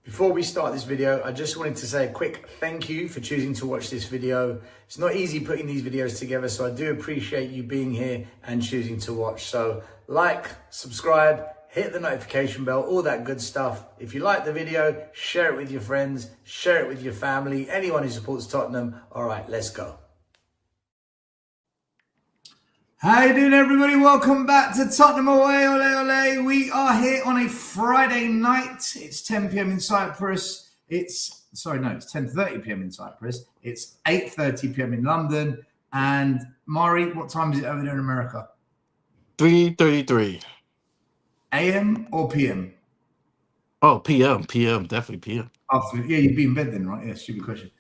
Before we start this video, I just wanted to say a quick thank you for choosing to watch this video. It's not easy putting these videos together, so I do appreciate you being here and choosing to watch. So like, subscribe, hit the notification bell, all that good stuff. If you like the video, share it with your friends, share it with your family, anyone who supports Tottenham. All right, let's go. How you doing, everybody? Welcome back to Tottenham Away Ole Ole. We are here on a Friday night. It's 10 p.m. in Cyprus. It's 10:30 p.m. in Cyprus. It's 8:30 p.m. in London. And Mari, what time is it over there in America? 3:33 a.m. or p.m.? Oh, p.m. Definitely p.m. Yeah, you'd be in bed then, right? Yeah, stupid question.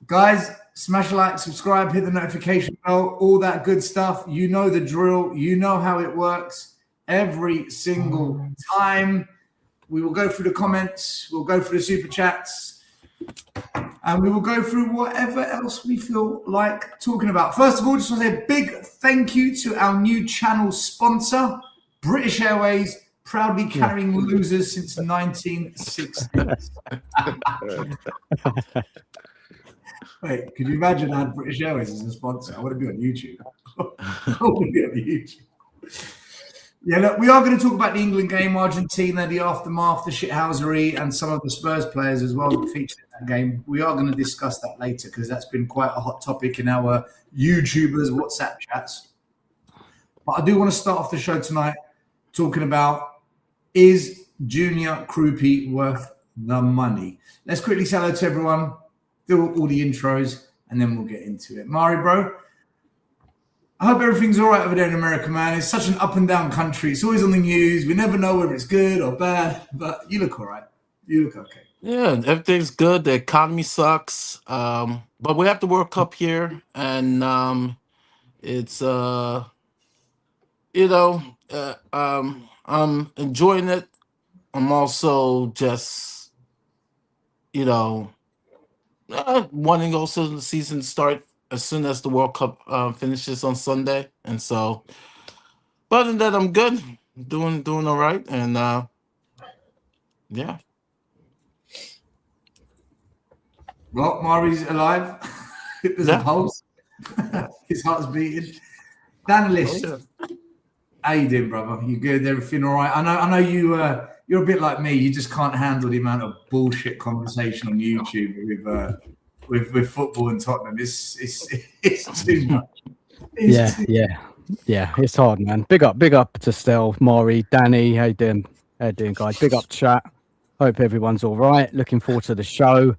Guys, smash a like, subscribe, hit the notification bell, all that good stuff. You know the drill. You know how it works. Every single time we will go through the comments, we'll go through the super chats, and we will go through whatever else we feel like talking about. First of all, just want to say a big thank you to our new channel sponsor, British Airways, proudly carrying losers since 1960s. Wait, could you imagine I had British Airways as a sponsor? I want to be on YouTube. I want to be on YouTube. Yeah, look, we are going to talk about the England game, Argentina, the aftermath, the shithousery, and some of the Spurs players as well that featured in that game. We are going to discuss that later because that's been quite a hot topic in our YouTubers' WhatsApp chats. But I do want to start off the show tonight talking about, is Junior KROUPI worth the money? Let's quickly say hello to everyone. Do all the intros, and then we'll get into it. Mari, bro, I hope everything's all right over there in America, man. It's such an up and down country. It's always on the news. We never know whether it's good or bad, but you look all right. You look okay. Yeah, everything's good. The economy sucks, but we have the World Cup here, and it's I'm enjoying it. I'm also just wanting also the season to start as soon as the World Cup finishes on Sunday, and so. But other than that, I'm good. Doing all right, and yeah. Well, Mari's alive. There's a pulse. His heart's beating. Danilist, how you doing, brother? You good? Everything all right? I know you. You're a bit like me. You just can't handle the amount of bullshit conversation on YouTube with football and Tottenham. It's too much. Yeah. It's hard, man. Big up to Stel, Maury, Danny. How you doing? Guys? Big up chat. Hope everyone's all right. Looking forward to the show.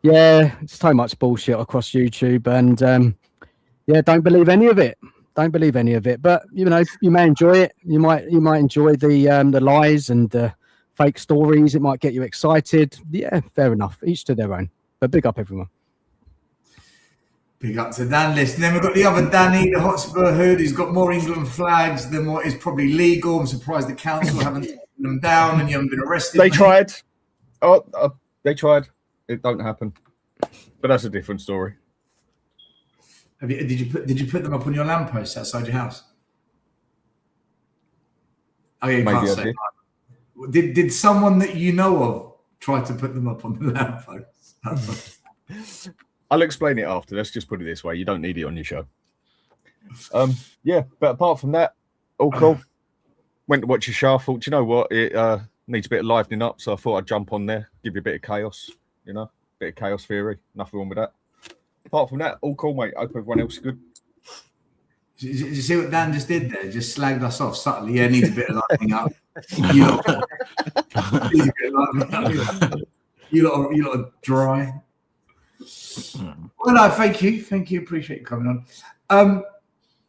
Yeah, it's so much bullshit across YouTube, and don't believe any of it. But you may enjoy it. You might enjoy the lies and the fake stories. It might get you excited. Yeah, fair enough. Each to their own. But big up everyone. Big up to Dan List. And then we've got the other Danny, the Hotspur hood, who's got more England flags than what is probably legal. I'm surprised the council haven't taken them down and you haven't been arrested. They tried. They tried. It don't happen. But that's a different story. Did you put them up on your lamppost outside your house? Oh, yeah, you Maybe can't say. Did someone that you know of try to put them up on the lamppost? I'll explain it after. Let's just put it this way. You don't need it on your show. Yeah, but apart from that, all cool. Went to watch a show. I thought, you know what? It needs a bit of livening up. So I thought I'd jump on there, give you a bit of chaos, bit of chaos theory. Nothing wrong with that. Apart from that, all cool, mate. Hope everyone else is good. Did you see what Dan just did there? Just slagged us off subtly. Yeah, needs a bit of livening up. You lot are dry. Well, no, thank you. Appreciate you coming on.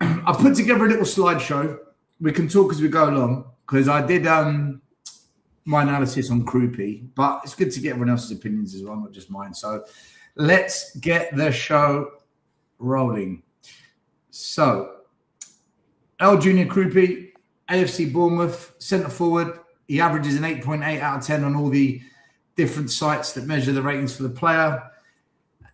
I put together a little slideshow. We can talk as we go along because I did my analysis on KROUPI, but it's good to get everyone else's opinions as well, not just mine. So let's get the show rolling. So, Junior KROUPI, AFC Bournemouth, centre forward. He averages an 8.8 out of 10 on all the different sites that measure the ratings for the player.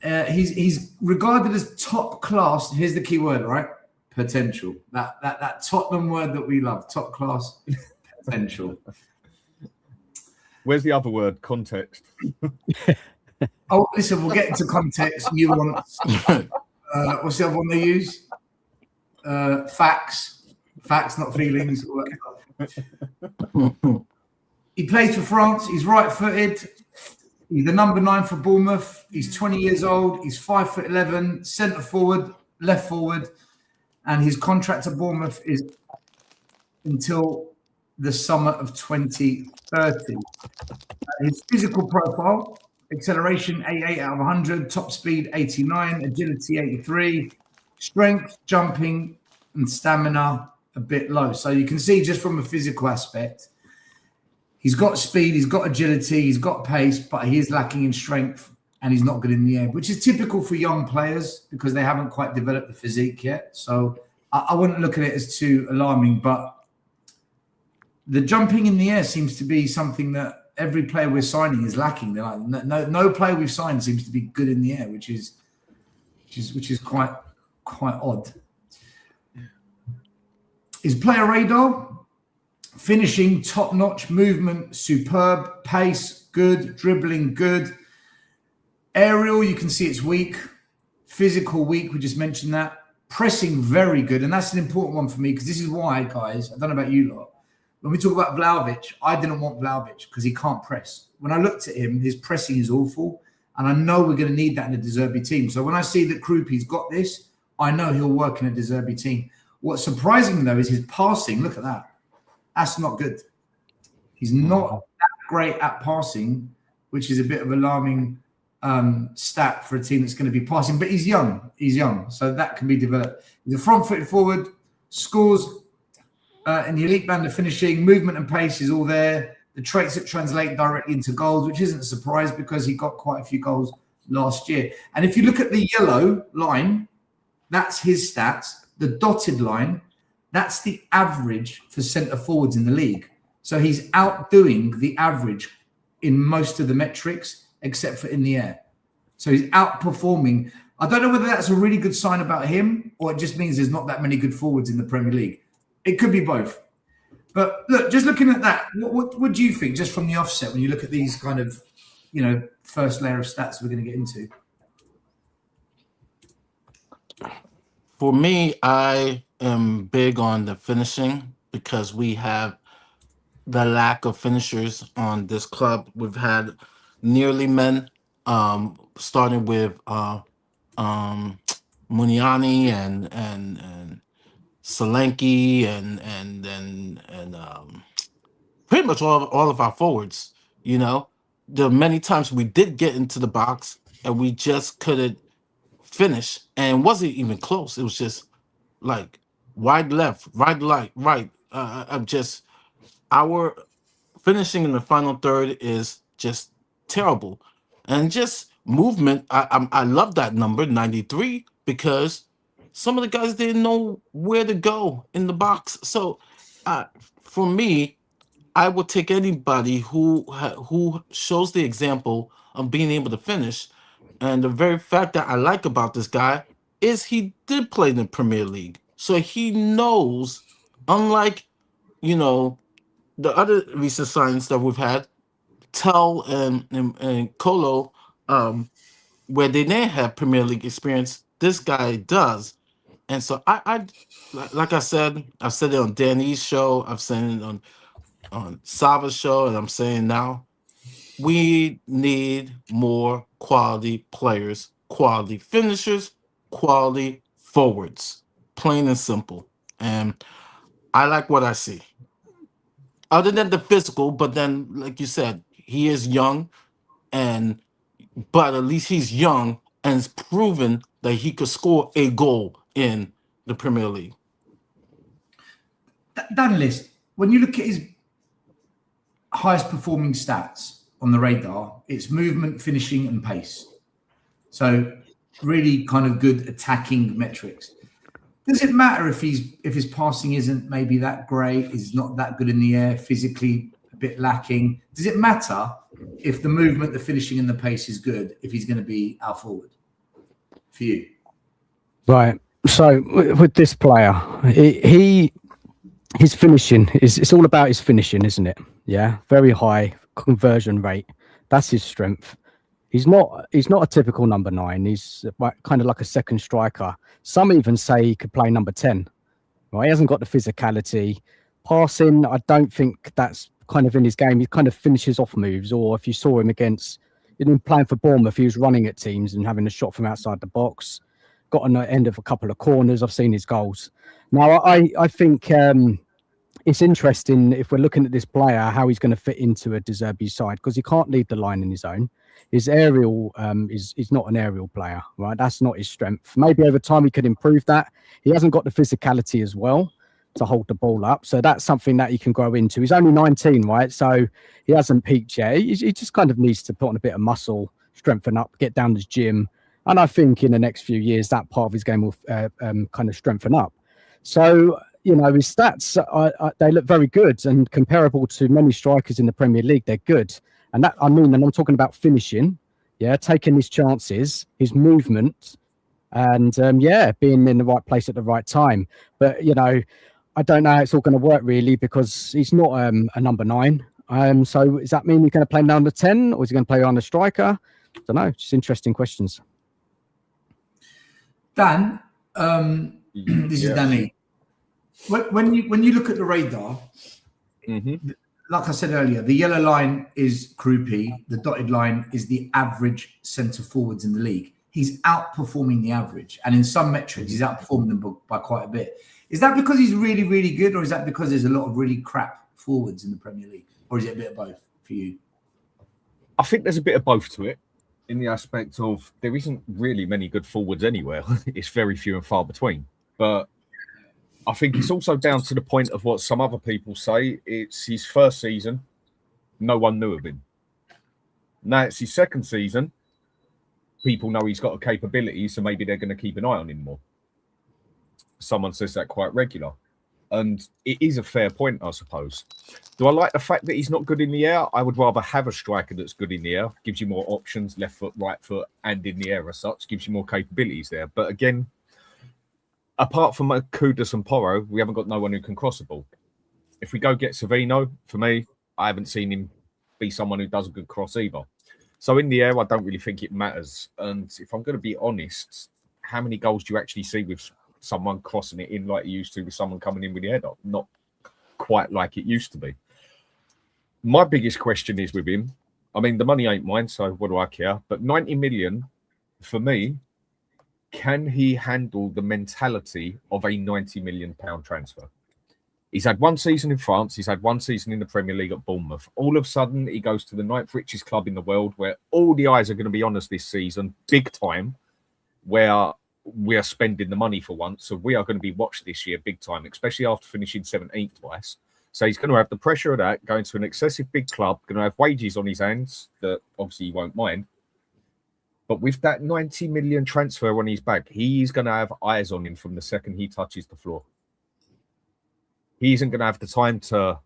He's regarded as top class. Here's the key word, right? Potential. That Tottenham word that we love. Top class potential. Where's the other word? Context. Oh, listen, we'll get into context, nuance. What's the other one they use? Facts, not feelings. He plays for France. He's right-footed. He's the number 9 for Bournemouth. He's 20 years old. He's 5'11", centre forward, left forward, and his contract at Bournemouth is until the summer of 2030. His physical profile: acceleration 88 out of 100, top speed 89, agility 83, strength, jumping, and stamina a bit low. So you can see just from a physical aspect, he's got speed, he's got agility, he's got pace, but he is lacking in strength and he's not good in the air, which is typical for young players because they haven't quite developed the physique yet. So I wouldn't look at it as too alarming, but the jumping in the air seems to be something that every player we're signing is lacking. They're like, no player we've signed seems to be good in the air, which is quite odd. His player radar: finishing top notch, movement superb, pace good, dribbling good, aerial you can see it's weak, physical weak. We just mentioned that. Pressing very good, and that's an important one for me because this is why, guys. I don't know about you lot. When we talk about Vlahovic, I didn't want Vlahovic because he can't press. When I looked at him, his pressing is awful. And I know we're going to need that in a De Zerbi team. So when I see that KROUPI's got this, I know he'll work in a De Zerbi team. What's surprising, though, is his passing. Look at that. That's not good. He's not that great at passing, which is a bit of alarming stat for a team that's going to be passing. But he's young. He's young. So that can be developed. He's a front-footed forward, scores in the elite band of finishing, movement and pace is all there. The traits that translate directly into goals, which isn't a surprise because he got quite a few goals last year. And if you look at the yellow line, that's his stats. The dotted line, that's the average for centre forwards in the league. So he's outdoing the average in most of the metrics, except for in the air. So he's outperforming. I don't know whether that's a really good sign about him or it just means there's not that many good forwards in the Premier League. It could be both. But look, just looking at that, what do you think just from the offset when you look at these kind of, first layer of stats we're going to get into? For me, I am big on the finishing because we have the lack of finishers on this club. We've had nearly men, starting with Muniani and Solanke and pretty much all of our forwards. There are many times we did get into the box and we just couldn't finish, and it wasn't even close. It was just like wide left, right. Our finishing in the final third is just terrible, and just movement. I love that number 93 because some of the guys didn't know where to go in the box. So, for me, I would take anybody who shows the example of being able to finish. And the very fact that I like about this guy is he did play in the Premier League, so he knows. Unlike, the other recent signings that we've had, Tell and Kolo, where they didn't have Premier League experience, this guy does. And so I like I said, I've said it on Danny's show, I've said it on Sava's show, and I'm saying now, we need more quality players, quality finishers, quality forwards, plain and simple. And I like what I see. Other than the physical, but then, like you said, he is young, but at least he's young and has proven that he could score a goal in the Premier League. Dan List, when you look at his highest performing stats on the radar, it's movement, finishing, and pace. So really kind of good attacking metrics. Does it matter if his passing isn't maybe that great, is not that good in the air, physically a bit lacking? Does it matter if the movement, the finishing, and the pace is good, if he's going to be our forward for you? Right. So with this player, his finishing it's all about his finishing, isn't it? Yeah, very high conversion rate. That's his strength. He's not a typical number 9. He's kind of like a second striker. Some even say he could play number 10. Right? He hasn't got the physicality. Passing, I don't think that's kind of in his game. He kind of finishes off moves, or if you saw him against, playing for Bournemouth, he was running at teams and having a shot from outside the box. Got on the end of a couple of corners. I've seen his goals. Now, I think it's interesting if we're looking at this player, how he's going to fit into a De Zerbi side, because he can't lead the line in his own. His aerial is not an aerial player, right? That's not his strength. Maybe over time he could improve that. He hasn't got the physicality as well to hold the ball up. So that's something that he can grow into. He's only 19, right? So he hasn't peaked yet. He just kind of needs to put on a bit of muscle, strengthen up, get down to the gym. And I think in the next few years, that part of his game will kind of strengthen up. So, his stats, they look very good and comparable to many strikers in the Premier League. They're good. And I'm talking about finishing, taking his chances, his movement, and being in the right place at the right time. But, I don't know how it's all going to work really, because he's not a number 9. So does that mean he's going to play number 10, or is he going to play on a striker? I don't know. Just interesting questions. Dan, this is Danny. When you look at the radar, like I said earlier, the yellow line is KROUPI, the dotted line is the average centre forwards in the league. He's outperforming the average, and in some metrics, he's outperforming them by quite a bit. Is that because he's really, really good, or is that because there's a lot of really crap forwards in the Premier League, or is it a bit of both for you? I think there's a bit of both to it, in the aspect of there isn't really many good forwards anywhere. It's very few and far between. But I think it's also down to the point of what some other people say. It's his first season. No one knew of him. Now it's his second season. People know he's got a capability, so maybe they're going to keep an eye on him more. Someone says that quite regular. And it is a fair point, I suppose. Do I like the fact that he's not good in the air? I would rather have a striker that's good in the air. Gives you more options, left foot, right foot, and in the air as such. Gives you more capabilities there. But again, apart from Kudus and Porro, we haven't got no one who can cross the ball. If we go get Savino, for me, I haven't seen him be someone who does a good cross either. So in the air, I don't really think it matters. And if I'm going to be honest, how many goals do you actually see with someone crossing it in like you used to with someone coming in with the head up? Not quite like it used to be. My biggest question is with him, I mean, the money ain't mine, so what do I care? But 90 million, for me, can he handle the mentality of a £90 million transfer? He's had one season in France. He's had one season in the Premier League at Bournemouth. All of a sudden, he goes to the 9th richest club in the world, where all the eyes are going to be on us this season, big time, where we are spending the money for once. So we are going to be watched this year big time, especially after finishing 17th twice. So he's going to have the pressure of that, going to an excessive big club, going to have wages on his hands that obviously he won't mind. But with that 90 million transfer on his back, he's going to have eyes on him from the second he touches the floor. He isn't going to have the time to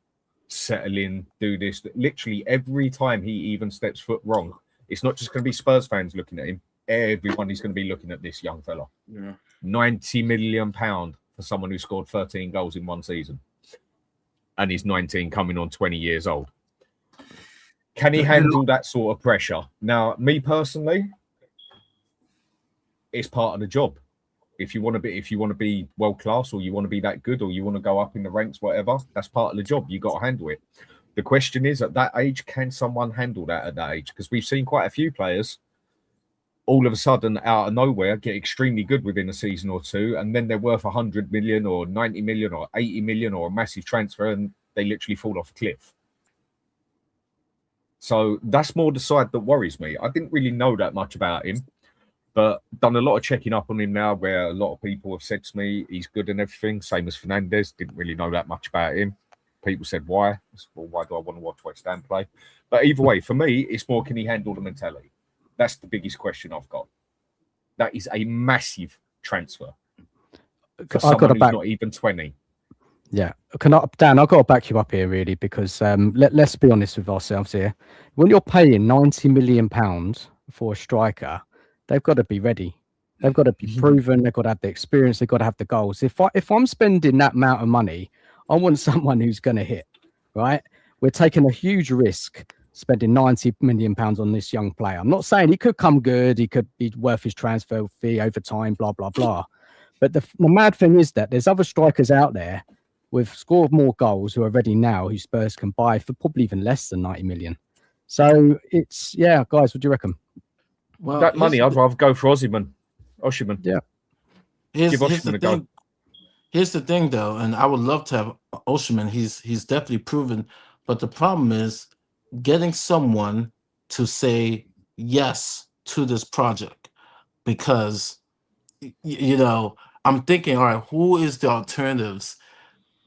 settle in, do this. Literally every time he even steps foot wrong, it's not just going to be Spurs fans looking at him. Everyone is going to be looking at this young fella. Yeah. £90 million for someone who scored 13 goals in one season. And he's 19, coming on 20 years old. Can he handle that sort of pressure? Now, me personally, it's part of the job. If you want to be world class, or you want to be that good, or you want to go up in the ranks, whatever, that's part of the job. You got to handle it. The question is, at that age, can someone handle that at that age? Because we've seen quite a few players all of a sudden, out of nowhere, get extremely good within a season or two, and then they're worth 100 million or 90 million or 80 million or a massive transfer, and they literally fall off a cliff. So that's more the side that worries me. I didn't really know that much about him, but done a lot of checking up on him now, where a lot of people have said to me he's good and everything. Same as Fernandes, didn't really know that much about him. People said, why? Well, why do I want to watch West Ham play? But either way, for me, it's more, can he handle the mentality? That's the biggest question I've got. That is a massive transfer for someone who's not even 20. Yeah. Dan, I've got to back you up here, really, because let's be honest with ourselves here. When you're paying £90 million for a striker, they've got to be ready. They've got to be proven. They've got to have the experience. They've got to have the goals. If I'm spending that amount of money, I want someone who's going to hit, right? We're taking a huge risk spending £90 million on this young player. I'm not saying he could come good, he could be worth his transfer fee over time, blah, blah, blah. But the mad thing is that there's other strikers out there with scored more goals who are ready now, who Spurs can buy for probably even less than 90 million. So it's, yeah, guys, what do you reckon? Well, That money, I'd rather go for Osimhen. Yeah. Here's Osimhen the a go. thing. Here's the thing, though, and I would love to have Osimhen. He's definitely proven, but the problem is getting someone to say yes to this project, because you know, I'm thinking, all right, who is the alternatives?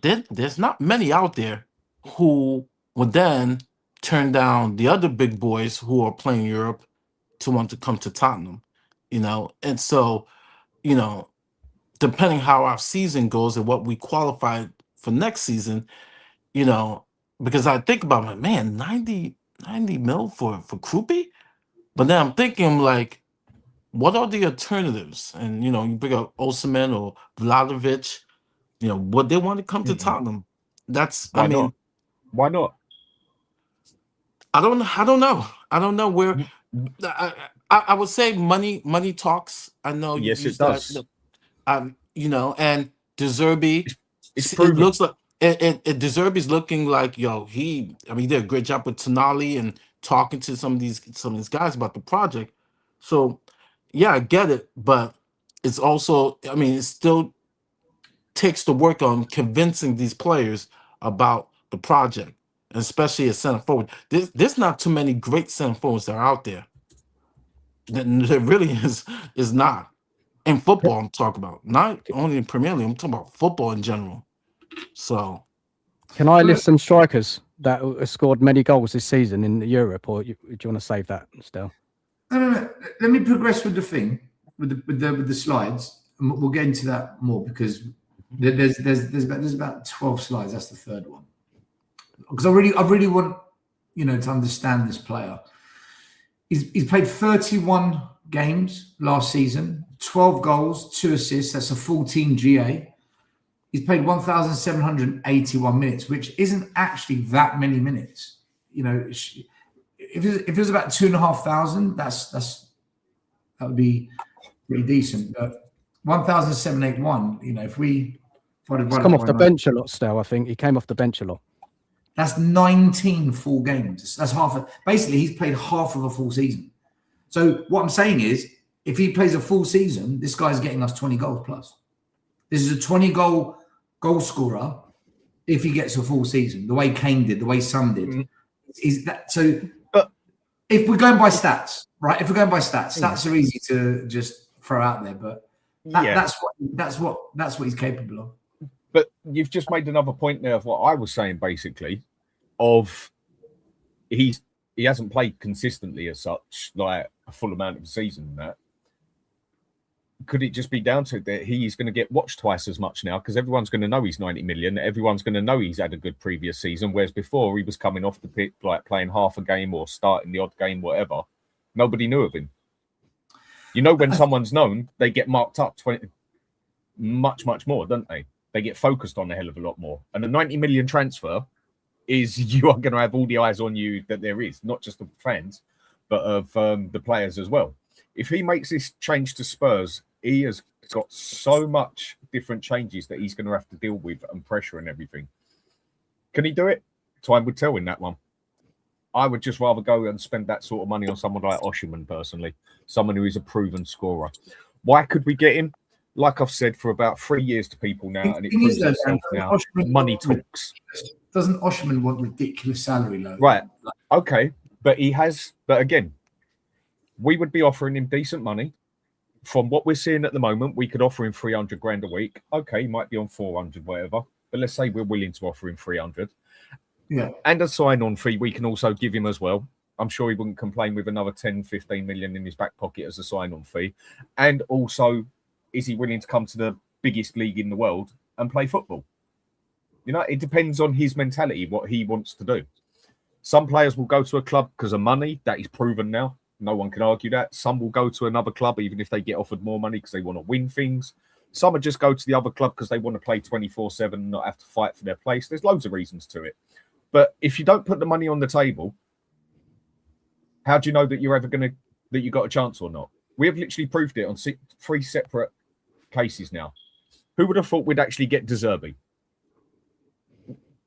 There's not many out there who would then turn down the other big boys who are playing Europe to want to come to Tottenham, you know, and so, you know, depending how our season goes and what we qualify for next season, you know, because I think about my man, 90 mil for KROUPI, but then I'm thinking like, what are the alternatives? And you know, you bring up Osimhen or Vlahovic, you know, would they want to come to Tottenham? That's Why I mean, not? Why not? I don't know. I don't know where. I would say money talks. I know you Yes, it use that. does. You know, and De Zerbi, It's it proven. looks like it De Zerbi's looking like, yo, he did a great job with Tonali and talking to some of these guys about the project. So yeah, I get it, but it's also, I mean, it still takes the work on convincing these players about the project, especially at center forward. There's not too many great center forwards that are out there. There really is not. In football, I'm talking about, not only in Premier League. I'm talking about football in general. So, Can I list some strikers that have scored many goals this season in Europe, or do you want to save that still? No. Let me progress with the thing, with the slides, and we'll get into that more, because there's about 12 slides. That's the third one, because I really want, you know, to understand this player. He's played 31 games last season, 12 goals, 2 assists. That's a full team GA. He's played 1,781 minutes, which isn't actually that many minutes. You know, if it was about 2,500, that would be pretty decent. But 1,781, you know, if He's come off the bench a lot still. I think he came off the bench a lot. That's 19 full games. That's basically he's played half of a full season. So what I'm saying is, if he plays a full season, this guy's getting us 20 goals plus. This is a 20 goal scorer if he gets a full season, the way Kane did, the way Son did. Is that so? But if we're going by stats, right? If we're going by stats are easy to just throw out there, but that's what he's capable of. But you've just made another point there of what I was saying, basically, of he hasn't played consistently as such, like a full amount of the season and that. Could it just be down to that he's going to get watched twice as much now, because everyone's going to know he's 90 million, everyone's going to know he's had a good previous season, whereas before he was coming off the pitch, like playing half a game or starting the odd game, whatever. Nobody knew of him. You know, when someone's known, they get marked up much more, don't they? They get focused on a hell of a lot more. And a 90 million transfer is, you are going to have all the eyes on you that there is, not just the fans, but of the players as well. If he makes this change to Spurs, he has got so much different changes that he's going to have to deal with and pressure and everything. Can he do it? Time would tell in that one. I would just rather go and spend that sort of money on someone like Osimhen, personally, someone who is a proven scorer. Why could we get him? Like I've said for about 3 years to people now, and it proves itself now. Money talks. Doesn't Osimhen want ridiculous salary load? Right. Okay. But he has. But again, we would be offering him decent money. From what we're seeing at the moment, we could offer him 300 grand a week. Okay, he might be on 400, whatever. But let's say we're willing to offer him 300. Yeah. And a sign-on fee we can also give him as well. I'm sure he wouldn't complain with another 10, 15 million in his back pocket as a sign-on fee. And also, is he willing to come to the biggest league in the world and play football? You know, it depends on his mentality, what he wants to do. Some players will go to a club because of money. That is proven now. No one can argue that. Some will go to another club even if they get offered more money because they want to win things. Some will just go to the other club because they want to play 24/7 and not have to fight for their place. There's loads of reasons to it. But if you don't put the money on the table, How do you know that you're ever going to that you got a chance or not? We have literally proved it on 3 separate cases now. Who would have thought we'd actually get De Zerbi?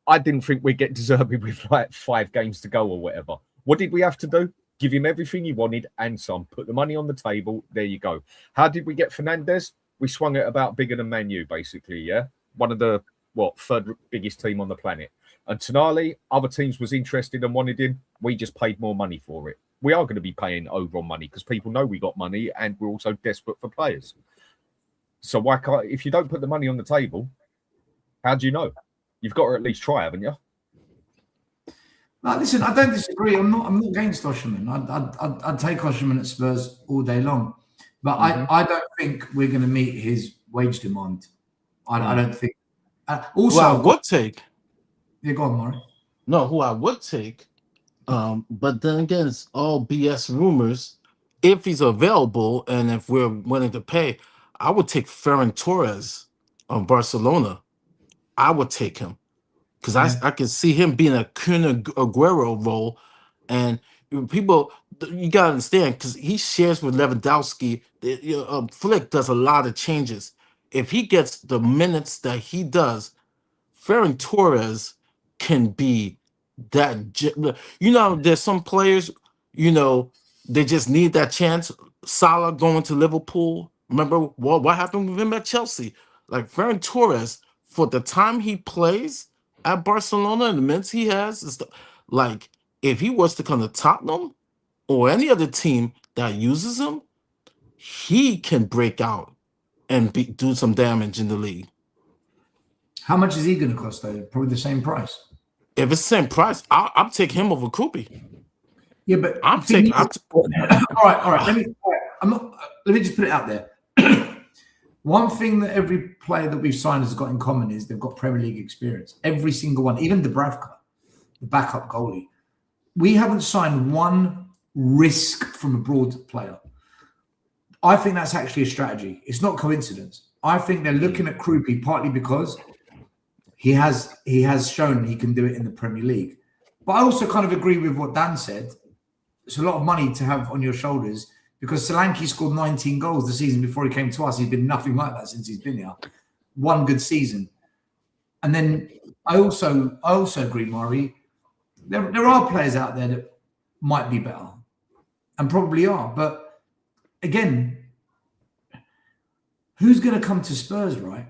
I didn't think we'd get De Zerbi with like 5 games to go or whatever. What did we have to do? Give him everything he wanted and some. Put the money on the table. There you go. How did we get Fernandes? We swung it about bigger than Man U, basically, yeah? One of the, 3rd biggest team on the planet. And Tonali, other teams was interested and wanted him. We just paid more money for it. We are going to be paying over on money because people know we got money and we're also desperate for players. So why can't, if you don't put the money on the table, how do you know? You've got to at least try, haven't you? No, listen, I don't disagree. I'm not against Osherman. I'd take Osherman at Spurs all day long. But I don't think we're going to meet his wage demand. I don't think. Also, who I would take. Yeah, go on, Murray. No, who I would take. But then again, it's all BS rumors. If he's available and if we're willing to pay, I would take Ferran Torres of Barcelona. I would take him because I can see him being a Kun Aguero role, and people, you gotta understand, because he shares with Lewandowski. Flick does a lot of changes. If he gets the minutes that he does, Ferran Torres can be that. There's some players, they just need that chance. Salah going to Liverpool. Remember what happened with him at Chelsea? Like Ferran Torres, for the time he plays at Barcelona and the minutes he has, like if he was to come to Tottenham or any other team that uses him, he can break out and do some damage in the league. How much is he going to cost, though? Probably the same price. If it's the same price, I'll take him over KROUPI. Yeah, but all right. Let me just put it out there. One thing that every player that we've signed has got in common is they've got Premier League experience. Every single one, even Dubravka, the backup goalie. We haven't signed one risk from abroad player. I think that's actually a strategy. It's not coincidence. I think they're looking at KROUPI partly because he has shown he can do it in the Premier League. But I also kind of agree with what Dan said. It's a lot of money to have on your shoulders because Solanke scored 19 goals the season before he came to us. He's been nothing like that since he's been here. One good season. And then I also agree, Murray, there are players out there that might be better and probably are. But again, who's going to come to Spurs, right?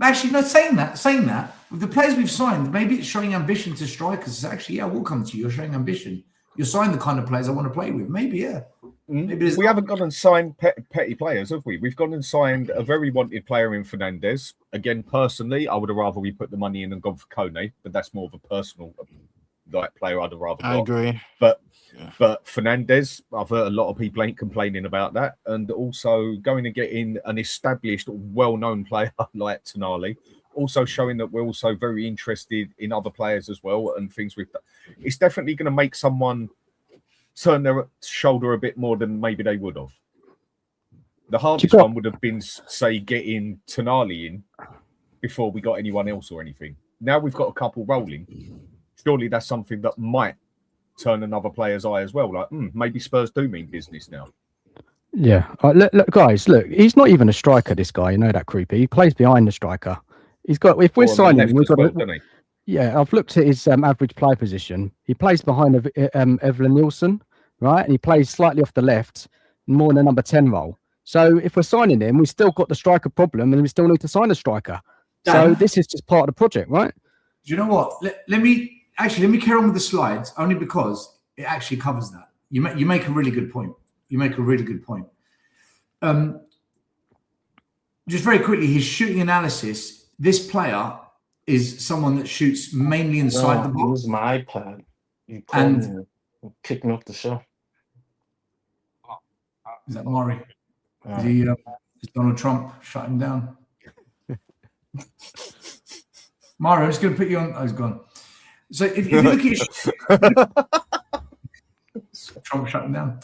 Actually, no, saying that, with the players we've signed, maybe it's showing ambition to strikers. It's actually, yeah, we'll come to you. You're showing ambition. You're signing the kind of players I want to play with. Maybe, yeah. Maybe we haven't gone and signed petty players, have we? We've gone and signed a very wanted player in Fernandes. Again, personally, I would have rather we put the money in and gone for Kone, but that's more of a personal player I'd have rather got. I agree. But Fernandes, I've heard a lot of people ain't complaining about that. And also going and getting an established, well-known player like Tonali, also showing that we're also very interested in other players as well and things with that. It's definitely going to make someone turn their shoulder a bit more than maybe they would have. The hardest one would have been, say, getting Tonali in before we got anyone else or anything. Now we've got a couple rolling. Surely that's something that might turn another player's eye as well. Like, maybe Spurs do mean business now. Yeah. Look, guys, he's not even a striker, this guy. You know that, KROUPI. He plays behind the striker. He's got, if we're signing him, we've got to... Yeah, I've looked at his average play position. He plays behind Evelyn Nielsen, right? And he plays slightly off the left, more in the number 10 role. So if we're signing him, we've still got the striker problem and we still need to sign a striker. So this is just part of the project, right? Do you know what? Let me carry on with the slides, only because it actually covers that. You make a really good point. Just very quickly, his shooting analysis, this player is someone that shoots mainly inside the box. Use my iPad. You and kick me off the show. Is that Murray? Is Donald Trump shut him down? Murray, I'm just going to put you on. Oh, he's gone. So if you look at his Trump shut him down.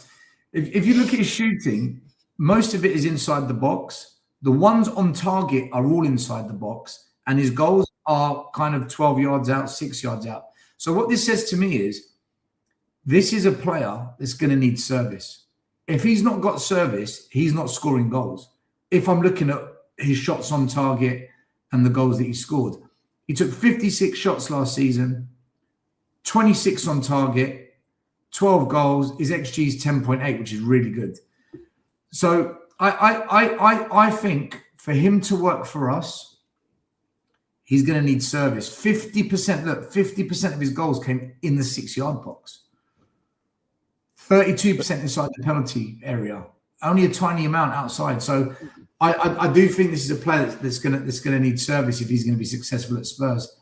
If you look at his shooting, most of it is inside the box. The ones on target are all inside the box, and his goals are kind of 12 yards out, 6 yards out. So what this says to me is this is a player that's going to need service. If he's not got service, he's not scoring goals. If I'm looking at his shots on target and the goals that he scored, he took 56 shots last season, 26 on target, 12 goals. His XG is 10.8, which is really good. So I think for him to work for us, he's going to need service. 50%, look, 50% of his goals came in the 6-yard box. 32% inside the penalty area, only a tiny amount outside. So I do think this is a player that's gonna need service if he's going to be successful at Spurs.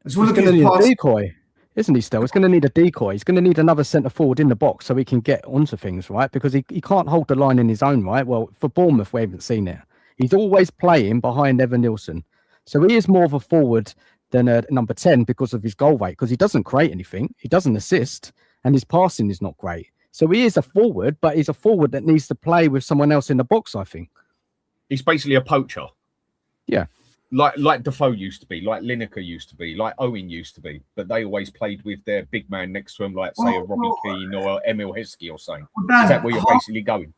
He's going to need a decoy, isn't he? Still, he's going to need a decoy. He's going to need another centre forward in the box so he can get onto things, right? Because he can't hold the line in his own right. Well, for Bournemouth, we haven't seen it. He's always playing behind Evan Nielsen, so he is more of a forward than a number 10 because of his goal rate. Because he doesn't create anything, he doesn't assist, and his passing is not great. So he is a forward, but he's a forward that needs to play with someone else in the box, I think. He's basically a poacher. Yeah. Like Defoe used to be, like Lineker used to be, like Owen used to be. But they always played with their big man next to him, like, say, a Robbie Keane or Emil Heskey or something. Dan, is that where you're basically going?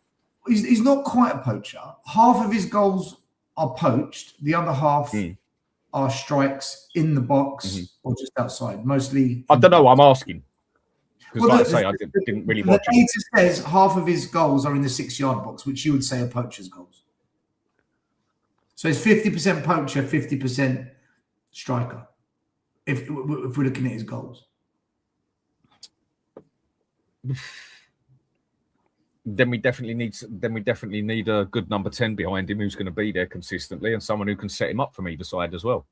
He's not quite a poacher. Half of his goals are poached. The other half are strikes in the box or just outside. Mostly. I don't know. I'm asking. Because, like I say, I didn't really watch it. The data says half of his goals are in the 6-yard box, which you would say are poacher's goals. So it's 50% poacher, 50% striker. If we're looking at his goals, then we definitely need a good number 10 behind him who's going to be there consistently and someone who can set him up from either side as well.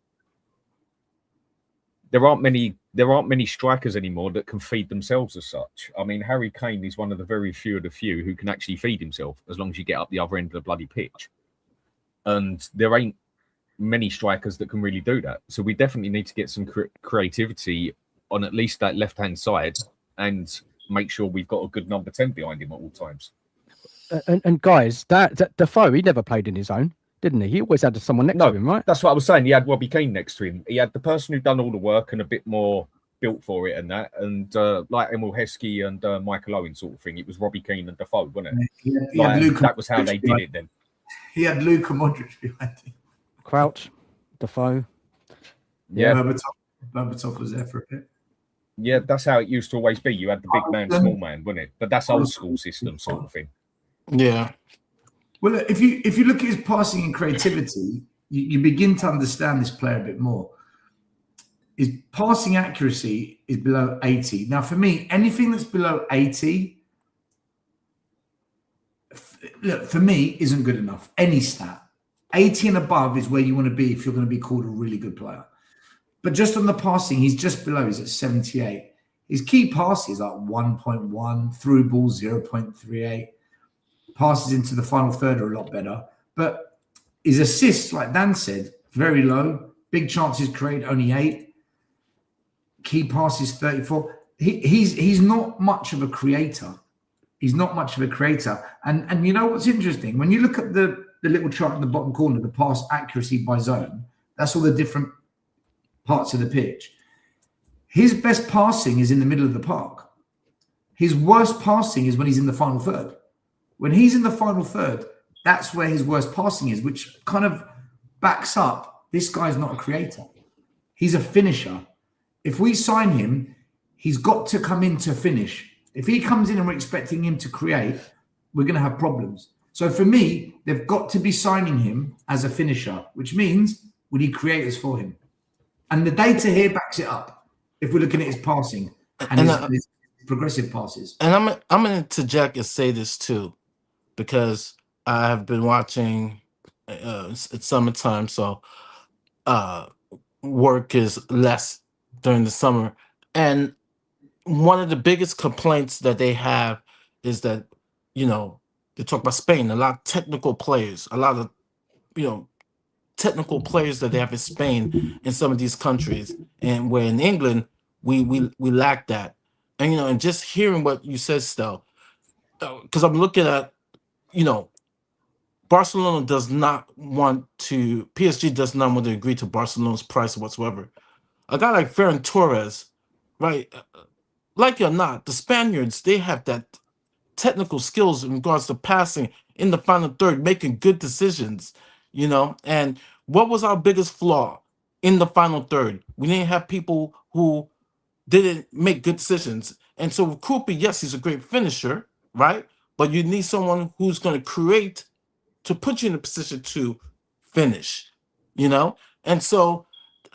There aren't many strikers anymore that can feed themselves as such. I mean, Harry Kane is one of the very few of the few who can actually feed himself as long as you get up the other end of the bloody pitch. And there ain't many strikers that can really do that. So we definitely need to get some creativity on at least that left-hand side and make sure we've got a good number 10 behind him at all times. And guys, that Defoe, he never played in his own, didn't he? He always had someone next to him, right? That's what I was saying. He had Robbie Keane next to him. He had the person who'd done all the work and a bit more built for it and that. And like Emil Heskey and Michael Owen sort of thing, it was Robbie Keane and Defoe, wasn't it? That was how they did it then. He had Luka Modric behind him. Crouch, Defoe. Yeah. Berbatov was there for a bit. Yeah, that's how it used to always be. You had the big man, small man, wasn't it? But that's old school system sort of thing. Yeah. Well, if you look at his passing and creativity, you begin to understand this player a bit more. His passing accuracy is below 80. Now, for me, anything that's below 80, look, for me, isn't good enough. Any stat. 80 and above is where you want to be if you're going to be called a really good player. But just on the passing, he's just below. He's at 78. His key passes are 1.1, through ball 0.38. Passes into the final third are a lot better. But his assists, like Dan said, very low. Big chances created, only 8. Key passes, 34. He's not much of a creator. He's not much of a creator. And you know what's interesting? When you look at the little chart in the bottom corner, the pass accuracy by zone, that's all the different parts of the pitch. His best passing is in the middle of the park. His worst passing is when he's in the final third. When he's in the final third, that's where his worst passing is, which kind of backs up this guy's not a creator. He's a finisher. If we sign him, he's got to come in to finish. If he comes in and we're expecting him to create, we're going to have problems. So for me, they've got to be signing him as a finisher, which means we need creators for him. And the data here backs it up if we're looking at his passing and his progressive passes. And I'm going to interject and say this too, because I have been watching it's summertime, so work is less during the summer. And one of the biggest complaints that they have is that, they talk about Spain, a lot of technical players, a lot of, technical players that they have in Spain in some of these countries, and where in England we lack that. And and just hearing what you said, Stel, because I'm looking at, Barcelona does not want to, PSG does not want to agree to Barcelona's price whatsoever. A guy like Ferran Torres, right? like it or not, the Spaniards, they have that technical skills in regards to passing in the final third, making good decisions, you know. And what was our biggest flaw in the final third? We didn't have people who didn't make good decisions. And so with KROUPI, yes, he's a great finisher, right? But you need someone who's going to create to put you in a position to finish, you know? And so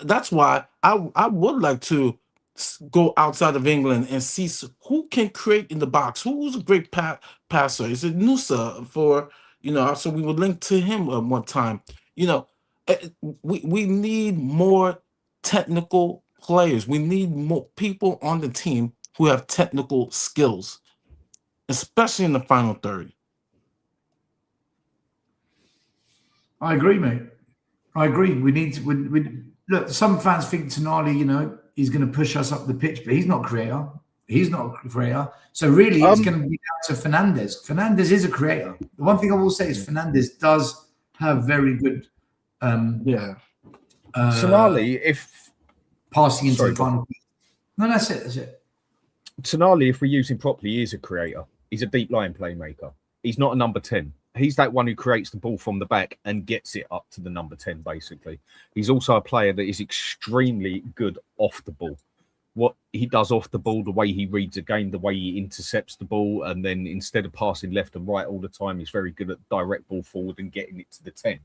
that's why I would like to go outside of England and see who can create in the box. Who's a great passer? Is it Nusa for, you know, so we would link to him one time. You know, we need more technical players. We need more people on the team who have technical skills, especially in the final third. I agree, mate. I agree. We need to. Look, some fans think Tonali, you know, he's going to push us up the pitch, but he's not a creator. He's not a creator. So really, it's going to be down to Fernandes. Fernandes is a creator. The one thing I will say is Fernandes does have very good, Tonali, if passing into the final. No, that's it. That's it. Tonali, if we use him properly, he is a creator. He's a deep line playmaker. He's not a number 10. He's that one who creates the ball from the back and gets it up to the number 10, basically. He's also a player that is extremely good off the ball. What he does off the ball, the way he reads a game, the way he intercepts the ball, and then instead of passing left and right all the time, he's very good at direct ball forward and getting it to the 10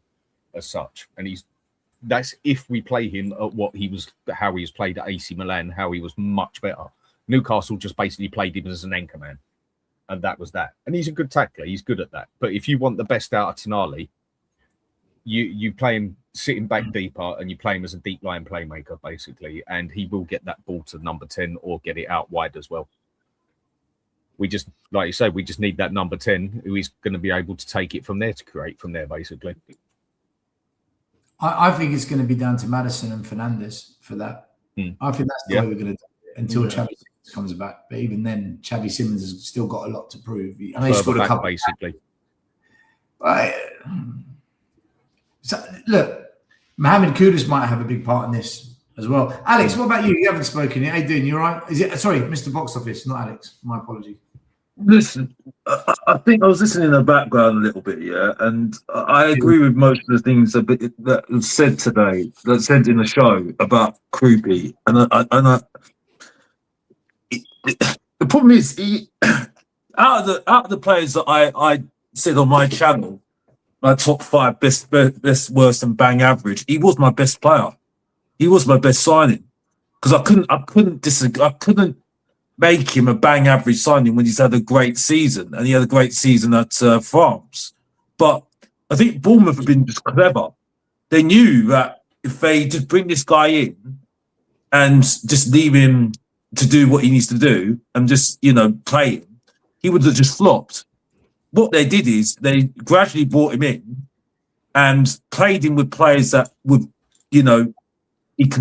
as such. And that's if we play him at how he was played at AC Milan, how he was much better. Newcastle just basically played him as an anchor man. And that was that. And he's a good tackler. He's good at that. But if you want the best out of Tonali, you play him sitting back deeper and you play him as a deep line playmaker, basically. And he will get that ball to number 10 or get it out wide as well. We just, like you said, we just need that number 10 who is going to be able to take it from there to create from there, basically. I think it's going to be down to Maddison and Fernandes for that. I think that's the way we're going to do it until Xavi Simons comes back. But even then, Xavi Simons has still got a lot to prove. I know he scored a couple, basically. So, look, Mohamed Kudus might have a big part in this as well. Alex, what about you? You haven't spoken yet. How you doing? You all right? Sorry, Mr. Box Office, not Alex. My apologies. Listen, I think I was listening in the background a little bit, and I agree with most of the things that was said today, that said in the show about KROUPI. The problem is, out of the players that I said on my channel, my top 5 best, worst, and bang average, he was my best player. He was my best signing because I couldn't disagree. I couldn't make him a bang average signing when he's had a great season, and he had a great season at France. But I think Bournemouth have been just clever. They knew that if they just bring this guy in and just leave him to do what he needs to do and just, play him, he would have just flopped. What they did is they gradually brought him in and played him with players that would, he can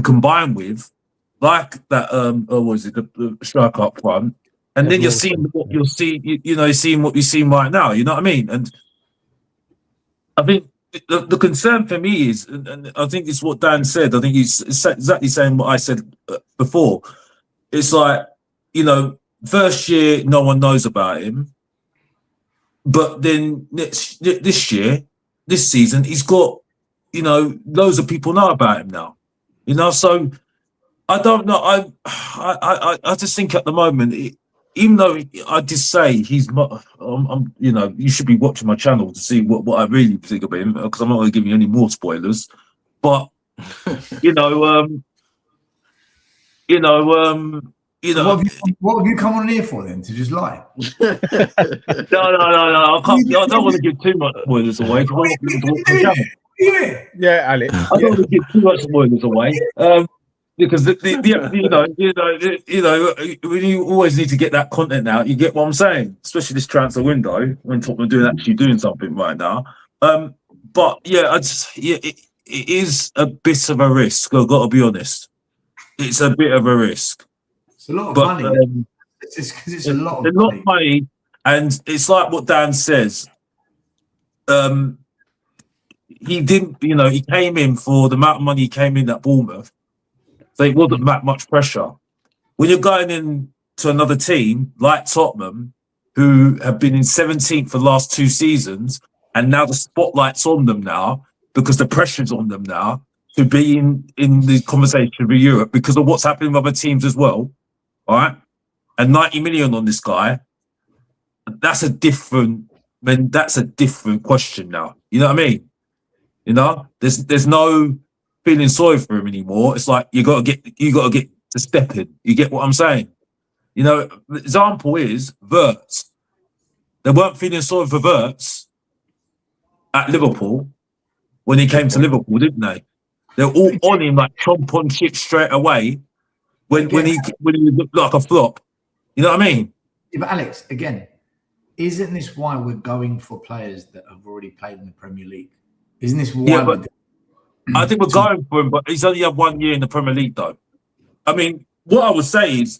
combine with, like that, the striker up front, and then you're seeing what you'll see. Seeing what you've seen right now. You know what I mean? And I think the concern for me is, and I think it's what Dan said. I think he's exactly saying what I said before. It's like, first year no one knows about him, but then this season he's got, loads of people know about him now. So. I don't know. I just think at the moment, even though I did say he's not, you should be watching my channel to see what I really think about him, because I'm not going to give you any more spoilers. But what have you come on here for then? To just lie? No. I don't want to give too much spoilers away. Yeah, Alex. I don't want to give too much spoilers away. Because you always need to get that content out. You get what I'm saying, especially this transfer window when Tottenham actually doing something right now. But yeah, it is a bit of a risk. I've got to be honest. It's a bit of a risk. It's a lot of money. It's because it's a lot of money, and it's like what Dan says. He didn't, he came in for the amount of money he came in at Bournemouth. So it wasn't that much pressure. When you're going in to another team like Tottenham, who have been in 17th for the last 2 seasons, and now the spotlight's on them now because the pressure's on them now to be in the conversation with Europe because of what's happening with other teams as well. All right, and 90 million on this guy. That's a different question now. You know what I mean? You know, there's no feeling sorry for him anymore. It's like you got to get to step in. You get what I'm saying? You know, the example is Wirtz. They weren't feeling sorry for Wirtz at Liverpool when he came to Liverpool, didn't they? They're all on him like chomp on shit straight away when he looked like a flop. You know what I mean? Yeah, but Alex, again, isn't this why we're going for players that have already played in the Premier League? Isn't this why? Yeah, but I think we're going for him, but he's only had 1 year in the Premier League, though. I mean, what I would say is,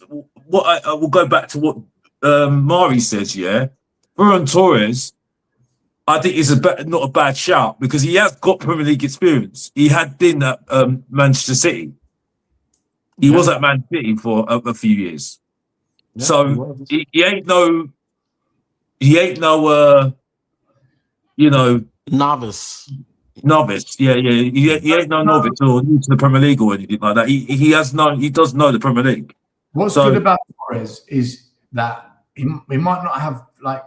I will go back to what Mari says. Yeah, Ferran Torres, I think is not a bad shout because he has got Premier League experience. He had been at Manchester City. He was at Man City for a few years, so he ain't no, you know, Novice. Yeah. He ain't no novice or new to the Premier League or anything like that. He does know the Premier League. What's good about Torres is that he might not have like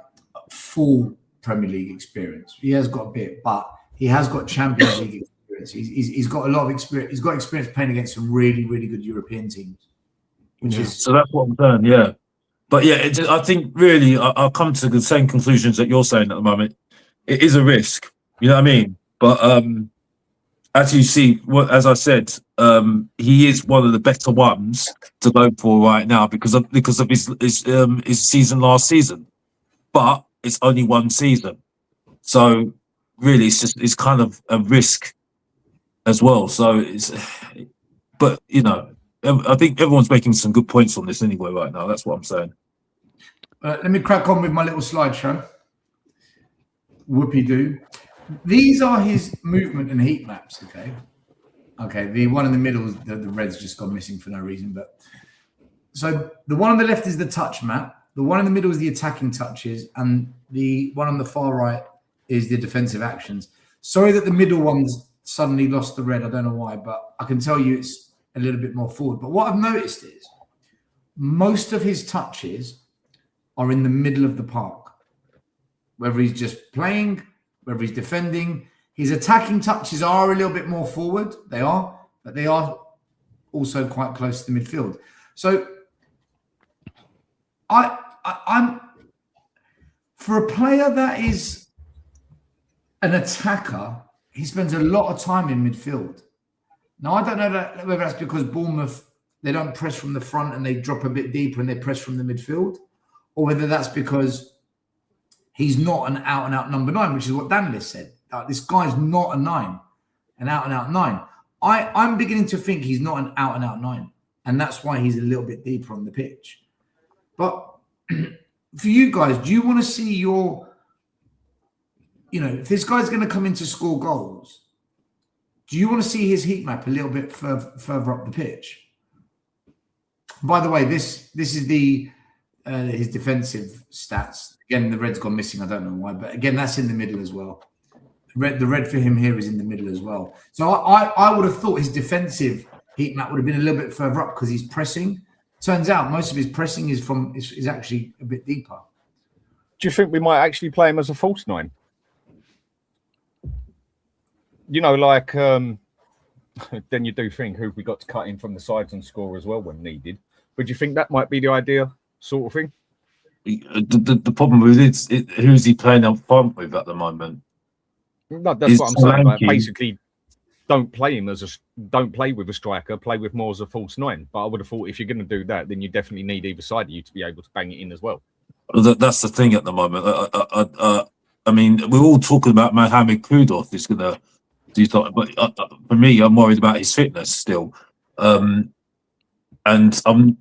full Premier League experience. He has got a bit, but he has got Champions League experience. He's got a lot of experience. He's got experience playing against some really, really good European teams. So that's what I'm saying. Yeah, but yeah, I think really I'll come to the same conclusions that you're saying at the moment. It is a risk. You know what I mean? But as you see, as I said, he is one of the better ones to go for right now because of his season last season. But it's only 1 season, so really it's kind of a risk as well. So but you know, I think everyone's making some good points on this anyway right now. That's what I'm saying. Let me crack on with my little slideshow. Whoopie doo. These are his movement and heat maps, okay? The one in the middle, the red's just gone missing for no reason. But so the one on the left is the touch map. The one in the middle is the attacking touches. And the one on the far right is the defensive actions. Sorry that the middle one's suddenly lost the red. I don't know why, but I can tell you it's a little bit more forward. But what I've noticed is most of his touches are in the middle of the park. Whether he's just playing, whether he's defending, his attacking touches are a little bit more forward. They are, but they are also quite close to the midfield. So I'm for a player that is an attacker, he spends a lot of time in midfield. Now, I don't know whether that's because Bournemouth, they don't press from the front and they drop a bit deeper and they press from the midfield, or whether that's because he's not an out-and-out number 9, which is what Danless said. This guy's not a 9, an out-and-out 9. I'm beginning to think he's not an out-and-out 9, and that's why he's a little bit deeper on the pitch. But for you guys, do you want to see if this guy's going to come in to score goals, do you want to see his heat map a little bit further up the pitch? By the way, this is his defensive stats. Again, the red's gone missing. I don't know why, but again, that's in the middle as well. The red for him here is in the middle as well. So I would have thought his defensive heat map would have been a little bit further up because he's pressing. Turns out most of his pressing is actually a bit deeper. Do you think we might actually play him as a false 9? You know, like then you do think who we got to cut in from the sides and score as well when needed. But do you think that might be the idea sort of thing? The problem with it, who's he playing up front with at the moment? No, that's what I'm saying. Like, basically, don't play with a striker. Play with more as a false 9. But I would have thought if you're going to do that, then you definitely need either side of you to be able to bang it in as well. That's the thing at the moment. I mean, we're all talking about Mohamed Kudus is going to do something, but for me, I'm worried about his fitness still. And I'm,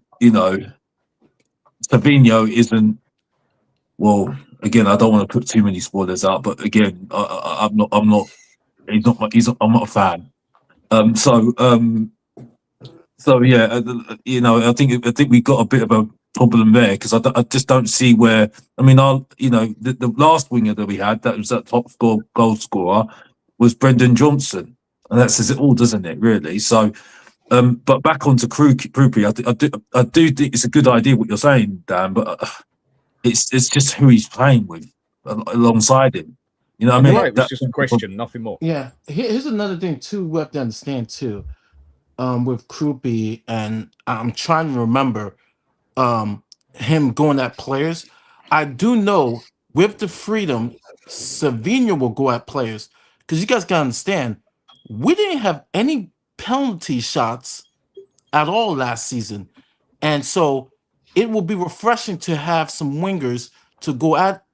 Fabinho isn't. Well, again, I don't want to put too many spoilers out, but again, I'm not. He's not. I'm not a fan. So yeah, I think we got a bit of problem there because I just don't see where. I mean, the last winger that we had that was that top goal scorer was Brendan Johnson, and that says it all, doesn't it? Really. So, but back onto KROUPI, I do think it's a good idea what you're saying, Dan, but it's just who he's playing with alongside him. You know what I mean? It was just a question, nothing more. Yeah. Here's another thing too we have to understand too. With KROUPI, and I'm trying to remember him going at players. I do know with the freedom, Savinho will go at players because you guys gotta understand, we didn't have any penalty shots at all last season, and so it will be refreshing to have some wingers to go at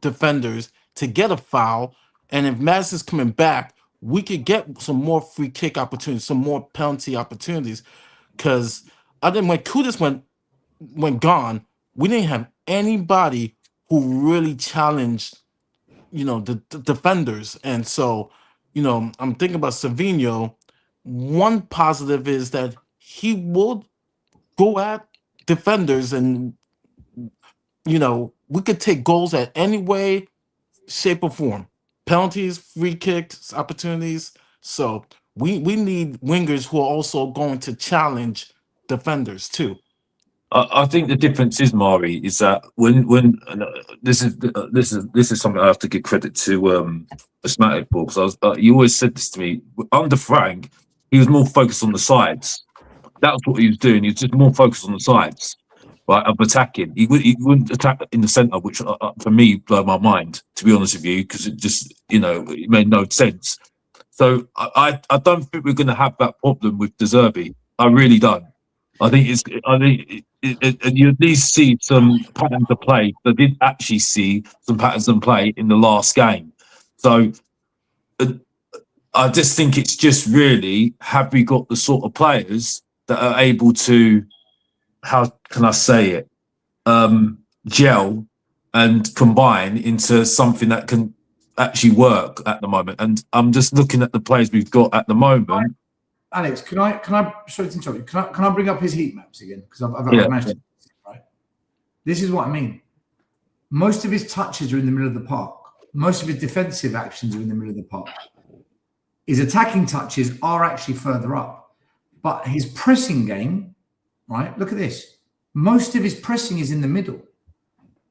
defenders to get a foul, and if Madison's coming back, we could get some more free kick opportunities, some more penalty opportunities. Because I think when Kudus went gone, we didn't have anybody who really challenged, the defenders. And so, I'm thinking about Savinho. One positive is that he will go at defenders, and we could take goals at any way, shape, or form. Penalties, free kicks, opportunities. So we need wingers who are also going to challenge defenders too. I think the difference is, Mari, is that when this is something I have to give credit to Asmatic for, because you always said this to me. Under Frank, he was more focused on the sides. That was what he was doing. He was just more focused on the sides, right, of attacking. He wouldn't attack in the centre, which for me blew my mind, to be honest with you, because it just it made no sense. So I don't think we're going to have that problem with De Zerbi. I really don't. I think you at least see some patterns of play. I did actually see some patterns of play in the last game. So I just think it's just really, have we got the sort of players that are able to, how can I say it, gel and combine into something that can actually work at the moment. And I'm just looking at the players we've got at the moment. Alex, can I sorry to interrupt you, can I bring up his heat maps again? Because I've managed to, right? This is what I mean. Most of his touches are in the middle of the park. Most of his defensive actions are in the middle of the park. His attacking touches are actually further up. But his pressing game, right? Look at this. Most of his pressing is in the middle.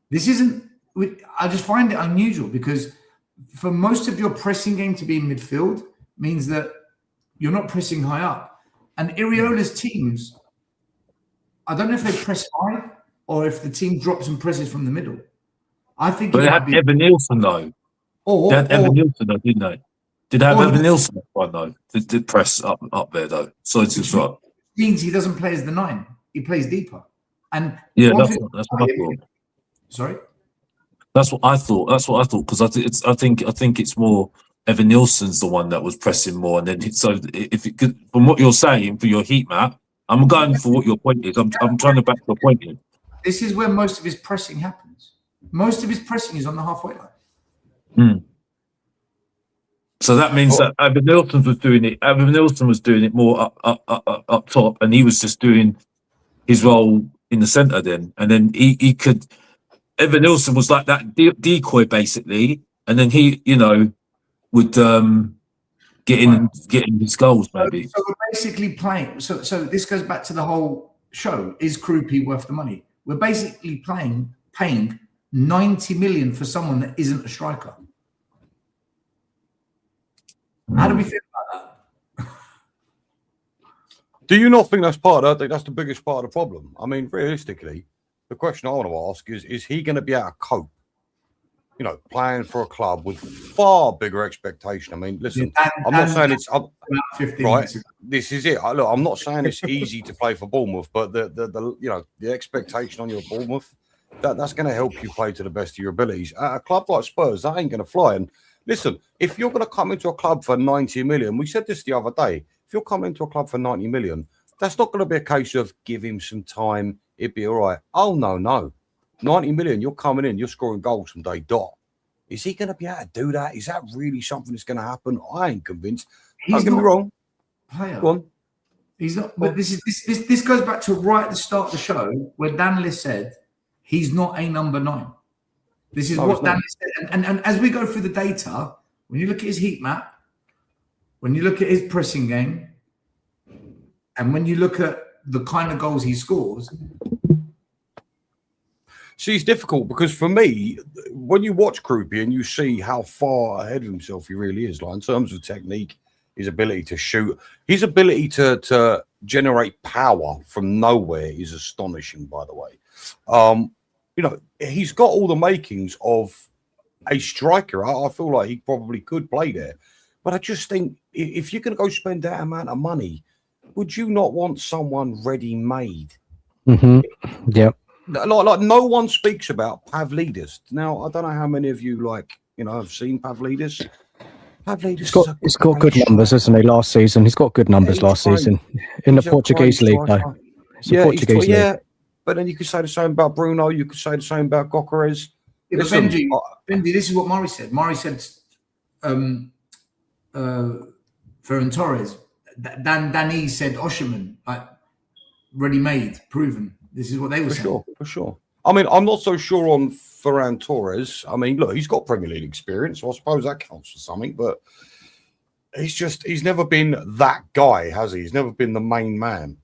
This isn't, I just find it unusual because for most of your pressing game to be in midfield means that you're not pressing high up. And Iriola's teams, I don't know if they press high or if the team drops and presses from the middle. I think But they had Evan Nielsen though. They had Evan Nielsen though, didn't they? Did they have Evan Nielsen one though? Did press up there though? So it's just right. Means he doesn't play as the 9. He plays deeper. And yeah, that's what I thought. Sorry? That's what I thought. Because I think it's more Evan Nielsen's the one that was pressing more, and then so if it could, from what you're saying for your heat map, I'm going for what your point is. I'm trying to back your point in. This is where most of his pressing happens. Most of his pressing is on the halfway line. So that means that Evan Nielsen was doing it. Evan Nielsen was doing it more up top, and he was just doing his role in the centre then, and then he could. Evan Nielsen was like that decoy basically, and then he would get in his goals maybe. So we're basically playing. So this goes back to the whole show. Is KROUPI worth the money? We're basically paying 90 million for someone that isn't a striker. How do we feel about that? Do you not think that's part of? I think that's the biggest part of the problem. I mean, realistically, the question I want to ask is he going to be able to cope? Playing for a club with far bigger expectation. I mean, listen, I'm not saying it's right. This is it. Look, I'm not saying it's easy to play for Bournemouth, but the expectation on your Bournemouth that's going to help you play to the best of your abilities. At a club like Spurs, that ain't going to fly. And listen, if you're going to come into a club for 90 million, we said this the other day. If you're coming into a club for 90 million, that's not going to be a case of give him some time. It'd be all right. Oh no. 90 million, you're coming in, you're scoring goals from day dot. Is he going to be able to do that? Is that really something that's going to happen? I ain't convinced. Don't get me wrong. Player. Go on. He's not. But this goes back to right at the start of the show where Dan Liss said he's not a number 9. This is what Dan Liss said. And as we go through the data, when you look at his heat map, when you look at his pressing game, and when you look at the kind of goals he scores. See, it's difficult because for me, when you watch KROUPI and you see how far ahead of himself he really is, like in terms of technique, his ability to shoot, his ability to generate power from nowhere is astonishing, by the way. You know, he's got all the makings of a striker. I feel like he probably could play there. But I just think if you're going to go spend that amount of money, would you not want someone ready-made? Yep. Like no one speaks about Pavlidis. Now, I don't know how many of you have seen Pavlidis. Pavlidis He's got good numbers, hasn't he, last season? He's got good numbers last season. In the Portuguese league, though. Yeah, but then you could say the same about Bruno. You could say the same about Gokares. Yeah, Benji, this is what Murray said. Murray said Ferran Torres. Danny said Osherman, like ready-made, proven. This is what they were saying. For sure. I mean, I'm not so sure on Ferran Torres. I mean, look, he's got Premier League experience, so I suppose that counts for something, but he's never been that guy, has he? He's never been the main man.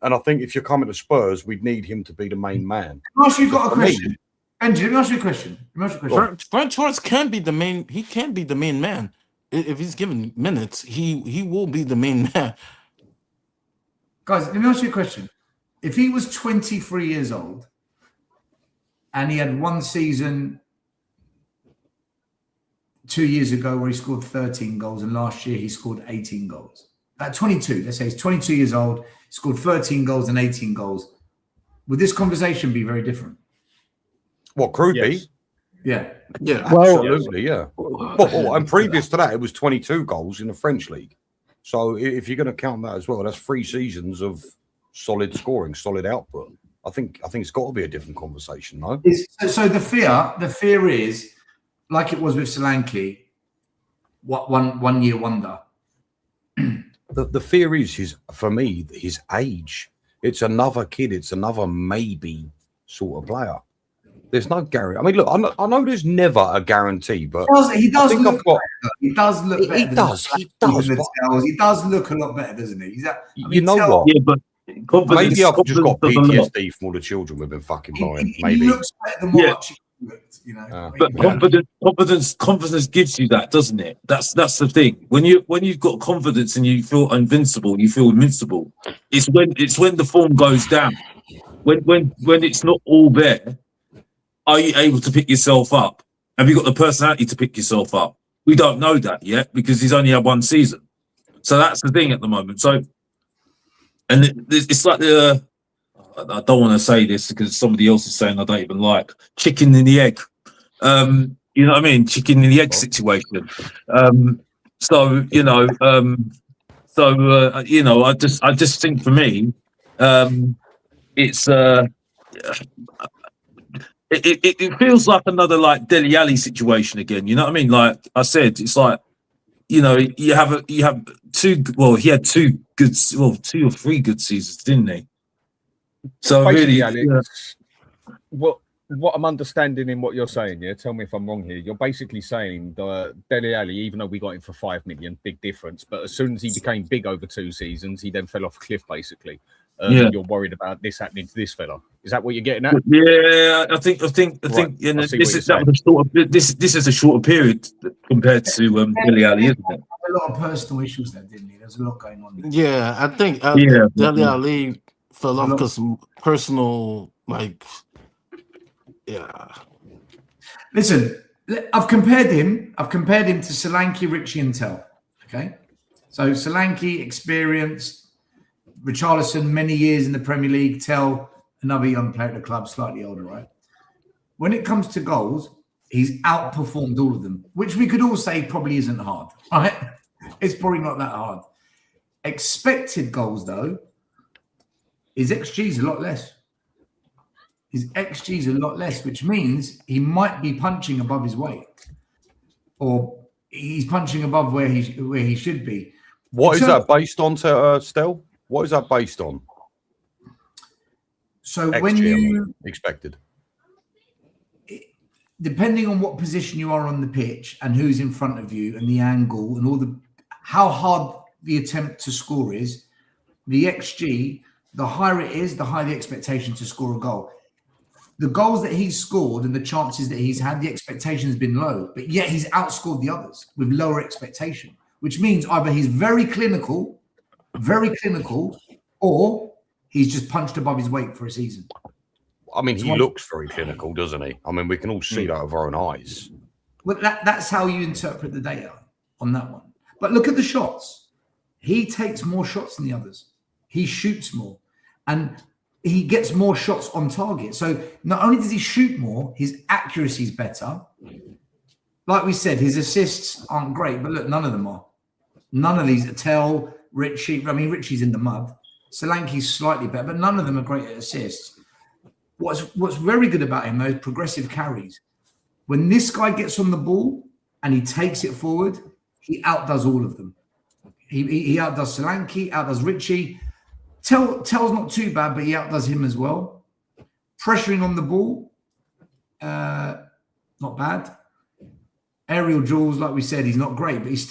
And I think if you're coming to Spurs, we'd need him to be the main man. You've got a question. Benji, let me ask you a question. Ferran Torres can be the main. He can be the main man if he's given minutes. He will be the main man. Guys, let me ask you a question. If he was 23 years old and he had one season 2 years ago where he scored 13 goals and last year he scored 18 goals. At 22, let's say he's 22 years old, scored 13 goals and 18 goals. Would this conversation be very different? What, KROUPI? Yes. Yeah. Well, Absolutely, yeah. Well, and previous to that, it was 22 goals in the French league. So if you're going to count that as well, that's 3 seasons of solid scoring, solid output. I think it's got to be a different conversation, no? So the fear is like it was with Solanke, one year wonder. The fear is for me, his age. It's another kid. It's another maybe sort of player. There's no guarantee. I mean, look, I know there's never a guarantee, but he does look better. He does look better. He does look a lot better, doesn't he? You know what? Yeah, but maybe I've just got PTSD from all the children we've been fucking buying. Maybe he looks better than what Archie looked, you know. But confidence gives you that, doesn't it? That's the thing. When you've got confidence and you feel invincible, you feel invincible. It's when the form goes down. When it's not all there. Are you able to pick yourself up? Have you got the personality to pick yourself up? We don't know that yet because he's only had one season. So that's the thing at the moment. So, and it's like I don't want to say this because somebody else is saying I don't even like chicken and the egg. You know what I mean? Chicken and the egg situation. So I just think for me, it's It feels like another like Dele Alli situation again. You know what I mean? Like I said, it's like you have two. Well, he had 2 or 3 good seasons, didn't he? So basically, really, Alex, what I'm understanding in what you're saying, yeah. Tell me if I'm wrong here. You're basically saying that Dele Alli, even though we got him for 5 million, big difference. But as soon as he became big over 2 seasons, he then fell off a cliff, basically. You're worried about this happening to this fella. Is that what you're getting at? Yeah, I think. You know, this is a shorter period compared to Dele Alli, isn't it? A lot of personal issues there, didn't he? There's a lot going on there. Yeah, I think Dele Alli fell off because personal, like, yeah. Listen, I've compared him to Solanke, Richie, and Tell. Okay, so Solanke, experienced. Richarlison, many years in the Premier League. Tell, another young player at the club, slightly older, right? When it comes to goals, he's outperformed all of them, which we could all say probably isn't hard, right? It's probably not that hard. Expected goals, though, his XG is a lot less. His XG is a lot less, which means he might be punching above his weight, or he's punching above where he should be. What is that based on, Stel? What is that based on? So XG, when you expected. depending on what position you are on the pitch and who's in front of you and the angle and all the how hard the attempt to score is, the XG, the higher it is, the higher the expectation to score a goal. The goals that he's scored and the chances that he's had, the expectation has been low, but yet he's outscored the others with lower expectation, which means either he's very clinical, or he's just punched above his weight for a season. I mean, he looks very clinical, doesn't he? I mean, we can all see that with our own eyes. But that's how you interpret the data on that one. But look at the shots. He takes more shots than the others. He shoots more. And he gets more shots on target. So not only does he shoot more, his accuracy is better. Like we said, his assists aren't great, but look, none of them are. None of these, Attell, Richie, I mean, Richie's in the mud. Solanke's slightly better, but none of them are great at assists. What's very good about him, though, is progressive carries. When this guy gets on the ball and he takes it forward, he outdoes all of them. He outdoes Solanke, outdoes Richie. Tell's not too bad, but he outdoes him as well. Pressuring on the ball, not bad. Aerial duels, like we said, he's not great, but he's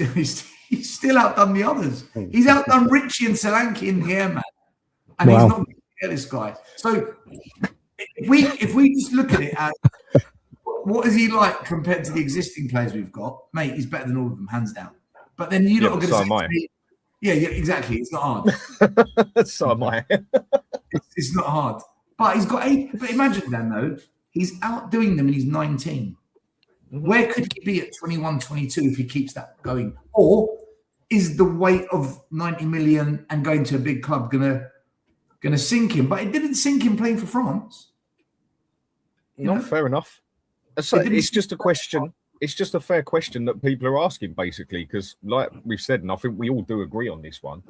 still outdone the others. He's outdone Richie and Solanke in the air, man. And he's not going to get this guy. So if we just look at it as what is he like compared to the existing players we've got, mate, he's better than all of them, hands down. But then you're not going to say, yeah, exactly. It's not hard. So am I. It's not hard. But he's got 8. But imagine then, though, he's outdoing them and he's 19. Where could he be at 21, 22 if he keeps that going? Or is the weight of 90 million and going to a big club gonna sink him? But it didn't sink him playing for France. No, fair enough. So it's just a question. It's just a fair question that people are asking, basically, because like we've said, and I think we all do agree on this one,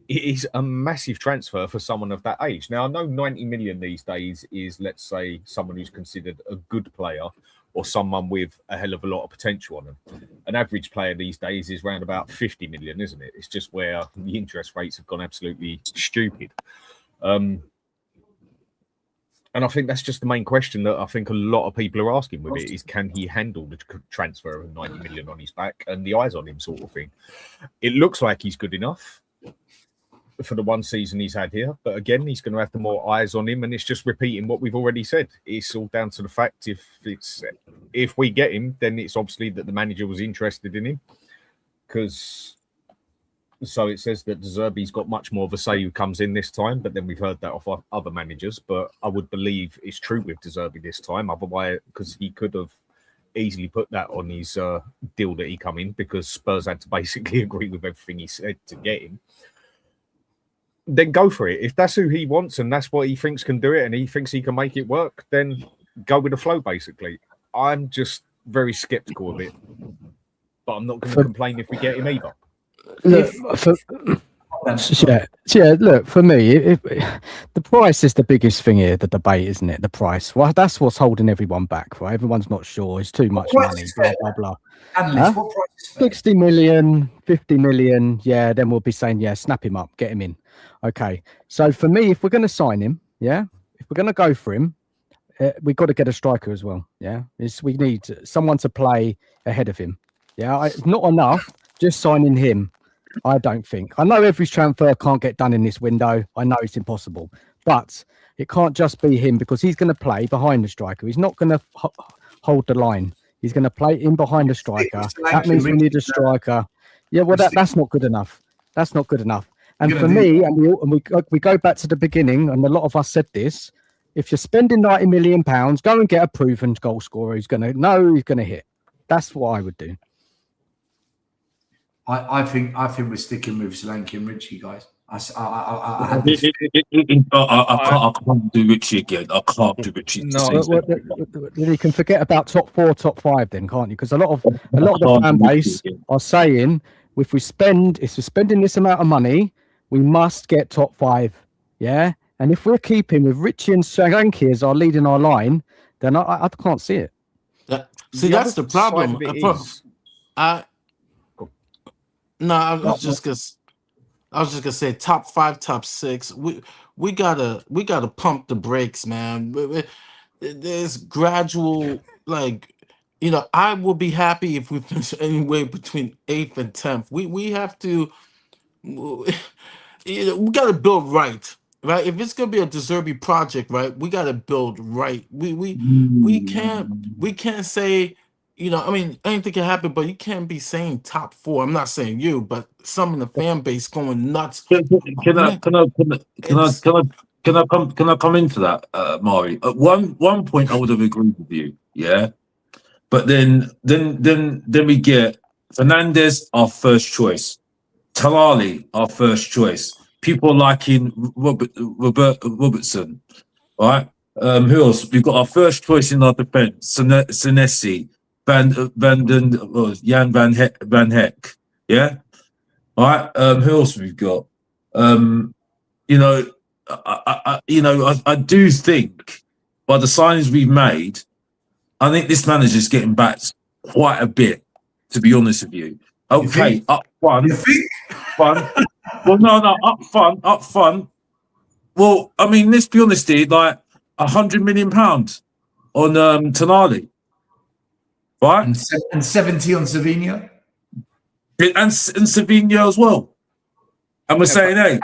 it is a massive transfer for someone of that age. Now, I know 90 million these days is, let's say, someone who's considered a good player or someone with a hell of a lot of potential on them. An average player these days is around about 50 million, isn't it? It's just where the interest rates have gone absolutely stupid. And I think that's just the main question that I think a lot of people are asking with it is, can he handle the transfer of 90 million on his back and the eyes on him sort of thing? It looks like he's good enough for the one season he's had here. But again, he's going to have the more eyes on him. And it's just repeating what we've already said. It's all down to the fact if we get him, then it's obviously that the manager was interested in him. Because... So it says that De Zerbi's got much more of a say who comes in this time, but then we've heard that off other managers. But I would believe it's true with De Zerbi this time. Otherwise, because he could have easily put that on his deal that he come in, because Spurs had to basically agree with everything he said to get him. Then go for it. If that's who he wants and that's what he thinks can do it and he thinks he can make it work, then go with the flow, basically. I'm just very sceptical of it. But I'm not going to complain if we get him either. Look, look, for me, the price is the biggest thing here, the debate, isn't it? The price. Well, that's what's holding everyone back, right? Everyone's not sure. It's too much money, blah, blah, blah. Analyst, what price is fair? 60 million, 50 million. Yeah, then we'll be saying, yeah, snap him up, get him in. Okay. So for me, if we're going to sign him, yeah, if we're going to go for him, we've got to get a striker as well. Yeah. We need someone to play ahead of him. Yeah. It's not enough just signing him. I don't think. I know every transfer can't get done in this window. I know it's impossible, but it can't just be him because he's going to play behind the striker. He's not going to hold the line. He's going to play in behind the striker. That means we need a striker. Yeah, well, that's not good enough. That's not good enough. And for me, and we go back to the beginning, and a lot of us said this: if you're spending £90 million, go and get a proven goal scorer who's going to know he's going to hit. That's what I would do. I think we're sticking with Solanke and Richie, guys. I can't do Richie again. I can't do Richie. No, you can forget about top 4, top 5, then, can't you? Because a lot of the fan base are saying, if we're spending this amount of money, we must get top 5. Yeah, and if we're keeping with Richie and Solanke as our leading our line, then I can't see it. That's the problem. No, I was just because I was just gonna say top 5, top 6. We gotta pump the brakes, man. There's gradual, like, I will be happy if we finish anywhere between 8th and 10th. We have to, we gotta build right. Right, if it's gonna be a Deserby project, right, we gotta build right. We can't say, I mean, anything can happen, but you can't be saying top 4. I'm not saying you, but some in the fan base going nuts. Can I Man, can I can I can I it's can I can I come into that, Mari? At one point, I would have agreed with you, yeah. But then we get Fernandez, our first choice. Talali, our first choice. People liking Robertson, right? Who else? We've got our first choice in our defense, Senesi, Jan Van Heck, yeah. All right. Who else we've got? You know, I do think by the signings we've made, I think this manager's getting backed quite a bit. To be honest with you, okay, up front, You think? fun. Well, no, up front. Well, I mean, let's be honest here, like £100 million on Tonali, right? And 70 on Savinho. And Savinho as well. And we're saying, hey,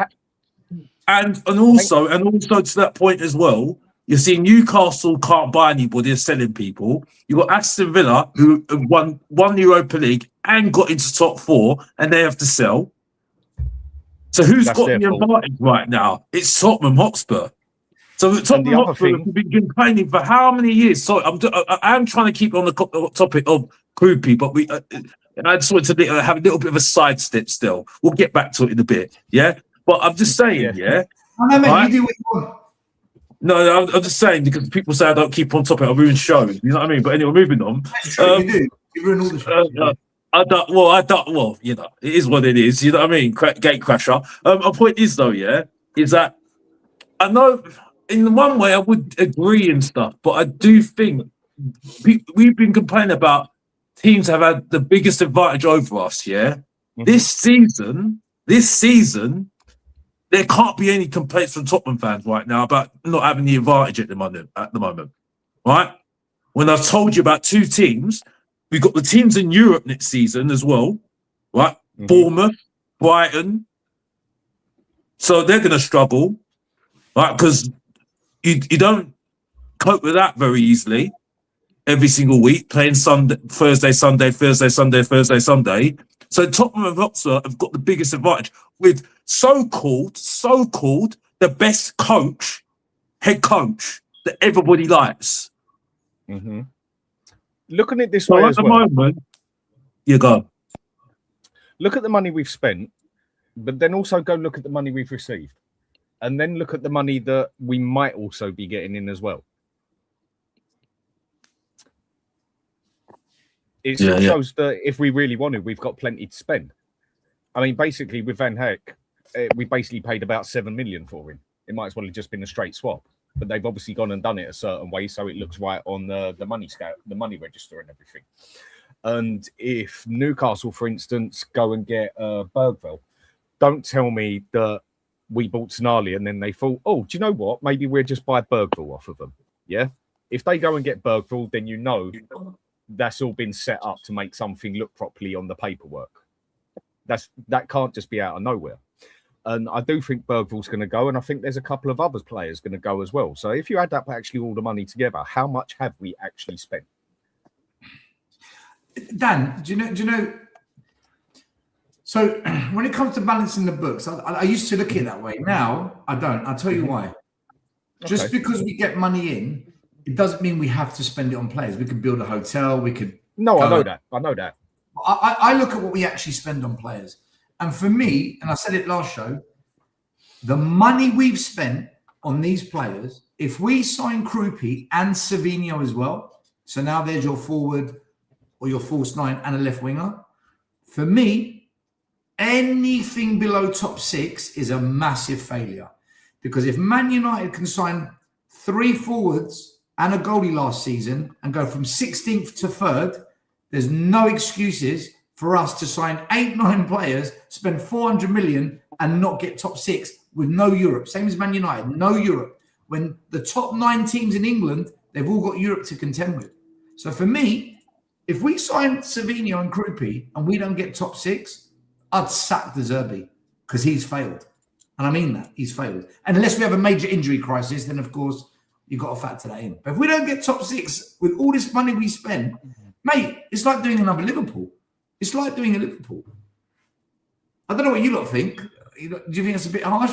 and also to that point as well, you're seeing Newcastle can't buy anybody, they're selling people. You've got Aston Villa, who have won Europa League and got into top 4, and they have to sell. So who's got the advantage right now? It's Tottenham Hotspur. So the Tottenham Hotspur have been complaining for how many years? So I'm trying to keep on the topic of KROUPI, but I just want to have a little bit of a sidestep still. We'll get back to it in a bit, yeah? But I'm just saying, yeah? No, mate, you do what you want. No, I'm just saying because people say I don't keep on topic, I ruin shows. You know what I mean? But anyway, moving on. That's true, you do. You ruin all the shows. I don't. Well, you know, it is what it is. You know what I mean? Gate crasher. My point is though, yeah, is that I know in one way I would agree and stuff, but I do think we've been complaining about teams have had the biggest advantage over us. Yeah, this season, there can't be any complaints from Tottenham fans right now about not having the advantage at the moment, right? When I've told you about 2 teams, we've got the teams in Europe next season as well, right? Bournemouth, Brighton. So they're going to struggle, right? Because you don't cope with that very easily every single week, playing Sunday, Thursday, Sunday, Thursday, Sunday, Thursday, Sunday. So Tottenham and Hotspur have got the biggest advantage with so-called the best head coach that everybody likes. Looking at this way as well. Moment, you go. Look at the money we've spent, but then also go look at the money we've received. And then look at the money that we might also be getting in as well. It shows that if we really wanted, we've got plenty to spend. I mean, basically, with Van Heck, we basically paid about 7 million for him. It might as well have just been a straight swap. But they've obviously gone and done it a certain way, so it looks right on the money scale, the money register and everything. And if Newcastle, for instance, go and get Bergville, don't tell me that we bought Tonali and then they thought, oh, do you know what? Maybe we'll just buy Bergville off of them. Yeah? If they go and get Bergville, then you know that's all been set up to make something look properly on the paperwork. That can't just be out of nowhere. And I do think Bergville's going to go, and I think there's a couple of other players going to go as well. So if you add up actually all the money together, how much have we actually spent? Dan, do you know? So when it comes to balancing the books, I used to look at it that way. Now I don't. I'll tell you why. Just because we get money in, it doesn't mean we have to spend it on players. We could build a hotel. We could. No, I know that. I know that. I look at what we actually spend on players. And for me, and I said it last show, the money we've spent on these players, if we sign KROUPI and Savinho as well, so now there's your forward or your false 9 and a left winger, for me, anything below top 6 is a massive failure. Because if Man United can sign 3 forwards and a goalie last season and go from 16th to 3rd, there's no excuses for us to sign 8-9 players, spend 400 million and not get top 6 with no Europe. Same as Man United, no Europe. When the top 9 teams in England, they've all got Europe to contend with. So for me, if we sign Savinho and KROUPI and we don't get top 6, I'd sack De Zerbi because he's failed. And I mean that, he's failed. And unless we have a major injury crisis, then of course, you've got to factor that in. But if we don't get top 6 with all this money we spend, mate, it's like doing another Liverpool. It's like doing a Liverpool. I don't know what you lot think. Do you think it's a bit harsh?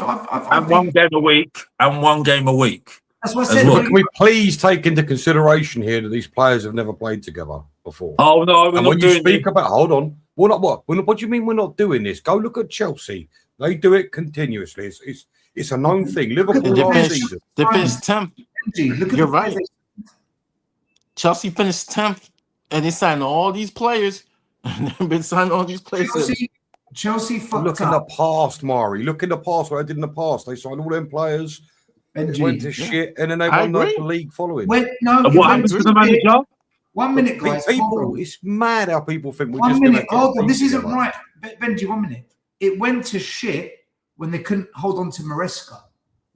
And one game a week. And one game a week. That's what I said. well. Can we please take into consideration here that these players have never played together before? Oh no, we're And not when you doing speak about, hold on, we're not what? What do you mean we're not doing this? Go look at Chelsea. They do it continuously. It's a known thing. Liverpool They last finished, season. they finished 10th. Look at You're the right. players. Chelsea finished 10th, and they signed all these players. And they've been signing all these players. Chelsea fucked Look in the up. past, Mari. Look in the past. What I did in the past. They signed all them players. They went to shit, and then they I won the agree. league following. When, no, And it what went happens to to the manager? 1 minute, guys. People, hold on. it's mad how people think we're 1 just minute. gonna Hold on. This isn't together. right. Benji, 1 minute. It went to shit when they couldn't hold on to Maresca.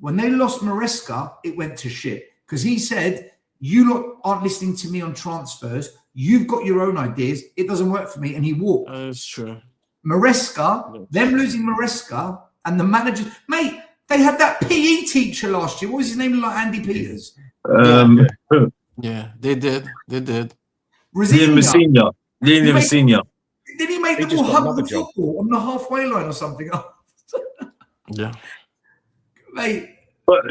When they lost Maresca, it went to shit. Because he said, you lot aren't listening to me on transfers. You've got your own ideas. It doesn't work for me. And he walked. That's true. Maresca, them losing Maresca, and the managers. Mate, they had that PE teacher last year. What was his name? Like Andy Peters. Yeah, they did. They did. Liam Messina. Liam Messina. Did he make He them just all got hug another the job. football on the halfway line or something? Yeah. Mate, But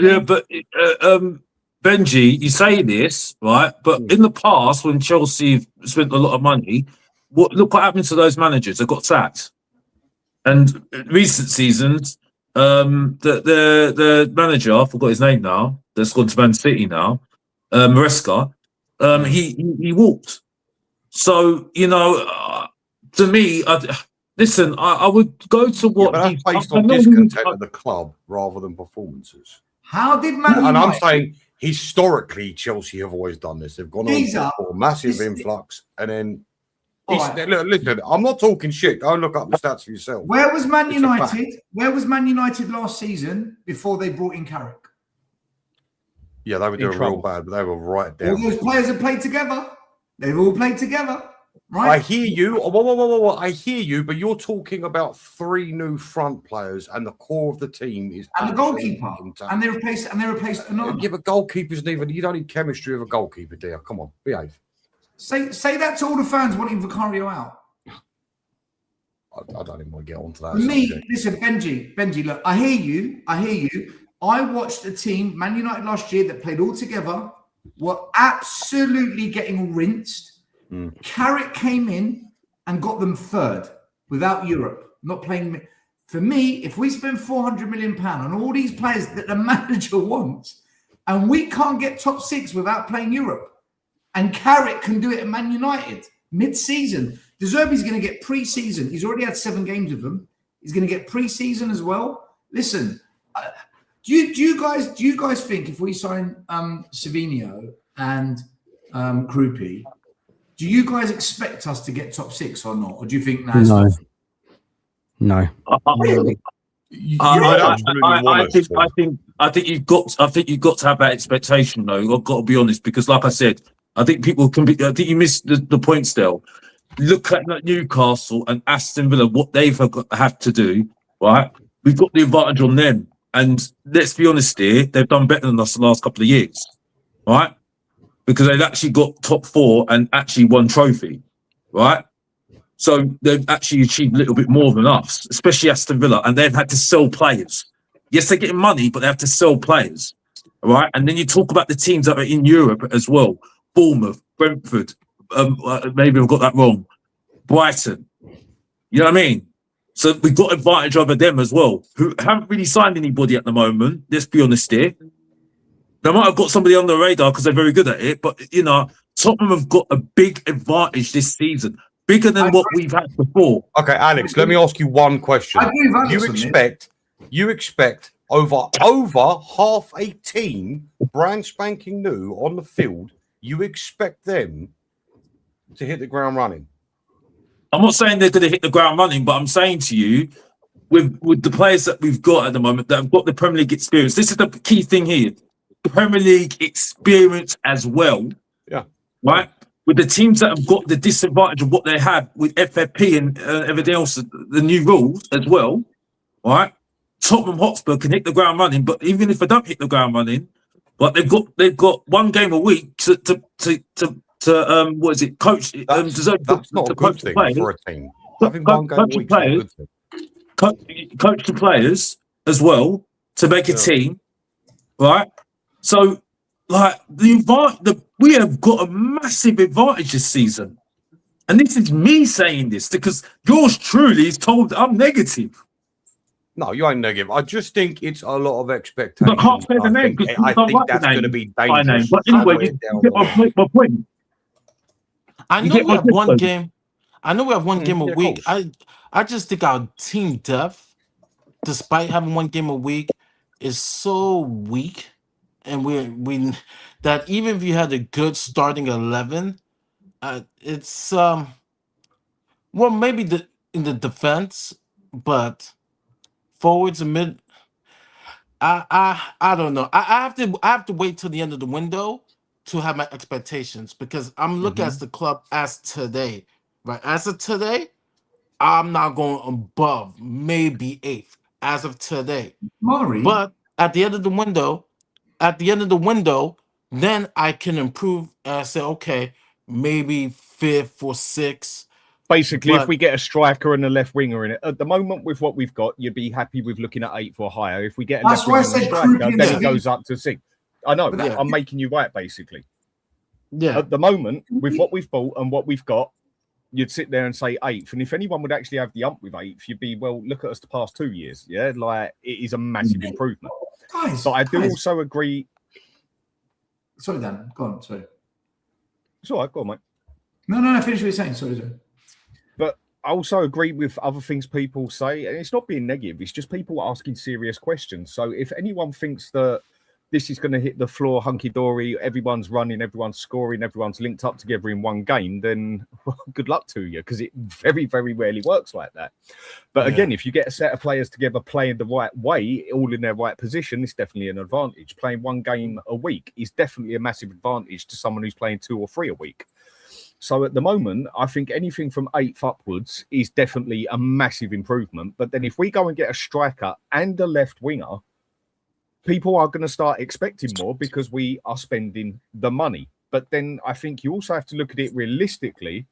Benji, you say this, right? But in the past, when Chelsea spent a lot of money, look what happened to those managers. They got sacked. And recent seasons, the manager, I forgot his name now, that's gone to Man City now, Maresca, he walked. So, to me, I would go to what Yeah, but he- that's based I on know he- discontent of the club rather than performances. how did Man And I'm United- saying historically, Chelsea have always done this. They've gone on Geezer, for a massive this- influx, and then All right. look, listen. I'm not talking shit. Go and look up the stats for yourself. Where was Man It's a fact. United? Where was Man United last season before they brought in Carrick? Yeah, they were doing real trouble. bad, but they were right All down. those players have played together. They've all played together, I right? hear you. Whoa. I hear you, but you're talking about 3 new front players, and the core of the team is And the absolutely goalkeeper, intact. and they replaced Onana. Yeah, but goalkeepers neither. You don't need chemistry of a goalkeeper, dear. Come on, behave. Say that to all the fans wanting Vicario out. I don't even want to get onto that. For me, subject. listen, Benji, look, I hear you. I watched a team, Man United last year, that played all together, were absolutely getting rinsed. Carrick came in and got them third without Europe, not playing. For me, if we spend £400 million on all these players that the manager wants, and we can't get top 6 without playing Europe, and Carrick can do it at Man United mid-season, De Zerbi's going to get pre-season. He's already had 7 games with them. He's going to get pre-season as well. Listen, do you guys think if we sign Savinho and KROUPI, do you guys expect us to get top 6 or not? Or do you think that's No. I think you've got to have that expectation though. I've got to be honest, because like I said, I think people can be. I think you missed the point still. Look at Newcastle and Aston Villa, what they've have to do. Right, we've got the advantage on them, and let's be honest here, they've done better than us the last couple of years, right? Because they've actually got top 4 and actually won trophy, right? So they've actually achieved a little bit more than us, especially Aston Villa, and they've had to sell players. Yes, they're getting money, but they have to sell players, right? And then you talk about the teams that are in Europe as well: Bournemouth, Brentford. Maybe I've got that wrong. Brighton. You know what I mean? So we've got advantage over them as well, who haven't really signed anybody at the moment. Let's be honest here. They might have got somebody on the radar because they're very good at it, but Tottenham have got a big advantage this season, bigger than what we've had before. Okay, Alex, let me ask you one question. I agree with Alex You expect over half a team, brand spanking new on the field, you expect them to hit the ground running? I'm not saying they're going to hit the ground running, but I'm saying to you, with the players that we've got at the moment that have got the Premier League experience, this is the key thing here. The Premier League experience as well. Yeah. Right? With the teams that have got the disadvantage of what they have with FFP and everything else, the new rules as well. Right? Tottenham Hotspur can hit the ground running, but even if they don't hit the ground running, but they've got one game a week to what is it, coach? That's not a good thing for a team. Having one game a week is not a good thing. Coach the players as well to make a team, right? So, like we have got a massive advantage this season, and this is me saying this because yours truly is told I'm negative. No, you ain't negative. I just think it's a lot of expectations. But can't say the name I think that's going to be dangerous. But anyway, you get my point. I know we have one game. I know we have one game a week. I just think our team depth, despite having one game a week, is so weak, and we that even if you had a good starting 11, it's well maybe in the defense, but forwards and mid. I don't know. I have to wait till the end of the window to have my expectations because I'm looking at the club as today, right? As of today, I'm not going above maybe 8th as of today. Mari. But at the end of the window, then I can improve and I say, okay, maybe 5th or 6th. Basically, if we get a striker and a left winger in it, at the moment with what we've got, you'd be happy with looking at 8th or higher. If we get a left winger and a striker, then it goes up to 6. I know, I'm making you right, basically. Yeah. At the moment, with what we've bought and what we've got, you'd sit there and say 8th. And if anyone would actually have the ump with 8th, you'd be, well, look at us the past 2 years. Yeah, like it is a massive improvement. But I do also agree. Sorry, Dan. Go on. Sorry. It's all right. Go on, mate. No. Finish what you're saying. Sorry. But I also agree with other things people say. And it's not being negative. It's just people asking serious questions. So if anyone thinks that this is going to hit the floor hunky-dory, everyone's running, everyone's scoring, everyone's linked up together in one game, then well, good luck to you, because it very, very rarely works like that. But again, if you get a set of players together playing the right way, all in their right position, it's definitely an advantage. Playing one game a week is definitely a massive advantage to someone who's playing 2 or 3 a week. So at the moment, I think anything from 8th upwards is definitely a massive improvement. But then if we go and get a striker and a left winger, people are going to start expecting more because we are spending the money. But then I think you also have to look at it realistically.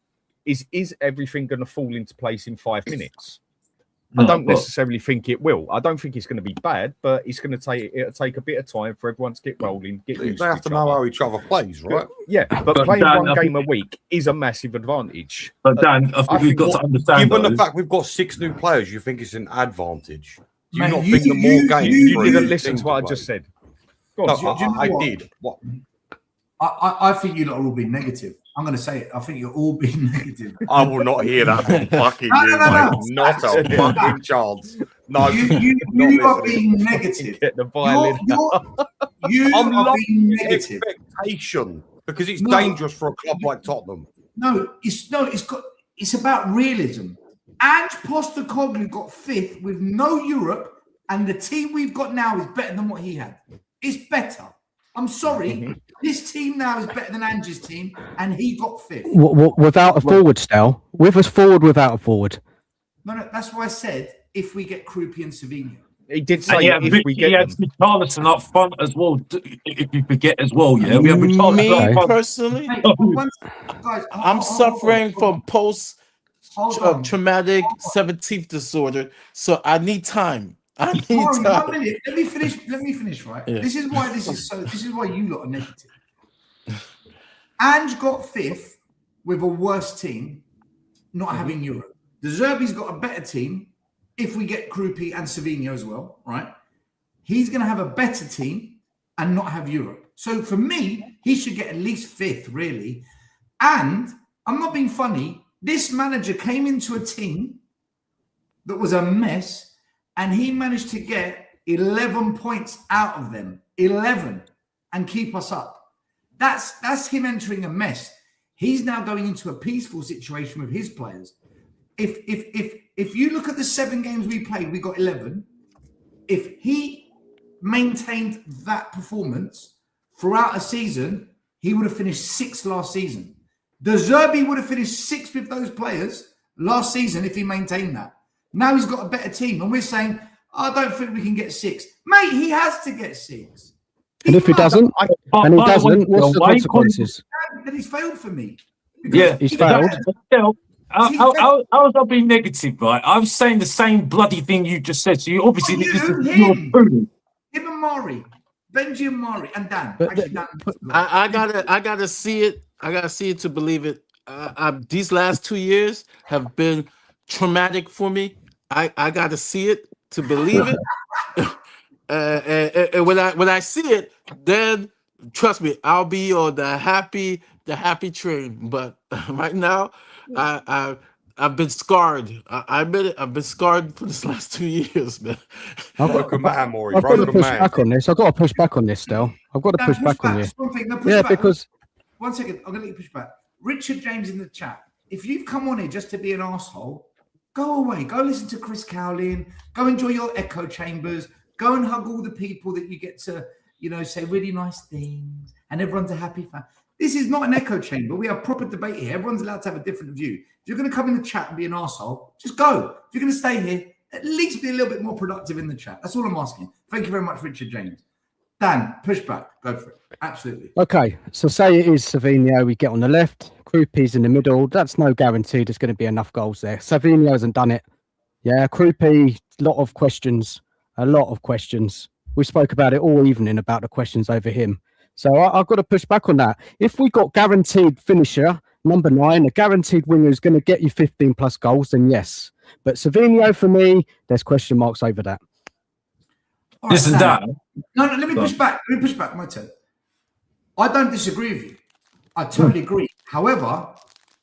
Is everything going to fall into place in 5 minutes? I don't necessarily think it will. I don't think it's going to be bad, but it's going to take a bit of time for everyone to get rolling. They have to know how each other plays, right? Yeah, but playing Dan, one game a week is a massive advantage. But Dan, I think we've got to understand. Given the fact we've got 6 new players, you think it's an advantage? Do you Mate, not think the more games? You didn't listen to what I just said. No, I did. What? I think you lot are all being negative. I'm going to say it. I think you're all being negative. I will not hear that from fucking you, mate. Not a fucking chance. No, you are being negative. Get the violin. You are being negative. Expectation, because it's dangerous for a club like Tottenham. It's about realism. Ange Postecoglou got 5th with no Europe, and the team we've got now is better than what he had. It's better. I'm sorry. This team now is better than Ange's team, and he got 5th. Without a forward, Stel? With us forward, without a forward? No, that's why I said if we get KROUPI and Savinho. He did say if we get Richarlison up front as well. If you forget as well, yeah. We have Me personally, Guys, I'm suffering from post-traumatic 17th disorder, so I need time. I need time. 1 minute. Let me finish. Right. Yeah. This is why you lot are negative. Ange got 5th with a worse team, not having Europe. De Zerbi's got a better team. If we get KROUPI and Savinho as well, right? He's going to have a better team and not have Europe. So for me, he should get at least 5th, really. And I'm not being funny. This manager came into a team that was a mess, and he managed to get 11 points out of them, 11, and keep us up. That's him entering a mess. He's now going into a peaceful situation with his players. if you look at the 7 games we played, we got 11. If he maintained that performance throughout a season, he would have finished 6th last season. De Zerbi would have finished 6th with those players last season if he maintained that. Now he's got a better team, and we're saying, I don't think we can get 6. Mate, he has to get 6. And if he doesn't, what's the consequences? Then he's failed for me. Yeah, he's failed. How was I being negative, right? I was saying the same bloody thing you just said. So you obviously him and Mari, Benji and Mari and Dan. I gotta see it. I gotta see it to believe it. These last 2 years have been traumatic for me. I gotta see it to believe it. And when I see it, then trust me, I'll be on the happy train. But right now, I've been scarred. I admit it. I've been scarred for this last 2 years, man. Broken man, Maury. I've got to push back on this. I've got to push back on this, still. I've got to push back on you. Yeah, because 1 second, I'm gonna let you push back. Richard James in the chat. If you've come on here just to be an asshole, go away. Go listen to Chris Cowlin. Go enjoy your echo chambers. Go and hug all the people that you get to, say really nice things, and everyone's a happy fan. This is not an echo chamber. We have proper debate here. Everyone's allowed to have a different view. If you're going to come in the chat and be an arsehole, just go. If you're going to stay here, at least be a little bit more productive in the chat. That's all I'm asking. Thank you very much, Richard James. Dan, push back. Go for it. Absolutely. Okay, so say it is Savinho. We get on the left. KROUPI's in the middle. That's no guarantee there's going to be enough goals there. Savinho hasn't done it. Yeah, KROUPI, a lot of questions. We spoke about it all evening about the questions over him. So I've got to push back on that. If we got guaranteed finisher, number 9, a guaranteed winger who's going to get you 15 plus goals, then yes. But Savinho, for me, there's question marks over that. Right, listen, Dan. No, let me push back. My turn. I don't disagree with you. I totally agree. However,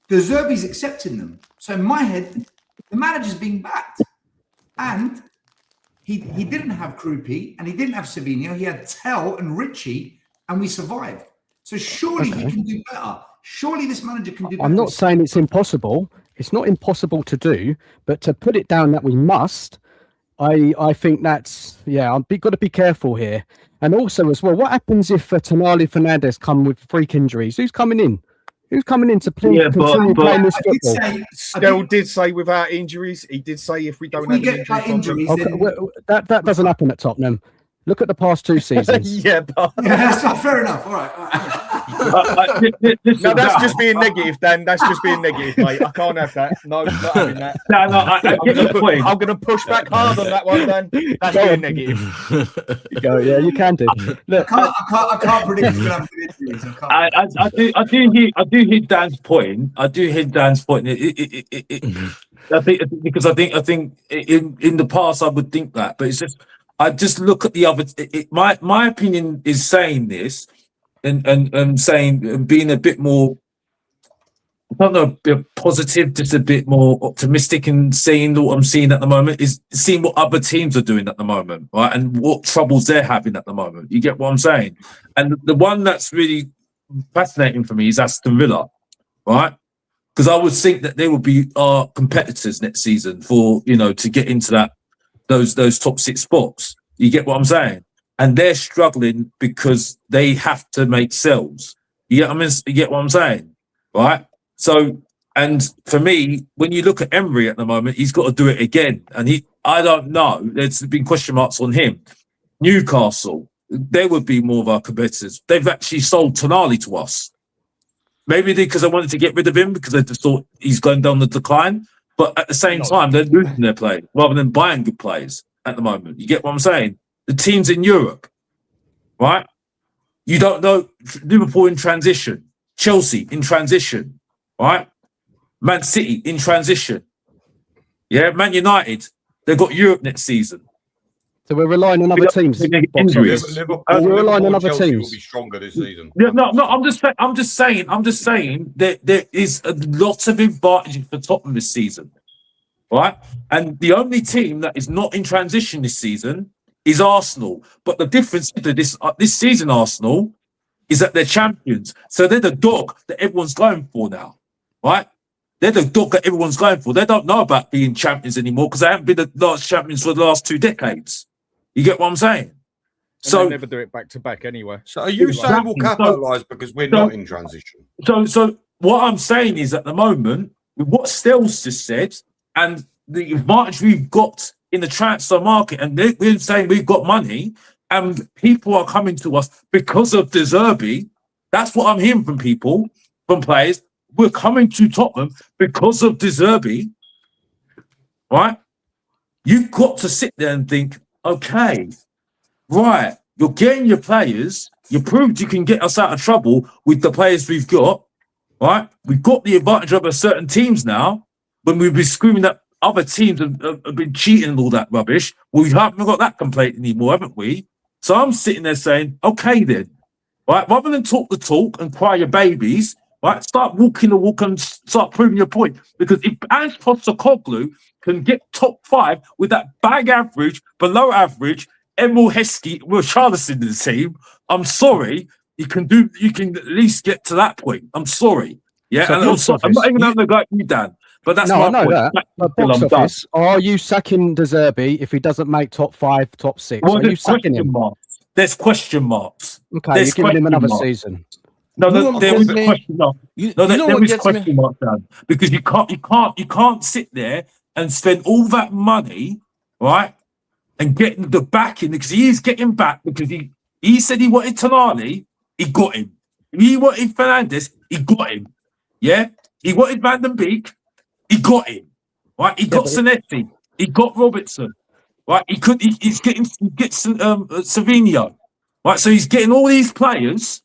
De Zerbi's accepting them. So in my head, the manager's being backed. And he didn't have KROUPI and he didn't have Savinho. He had Tell and Richie, and we survived. So surely he can do better. Surely this manager can do better. I'm not saying it's impossible. It's not impossible to do, but to put it down that we must, I think that's, I've got to be careful here. And also as well, what happens if Tonali Fernandez come with freak injuries? Who's coming in? Who's coming in to play, continue playing this football? Still did say without injuries. He did say if we don't have injuries. Okay, that doesn't happen at Tottenham. Look at the past 2 seasons. That's not fair enough. All right. No, that's just being negative, Dan. That's just being negative, mate. I can't have that. No, not having that. I get your point. I'm going to push back hard on that one, Dan. That's being negative. Yeah, you can do. Look, I can't predict who's going to have injuries. I do hear Dan's point. I think in the past I would think that, but it's just I just look at the other. My opinion is saying this, and saying and being a bit more, I don't know, a bit positive, just a bit more optimistic, and seeing what I'm seeing at the moment is seeing what other teams are doing at the moment, right, and what troubles they're having at the moment. You get what I'm saying? And the one that's really fascinating for me is Aston Villa, right? Because I would think that they would be our competitors next season for to get into those top 6 spots. You get what I'm saying? And they're struggling because they have to make sales. You get what I'm saying? Right? So, and for me, when you look at Emery at the moment, he's got to do it again. And I don't know. There's been question marks on him. Newcastle, they would be more of our competitors. They've actually sold Tonali to us. Maybe because they wanted to get rid of him because they just thought he's going down the decline. But at the same time, they're losing their play rather than buying good players at the moment. You get what I'm saying? The teams in Europe, right? You don't know. Liverpool in transition, Chelsea in transition, right? Man City in transition. Yeah, Man United, they've got Europe next season. So we're relying on other teams. Liverpool, we're relying on other Chelsea teams. will be stronger this season. Yeah, no. I'm just saying that there is a lot of advantage for Tottenham this season, right? And the only team that is not in transition this season is Arsenal. But the difference to this season, Arsenal, is that they're champions. So they're the dog that everyone's going for now, right? They're the dog that everyone's going for. They don't know about being champions anymore because they haven't been the last champions for the last 2 decades. You get what I'm saying? And So they never do it back to back anyway. So are you saying we'll Exactly. capitalise because we're not in transition? So what I'm saying is at the moment, with what Stel's just said, and the advantage we've got in the transfer market, and we're saying we've got money, and people are coming to us because of De Zerbi. That's what I'm hearing from people, from players. We're coming to Tottenham because of De Zerbi, right? You've got to sit there and think, okay, right, you're getting your players. You proved you can get us out of trouble with the players we've got, right? We've got the advantage over certain teams now when we've been screaming that other teams have been cheating and all that rubbish. Well, we haven't got that complaint anymore, haven't we? So I'm sitting there saying, okay then, right? Rather than talk the talk and cry your babies, right? Start walking the walk and start proving your point. Because if Ange Postecoglou can get top 5 with that bag average, below average, Emil Heskey, with Charleston in the team, I'm sorry, you can at least get to that point. I'm sorry. Yeah, So and I'm not even having a go at you, Dan. But that's No, I my know point. that. But Until box I'm done. office, are you sacking De Zerbi if he doesn't make top 5, top 6? Well, Are you there's sacking question him? marks. There's question marks. Okay, There's you're giving him another question marks. season. No, You know what there gets is a me? question mark. You No, know there what is gets me? question mark, Dan, because you can't sit there and spend all that money, right, and get the backing because he is getting back because he said he wanted Tonali, he got him. He wanted Fernandes, he got him. Yeah, he wanted Van den Beek, he got him. Right, he got Zanetti, he got Robertson. Right, he gets Savinho. Right, so he's getting all these players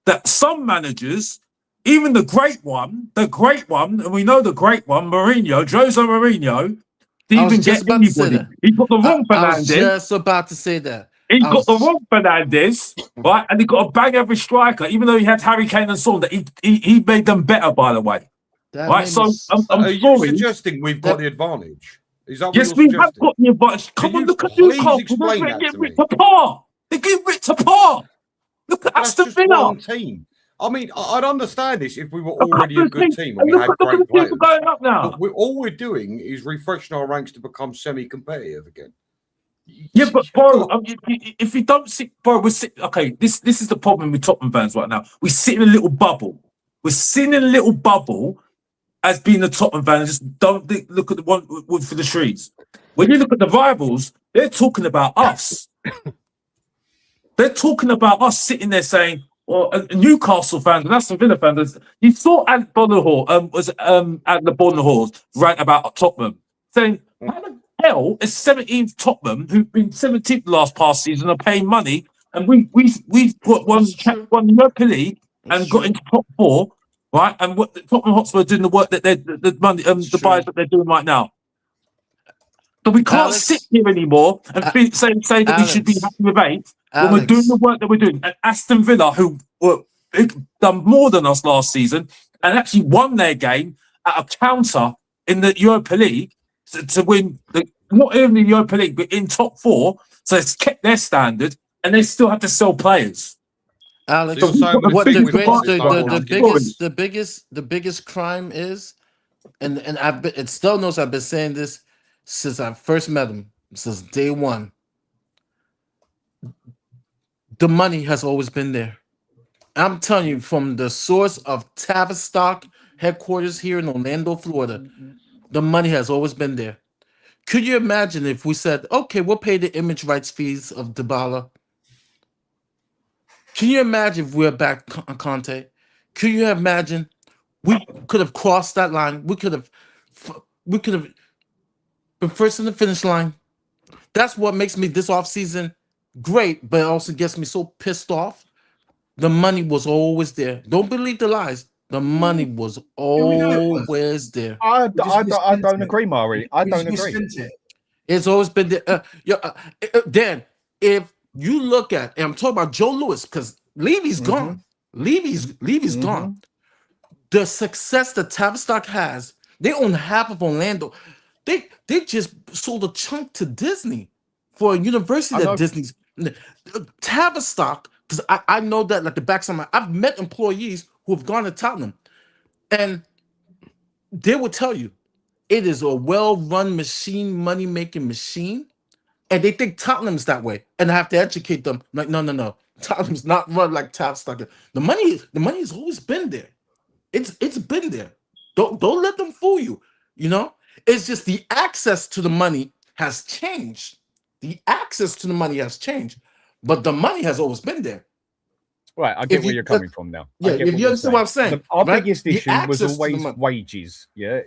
that some managers, even the great one, and we know the great one, Mourinho, Jose Mourinho, didn't I was even just get about to say anybody. that. He got the wrong I was Fernandes. just about to say that. He I got the was- wrong Fernandes, right? And he got a bang every striker, even though he had Harry Kane and Son, that he made them better, by the way. That Right, made so me I'm Are you sorry. suggesting we've got the advantage? Is that what Yes, you're we have suggesting? got the advantage. Come Can on, you look at please Newcastle. explain They're that getting to me? ripped apart. They're getting ripped apart. Look at That's Aston just Villa. one team. I mean, I'd understand this if we were already a good team and And we look had at the great people players. going up now. But all we're doing is refreshing our ranks to become semi-competitive again. Yeah, but You've bro, got- if you don't sit, bro, okay. This is the problem with Tottenham fans right now. We sit in a little bubble. We're sitting in a little bubble as being the Tottenham fan. And just don't look at the one wood for the trees. When you look at the rivals, they're talking about us. They're talking about us sitting there saying, well, Newcastle fans and Aston Villa fans. You saw at Bonahor was at the Bonahors rant about Tottenham, saying, how the hell is 17th Tottenham, who've been 17th last past season, are paying money, and we've got won the Europa League and got into top 4, right? And what the Tottenham Hotspur are doing the work that they're the money the buyers that they're doing right now. So we can't Alex, sit here anymore and say that we should be Alex, happy with 8th when we're doing the work that we're doing. And Aston Villa, who were done more than us last season and actually won their game at a counter in the Europa League to win not only the Europa League but in top 4. So it's kept their standard, and they still have to sell players. Alex, So you're saying what we've the got great, this the biggest crime is, and it still knows I've been saying this since I first met him, since day one. The money has always been there. I'm telling you, from the source of Tavistock headquarters here in Orlando, Florida, the money has always been there. Could you imagine if we said, okay, we'll pay the image rights fees of Dybala? Can you imagine if we're back Conte? Could you imagine we could have crossed that line? We could have been first in the finish line. That's what makes me this offseason great, but it also gets me so pissed off. The money was always there. Don't believe the lies. The money was always there. I don't agree, Murray. I don't agree. Misspent it. It's always been there. Dan, if you look at, and I'm talking about Joe Louis, because Levy's gone. Levy's gone. The success that Tavistock has, they own half of Orlando. They just sold a chunk to Disney for a university that Disney's Tavistock, because I know that like the back of my, I've met employees who have gone to Tottenham, and they will tell you it is a well-run machine, money-making machine, and they think Tottenham's that way. And I have to educate them. Like, no. Tottenham's not run like Tottenham. The money has always been there. It's been there. Don't let them fool you. You know, it's just the access to the money has changed. The access to the money has changed, but the money has always been there. Right, I get where you're coming from now. Yeah, if you understand what I'm saying. Our right? biggest The issue was access to the always money. wages. Yeah,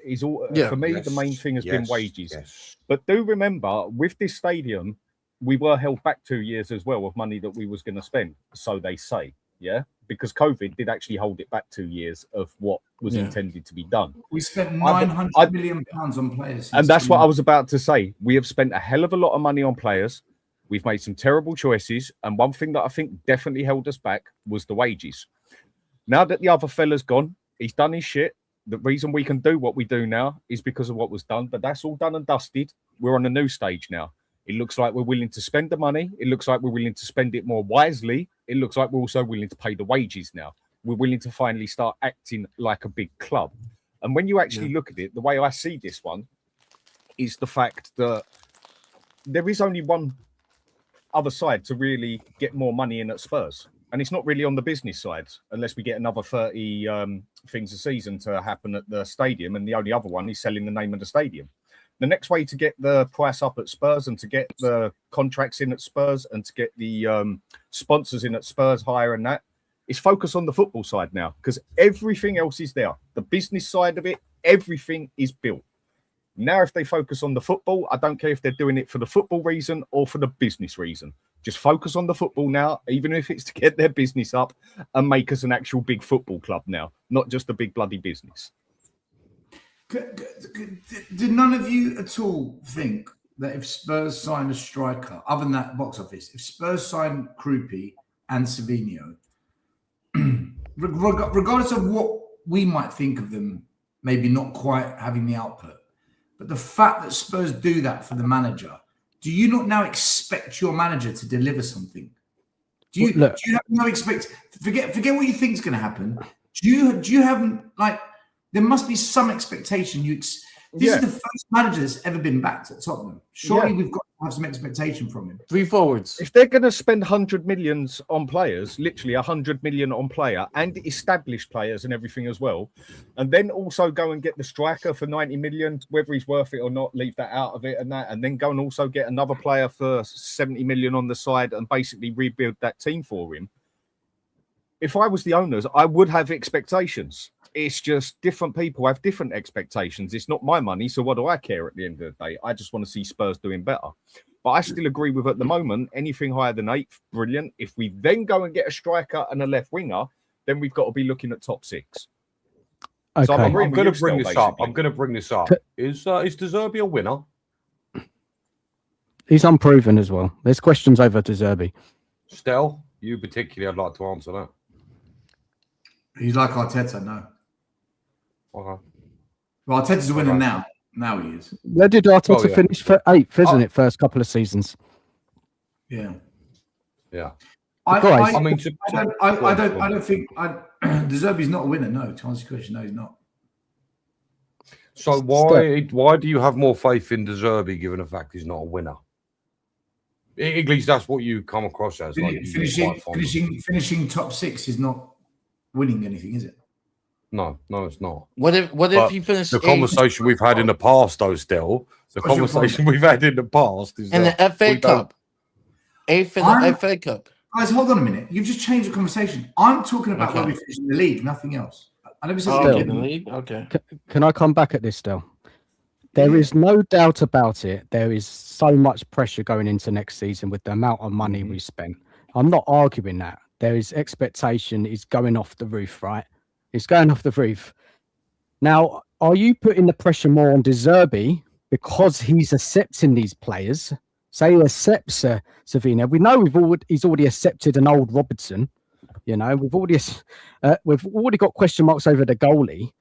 for me, the main thing has been wages. Yes. But do remember, with this stadium, we were held back 2 years as well of money that we was going to spend. So they say, yeah, because COVID did actually hold it back 2 years of what was intended to be done. We spent £900 million on players, and that's what I was about to say. We have spent a hell of a lot of money on players. We've made some terrible choices. And one thing that I think definitely held us back was the wages. Now that the other fella's gone, he's done his shit. The reason we can do what we do now is because of what was done. But that's all done and dusted. We're on a new stage now. It looks like we're willing to spend the money. It looks like we're willing to spend it more wisely. It looks like we're also willing to pay the wages now. We're willing to finally start acting like a big club. And when you actually look at it, the way I see this one is the fact that there is only one other side to really get more money in at Spurs, and it's not really on the business side unless we get another 30 things a season to happen at the stadium, and the only other one is selling the name of the stadium. The next way to get the price up at Spurs and to get the contracts in at Spurs and to get the sponsors in at Spurs higher and that is focus on the football side now, because everything else is there. The business side of it, everything is built. Now, if they focus on the football, I don't care if they're doing it for the football reason or for the business reason. Just focus on the football now, even if it's to get their business up and make us an actual big football club now, not just a big bloody business. Did none of you at all think that if Spurs sign a striker, other than that box office, if Spurs sign KROUPI and Savinho, regardless of what we might think of them, maybe not quite having the output, but the fact that Spurs do that for the manager, do you not now expect your manager to deliver something? Do you have no forget what you think is going to happen? Do you have like, there must be some expectation. This is the first manager that's ever been backed at Tottenham. Surely we've got to have some expectation from him. 3 forwards. If they're going to spend 100 millions on players, literally 100 million on player and established players and everything as well, and then also go and get the striker for 90 million, whether he's worth it or not, leave that out of it and then go and also get another player for 70 million on the side and basically rebuild that team for him. If I was the owners, I would have expectations. It's just different people have different expectations. It's not my money, so what do I care at the end of the day? I just want to see Spurs doing better. But I still agree with, at the moment, anything higher than 8th, brilliant. If we then go and get a striker and a left winger, then we've got to be looking at top 6. Okay. So I'm going to bring this up. basically. I'm going to bring this up. Is De Zerbi a winner? He's unproven as well. There's questions over De Zerbi. Stel, you particularly, I'd like to answer that. He's like Arteta, no. Okay. Well, Arteta's a winner now. Now he is. Where did Arteta finish for 8th, isn't it? First couple of seasons. Yeah. Yeah. I don't think De Zerbi's not a winner. No, to answer your question, no, he's not. So why do you have more faith in De Zerbi given the fact he's not a winner? At least that's what you come across as. Like Finishing top 6 is not winning anything, is it? No, it's not. What if he finished the conversation we've had in the past, though, still the conversation we've had in the past is in the FA Cup, 8th in the FA Cup. Guys, hold on a minute. You've just changed the conversation. I'm talking about where we finish in the league, nothing else. I never said in the league. Okay. Can I come back at this still? There is no doubt about it. There is so much pressure going into next season with the amount of money we spent. I'm not arguing that. There is expectation is going off the roof, right? It's going off the roof. Now, are you putting the pressure more on De Zerbi because he's accepting these players? Say he accepts Savinho. We know he's already accepted an old Robertson. You know, we've already got question marks over the goalie.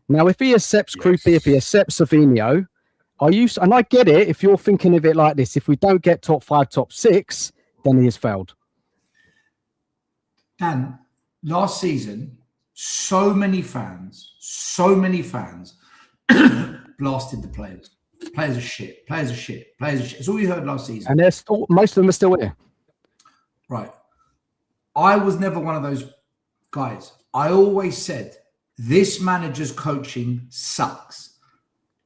Now, if he accepts KROUPI, if he accepts Savinho, are you? And I get it. If you're thinking of it like this, if we don't get top 5, top 6, then he has failed. Dan, last season, so many fans blasted the players. Players are shit. Players are shit. Players are shit. It's all you heard last season. And they're still, most of them are still here. Right. I was never one of those guys. I always said, this manager's coaching sucks.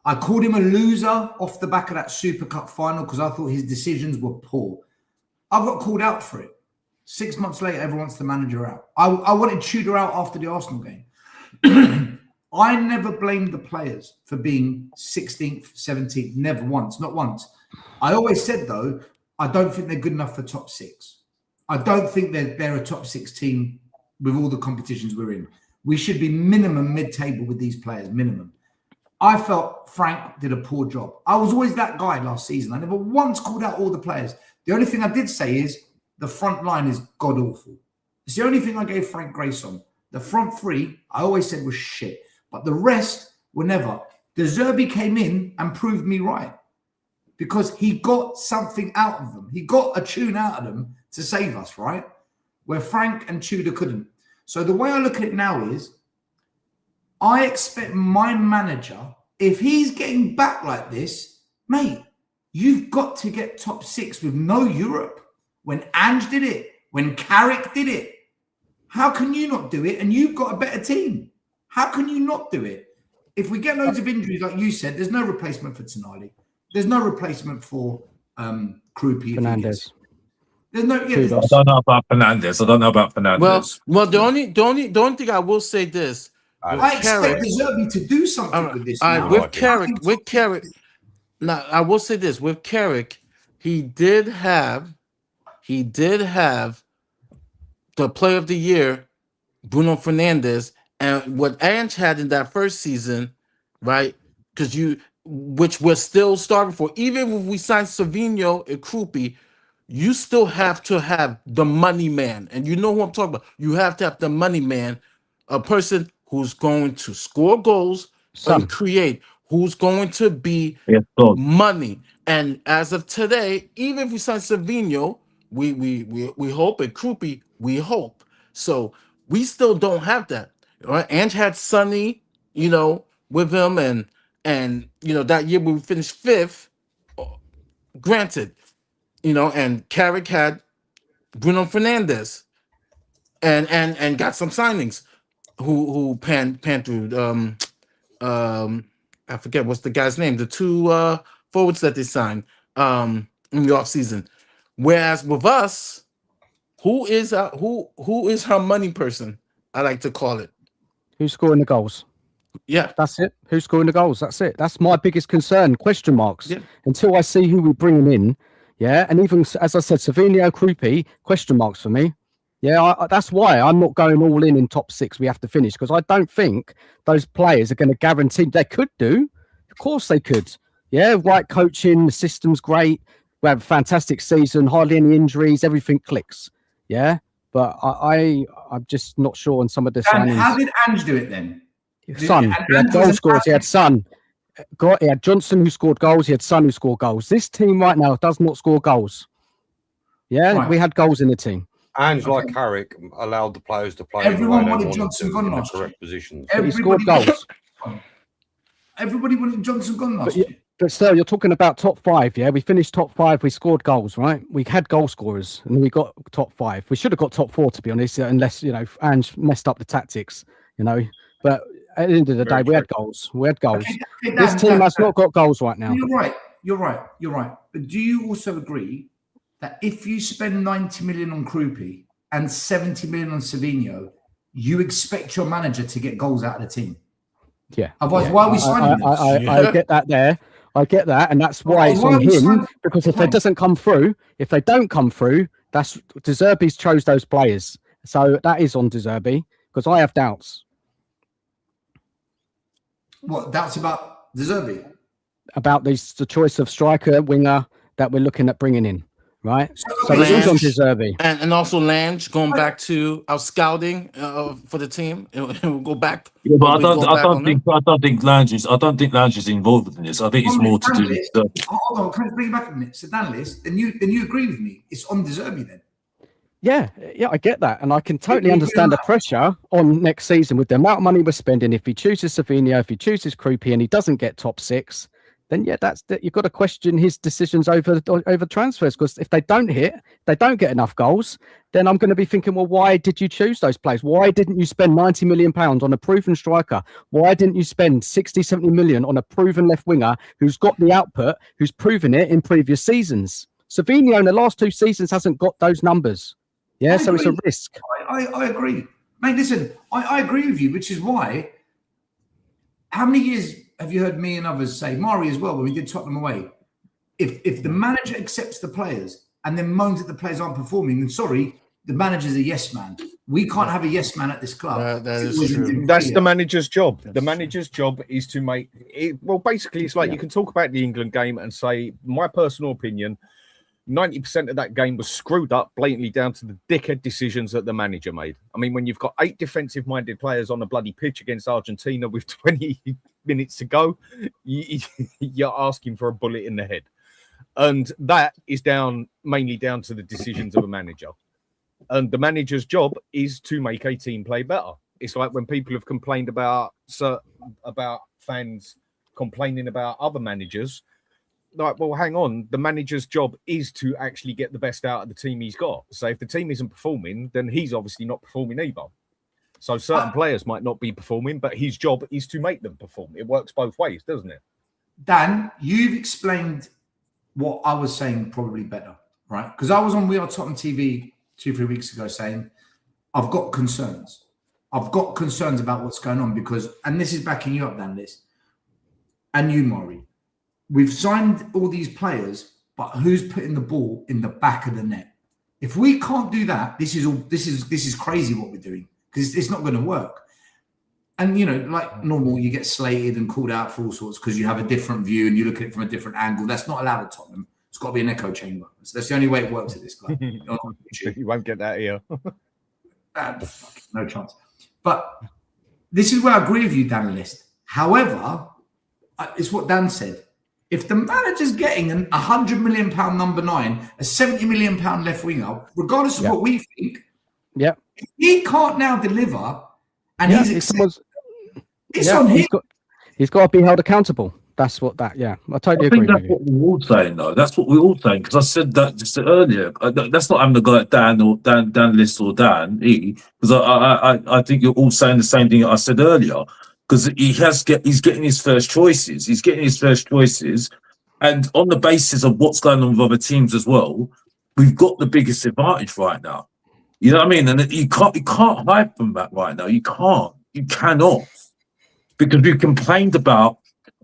I called him a loser off the back of that Super Cup final because I thought his decisions were poor. I got called out for it. 6 months later, everyone wants the manager out. I wanted Tudor out after the Arsenal game. I never blamed the players for being 16th, 17th, never once, not once. I always said, though, I don't think they're good enough for top six. I don't think they're a top six team with all the competitions we're in. We should be minimum mid-table with these players, minimum. I felt Frank did a poor job. I was always that guy last season. I never once called out all the players. The only thing I did say is the front line is god-awful. It's the only thing I gave Frank grace on. The front three, I always said was shit. But the rest were never. De Zerbi came in and proved me right because he got something out of them. He got a tune out of them to save us, right? Where Frank and Tudor couldn't. So the way I look at it now is I expect my manager, if he's getting back like this, mate, you've got to get top six with no Europe. When Ange did it, when Carrick did it, how can you not do it? And you've got a better team. How can you not do it? If we get loads of injuries, like you said, there's no replacement for Tonali. There's no replacement for KROUPI. Fernandes. There's no. Yeah, I don't know about Fernandes. Well, the only thing I will say this. I expect De Zerbi to do something with this. All right, with Carrick. Now, I will say this: with Carrick, he did have the Player of the Year, Bruno Fernandes, and what Ange had in that first season, right? Which we're still starving for. Even if we sign Savinho and KROUPI, you still have to have the money man, and you know who I'm talking about. You have to have the money man, a person who's going to score goals and create, who's going to be money. And as of today, even if we sign Savinho, we hope, and KROUPI, we hope. So we still don't have that. Right? Ange had Sonny, with him, and that year we finished fifth. Granted, and Carrick had Bruno Fernandes, and got some signings who pan through. I forget what's the guy's name. The two forwards that they signed in the offseason. Whereas with us, who is her money person? I like to call it. Who's scoring the goals? Yeah, that's it. Who's scoring the goals? That's it. That's my biggest concern. Question marks. Yeah. Until I see who we're bringing in. Yeah, and even as I said, Savinho, KROUPI, question marks for me. Yeah, that's why I'm not going all in top six. We have to finish because I don't think those players are going to guarantee. They could do, of course they could. Yeah, right coaching, the system's great. We have a fantastic season, hardly any injuries, everything clicks. Yeah, but I'm just not sure on some of the signings. How did Ange do it then? Son, he had goal scorers. He had Son. He had Johnson who scored goals. He had Son who scored goals. This team right now does not score goals. Yeah, right. We had goals in the team. And like Carrick allowed the players to play. Everyone wanted Johnson gone in the last correct positions. He scored goals. Everybody wanted Johnson gone last year. But still, you're talking about top five, yeah? We finished top five. We scored goals, right? We had goal scorers, and we got top five. We should have got top four, to be honest, unless Ange messed up the tactics, But at the end of the day, we had goals. We had goals. Okay, this team has not got goals right now. You're right. But do you also agree that if you spend 90 million on KROUPI and 70 million on Savinho, you expect your manager to get goals out of the team? Yeah. Otherwise, why are we signing them? I get that there. I get that, and that's why it's on him. Because if it doesn't come through, if they don't come through, that's De Zerbi's chose those players. So that is on De Zerbi because I have doubts. What doubts about De Zerbi? About the choice of striker, winger that we're looking at bringing in, right? So it is on De Zerbi. And also Lange going back to our scouting for the team. We'll go back. Yeah, but I don't think Lange is involved in this. I think it's more to do with. Hold on, can I bring you back a minute? So, Danlist, then you agree with me? It's on De Zerbi then. Yeah, I get that, and I can totally understand the pressure on next season with the amount of money we're spending. If he chooses Savinho, if he chooses KROUPI, and he doesn't get top 6, then you've got to question his decisions over transfers, because if they don't hit, they don't get enough goals, then I'm going to be thinking, well, why did you choose those players? Why didn't you spend £90 million on a proven striker? Why didn't you spend 60, 70 million on a proven left winger who's got the output, who's proven it in previous seasons? Savinho in the last 2 seasons hasn't got those numbers. Yeah, so it's a risk. I agree. Mate, listen, I agree with you, which is why, how many years have you heard me and others say, Mari as well, when we did Tottenham Away, if the manager accepts the players and then moans that the players aren't performing, then sorry, the manager's a yes man. We can't have a yes man at this club. That is true. That's the manager's job. The manager's job is to make it. Well, basically, it's like you can talk about the England game and say, my personal opinion, 90% of that game was screwed up blatantly down to the dickhead decisions that the manager made. I mean, when you've got 8 defensive-minded players on a bloody pitch against Argentina with 20 minutes to go, you're asking for a bullet in the head. And that is mainly down to the decisions of a manager. And the manager's job is to make a team play better. It's like when people have complained about fans complaining about other managers. Like, well, hang on. The manager's job is to actually get the best out of the team he's got. So if the team isn't performing, then he's obviously not performing either. So certain players might not be performing, but his job is to make them perform. It works both ways, doesn't it? Dan, you've explained what I was saying probably better, right? Because I was on We Are Tottenham TV 2-3 weeks ago saying, I've got concerns. I've got concerns about what's going on because, and this is backing you up, Dan, this, and you, Maury. We've signed all these players, but who's putting the ball in the back of the net? If we can't do that, this is crazy what we're doing because it's not going to work. And you know, like normal, you get slated and called out for all sorts because you have a different view and you look at it from a different angle. That's not allowed at Tottenham. It's got to be an echo chamber. So that's the only way it works at this club. You won't get that here. No chance. But this is where I agree with you, Dan List. However, it's what Dan said. If the manager's getting an £100 million number 9, a £70 million left winger, regardless of what we think, if he can't now deliver, and it's on him. He's got to be held accountable. That's what that. Yeah, I totally agree. That's what we're all saying, though. That's what we're all saying because I said that just earlier. That's not having a go at Dan or Dan List or Dan E. Because I think you're all saying the same thing I said earlier. Because he's getting his first choices. He's getting his first choices. And on the basis of what's going on with other teams as well, we've got the biggest advantage right now. You know what I mean? And you can't hide from that right now. You can't. You cannot. Because we've complained about,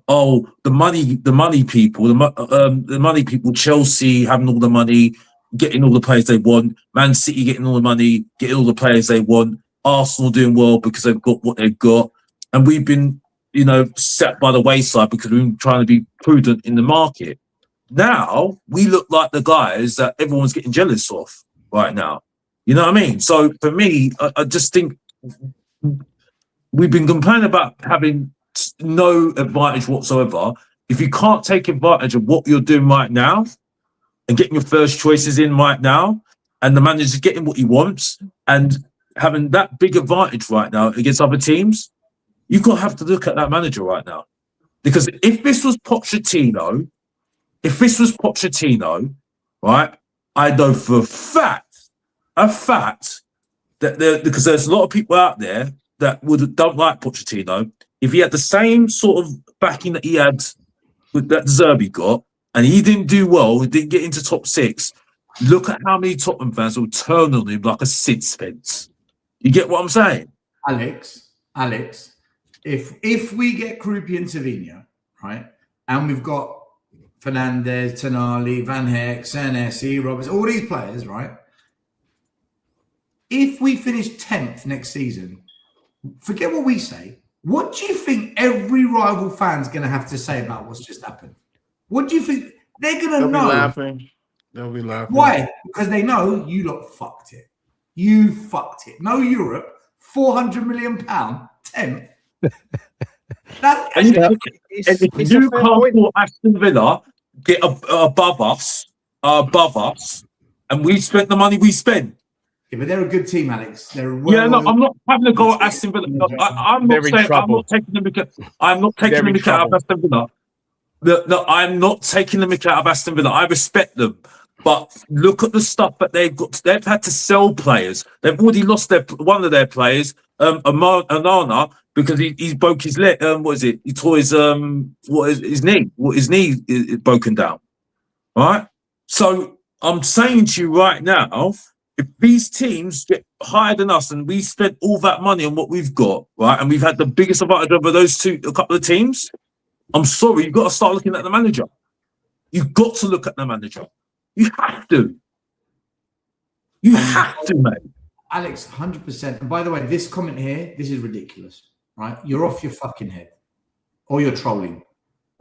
the money people, Chelsea having all the money, getting all the players they want, Man City getting all the money, getting all the players they want, Arsenal doing well because they've got what they've got. And we've been, set by the wayside because we've been trying to be prudent in the market. Now, we look like the guys that everyone's getting jealous of right now. You know what I mean? So, for me, I just think we've been complaining about having no advantage whatsoever. If you can't take advantage of what you're doing right now and getting your first choices in right now, and the manager's getting what he wants and having that big advantage right now against other teams, you've got to have to look at that manager right now. Because if this was Pochettino, right, I know for a fact that because there's a lot of people out there that don't like Pochettino. If he had the same sort of backing that he had with that Zerbi got, and he didn't do well, he didn't get into top 6, look at how many Tottenham fans will turn on him like a sixpence. You get what I'm saying? Alex, if we get KROUPI and Savinho, right, and we've got Fernandez, Tonali, Van Heck, Senesi, Roberts, all these players, right? If we finish 10th next season, forget what we say. What do you think every rival fan's going to have to say about what's just happened? What do you think? They're going to know. They'll be laughing. Why? Because they know you lot fucked it. You fucked it. No Europe, £400 million, 10th. If Newcastle or Aston Villa get above us, and we spent the money we spent, Yeah, but they're a good team, Alex. They're Yeah, no, I'm not having a go at Aston Villa. No, I'm not They're in saying I'm trouble. not taking the mick. I'm not taking They're the in mick out of trouble. Aston Villa. No, I'm not taking the mick out of Aston Villa. I respect them, but look at the stuff that they've got. They've had to sell players. They've already lost one of their players, Onana, because he's broke his leg. What is it? He tore his his knee. His knee is broken down. Right. So I'm saying to you right now, if these teams get higher than us and we spent all that money on what we've got, right, and we've had the biggest advantage over a couple of teams, I'm sorry, you've got to start looking at the manager. You've got to look at the manager. You have to. You have to, mate. Alex, 100%. And by the way, this comment here, this is ridiculous, right? You're off your fucking head, or you're trolling.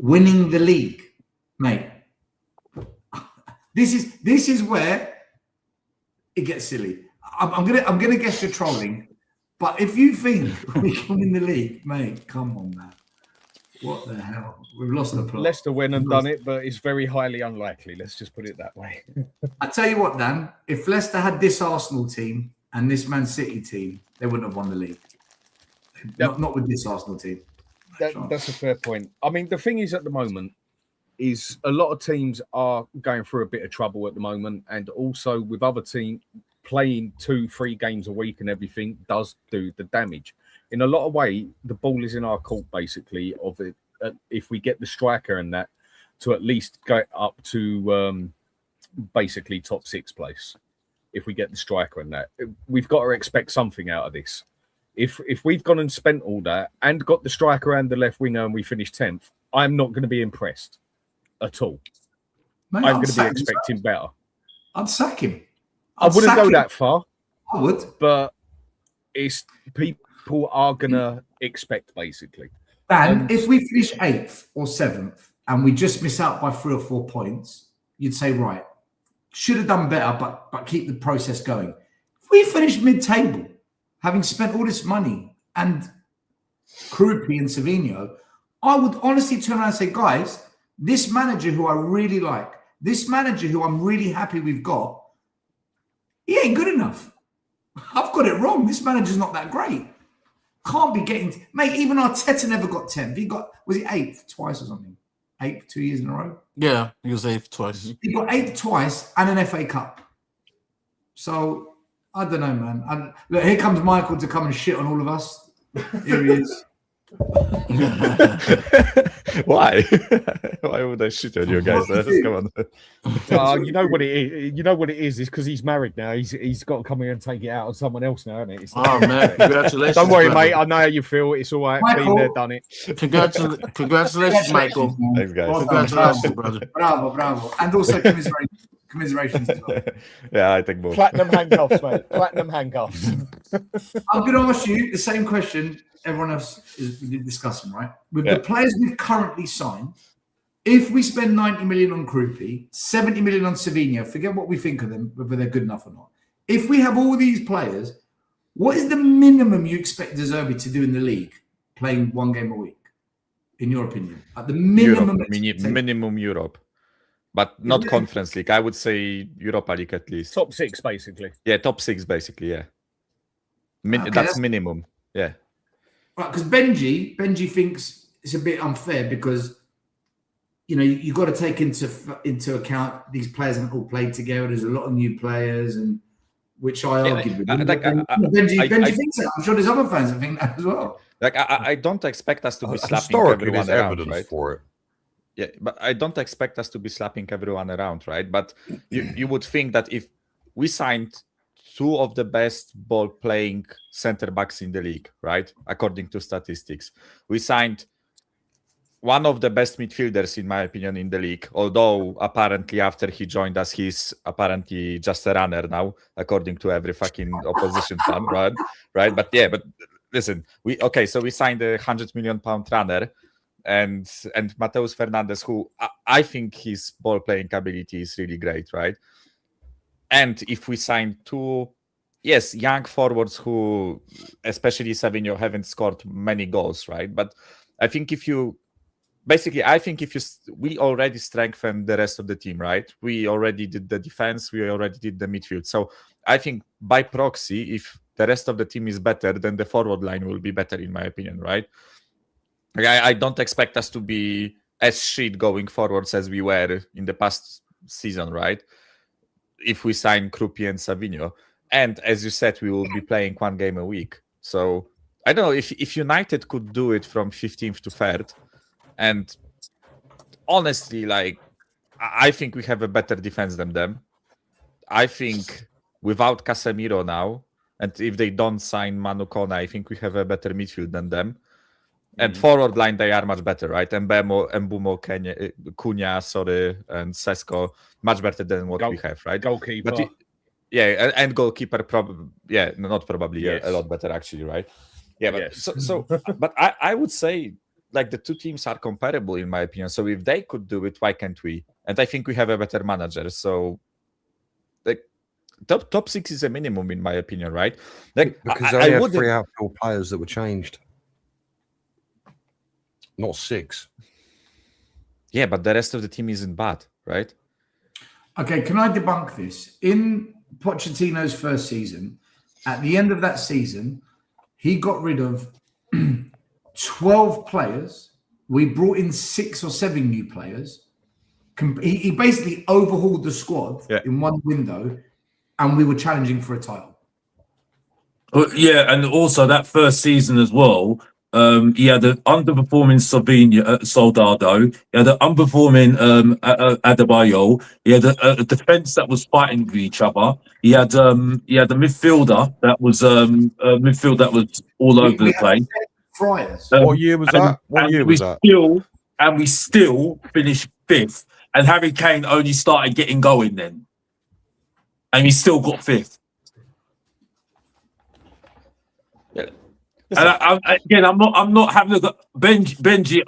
Winning the league, mate. This is where it gets silly. I'm gonna guess you're trolling, but if you think we can win the league, mate, come on, man. What the hell? We've lost the plot. Leicester went and done it, but it's very highly unlikely. Let's just put it that way. I tell you what, Dan, if Leicester had this Arsenal team and this Man City team, they wouldn't have won the league. Not with this Arsenal team. That's a fair point. I mean, the thing is at the moment is a lot of teams are going through a bit of trouble at the moment, and also with other teams playing 2-3 games a week and everything does do the damage. In a lot of way, the ball is in our court, basically, of it. If we get the striker and that, to at least go up to basically top 6 place. If we get the striker and that, we've got to expect something out of this. If we've gone and spent all that and got the striker and the left winger and we finish 10th, I'm not going to be impressed at all. Mate, I'm going to be expecting better. I'd sack him. I wouldn't go that far. I would. But it's people are going to expect, basically. Dan, if we finish 8th or 7th and we just miss out by 3 or 4 points, you'd say, right, should have done better, but keep the process going. If we finish mid-table, having spent all this money and KROUPI and Savinho, I would honestly turn around and say, guys, this manager who I really like, this manager who I'm really happy we've got, he ain't good enough. I've got it wrong. This manager's not that great. Can't be getting, mate, even Arteta never got 10th. He got, was he 8th twice or something? 8th 2 years in a row? Yeah, he was 8th twice. He got 8th twice and an FA Cup. So, I don't know, man. Look, here comes Michael to come and shit on all of us. Here he is. Why? Why would I shit on you guys? Come on. You know what it is. You know what it is. It's because he's married now. He's got to come here and take it out on someone else now, isn't it? It's Oh man, congratulations! Don't worry, brother. mate. I know how you feel. It's all right. Michael. Been there, done it. Congratulations, Michael. Thanks, guys. Well done, Congratulations, brother. Bravo. And also commiserations as well. Yeah, I think both. Platinum handcuffs, mate. Platinum handcuffs. I'm going to ask you the same question everyone else is discussing, right? With the players we've currently signed, if we spend 90 million on KROUPI, 70 million on Savinho, forget what we think of them, whether they're good enough or not. If we have all these players, what is the minimum you expect De Zerbi to do in the league, playing 1 game a week, in your opinion? At the minimum, minimum Europe, but not Conference League. I would say Europa League at least. Top 6, basically. Yeah, top 6, basically. Yeah, Okay, that's minimum. Yeah. Right, because Benji thinks it's a bit unfair because you've got to take into account these players haven't all played together. There's a lot of new players, and which I argue with. Benji thinks that. I'm sure there's other fans that think that as well. Like I don't expect us to be slapping Historically, everyone there's around, evidence right? for it. Yeah, but I don't expect us to be slapping everyone around, right? But you would think that if we signed 2 of the best ball-playing center backs in the league, right? According to statistics, we signed one of the best midfielders, in my opinion, in the league. Although apparently after he joined us, he's apparently just a runner now, according to every fucking opposition fan, right? Right? But yeah, but listen, so we signed a £100 million runner. And Mateus Fernandes, who I think his ball-playing ability is really great, right? And if we sign 2, young forwards who, especially Savinho, haven't scored many goals, right? But I think if you basically, I think we already strengthened the rest of the team, right? We already did the defense, we already did the midfield. So I think by proxy, if the rest of the team is better, then the forward line will be better, in my opinion, right? Like, I don't expect us to be as shit going forwards as we were in the past season, right? If we sign KROUPI and Savinho. And as you said, we will be playing one game a week. So I don't know if United could do it from 15th to 3rd. And honestly, like, I think we have a better defense than them. I think without Casemiro now, and if they don't sign Manu Kone, I think we have a better midfield than them. And forward line, they are much better, right? Mbumo, Cunha, and Sesko, much better than what we have, right? Goalkeeper. But and goalkeeper, not probably, Yes. a lot better actually, right? Yeah, but Yes. but I would say like the two teams are comparable in my opinion. So if they could do it, why can't we? And I think we have a better manager. So like top 6 is a minimum in my opinion, right? Like Because I they have wouldn't- 3 outfield players that were changed. Not 6. Yeah, but the rest of the team isn't bad, right? Okay, can I debunk this? In Pochettino's first season, at the end of that season, he got rid of 12 players. We brought in 6 or 7 new players. He basically overhauled the squad in one window, and we were challenging for a title. Yeah, and also that first season as well, he had an underperforming Soldado. He had an underperforming Adebayo. He had a defense that was fighting with each other. He had a midfielder that was all over the place. Friars. What year was that? What year was that? We still finished 5th, and Harry Kane only started getting going then, and he still got 5th. And I'm not having a go. Benji.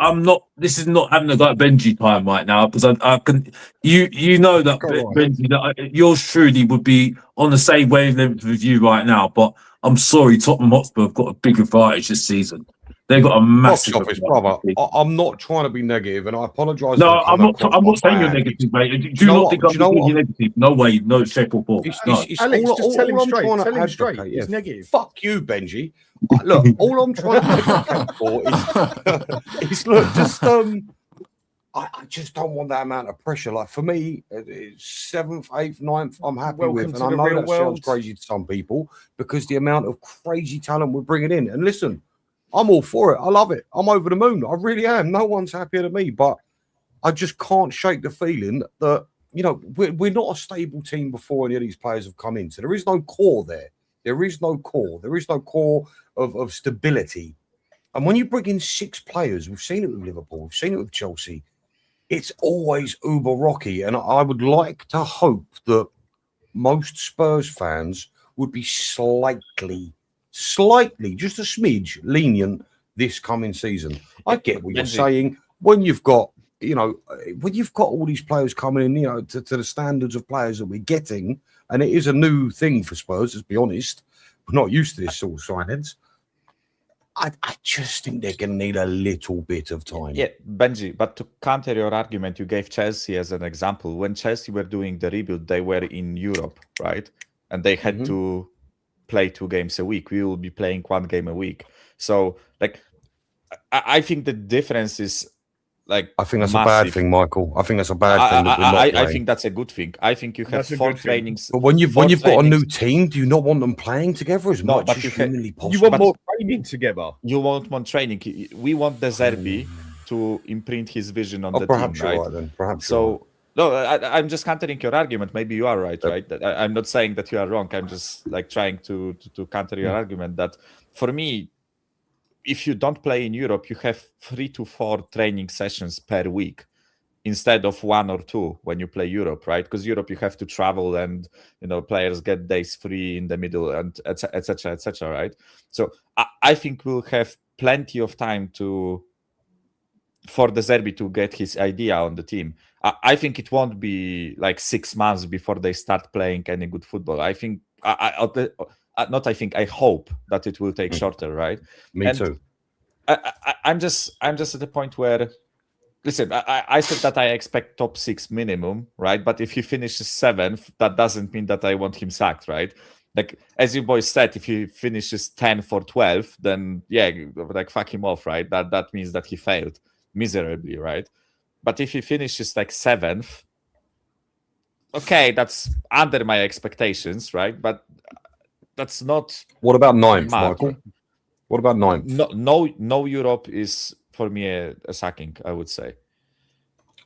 This is not having a go at Benji time right now, because I can. You know that Benji, that yours truly would be on the same wavelength with you right now. But I'm sorry, Tottenham Hotspur have got a big advantage this season. They've got a massive Box office, brother. I'm not trying to be negative, and I apologise. No, I'm not saying you're negative, mate. Do not think I'm negative. No way, no shape or form. Alex, just tell him straight. Tell him straight. It's negative. Fuck you, Benji. Look, all I'm trying to advocate for is look, just I just don't want that amount of pressure. Like for me, 7th, 8th, 9th, I'm happy with, and I know that sounds crazy to some people because the amount of crazy talent we're bringing in. And listen, I'm all for it. I love it. I'm over the moon. I really am. No one's happier than me, but I just can't shake the feeling that, you know, we're not a stable team before any of these players have come in. So there is no core there. There is no core. There is no core of stability. And when you bring in 6 players, we've seen it with Liverpool, we've seen it with Chelsea, it's always uber rocky. And I would like to hope that most Spurs fans would be slightly, just a smidge lenient this coming season. I get what you're saying. When you've got, you know, when you've got all these players coming in, you know, to the standards of players that we're getting, and it is a new thing for Spurs, let's be honest. We're not used to this sort of signings. I just think they're going to need a little bit of time. Yeah, Benji, but to counter your argument, you gave Chelsea as an example. When Chelsea were doing the rebuild, they were in Europe, right? And they had to play 2 games a week. We will be playing 1 game a week. So, like, I think the difference is, like, I think that's massive. a bad thing, Michael. I think that's a bad thing. That we're not I playing. think that's a good thing. I think you have 4 trainings. But when you've got a new team, do you not want them playing together as much as humanly possible? You want more training together. You want more training. We want De Zerbi to imprint his vision on the perhaps team, you're right? right then. Perhaps so. No, I'm just countering your argument. Maybe you are right, right? I'm not saying that you are wrong. I'm just like trying to counter your argument that for me, if you don't play in Europe, you have 3 to 4 training sessions per week instead of 1 or 2 when you play Europe, right? Because Europe, you have to travel and, you know, players get days free in the middle and etc., right? So I think we'll have plenty of time for De Zerbi to get his idea on the team. I think it won't be like 6 months before they start playing any good football. I think, I hope that it will take shorter, right? Me too. I'm just at the point where listen, I said that I expect top 6 minimum, right? But if he finishes 7th, that doesn't mean that I want him sacked, right? Like, as you boys said, if he finishes 10th or 12th, then yeah, like fuck him off, right? That means that he failed miserably, right? But if he finishes like 7th, okay, that's under my expectations, right? But that's not. What about 9th, mad, Michael? right? What about 9th? No Europe is for me a sacking, I would say.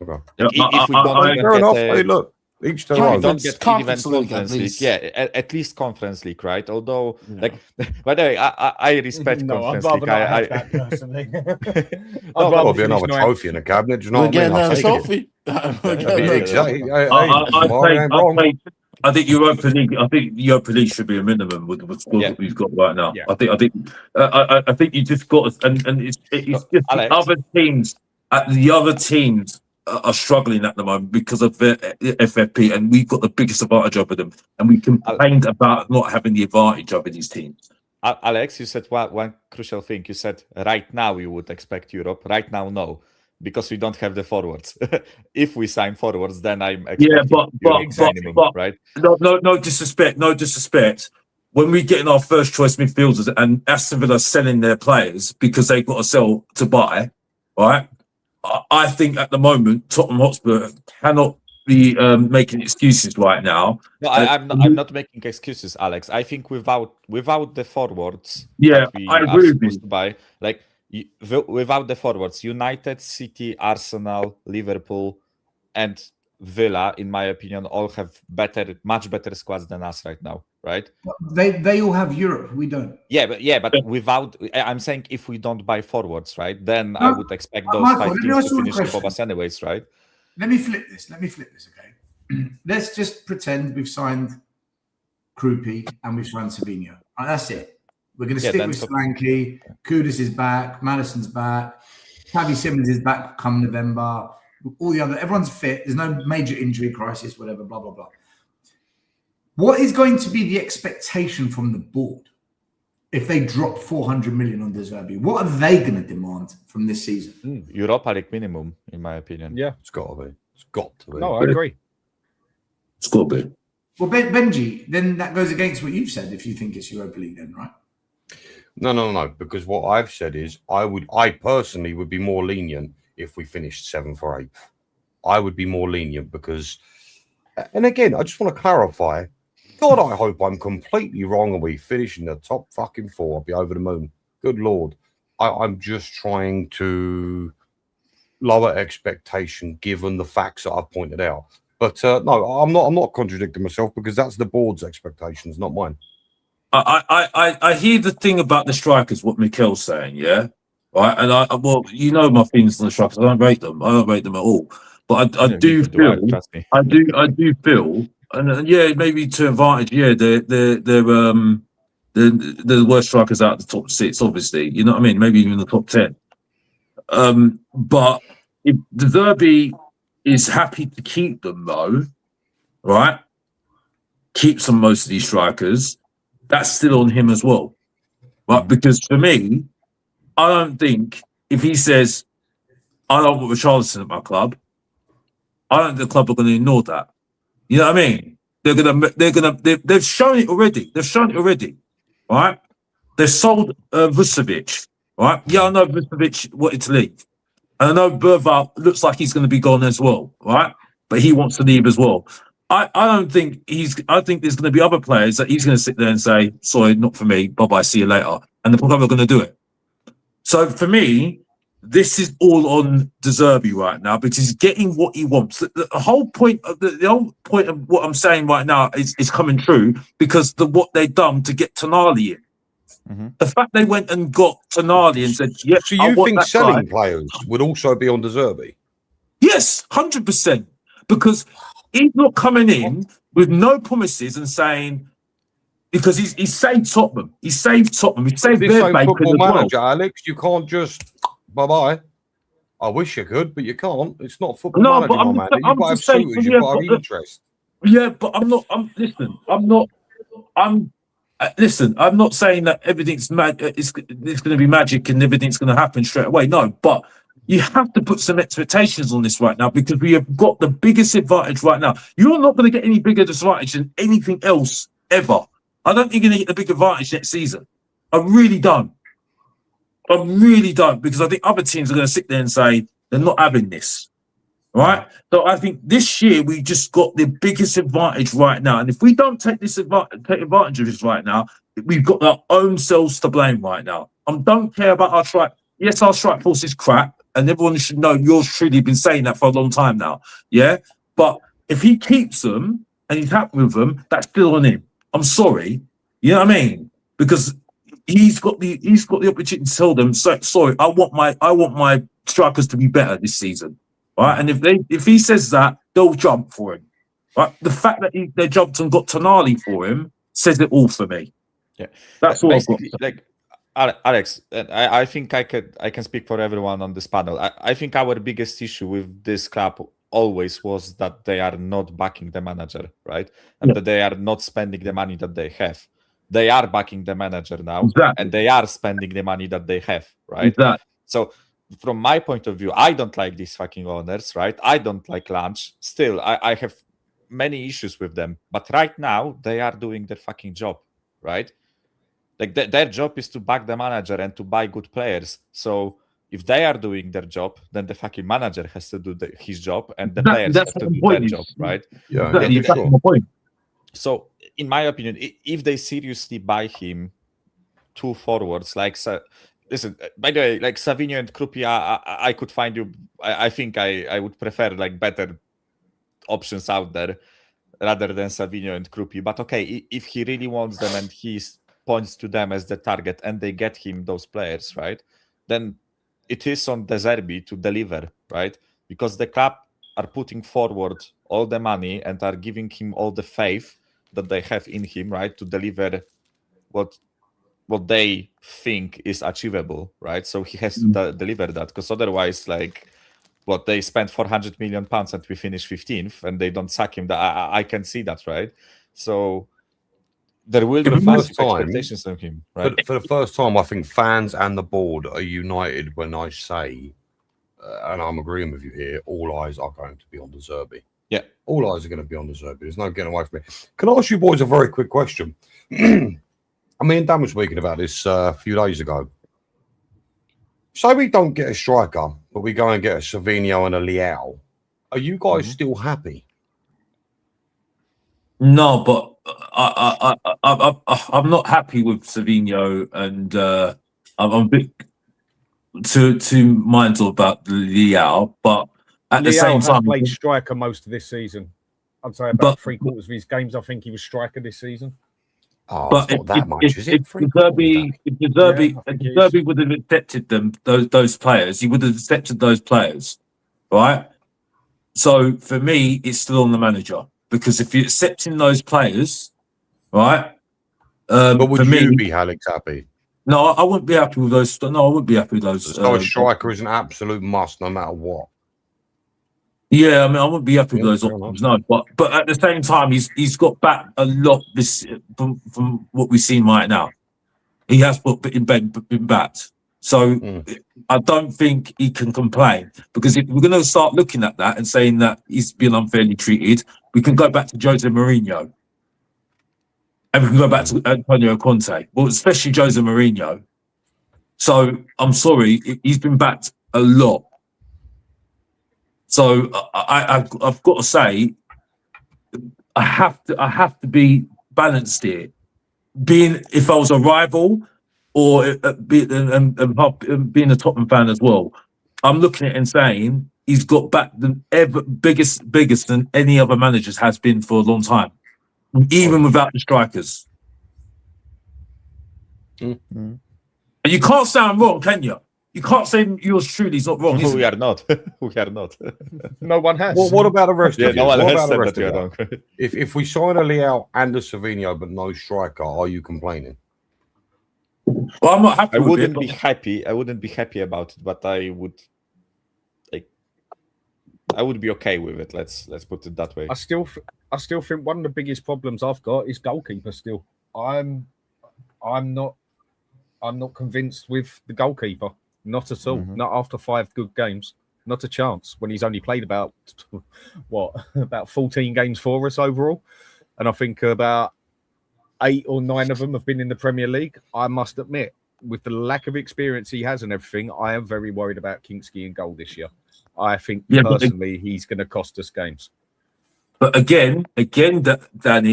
Okay. Yeah, If we don't even Fair get got a- Hey, look, each their if we own. don't get even Conference League, at Conference League, least. yeah, at least Conference League, right? Although, Yeah. like, by the way, I respect No, I'd Conference rather League. not have that personally. No, I'd There'll rather be finish another 9th. trophy in the cabinet. Do you know We're what I mean? getting I'll a take it. trophy. We're getting a Exactly. trophy. I think Europa League. I think Europa League should be a minimum with the squad Yeah. that we've got right now. Yeah. I think you just got and it's just Alex. the other teams. The other teams are struggling at the moment because of the FFP, and we've got the biggest advantage over them. And we complained about not having the advantage over these teams. Alex, you said one crucial thing. You said right now you would expect Europe. Right now, no, because we don't have the forwards. If we sign forwards, then I'm expecting Europe minimum, right? No disrespect. When we get in our first choice midfielders and Aston Villa selling their players because they've got to sell to buy, right? I think at the moment Tottenham Hotspur cannot be making excuses right now. No, I'm not making excuses, Alex. I think without the forwards, Yeah, that we I are agree with you. supposed to buy, like without the forwards, United, City, Arsenal, Liverpool, and Villa, in my opinion, all have much better squads than us right now, right? They all have Europe. We don't. But without, I'm saying if we don't buy forwards, right, then I No, would expect those Michael, 5 let me teams ask to you a finish above question. us anyways, right? Let me flip this. Okay. Let's just pretend we've signed KROUPI and we've signed Savinho. Right, that's it. We're going to stick with Solanke. Kudus is back. Madison's back. Tavi Simmons is back come November. All the other, everyone's fit. There's no major injury crisis, whatever, blah, blah, blah. What is going to be the expectation from the board if they drop 400 million on De Zerbi? What are they going to demand from this season? Europa League minimum, in my opinion. Yeah, It's got to be. It's got to be. no, I agree. It's got to be. Well, Benji, then that goes against what you've said if you think it's Europa League then, right? No. Because what I've said is I personally would be more lenient if we finished 7th or 8th. I would be more lenient because, and again, I just want to clarify, God, I hope I'm completely wrong and we finish in the top fucking 4. I'll be over the moon. Good Lord. I'm just trying to lower expectation given the facts that I've pointed out. But no, I'm not contradicting myself because that's the board's expectations, not mine. I hear the thing about the strikers, what Mikel's saying, yeah? Right, and well, you know my feelings on the strikers. I don't rate them. I don't rate them at all. But I do feel, trust me. I do feel, and yeah, maybe to advantage. Yeah, they're the worst strikers out of the top 6, obviously. You know what I mean? Maybe even the top 10. But if the Derby is happy to keep them, though, right? Keeps on most of these strikers. That's still on him as well, right? Because for me, I don't think if he says, I don't want Richarlison at my club, I don't think the club are going to ignore that. You know what I mean? They've shown it already. Right? They've sold Vucevic, right? Yeah, I know Vucevic wanted to leave. And I know Berval looks like he's going to be gone as well, right? But he wants to leave as well. I think there's going to be other players that he's going to sit there and say, sorry, not for me, bye-bye, see you later. And the club are going to do it. So for me, this is all on De Zerbi right now because he's getting what he wants. The whole point of the whole point of what I'm saying right now is coming true because what they've done to get Tonali in. Mm-hmm. The fact they went and got Tonali and said, "Yeah." So you think selling players would also be on De Zerbi? Yes, 100%. Because he's not coming in with no promises and saying. Because he saved Tottenham. He saved Tottenham. He saved their bacon football as manager, well. Alex. You can't just bye-bye. I wish you could, but you can't. It's not football manager, but my man. You've got to have suitors. You've got to have interest. Yeah, but I'm not. I'm not saying that everything's it's going to be magic and everything's going to happen straight away. No, but You have to put some expectations on this right now because we have got the biggest advantage right now. You're not going to get any bigger advantage than anything else ever. I don't think you're going to get the big advantage next season. I really don't. Because I think other teams are going to sit there and say they're not having this. Right? So I think this year we just got the biggest advantage right now. And if we don't take advantage of this right now, we've got our own selves to blame right now. I don't care about our strike. Yes, our strike force is crap. And everyone should know yours truly been saying that for a long time now. Yeah. But if he keeps them and he's happy with them, that's still on him. I'm sorry. You know what I mean? Because he's got the opportunity to tell them, sorry, I want my strikers to be better this season. Right. And if he says that, they'll jump for him. Right. The fact that they jumped and got Tonali for him says it all for me. Yeah. That's all I've got. Like Alex, I think I can speak for everyone on this panel. I think our biggest issue with this club always was that they are not backing the manager, right? And that they are not spending the money that they have. They are backing the manager now, and they are spending the money that they have, right? So from my point of view, I don't like these fucking owners, right? I don't like Lunch. Still, I have many issues with them. But right now, they are doing their fucking job, right? Like their job is to back the manager and to buy good players. So if they are doing their job, then the fucking manager has to do his job, and the players have to do their job, right? Yeah, that's my point. So, in my opinion, if they seriously buy him 2 forwards, like listen, by the way, like Savinho and KROUPI, I could find you. I think I would prefer like better options out there rather than Savinho and KROUPI. But okay, if he really wants them and he points to them as the target and they get him those players, right? Then it is on De Zerbi to deliver, right? Because the club are putting forward all the money and are giving him all the faith that they have in him, right? To deliver what they think is achievable, right? So he has to deliver that, because otherwise, like, what they spent 400 million pounds and we finish 15th and they don't sack him. I can see that, right? So there will be massive expectations on him, right? For the first time, I think fans and the board are united when I say, and I'm agreeing with you here, all eyes are going to be on De Zerbi. Yeah. All eyes are going to be on De Zerbi. There's no getting away from it. Can I ask you boys a very quick question? I mean, Dan was speaking about this a few days ago. Say we don't get a striker, but we go and get a Savinho and a Leao. Are you guys still happy? No, but I'm not happy with Savinho, and I'm a bit too mindful about Leao. But at the same time, played striker most of this season. I'd say about 3/4 of his games. I think he was striker this season. Oh, but it's not that much, is it? If De Zerbi would have accepted those players, he would have accepted those players, right? So for me, it's still on the manager, because if you're accepting those players, right? But would you be, Alex, happy? No, I wouldn't be happy with those. No, I wouldn't be happy with those. So a striker is an absolute must, no matter what. Yeah, I mean, I wouldn't be happy with those options, no. But at the same time, he's got back a lot this from what we've seen right now. He has been backed. So I don't think he can complain, because if we're going to start looking at that and saying that he's been unfairly treated, we can go back to Jose Mourinho. And we can go back to Antonio Conte, well, especially Jose Mourinho. So I'm sorry, he's been backed a lot. So I've got to say, I have to be balanced here. Being, if I was a rival, or being a Tottenham fan as well, I'm looking at it and saying he's got back the biggest than any other managers has been for a long time, even without the strikers. And you can't say I'm wrong, can you? You can't say yours truly is not wrong. We are not. We are not. No one has. Well, what about the rest of you? No one what has about the said rest that you are of wrong. you? If we sign a Leao and a Savinho but no striker, are you complaining? Well, I'm not happy. I wouldn't be happy. I wouldn't be happy about it, but I would be okay with it. Let's put it that way. I still think one of the biggest problems I've got is goalkeeper. Still, I'm not convinced with the goalkeeper. Not at all. Not after 5 good games. Not a chance when he's only played about 14 games for us overall. And I think about 8 or 9 of them have been in the Premier League. I must admit, with the lack of experience he has and everything, I am very worried about Kinski in goal this year. I think personally he's going to cost us games. But again, Dan,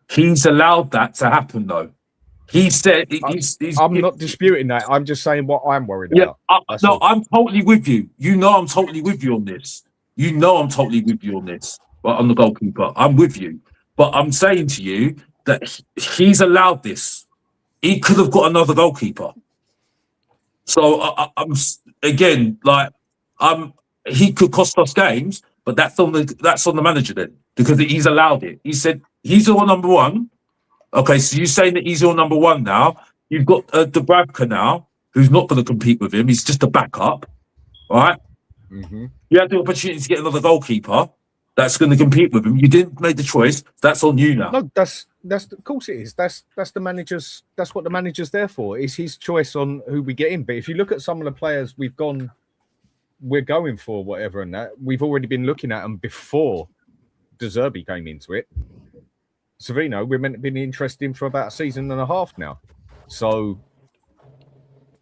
he's allowed that to happen though. He said I'm not disputing that. I'm just saying what I'm worried about. I'm totally with you. You know I'm totally with you on this. But I'm the goalkeeper. I'm with you. But I'm saying to you that he's allowed this. He could have got another goalkeeper. So I'm again he could cost us games, but that's on the manager then, because he's allowed it. He said he's your number one. Okay, so you're saying that he's your number one now. You've got Dubravka now, who's not going to compete with him. He's just a backup, all right? Mm-hmm. You had the opportunity to get another goalkeeper that's going to compete with him. You didn't make the choice. That's on you now. No, that's of course it is. That's the manager's. That's what the manager's there for. It's his choice on who we get in. But if you look at some of the players we're going for, whatever, and that we've already been looking at them before De Zerbi came into it. Savino, we're meant to be interested in for about a season and a half now. So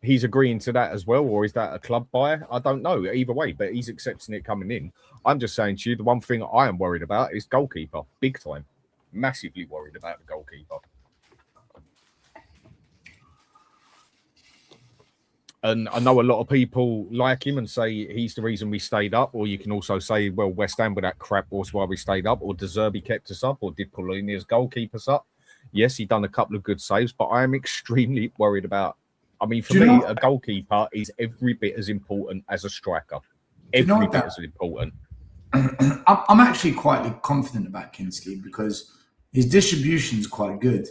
he's agreeing to that as well, or is that a club buy? I don't know. Either way, but he's accepting it coming in. I'm just saying to you, the one thing I am worried about is goalkeeper. Big time. Massively worried about the goalkeeper. And I know a lot of people like him and say he's the reason we stayed up. Or you can also say, well, West Ham with that crap was why we stayed up. Or De Zerbi kept us up. Or did Polonia's goal keep us up? Yes, he done a couple of good saves. But I am extremely worried about... I mean, for me, a goalkeeper is every bit as important as a striker. Every bit as important. I'm actually quite confident about Kinski because his distribution is quite good.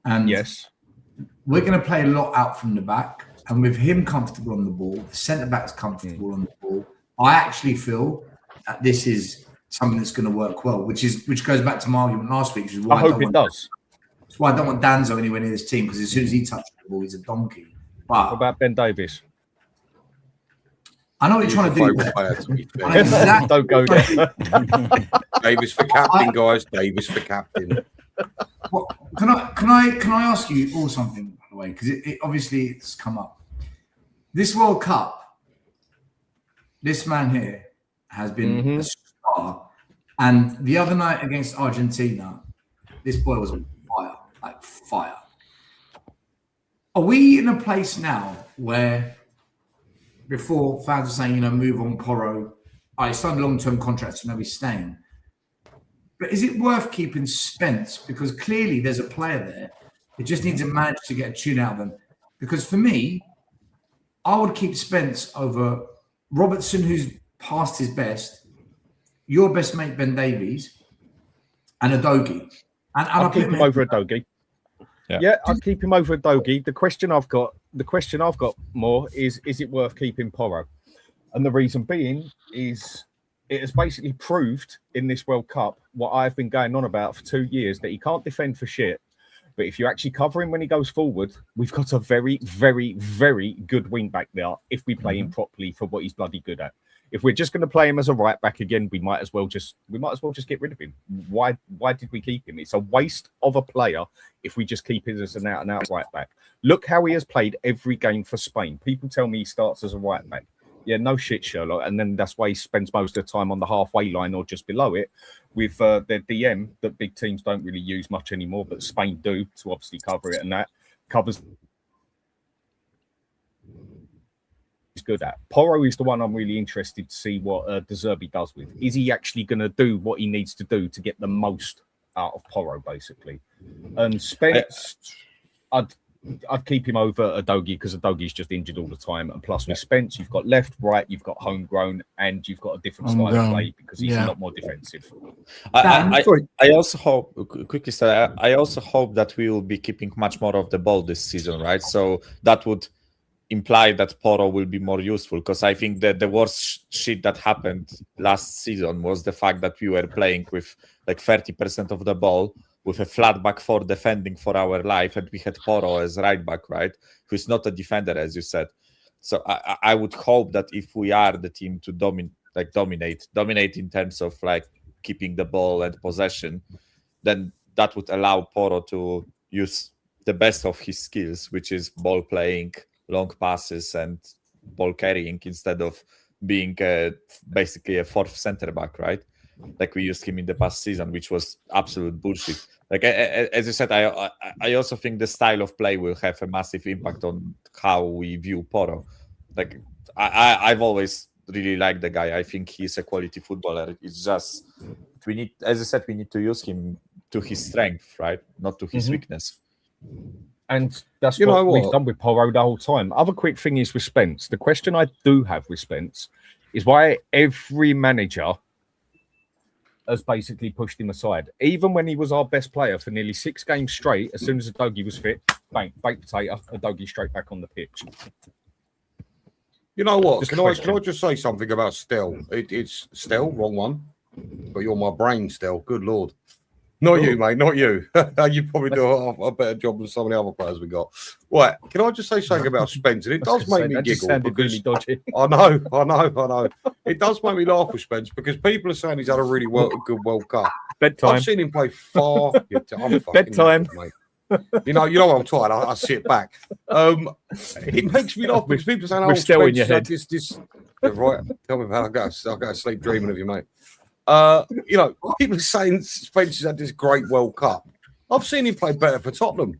And yes, we're going to play a lot out from the back. And with him comfortable on the ball, the centre-back's comfortable on the ball, I actually feel that this is something that's going to work well, which goes back to my argument last week. Which is why I hope it does. That's why I don't want Danzo anywhere near this team, because as soon as he touches the ball, he's a donkey. But what about Ben Davies? I know what you're trying to do. Exactly. Don't go there. Davies for captain, guys. Davies for captain. Well, can I ask you all something, by the way? Because it obviously it's come up. This World Cup, this man here has been a star, and the other night against Argentina, this boy was on fire, like fire. Are we in a place now where before fans are saying, move on Porro, I signed a long-term contract, so now he's staying. But is it worth keeping Spence? Because clearly there's a player there. It just needs a manager to get a tune out of them. Because for me, I would keep Spence over Robertson, who's past his best, your best mate Ben Davies, and Udogie. And I'll keep him over Udogie. Yeah, I'd keep him over Udogie. The question I've got more is it worth keeping Porro? And the reason being is it has basically proved in this World Cup what I've been going on about for 2 years, that he can't defend for shit. But if you actually cover him when he goes forward, we've got a very, very, very good wing back there if we play him properly for what he's bloody good at. If we're just going to play him as a right back again, we might as well just get rid of him. Why did we keep him? It's a waste of a player if we just keep him as an out and out right back. Look how he has played every game for Spain. People tell me he starts as a right back. Yeah, no shit, Sherlock. And then that's why he spends most of the time on the halfway line or just below it with their DM that big teams don't really use much anymore, but Spain do to obviously cover it, and that covers. He's good at. Porro is the one I'm really interested to see what De Zerbi does with. Is he actually going to do what he needs to do to get the most out of Porro, basically? And Spence, I'd keep him over Udogie because Udogie's just injured all the time. And plus with Spence, you've got left, right, you've got homegrown, and you've got a different style of play because he's a lot more defensive. I also hope, quickly say, I also hope that we will be keeping much more of the ball this season, right? So that would imply that Porro will be more useful, because I think that the worst shit that happened last season was the fact that we were playing with like 30% of the ball with a flat back four defending for our life, and we had Porro as right back, right, who's not a defender, as you said. So I would hope that if we are the team to dominate in terms of like keeping the ball and possession, then that would allow Porro to use the best of his skills, which is ball playing, long passes, and ball carrying, instead of being basically a fourth center back, right? Like we used him in the past season, which was absolute bullshit. Like as you said, I also think the style of play will have a massive impact on how we view Porro. Like I've always really liked the guy. I think he's a quality footballer. It's just we need, as I said, we need to use him to his strength, right? Not to his weakness. And that's what we've done with Porro the whole time. Other quick thing is with Spence. The question I do have with Spence is why every manager has basically pushed him aside. Even when he was our best player for nearly 6 games straight, as soon as Udogie was fit, bang, baked potato, Udogie straight back on the pitch. You know what? Can I just say something about Stell? It's Stell, wrong one. But you're my brain, Stell. Good Lord. Not you, mate. Not you. You probably do a better job than some of the other players we got. Right. Can I just say something about Spence? And it does make me giggle because really dodgy. I know. It does make me laugh with Spence because people are saying he's had a really good World Cup. Bedtime. I've seen him play far. Bedtime. Mate. You know what I'm tired. I sit back. It makes me laugh because people are saying, "Oh, still in your head." This. Right. Tell me about. I'll go to sleep dreaming of you, mate. You know, people are saying Spencer's had this great World Cup. I've seen him play better for Tottenham.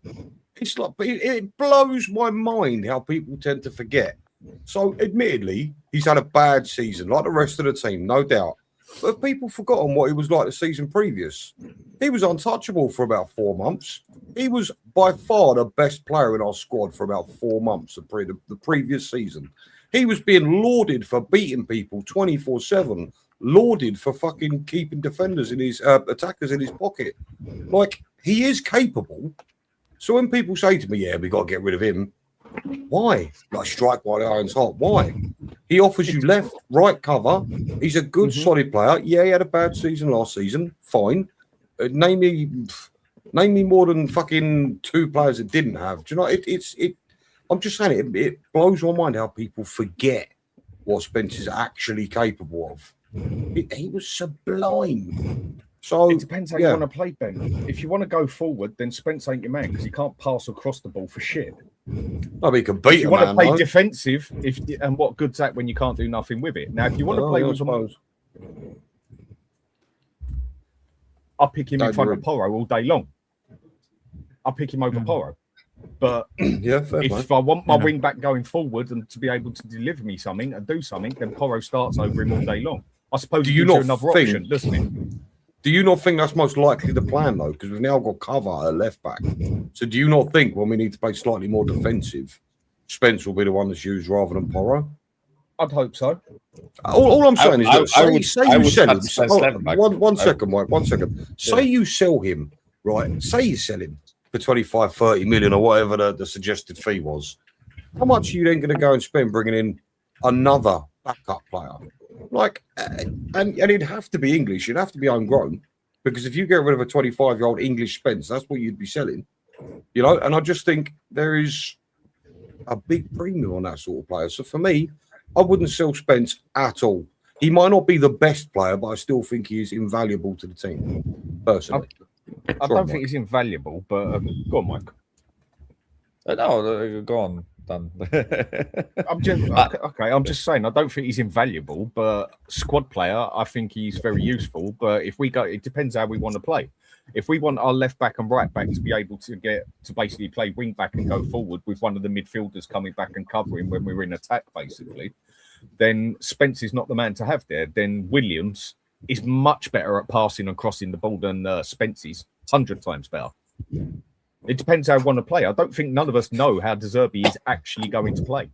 It's like it blows my mind how people tend to forget. So, admittedly, he's had a bad season, like the rest of the team, no doubt. But have people forgotten what he was like the season previous? He was untouchable for about 4 months. He was by far the best player in our squad for about 4 months the previous season. He was being lauded for beating people 24/7. Lauded for fucking keeping defenders in his attackers in his pocket. Like, he is capable. So when people say to me, "Yeah, we got to get rid of him," why? Like, strike while the iron's hot. Why? He offers you left, right cover. He's a good, solid player. Yeah, he had a bad season last season. Fine. Name me more than fucking 2 players that didn't have. Do you know? I'm just saying it blows my mind how people forget what Spence is actually capable of. He was sublime. So it depends how you want to play, Ben. If you want to go forward, then Spence ain't your man because he can't pass across the ball for shit. No, he can beat you want to play defensive, and what good's that when you can't do nothing with it? Now, if you want to play with suppose. I'll pick him in front of Porro all day long. I'll pick him over Porro. But if I want my wing back going forward and to be able to deliver me something and do something, then Porro starts over him all day long. I suppose you not another option, doesn't it? Do you not think that's most likely the plan, though? Because we've now got cover at left back. So do you not think when we need to play slightly more defensive, Spence will be the one that's used rather than Porro? I'd hope so. All I'm saying is that say you sell him. One second, Mike. 1 second. Say you sell him, right? Say you sell him for 25-30 million or whatever the suggested fee was. How much are you then going to go and spend bringing in another backup player? Like, and it'd have to be English. It'd have to be homegrown, because if you get rid of a 25-year-old English Spence, that's what you'd be selling, you know. And I just think there is a big premium on that sort of player. So for me, I wouldn't sell Spence at all. He might not be the best player, but I still think he is invaluable to the team, personally. I don't think he's invaluable, but go on, Mike. No, go on. Done. I'm just saying I don't think he's invaluable, but squad player, I think he's very useful. But if we go, it depends how we want to play. If we want our left back and right back to be able to get to basically play wing back and go forward with one of the midfielders coming back and covering when we're in attack, basically, then Spence is not the man to have there. Then Williams is much better at passing and crossing the ball than Spence is, 100 times better. It depends how I want to play. I don't think none of us know how De Zerbi is actually going to play.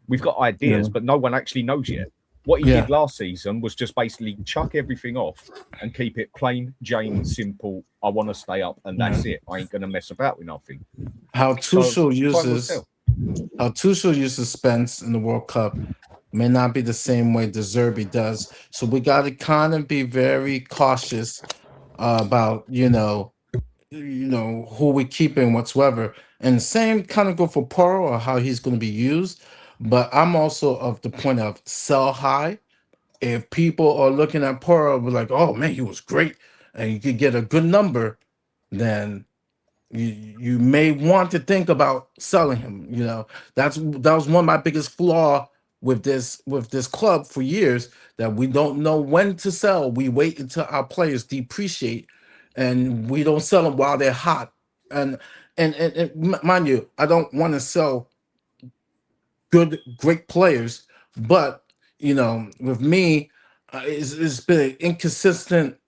We've got ideas, but no one actually knows yet. What he did last season was just basically chuck everything off and keep it plain, Jane, simple. I want to stay up, and that's it. I ain't going to mess about with nothing. How Tuchel uses Spence in the World Cup may not be the same way De Zerbi does. So we got to kind of be very cautious about, who we keeping whatsoever. And same kind of go for Poro or how he's going to be used. But I'm also of the point of sell high. If people are looking at Poro, we're like, oh man, he was great, and you could get a good number, then you may want to think about selling him. That was one of my biggest flaw with this club for years, that we don't know when to sell. We wait until our players depreciate, and we don't sell them while they're hot. And mind you, I don't want to sell great players, but with me, it's been inconsistent.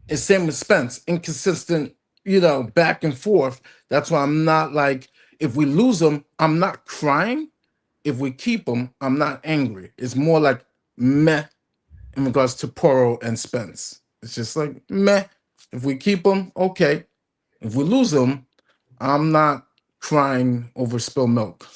It's same with Spence, inconsistent, back and forth. That's why I'm not like, if we lose them, I'm not crying. If we keep them, I'm not angry. It's more like meh in regards to Poro and Spence. It's just like meh. If we keep them, okay. If we lose them, I'm not crying over spilled milk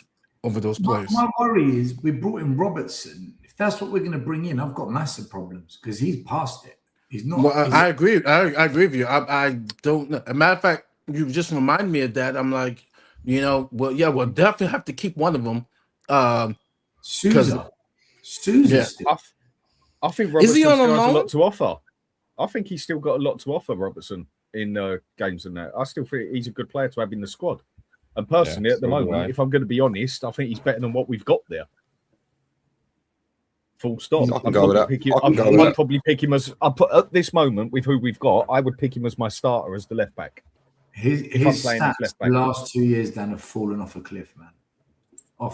over those players. My worry is we brought in Robertson. If that's what we're going to bring in, I've got massive problems because he's past it. He's not. Well, I agree. I agree with you. I don't know. As a matter of fact, you just remind me of that. I'm like, well, yeah, we'll definitely have to keep one of them. Sousa. Yeah. I think Is he Robertson on still has a loan? lot to offer. I think he's still got a lot to offer, Robertson, in games and that. I still think he's a good player to have in the squad. And personally, at the moment, if I'm going to be honest, I think he's better than what we've got there. Full stop. I can go with that. I'd probably pick him as at this moment with who we've got. I would pick him as my starter as the left back. His stats the last 2 years, Dan, have fallen off a cliff, man.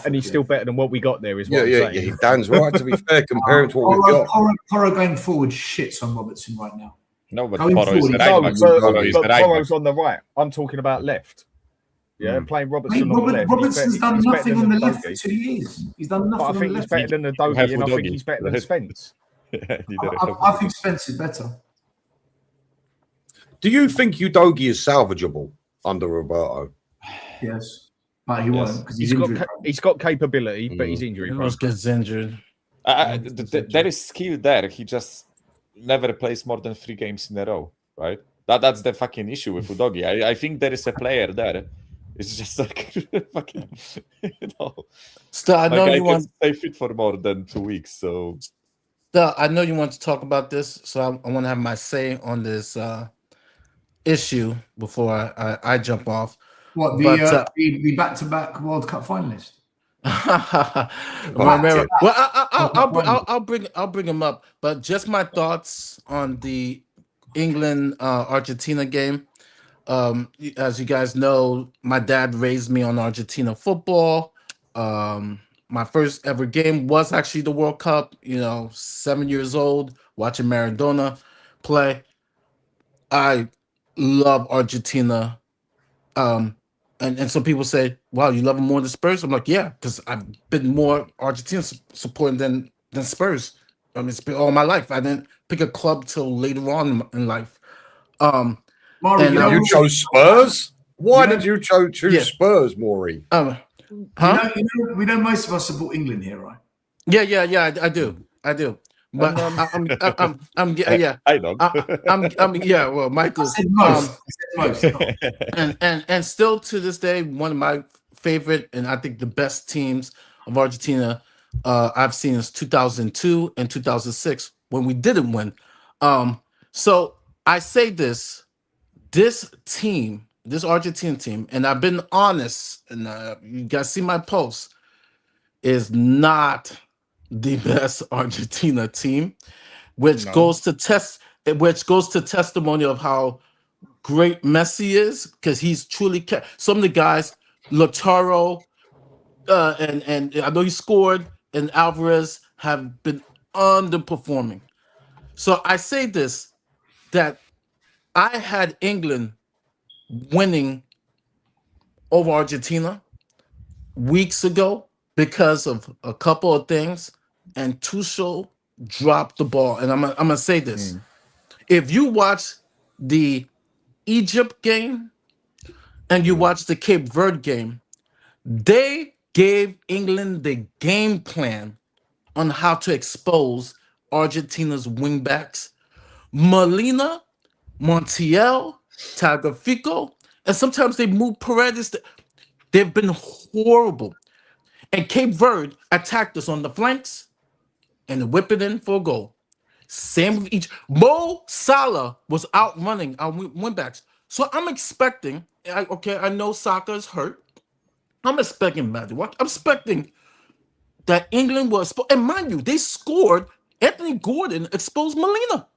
And he's still better than what we got there. Is what yeah. Dan's right. To be fair, comparing to what we've got. Poro going forward shits on Robertson right now. No, but Going Poro is the forward, right back. But Poro's on the right. I'm talking about left. Yeah, playing Robertson on the left. Robertson's done nothing on the left for 2 years. He's done nothing on the left. I think he's better than the Doggy, and I think he's better than Spence. I think Spence is better. Do you think Udogie is salvageable under Roberto? Yes, but he won't because he's got capability, but he's injury prone. He gets injured. There is skill there. He just never plays more than 3 games in a row, right? That's the fucking issue with Udogie. I think there is a player there. It's just like fucking, Still, I know you want to stay fit for more than 2 weeks. So, still, I know you want to talk about this. So I want to have my say on this issue before I jump off. What the back-to-back World Cup finalist? I'll bring him up, but just my thoughts on the England Argentina game. As you guys know, my dad raised me on Argentina football. My first ever game was actually the World Cup, 7 years old, watching Maradona play. I love Argentina. And some people say, wow, you love them more than Spurs? I'm like, yeah, because I've been more Argentina supporting than Spurs. I mean, it's been all my life. I didn't pick a club till later on in life. Maury, you chose Spurs? Why did you choose Spurs, Maury? We know most of us support England here, right? Yeah, I do. But well, Michael. I said most. And still to this day, one of my favorite and I think the best teams of Argentina I've seen is 2002 and 2006 when we didn't win. So I say this team, this Argentine team, and I've been honest, and you guys see my posts, is not the best Argentina team, which goes to testimony of how great Messi is, because he's truly some of the guys, Lautaro, and I know he scored, and Alvarez have been underperforming. So I say this, that I had England winning over Argentina weeks ago because of a couple of things, and Tuchel dropped the ball. And I'm gonna say this: if you watch the Egypt game and you watch the Cape Verde game, they gave England the game plan on how to expose Argentina's wingbacks. Molina, Montiel, Tagliafico, and sometimes they move Paredes. They've been horrible. And Cape Verde attacked us on the flanks and whip it in for a goal. Same with each. Mo Salah was out running our win backs. So I'm expecting, I know Saka is hurt. I'm expecting magic. I'm expecting that England was, and mind you, they scored. Anthony Gordon exposed Molina.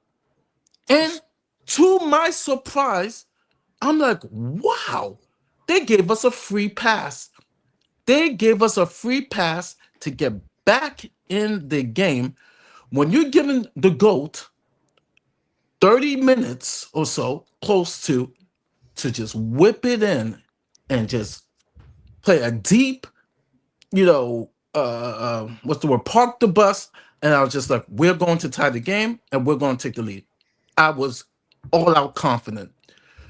And to my surprise, I'm like, wow, they gave us a free pass. They gave us a free pass to get back in the game. When you're giving the GOAT 30 minutes or so, close to just whip it in and just play a deep, what's the word, park the bus. And I was just like, we're going to tie the game and we're going to take the lead. I was all out confident.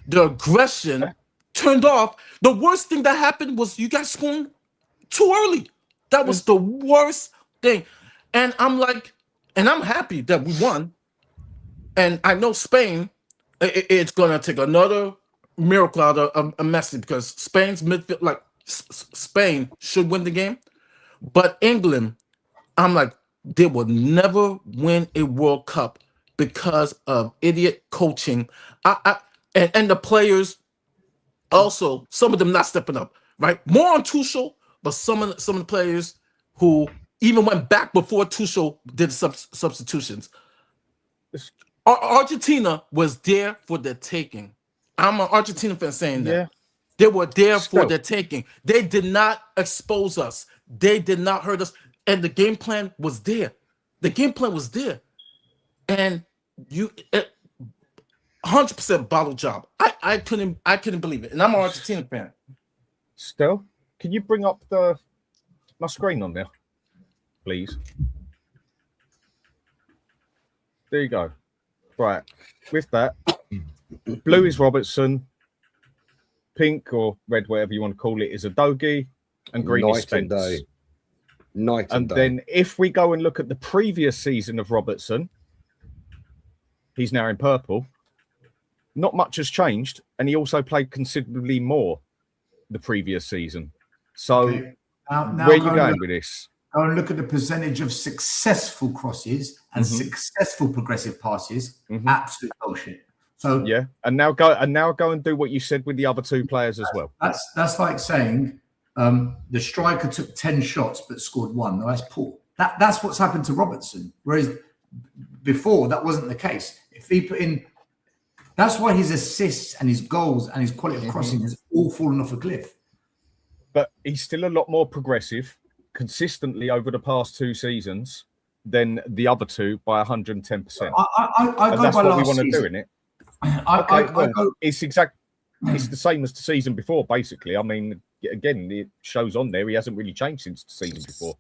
The aggression turned off. The worst thing that happened was you guys scoring too early. That was the worst thing. And I'm like, and I'm happy that we won. And I know Spain, it's going to take another miracle out of Messi, because Spain's midfield, like Spain should win the game. But England, I'm like, they will never win a World Cup because of idiot coaching. And the players also, some of them not stepping up, right? More on Tuchel, but some of the players who even went back before Tuchel did substitutions. Argentina was there for the taking. I'm an Argentina fan saying that. Yeah. They were there for the taking. They did not expose us. They did not hurt us. And the game plan was there. The game plan was there. And 100% bottle job. I couldn't believe it. And I'm an Argentina fan. Stel, can you bring up my screen on there, please? There you go. Right. With that, blue is Robertson, pink or red, whatever you want to call it, is Udogie, and green is Spence. And then if we go and look at the previous season of Robertson, he's now in purple. Not much has changed, and he also played considerably more the previous season. So now where are you going with this? Go and look at the percentage of successful crosses and successful progressive passes. Absolute bullshit. So yeah, and now go and do what you said with the other two players as well. That's like saying the striker took 10 shots but scored 1. No, that's poor. That's what's happened to Robertson. Whereas before that wasn't the case. If he put in, that's why his assists and his goals and his quality of crossing has all fallen off a cliff. But he's still a lot more progressive consistently over the past 2 seasons than the other two by 110%. And that's what we want season. to do in it. It's the same as the season before, basically. I mean, again, it shows on there he hasn't really changed since the season before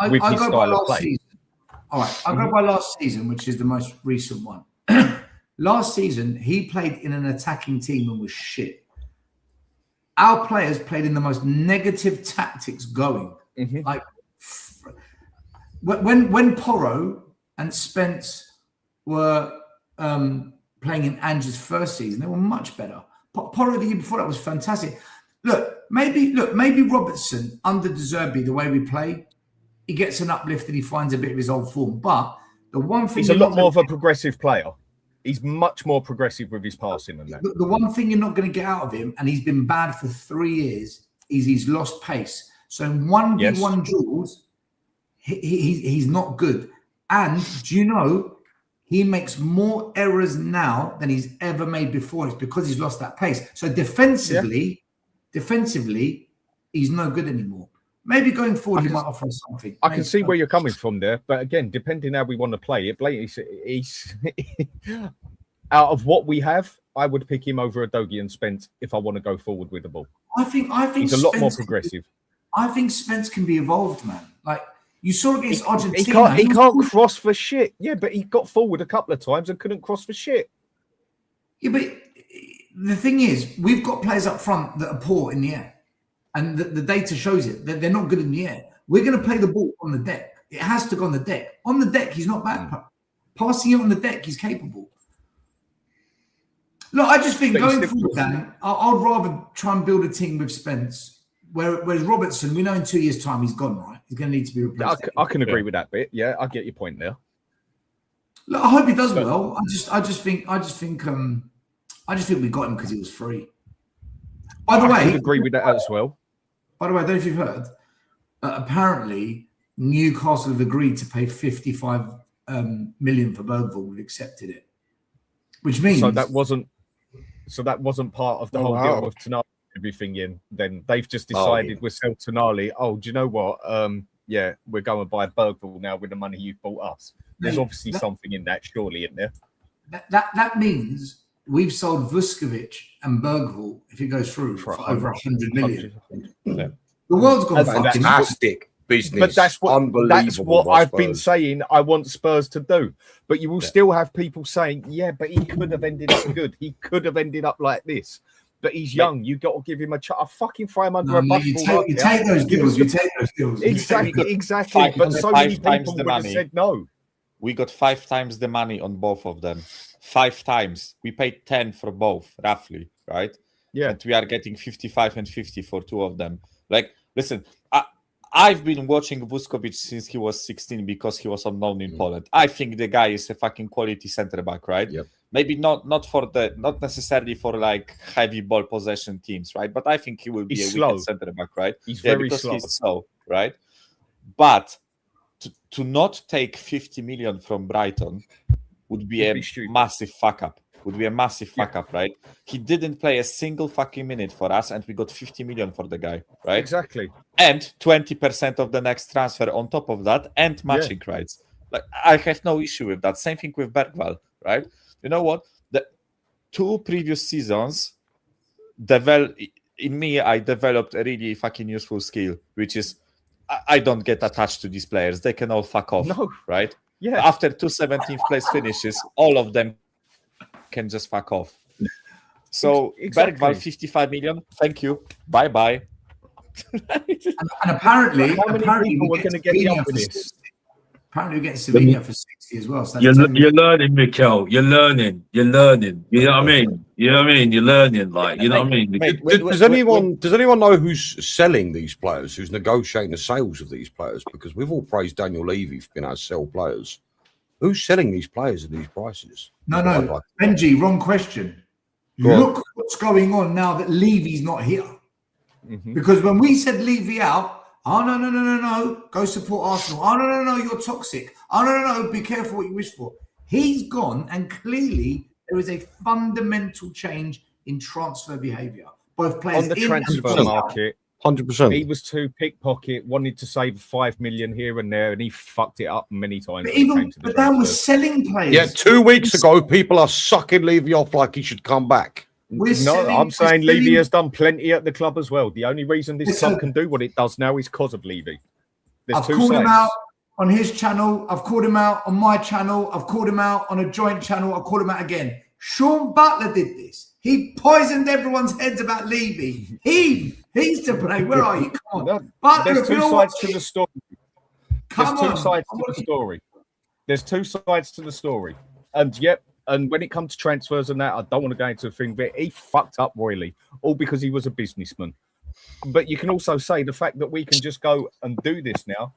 with his style of play. Season. All right, I'll go by last season, which is the most recent one. Last season, he played in an attacking team and was shit. Our players played in the most negative tactics going. Like when Porro and Spence were playing in Ange's first season, they were much better. Porro the year before that was fantastic. Maybe Robertson under De Zerbi, the way we play, he gets an uplift and he finds a bit of his old form. But the one thing he's a lot more of a progressive player. He's much more progressive with his passing than that. The one thing you're not going to get out of him, and he's been bad for 3 years, is he's lost pace. So in 1v1 duels, he's not good. And do you know, he makes more errors now than he's ever made before. It's because he's lost that pace. So defensively, he's no good anymore. Maybe going forward, he might offer us something. I can see where you're coming from there. But again, depending how we want to play it, he's out of what we have, I would pick him over Udogie and Spence if I want to go forward with the ball. I think he's a lot more progressive. I think Spence can be evolved, man. Like you saw against Argentina. He can't cross for shit. Yeah, but he got forward a couple of times and couldn't cross for shit. Yeah, but the thing is, we've got players up front that are poor in the air. And the data shows it, that they're not good in the air. We're going to play the ball on the deck. It has to go on the deck. On the deck, he's not bad. Passing it on the deck, he's capable. Look, I just think But he's going still- forward, Dan, I'd rather try and build a team with Spence. Whereas Robertson, we know in 2 years' time he's gone, right? He's going to need to be replaced. I can agree with that bit. Yeah, I get your point there. Look, I hope he does But- well. I just think we got him because he was free. By the I way, could agree with that as well. I don't know if you've heard. Apparently, Newcastle have agreed to pay 55 million for Bergvall. We've accepted it, which means So that wasn't part of the Oh, whole wow. deal with Tonali and everything in. Then they've just decided we'll sell Tonali. Oh, do you know what? Yeah, we're going to buy Bergvall now with the money you've bought us. There's Mate, obviously something in that, surely, isn't there? that means we've sold Vuskovic and Bergvall, if it goes through, for over 100 million. Yeah. The world's gone And fucking. Fantastic business. But that's what Unbelievable. I've been saying I want Spurs to do. But you will still have people saying, yeah, but he could have ended up good. He could have ended up like this. But he's young. You got to give him a chance. I fucking throw him under No, a bus. you take those deals. You take those deals. Exactly. Five- But so many five times people the would have money. said no. We got 5 times the money on both of them. 5 times. We paid 10 for both, roughly, right? Yeah. And we are getting 55 and 50 for 2 of them. Like, listen, I've been watching Vuskovic since he was 16 because he was unknown in Poland. I think the guy is a fucking quality center back, right? Yep. Maybe not necessarily for like heavy ball possession teams, right? But I think he will be He's a slow. wicked center back, right? He's very because slow. he's slow, right? But to not take 50 million from Brighton would be a stupid. massive fuck up. Would be a massive fuck up, right? He didn't play a single fucking minute for us, and we got 50 million for the guy, right? Exactly. And 20% of the next transfer on top of that, and matching rights. Like, I have no issue with that. Same thing with Bergvall, right? You know what? The 2 previous seasons, I developed a really fucking useful skill, which is I don't get attached to these players. They can all fuck off, No. right? Yeah. After 2 17th place finishes, all of them can just fuck off. So Exactly. Bergvall 55 million. Thank you. Bye bye. And apparently, How many people we're were going to get the Slovenia up for with this? 60. Apparently, we're getting Slovenia for 60 as well. So that's You're 10 million. learning, Mikel. You're learning. You know what I mean? You're learning. Like, you know what I mean? Mate, Does anyone know who's selling these players? Who's negotiating the sales of these players? Because we've all praised Daniel Levy for being able to sell players. Who's selling these players at these prices? No. Benji, wrong question. Go on. Look what's going on now that Levy's not here. Because when we said Levy out, oh, no, go support Arsenal. Oh, no, you're toxic. Oh, no, be careful what you wish for. He's gone, and clearly there is a fundamental change in transfer behaviour. Both players On the in transfer and out. market, 100%. he was too pickpocket, wanted to save 5 million here and there, and he fucked it up many times. But when it came even to the but Dan was transfers. selling players. Yeah, 2 weeks ago, people are sucking Levy off like he should come back. I'm saying Levy has done plenty at the club as well. The only reason this Listen, club can do what it does now is because of Levy. There's I've two called him sides. out on his channel. I've called him out on my channel. I've called him out on a joint channel. I've called him out again. Sean Butler did this. He poisoned everyone's heads about Levy. He's to blame. Where are you? Come on. No, Butler, there's if two you're sides to watching- the story. Come There's on. two sides to the story. There's 2 sides to the story. And and when it comes to transfers and that, I don't want to go into a thing, but he fucked up royally, all because he was a businessman. But you can also say the fact that we can just go and do this now.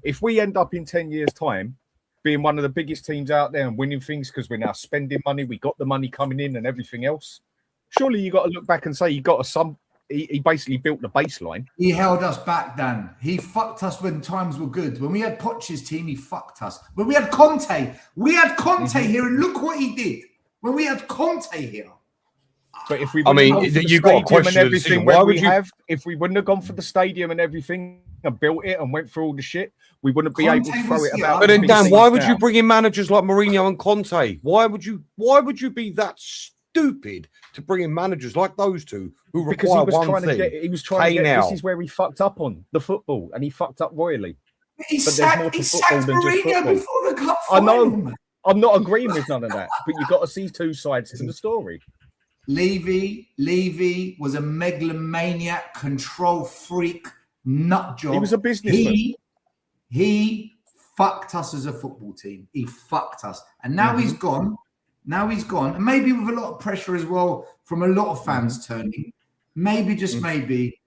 If we end up in 10 years' time being one of the biggest teams out there and winning things because we're now spending money, we got the money coming in and everything else, surely you got to look back and say he basically built the baseline. He held us back, Dan. He fucked us when times were good. When we had Poch's team, he fucked us. When we had Conte, here, and look what he did. When we had Conte here. But if we I mean, wouldn't have gone for the you got to stadium question and the everything decision. where Why we would you? have, if we wouldn't have gone for the stadium and everything and built it and went through all the shit, we wouldn't be Conte able to throw was it here. about. But then, the Dan, big why things would you now. bring in managers like Mourinho and Conte? Why would you be that stupid to bring in managers like those two who Because require he was one trying thing? to get. now. This is where he fucked up on the football, and he fucked up royally. He But there's more sacked, to he football sacked than just Mourinho football. before the cup I know. final. man. I'm not agreeing with none of that, but you've got to see 2 sides to the story. Levy was a megalomaniac, control freak, nut job. He was a businessman. He fucked us as a football team. He fucked us. And now he's gone. Now he's gone, and maybe with a lot of pressure as well from a lot of fans turning. Maybe, just maybe,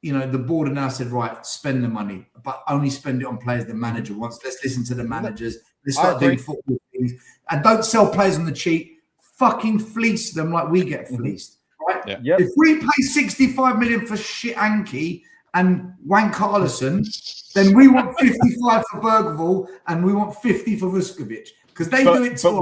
the board have now said, right, spend the money, but only spend it on players the manager wants. Let's listen to the managers. Let's start doing football things, and don't sell players on the cheap. Fucking fleece them like we get fleeced, right? Yeah. If we pay 65 million for shit Anki and Wank Carlson, then we want 55 for Bergvall and we want 50 for Vuskovic, because they do it too.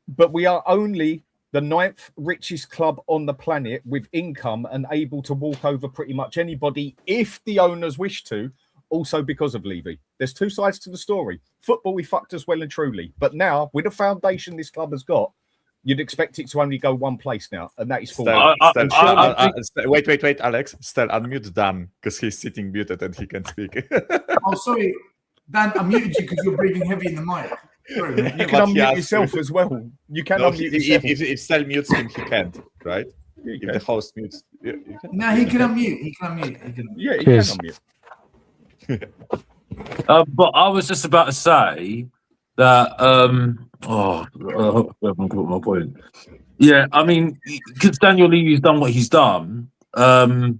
But we are only the 9th richest club on the planet with income and able to walk over pretty much anybody if the owners wish to, also because of Levy. There's two sides to the story. Football, we fucked us well and truly. But now, with the foundation this club has got, you'd expect it to only go one place now, and that is forward. Wait, Alex. Still unmute Dan, because he's sitting muted and he can speak. Oh, sorry. Dan, I muted you because you're breathing heavy in the mic. Sorry, you can unmute yourself as well. You can unmute yourself. If Stel mutes him, he can't, right? If the host mutes... No, he can unmute. He can unmute. Yeah, he can unmute. But I was just about to say that... I hope I haven't got my point. Yeah, I mean, because Daniel Levy's done what he's done, I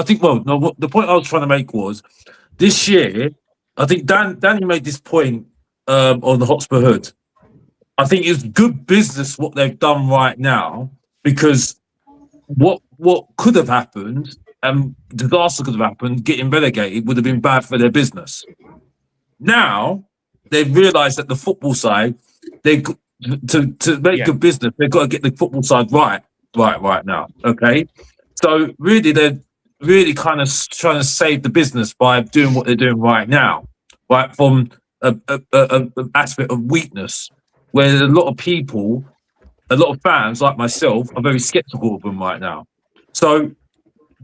think, the point I was trying to make was, this year, I think Danny made this point on the Hotspur Hood. I think it's good business what they've done right now, because what could have happened, and disaster could have happened, getting relegated would have been bad for their business. Now, they've realised that the football side, to make good business, they've got to get the football side right now, okay? So really, they're really kind of trying to save the business by doing what they're doing right now, right, from an aspect of weakness, where a lot of people, a lot of fans like myself, are very sceptical of them right now. So,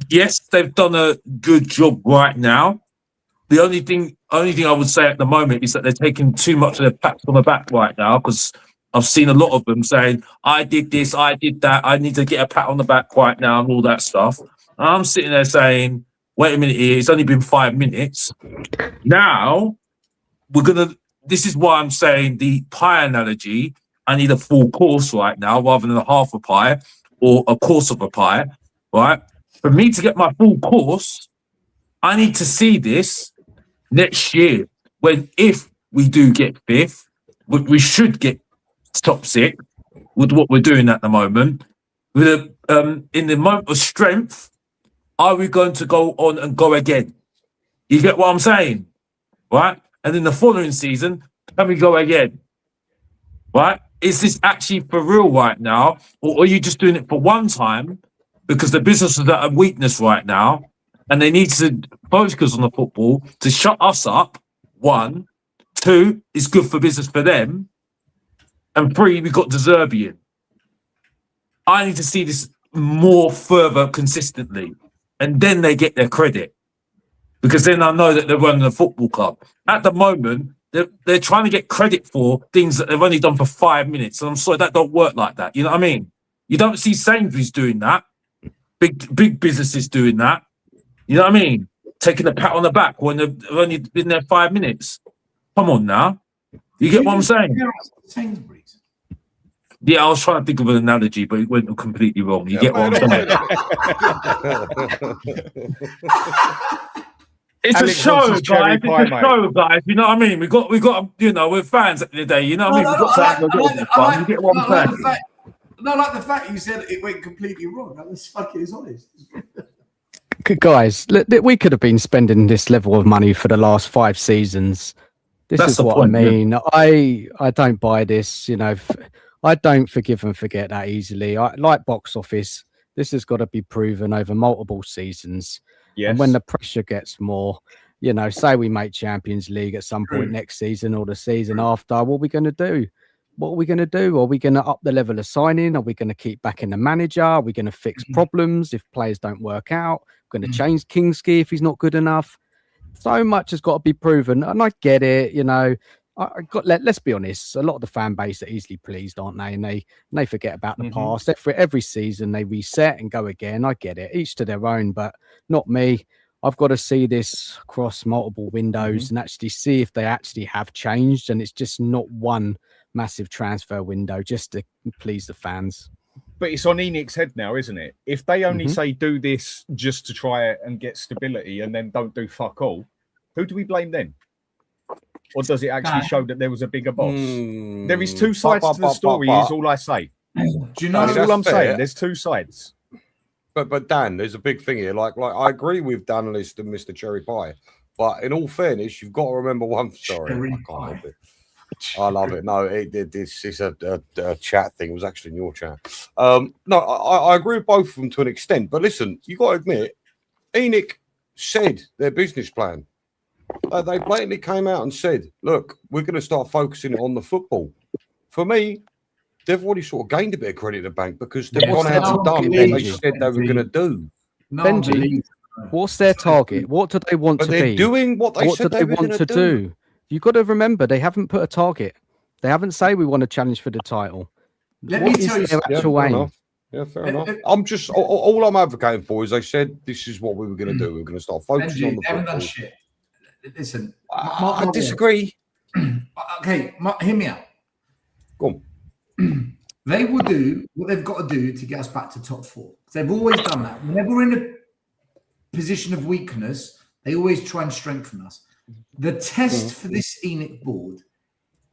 yes, they've done a good job right now. The only thing I would say at the moment is that they're taking too much of their pats on the back right now, because I've seen a lot of them saying, I did this, I did that, I need to get a pat on the back right now and all that stuff. And I'm sitting there saying, wait a minute here, it's only been 5 minutes. Now, this is why I'm saying the pie analogy, I need a full course right now rather than a half a pie or a course of a pie, right? For me to get my full course, I need to see this next year, if we do get 5th, we should get top 6 with what we're doing at the moment. In the moment of strength, are we going to go on and go again? You get what I'm saying? Right? And in the following season, can we go again? Right? Is this actually for real right now? Or are you just doing it for one time because the business is at a weakness right now and they need to focus on the football to shut us up? 1. 2, it's good for business for them. And 3, we've got De Zerbi in. I need to see this more further consistently. And then they get their credit. Because then I know that they're running a football club. At the moment, they're trying to get credit for things that they've only done for 5 minutes. And I'm sorry, that don't work like that. You know what I mean? You don't see Sainsbury's doing that. Big businesses doing that. You know what I mean? Taking a pat on the back when they've only been there 5 minutes. Come on now. You get what I'm saying? Sainsbury's. Yeah, I was trying to think of an analogy, but it went completely wrong. You get what I'm saying? It's Alex a show, wants his cherry guys. pie, It's a show, guys. You know what I mean? We got, we're fans at the day. You know what I mean? We've got to have a bit of fun. You get what I'm saying? No, like the fact you said it went completely wrong. That was fucking honest. Guys, we could have been spending this level of money for the last 5 seasons. That's what point, I mean. Yeah. I don't buy this. I don't forgive and forget that easily. Like box office, this has got to be proven over multiple seasons. Yes. And when the pressure gets more, say we make Champions League at some point next season or the season after, what are we going to do? What are we going to do? Are we going to up the level of signing? Are we going to keep backing the manager? Are we going to fix problems if players don't work out? We're going to change Kingsley if he's not good enough. So much has got to be proven. And I get it, let's be honest, a lot of the fan base are easily pleased, aren't they? And they forget about the past. Every season they reset and go again. I get it. Each to their own, but not me. I've got to see this across multiple windows and actually see if they actually have changed, and it's just not one massive transfer window just to please the fans. But it's on ENIC's head now, isn't it? If they only say do this just to try it and get stability and then don't do fuck all, who do we blame then? Or does it actually show that there was a bigger boss? There is two sides to the story, is all I say. Do you know? That's all I'm saying. There's two sides. But Dan, there's a big thing here. Like I agree with Dan List and Mr. Cherry Pie, but in all fairness, you've got to remember one. Sorry, I can't help it. I love it. No, it's a chat thing. It was actually in your chat. No, I agree with both of them to an extent. But listen, you got to admit, ENIC said their business plan. They blatantly came out and said, "Look, we're going to start focusing on the football." For me, they've already sort of gained a bit of credit at the bank because they've gone ahead and done what they said they were going to do. No, Benji, what's their target? What do they want to be? They're doing what they said they were want to do. You've got to remember, they haven't put a target. They haven't said we want to challenge for the title. Let me tell you their actual aim? Yeah, fair enough. I'm just all I'm advocating for is they said this is what we were going to do. We were going to start focusing on the they haven't done football. shit. Listen, I disagree. Okay, hear me out. Go on. They will do what they've got to do to get us back to top four. They've always done that. Whenever we're in a position of weakness, they always try and strengthen us. The test for this ENIC board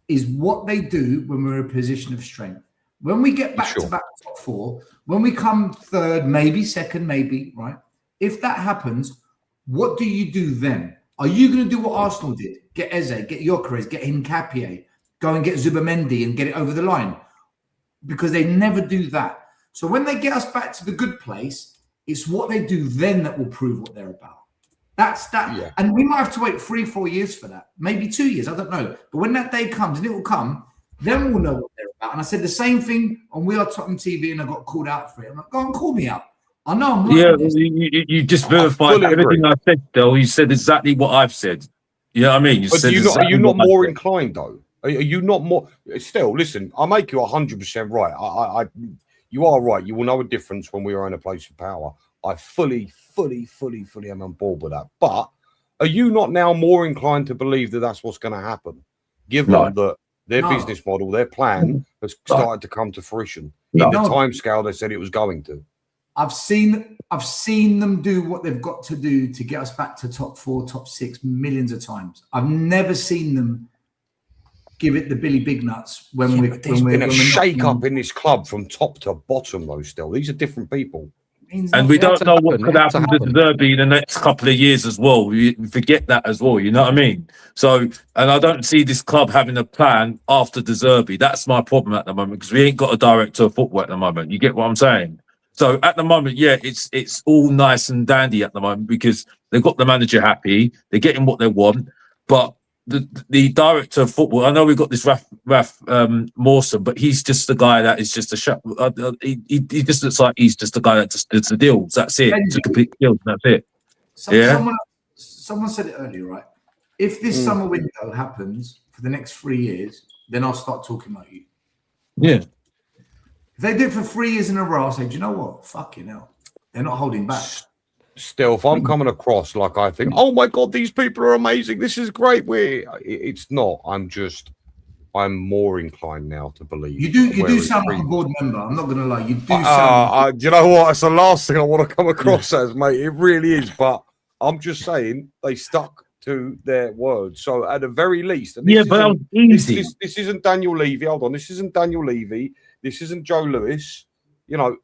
is what they do when we're in a position of strength. When we get back to back top four, when we come third, maybe second, maybe, right? If that happens, what do you do then? Are you going to do what Arsenal did? Get Eze, get Gyökeres, get Hincapié, go and get Zubamendi and get it over the line? Because they never do that. So when they get us back to the good place, it's what they do then that will prove what they're about. That's that. Yeah. And we might have to wait 3-4 years for that. Maybe 2 years. I don't know. But when that day comes, and it will come, then we'll know what they're about. And I said the same thing on We Are Tottenham TV, and I got called out for it. I'm like, go and call me out. I know I'm right. Yeah, you just verified everything I said, though. You said exactly what I've said. You know what I mean? Are you not more inclined, though? Are you not more? Still, listen, I make you 100% right. You are right. You will know a difference when we are in a place of power. I fully am on board with that. But are you not now more inclined to believe that that's what's going to happen, given that their business model, their plan has started to come to fruition in the timescale they said it was going to? I've seen them do what they've got to do to get us back to top 4, top 6 millions of times. I've never seen them give it the Billy Big Nuts there's been a shake-up in this club from top to bottom, though. Still, these are different people. And we don't know what could happen to the Derby in the next couple of years as well. You forget that as well. You know what I mean? So, and I don't see this club having a plan after the Derby. That's my problem at the moment, because we ain't got a director of football at the moment. You get what I'm saying? So at the moment, yeah, it's all nice and dandy at the moment because they've got the manager happy. They're getting what they want. But the director of football, I know we've got this Raf Mawson, but he's just the guy that is just he just looks like he's just the guy that just does the deals. That's it. It's a complete deal. That's it. Someone said it earlier, right? If this summer window happens for the next 3 years, then I'll start talking about you. Yeah. If they do it for 3 years in a row, I'll say, do you know what? Fucking hell. They're not holding back. Still, if I'm coming across like I think, oh my God, these people are amazing. This is great. It's not. I'm more inclined now to believe. You do sound like a board member. I'm not going to lie. You do sound. Do you know what? It's the last thing I want to come across as, mate. It really is. But I'm just saying they stuck to their words. So at the very least, and but that was easy. This isn't Daniel Levy. Hold on. This isn't Daniel Levy. This isn't Joe Lewis. You know.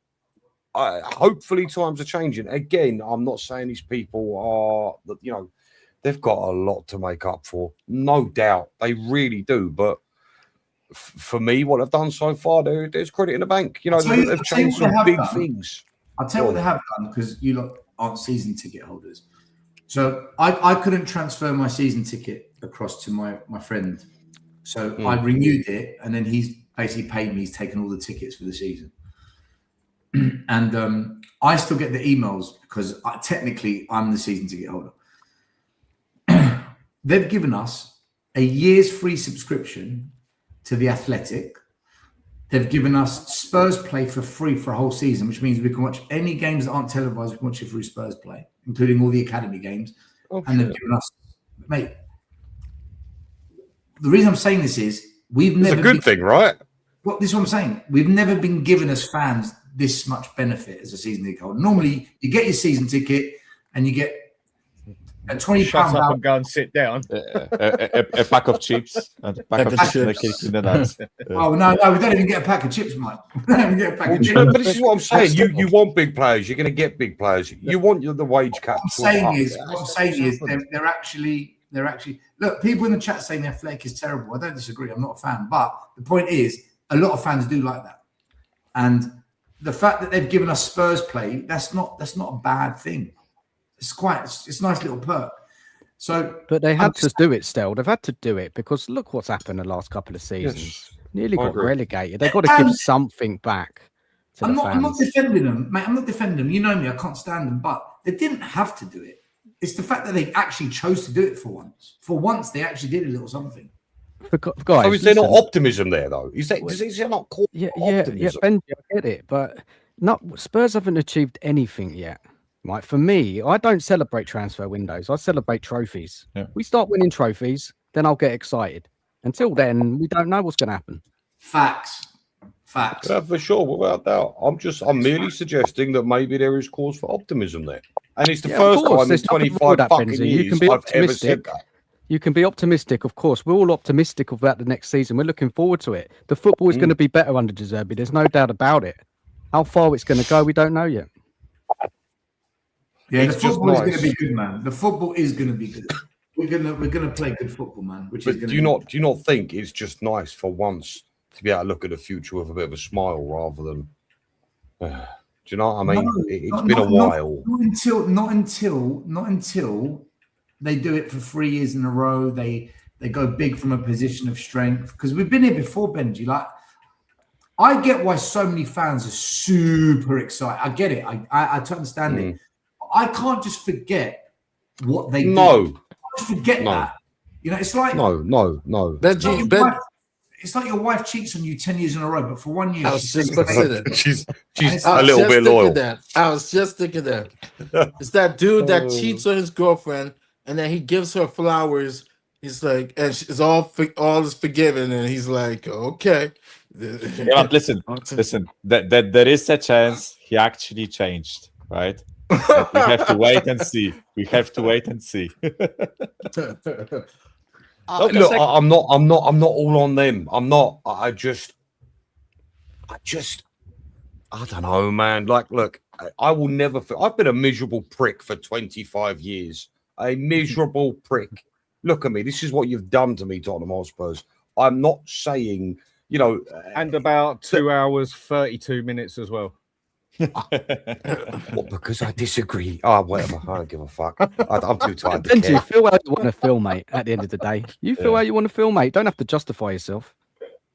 Hopefully times are changing. Again, I'm not saying these people are, they've got a lot to make up for. No doubt. They really do. But for me, what they've done so far, there's credit in the bank. They've changed some big things. I'll tell you what they have done, because you lot aren't season ticket holders. So I couldn't transfer my season ticket across to my friend. So I renewed it, and then he's basically paid me. He's taken all the tickets for the season. And I still get the emails because technically I'm the season ticket holder. They've given us a year's free subscription to The Athletic, they've given us Spurs play for free for a whole season, which means we can watch any games that aren't televised. We can watch it through Spurs play, including all the academy games. And they've given us, mate. The reason I'm saying this is It's a good thing, right? Well, this is what I'm saying. We've never been given as fans this much benefit as a season ticket holder. Normally, you get your season ticket and you get a £20. Shut up and go and sit down. A pack of chips. And a pack of chips in the nuts. Oh, no, we don't even get a pack of chips, mate. We don't even get a pack of chips. But this is what I'm saying. You want big players. You're going to get big players. You want the wage cap. What I'm saying is they're actually look, people in the chat saying their Fleck is terrible. I don't disagree. I'm not a fan. But the point is, a lot of fans do like that. And the fact that they've given us Spurs play, that's not a bad thing. It's a nice little perk. So, but they had to do it still. They've had to do it because look what's happened the last couple of seasons. Yes, Nearly got relegated. They've got to give something back to the fans. I'm not defending them, mate. I'm not defending them. You know me, I can't stand them. But they didn't have to do it. It's the fact that they actually chose to do it for once. For once, they actually did a little something. Guys, so is there not optimism there, though? Is there not optimism? Yeah, Benji, I get it. But Spurs haven't achieved anything yet. Right, for me, I don't celebrate transfer windows. I celebrate trophies. Yeah. We start winning trophies, then I'll get excited. Until then, we don't know what's going to happen. Facts. Yeah, for sure, without doubt. I'm merely suggesting that maybe there is cause for optimism there, and it's the first time in 25 fucking years you can be I've ever said that. You can be optimistic, of course. We're all optimistic about the next season. We're looking forward to it. The football is going to be better under De Zerbi. There's no doubt about it. How far it's going to go, we don't know yet. Yeah, the football is going to be good, man. The football is going to be good. We're gonna play good football, man. Do you not think it's just nice for once to be able to look at the future with a bit of a smile rather than? Do you know what I mean? It's been a while. Not until they do it for 3 years in a row. They go big from a position of strength, because we've been here before, Benji. Like, I get why so many fans are super excited. I get it. I understand it. I can't just forget what they do. No. I just forget that. You know, it's like no. Benji, it's like your wife cheats on you 10 years in a row, but for 1 year, she's a little bit loyal. I was just thinking that. It's that dude that cheats on his girlfriend, and then he gives her flowers. He's like, and it's all is forgiven, and he's like, okay. Yeah, but listen. That there is a chance he actually changed, right? We have to wait and see. Look, I'm not all on them. I'm not. I don't know, man. Like, look, I will never. I've been a miserable prick for 25 years. A miserable prick. Look at me. This is what you've done to me, Tottenham Hotspurs. I'm not saying, you know. And about 2 hours, 32 minutes as well. What, because I disagree? Oh, whatever. I don't give a fuck. I'm too tired. Benji, you feel how you want to feel, mate. At the end of the day, you feel how you want to feel, mate. Don't have to justify yourself.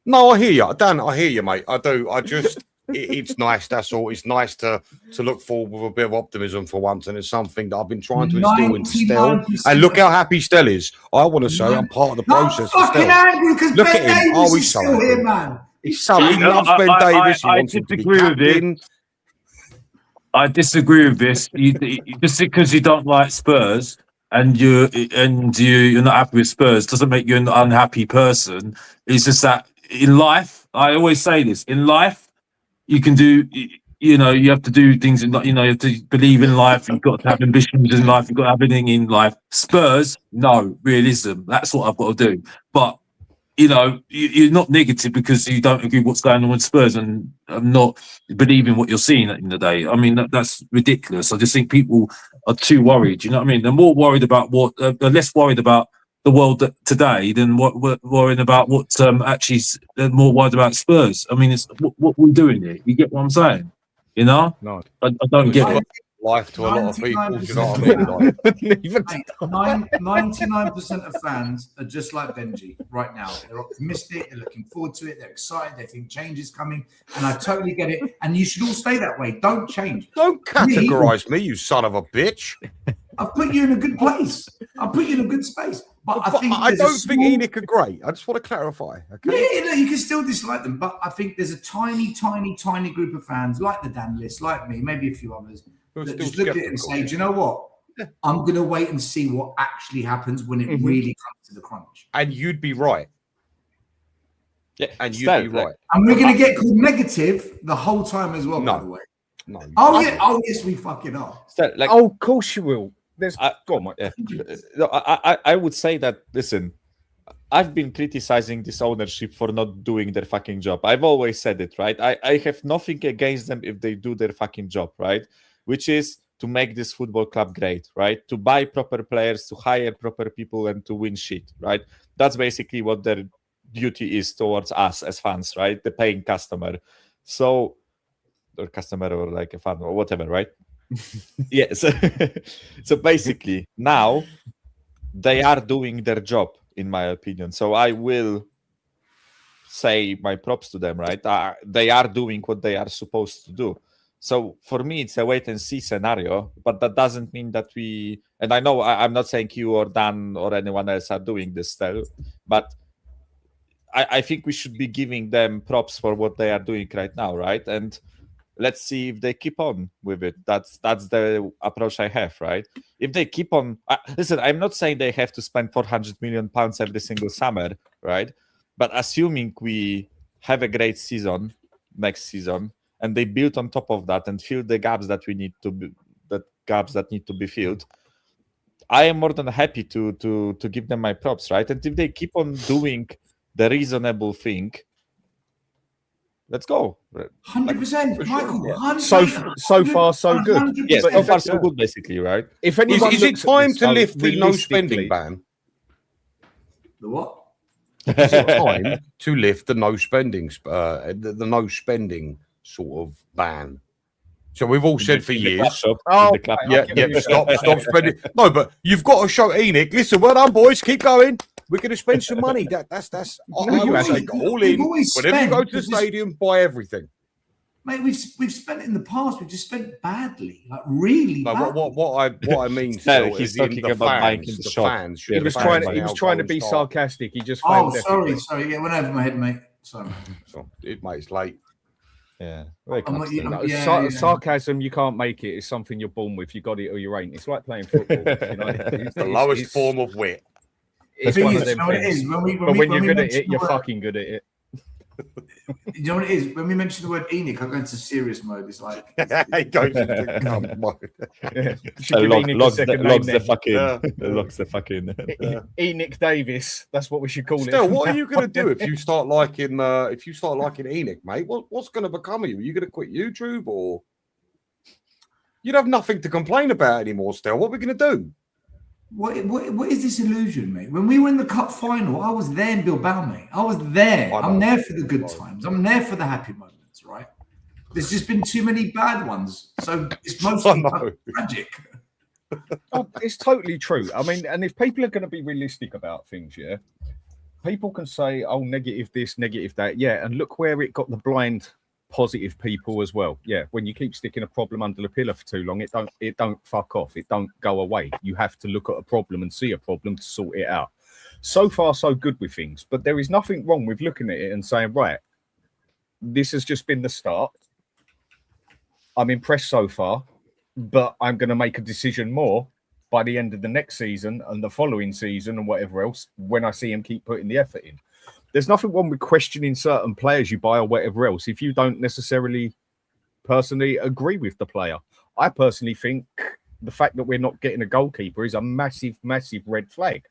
No, I hear you, Dan. I hear you, mate. I do. I just, it's nice. That's all. It's nice to look forward with a bit of optimism for once, and it's something that I've been trying to instill into Stell. And look how happy Stell is. I want to say I'm part of the process. I'm fucking angry because look Ben at him. Davies Oh, he's is so still happy. here, man. He loves Ben Davies. He wants him to be captain. I disagree with this. You just because you don't like Spurs and you're not happy with Spurs doesn't make you an unhappy person. It's just that in life, I always say this: in life, you can do. You know, you have to do things. You have to believe in life. You've got to have ambitions in life. You've got to have everything in life. Spurs, no realism. That's what I've got to do. But you know, you're not negative because you don't agree with what's going on with Spurs and not believing what you're seeing at the end of the day. I mean, that's ridiculous. I just think people are too worried. You know what I mean? They're more worried about they're less worried about the world today than worrying about what actually they're more worried about Spurs. I mean, it's what we're doing here. You get what I'm saying? You know? No. I don't get it. Life to a lot of people, do you know what I mean? 99% of fans are just like Benji right now. They're optimistic, they're looking forward to it, they're excited, they think change is coming, and I totally get it. And you should all stay that way. Don't change. Don't categorize me, you son of a bitch. I've put you in a good place. I've put you in a good space. But I think I there's a don't think small- Enoch are great. I just want to clarify. Okay. Yeah, look, you can still dislike them, but I think there's a tiny group of fans like the Dan list, like me, maybe a few others, Who are that still just look at it and skeptical. say, do you know what? I'm going to wait and see what actually happens when it really comes to the crunch. And you'd be right. Yeah, And you'd still, be like, right. And we're going to get called negative the whole time as well, by No. the way. No. Oh, yeah. Oh, yes, we fucking are. still, like, Oh, of course you will. There's go on, Mike. yeah. No, I would say that, listen, I've been criticizing this ownership for not doing their fucking job. I've always said it, right? I have nothing against them if they do their fucking job, right? Which is to make this football club great, right? To buy proper players, to hire proper people, and to win shit, right? That's basically what their duty is towards us as fans, right? The paying customer. So, or customer, or like a fan, or whatever, right? Yeah. So basically, now they are doing their job, in my opinion. So I will say my props to them, right? They are doing what they are supposed to do. So for me, it's a wait and see scenario, but that doesn't mean that we, and I know I'm not saying you or Dan or anyone else are doing this still, but I think we should be giving them props for what they are doing right now, right? And let's see if they keep on with it. That's the approach I have, right? If they keep on, listen, I'm not saying they have to spend 400 million pounds every single summer, right? But assuming we have a great season next season, and they build on top of that and fill the gaps that we need to be, that gaps that need to be filled, I am more than happy to give them my props, right? And if they keep on doing the reasonable thing, let's go. 100%, Michael. yeah. 100%, So far, so good. 100%. Yes, so But far so good, basically, right? If anyone Is it looks at time this, to lift the no realistically- spending ban? The what? Is it time to lift the no spending, the no spending sort of ban? So we've all said for In the club years. shop, Oh, in the club okay, shop. I'll give you Stop spending. No, but you've got to show Enoch. Listen, well done, boys. Keep going. We're going to spend some money. That's. I you would actually- say go all we've in. always Whenever you go spent, to the it's just- stadium, buy everything. Mate, we've spent it in the past. We've just spent badly, like really No, badly. what I mean No, still he's is in talking the about buying fans. in the The shop. fans. He He was Yeah, trying. fans He was trying to be sarcastic. He just Oh, failed sorry. epically. Yeah, went over my head, mate. Sorry. So, mate, it's late. Yeah, I'm not- you know, No, yeah. sarcasm, you can't make it. It's something you're born with. You got it or you ain't. It's like playing football. You know? It's the lowest form of wit. It's Thing one is, of you them know what it things. is? When But when you're we good at mention it, the you're word- fucking good at it. You know what it is? When we mention the word Enoch, I go into serious mode. It's like, He goes into cum mode. Should give Enoch a second name logs the then. fucking, Yeah. logs the fucking. Enoch Davis. That's what we should call it. Still, what are you going to do if you start liking Enoch, mate? What's going to become of you? Are you going to quit YouTube, or you'd have nothing to complain about anymore? Still, what are we going to do? what is this illusion, mate? When we were in the cup final, I was there in Bilbao, mate. I was there. I know. I'm there for the good times. I'm there for the happy moments, right? There's just been too many bad ones, so it's mostly know. tragic. Oh, it's totally true. I mean, and if people are going to be realistic about things, yeah, people can say, "Oh, negative this, negative that." Yeah, and look where it got the blind positive people as well. Yeah, when you keep sticking a problem under the pillar for too long, it don't fuck off. It don't go away. You have to look at a problem and see a problem to sort it out. So far, so good with things, but there is nothing wrong with looking at it and saying, right, this has just been the start. I'm impressed so far, but I'm going to make a decision more by the end of the next season and the following season and whatever else when I see him keep putting the effort in. There's nothing wrong with questioning certain players you buy or whatever else if you don't necessarily personally agree with the player. I personally think the fact that we're not getting a goalkeeper is a massive, massive red flag.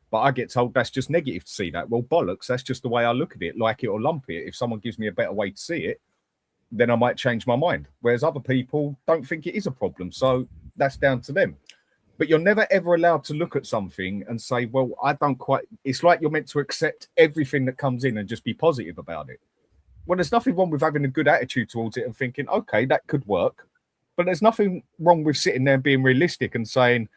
But I get told that's just negative to see that. Well, bollocks, that's just the way I look at it, like it or lump it. If someone gives me a better way to see it, then I might change my mind. Whereas other people don't think it is a problem. So that's down to them. But you're never, ever allowed to look at something and say, well, I don't quite... It's like you're meant to accept everything that comes in and just be positive about it. Well, there's nothing wrong with having a good attitude towards it and thinking, okay, that could work. But there's nothing wrong with sitting there and being realistic and saying,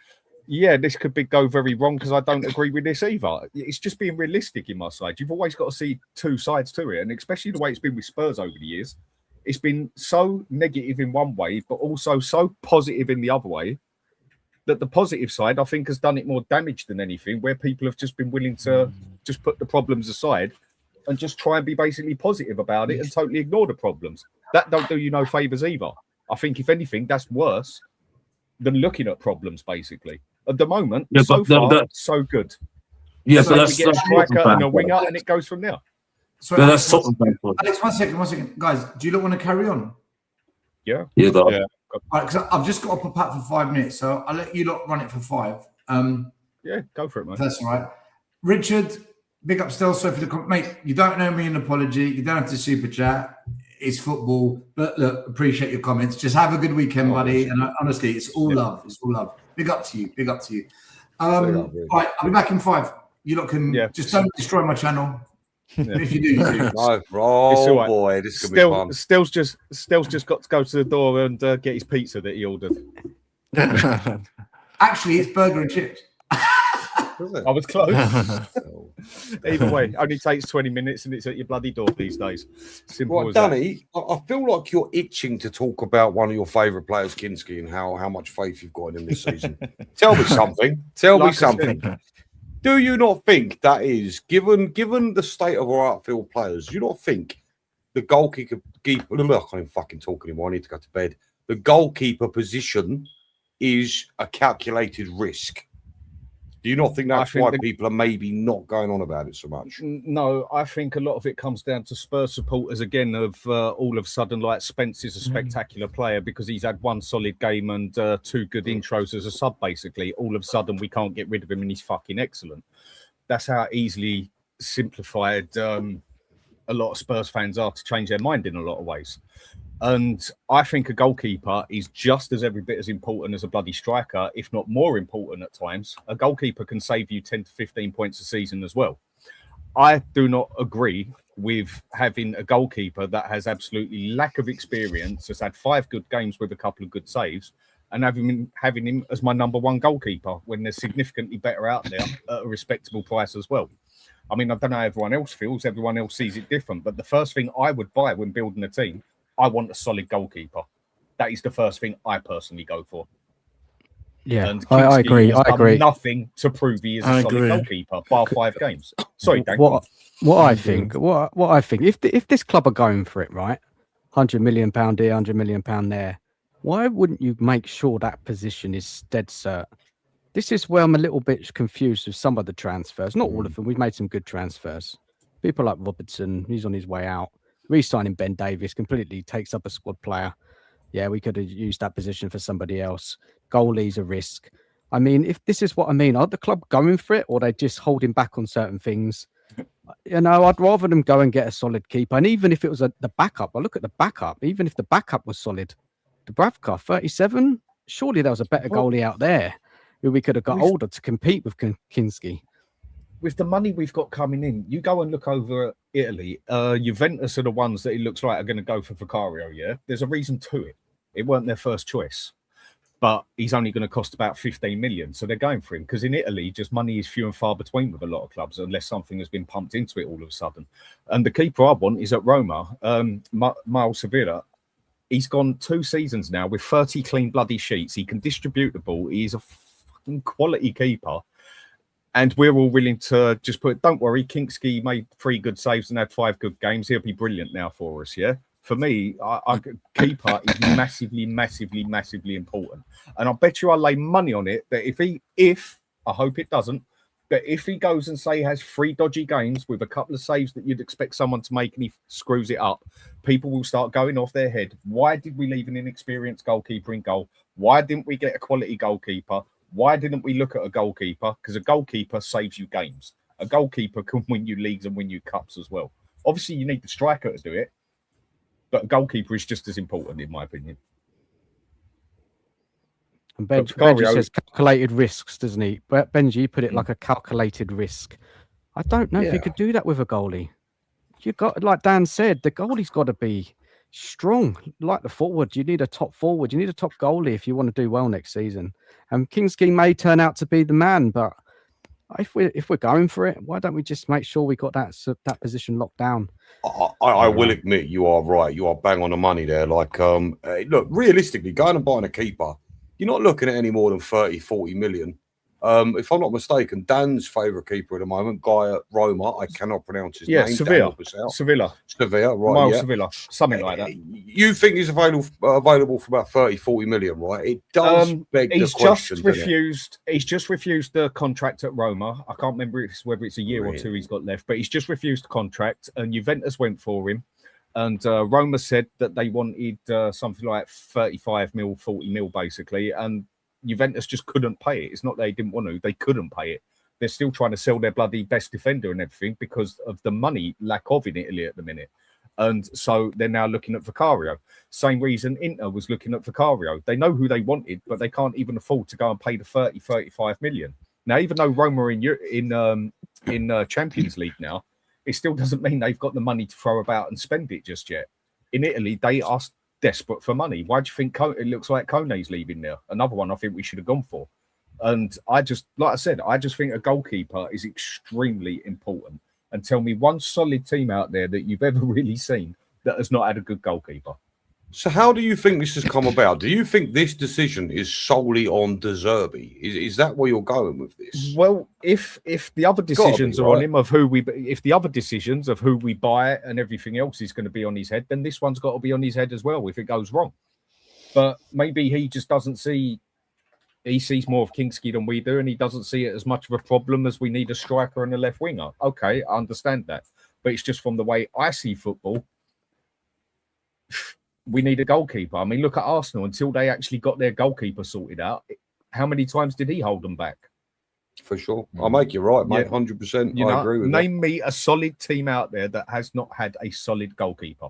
yeah, this could go very wrong because I don't agree with this either. It's just being realistic in my side. You've always got to see two sides to it. And especially the way it's been with Spurs over the years. It's been so negative in one way, but also so positive in the other way. that the positive side, I think, has done it more damage than anything, where people have just been willing to just put the problems aside and just try and be basically positive about it and totally ignore the problems. That don't do you no favours either. I think, if anything, that's worse than looking at problems, basically. At the moment, so far, so good. Yeah, so but that's we get a striker and a winger, and it goes from there. So Yeah, Alex, that's Tottenham. Alex, one second. Guys, do you not want to carry on? Yeah. Yeah, All right, because I've just got to pop out for 5 minutes, so I'll let you lot run it for 5. Yeah, go for it, man. That's all right. Richard, big up still. So for the mate, you don't know me, an apology. You don't have to super chat. It's football, but look, appreciate your comments. Just have a good weekend, buddy. And honestly, it's all love. It's all love. Big up to you. Big up to you. All right, I'll be back in 5. You lot can just don't destroy my channel. If you do, you do. No, oh boy, this is gonna be fun. Still's just got to go to the door and get his pizza that he ordered. Actually, it's burger and chips. I was close. Either way, only takes 20 minutes and it's at your bloody door these days. Simple as Danny, I feel like you're itching to talk about one of your favourite players, Kinski, and how much faith you've got in him this season. Tell me something. Tell me something. Do you not think that is, given the state of our outfield players, do you not think the goalkeeper, I can't even fucking talk anymore, I need to go to bed. The goalkeeper position is a calculated risk? Do you not think that's why people are maybe not going on about it so much? No, I think a lot of it comes down to Spurs supporters again. Of all of a sudden, like, Spence is a spectacular player because he's had one solid game and 2 good intros as a sub. Basically, all of a sudden we can't get rid of him and he's fucking excellent. That's how easily simplified a lot of Spurs fans are to change their mind in a lot of ways. And I think a goalkeeper is just as every bit as important as a bloody striker, if not more important at times. A goalkeeper can save you 10 to 15 points a season as well. I do not agree with having a goalkeeper that has absolutely lack of experience, has had 5 good games with a couple of good saves, and having him as my number 1 goalkeeper when there's significantly better out there at a respectable price as well. I mean, I don't know how everyone else feels. Everyone else sees it different. But the first thing I would buy when building a team, I want a solid goalkeeper. That is the first thing I personally go for. Yeah, and I agree. I agree. Nothing to prove he is a solid goalkeeper, bar 5 games. Sorry, Dan. What I think, if this club are going for it, right, £100 million here, £100 million there, why wouldn't you make sure that position is dead cert? This is where I'm a little bit confused with some of the transfers. Not all of them. We've made some good transfers. People like Robertson, he's on his way out. Re-signing Ben Davies completely takes up a squad player. Yeah, we could have used that position for somebody else. Goalie's a risk. I mean, if this is what I mean, are the club going for it or are they just holding back on certain things? You know, I'd rather them go and get a solid keeper. And even if it was the backup, I look at the backup, even if the backup was solid, Dubravka, 37, surely there was a better goalie out there who we could have got older to compete with Kinski. With the money we've got coming in, you go and look over at Italy. Juventus are the ones that it looks like are going to go for Vicario, yeah? There's a reason to it. It weren't their first choice. But he's only going to cost about 15 million. So they're going for him. Because in Italy, just money is few and far between with a lot of clubs, unless something has been pumped into it all of a sudden. And the keeper I want is at Roma, Miles Sevilla. He's gone 2 seasons now with 30 clean bloody sheets. He can distribute the ball. He's a fucking quality keeper. And we're all willing to just put, don't worry, Kinski made 3 good saves and had 5 good games. He'll be brilliant now for us, yeah? For me, keeper is massively, massively, massively important. And I bet you I lay money on it that if I hope it doesn't, but if he goes and say he has 3 dodgy games with a couple of saves that you'd expect someone to make and he screws it up, people will start going off their head. Why did we leave an inexperienced goalkeeper in goal? Why didn't we get a quality goalkeeper? Why didn't we look at a goalkeeper? Because a goalkeeper saves you games. A goalkeeper can win you leagues and win you cups as well. Obviously, you need the striker to do it, but a goalkeeper is just as important, in my opinion. And Benji says calculated risks, doesn't he? But Benji, you put it like a calculated risk. I don't know if you could do that with a goalie. You got, like Dan said, the goalie's got to be strong, like the forward. You need a top forward. You need a top goalie if you want to do well next season. And Kinski may turn out to be the man, but if we're going for it, why don't we just make sure we got that position locked down? I will admit you are right. You are bang on the money there. Like, look, realistically, going and buying a keeper you're not looking at any more than 30, 40 million. If I'm not mistaken, Dan's favourite keeper at the moment, guy at Roma, I cannot pronounce his name. Sevilla, right? Miles Yeah. Sevilla, something like that. You think he's available for about 30, 40 million, right? It does beg the question. He's just refused the contract at Roma. I can't remember whether it's a year or two he's got left, but he's just refused the contract, and Juventus went for him. And Roma said that they wanted something like 35 mil, 40 mil, basically, and Juventus just couldn't pay it. It's not they didn't want to; they couldn't pay it. They're still trying to sell their bloody best defender and everything because of the money lack of in Italy at the minute. And so they're now looking at Vicario. Same reason Inter was looking at Vicario. They know who they wanted, but they can't even afford to go and pay the 30, 35 million. Now, even though Roma are in Champions League now, it still doesn't mean they've got the money to throw about and spend it just yet. In Italy, they are desperate for money. Why do you think it looks like Kone's leaving there? Another one I think we should have gone for. And I just, like I said, I just think a goalkeeper is extremely important. And tell me one solid team out there that you've ever really seen that has not had a good goalkeeper. So how do you think this has come about? Do you think this decision is solely on De Zerbi? Is that where you're going with this? Well, if the other decisions are on him of if the other decisions of who we buy and everything else is going to be on his head, then this one's got to be on his head as well if it goes wrong. But maybe he just doesn't see. He sees more of Kingsley than we do, and he doesn't see it as much of a problem as we need a striker and a left winger. Okay, I understand that, but it's just from the way I see football. We need a goalkeeper. I mean, look at Arsenal. Until they actually got their goalkeeper sorted out, how many times did he hold them back? For sure. I'll make you right, mate. 100%. I agree with that. Name me a solid team out there that has not had a solid goalkeeper.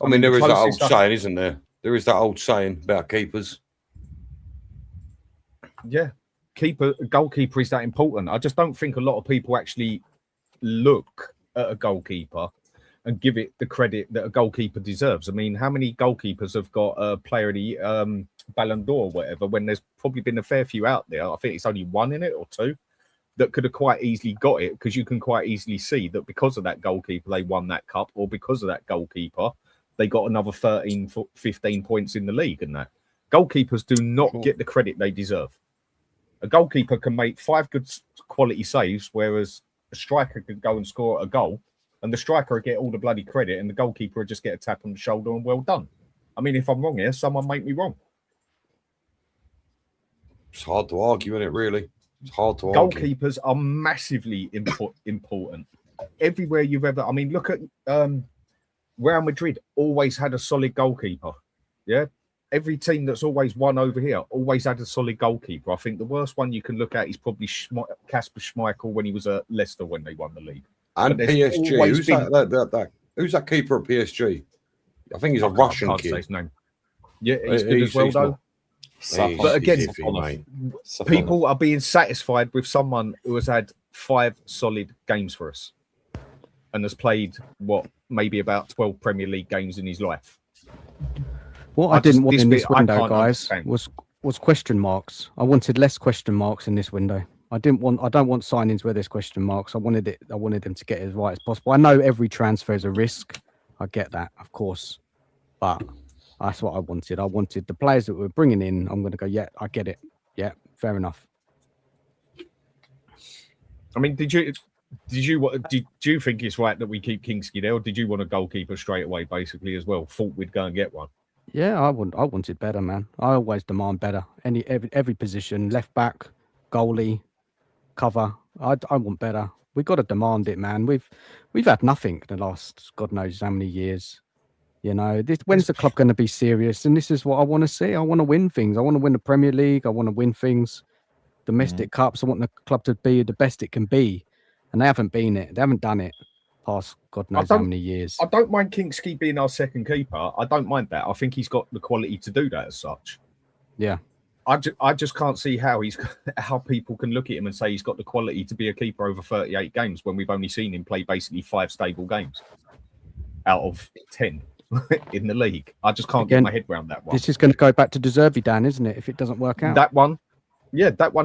I mean, there is that old saying, isn't there? There is that old saying about keepers. Yeah. Goalkeeper is that important. I just don't think a lot of people actually look at a goalkeeper and give it the credit that a goalkeeper deserves. I mean, how many goalkeepers have got a player of the Ballon d'Or or whatever, when there's probably been a fair few out there? I think it's only one in it or two that could have quite easily got it, because you can quite easily see that because of that goalkeeper, they won that cup, or because of that goalkeeper, they got another 13, 15 points in the league. And that goalkeepers do not get the credit they deserve. A goalkeeper can make 5 good quality saves, whereas a striker could go and score a goal, and the striker will get all the bloody credit, and the goalkeeper will just get a tap on the shoulder and well done. I mean, if I'm wrong here, someone make me wrong. It's hard to argue, isn't it, really? It's hard to argue. Goalkeepers are massively important. Everywhere you've ever... I mean, look at Real Madrid always had a solid goalkeeper. Yeah? Every team that's always won over here always had a solid goalkeeper. I think the worst one you can look at is probably Kasper Schmeichel when he was at Leicester when they won the league. And PSG. Who's that keeper at PSG? I think he's a Russian kid. Say his name. Yeah, he's good as well, though. But again, people are being satisfied with someone who has had 5 solid games for us and has played, maybe about 12 Premier League games in his life. What I didn't want in this window, guys, was question marks. I wanted less question marks in this window. I don't want signings where there's question marks. I wanted them to get it as right as possible. I know every transfer is a risk. I get that, of course, but that's what I wanted. I wanted the players that we're bringing in. I'm going to go, yeah, I get it. Yeah, fair enough. I mean, did you think it's right that we keep Kingsley there, or did you want a goalkeeper straight away, basically, as well? Thought we'd go and get one. Yeah, I wanted better, man. I always demand better. Every position, left back, goalie, cover. I want better. We've got to demand it, man. We've had nothing the last God knows how many years. You know, when's the club going to be serious? And this is what I want to see. I want to win things. I want to win the Premier League. I want to win things, domestic cups. I want the club to be the best it can be, and they haven't been it. They haven't done it past God knows how many years. I don't mind Kingsley being our second keeper. I don't mind that. I think he's got the quality to do that as such. Yeah. I just can't see how people can look at him and say he's got the quality to be a keeper over 38 games when we've only seen him play basically 5 stable games out of 10 in the league. I just can't get my head around that one. This is going to go back to De Zerbi, Dan, isn't it? If it doesn't work out. That one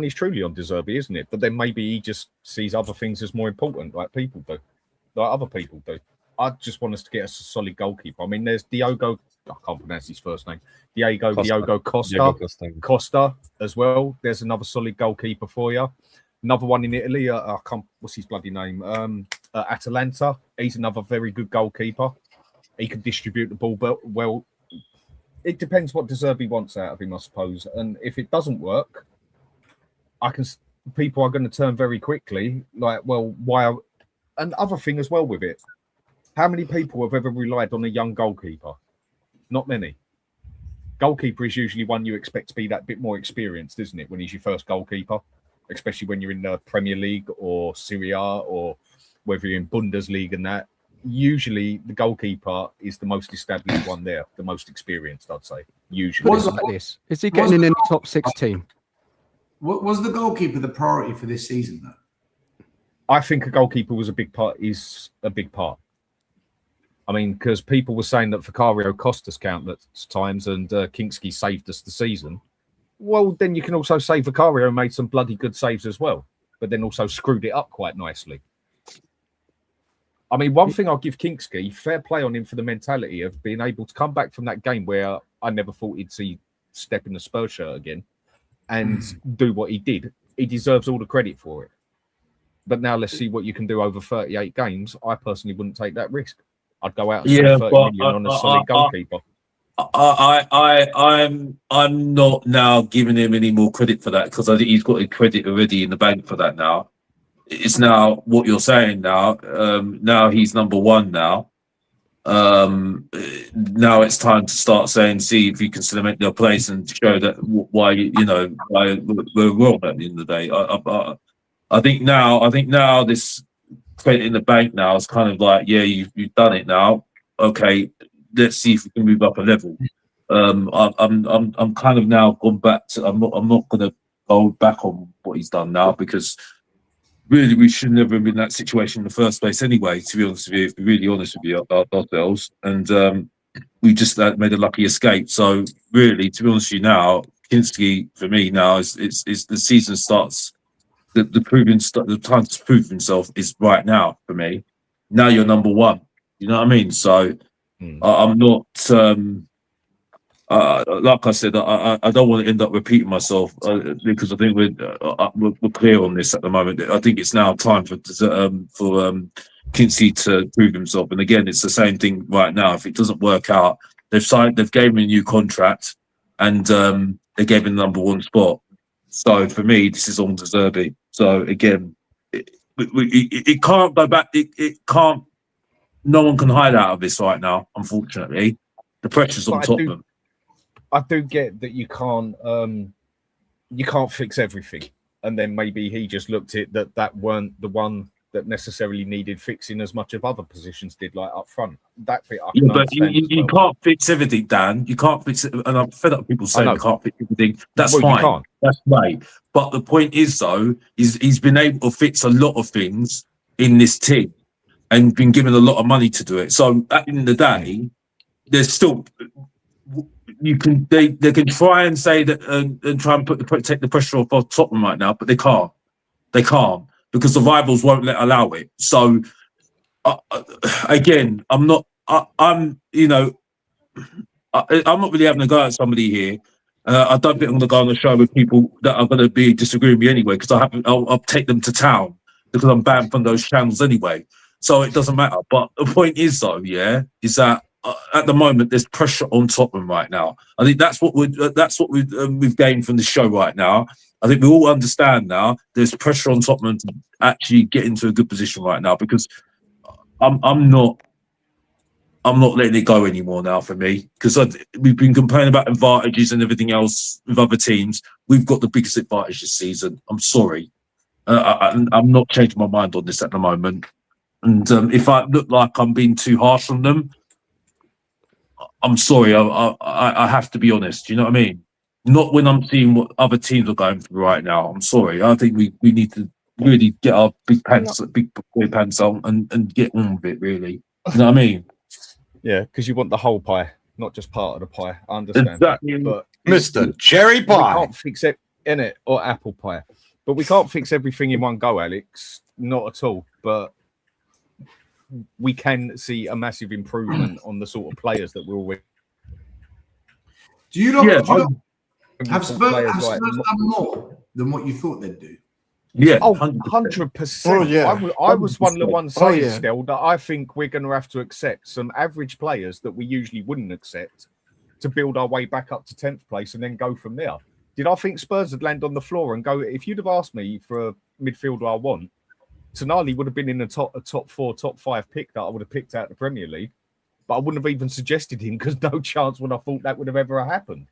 is truly on De Zerbi, isn't it? But then maybe he just sees other things as more important, like other people do. I just want us to get us a solid goalkeeper. I mean, there's Diogo. I can't pronounce his first name. Diogo Costa as well. There's another solid goalkeeper for you. Another one in Italy. I can't. What's his bloody name? Atalanta. He's another very good goalkeeper. He can distribute the ball well. It depends what De Zerbi wants out of him, I suppose. And if it doesn't work, people are going to turn very quickly. Like, well, why? And other thing as well with it. How many people have ever relied on a young goalkeeper? Not many. Goalkeeper is usually one you expect to be that bit more experienced, isn't it? When he's your first goalkeeper, especially when you're in the Premier League or Serie A or whether you're in Bundesliga and that. Usually the goalkeeper is the most established one there, the most experienced, I'd say. Usually. Is he getting in any top 6 team? Was the goalkeeper the priority for this season, though? I think a goalkeeper was a big part. I mean, because people were saying that Vicario cost us countless times and Kinski saved us the season. Well, then you can also say Vicario made some bloody good saves as well, but then also screwed it up quite nicely. I mean, one thing I'll give Kinski, fair play on him for the mentality of being able to come back from that game where I never thought he'd see step in the Spurs shirt again and do what he did. He deserves all the credit for it. But now let's see what you can do over 38 games. I personally wouldn't take that risk. I'd go out and spend 30 million on a solid goalkeeper. I'm not now giving him any more credit for that because I think he's got a credit already in the bank for that now. It's now what you're saying now. Now he's number one now. Now it's time to start saying, see if you can cement your place and show that why we're wrong at the end of the day. I think now this credit in the bank now is kind of like, yeah, you've done it now. Okay, let's see if we can move up a level. I'm kind of now gone back to. I'm not going to go back on what he's done now because really we should never have been in that situation in the first place anyway. To be honest with you, if we're really honest with you ourselves, and we just made a lucky escape. So really, to be honest with you now, Kinski for me now is the season starts. The time to prove himself is right now for me. Now you're number one. You know what I mean? So I'm not. Like I said, I don't want to end up repeating myself because I think we're clear on this at the moment. I think it's now time for Kinski to prove himself. And again, it's the same thing right now. If it doesn't work out, they've gave him a new contract, and they gave him the number one spot. So for me, this is on De Zerbi. So again, it can't go back. It can't. No one can hide out of this right now. Unfortunately, the pressure's on Tottenham. I do get that you can't fix everything, and then maybe he just looked at that weren't the one that necessarily needed fixing as much of other positions did, like up front. That bit I can understand. You can't fix everything, Dan. You can't fix it, and I'm fed up with people saying you can't fix everything. That's fine. You can't. That's right. But the point is, though, he's been able to fix a lot of things in this team, and been given a lot of money to do it. So at the end of the day, there's still. They can try and say that and try and take the pressure off of Tottenham right now, but they can't. They can't because the rivals won't allow it. So again, I'm not really having a go at somebody here. I don't think I'm going to go on the show with people that are going to be disagreeing with me anyway because I'll take them to town because I'm banned from those channels anyway. So it doesn't matter. But the point is though, is that. At the moment, there's pressure on Tottenham right now. I think that's what we've gained from the show right now. I think we all understand now. There's pressure on Tottenham to actually get into a good position right now because I'm not letting it go anymore now for me because we've been complaining about advantages and everything else with other teams. We've got the biggest advantage this season. I'm sorry, I'm not changing my mind on this at the moment. And if I look like I'm being too harsh on them. I'm sorry, I have to be honest. You know what I mean? Not when I'm seeing what other teams are going through right now. I'm sorry. I think we need to really get our big pants on and get on with it, really. You know what I mean? Yeah, because you want the whole pie, not just part of the pie. I understand. Exactly. But Mr. Cherry Pie. We can't fix it in it or apple pie. But we can't fix everything in one go, Alex. Not at all. But we can see a massive improvement on the sort of players that we're already. Do you not? Yeah, do you not have talk Spurs, players have like- Spurs done more than what you thought they'd do? Yeah, Oh, 100%. 100%. Oh, yeah. I was one of the ones Oh, saying yeah. still that I think we're going to have to accept some average players that we usually wouldn't accept to build our way back up to 10th place and then go from there. Did I think Spurs would land on the floor and go, if you'd have asked me for a midfielder I want, Tonali would have been in a top 4, top 5 pick that I would have picked out the Premier League, but I wouldn't have even suggested him because no chance would I thought that would have ever happened.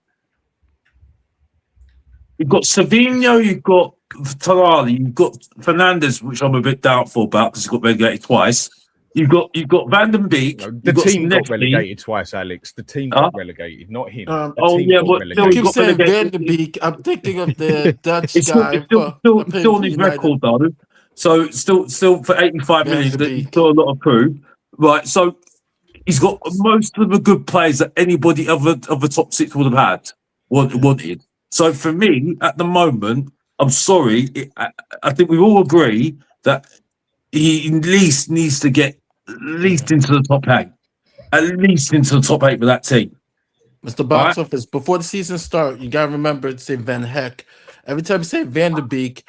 You've got Savinho, you've got Tonali, you've got Fernandes, which I'm a bit doubtful about because he got relegated twice. You've got Van den Beek. No, the you've got team got Senesi. relegated twice, Alex. The team got relegated, not him. The oh, team yeah, got but relegated. still, I you keep got saying relegated. Van de Beek. I'm thinking of the Dutch It's guy. still on his record, though. So still for 85 Van million, de he's Beek. still a lot of proof. Right, so he's got most of the good players that anybody of the top 6 would have had wanted. So for me, at the moment, I'm sorry, I think we all agree that he at least needs to get at least into the top 8. At least into the top 8 with that team. Mr. Box Office, before the season start, you gotta remember to say Van Heck. Every time you say Van de Beek,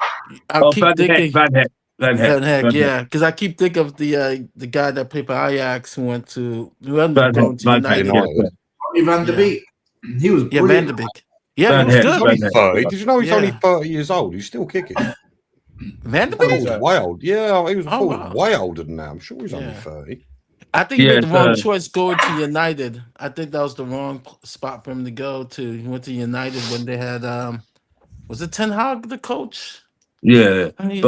I keep thinking Van Heck. yeah, because I keep thinking of the guy that played for Ajax who ended Van up going Heck, to Van Heck, United. Ronnie Van der Beek. He was Yeah, Van brilliant. de Beek. Yeah, Van he was Heck, good. He's only Van Heck. 30. Did you know he's Yeah. only 30 years old? He's still kicking. Van de I thought Beek. he was way old. Yeah, he was, Oh, he was way older than that. I'm sure he's only Yeah. 30. I think he Yeah, made the wrong it's, choice going to United. I think that was the wrong spot for him to go to. He went to United when they had was it Ten Hag the coach? Yeah, But,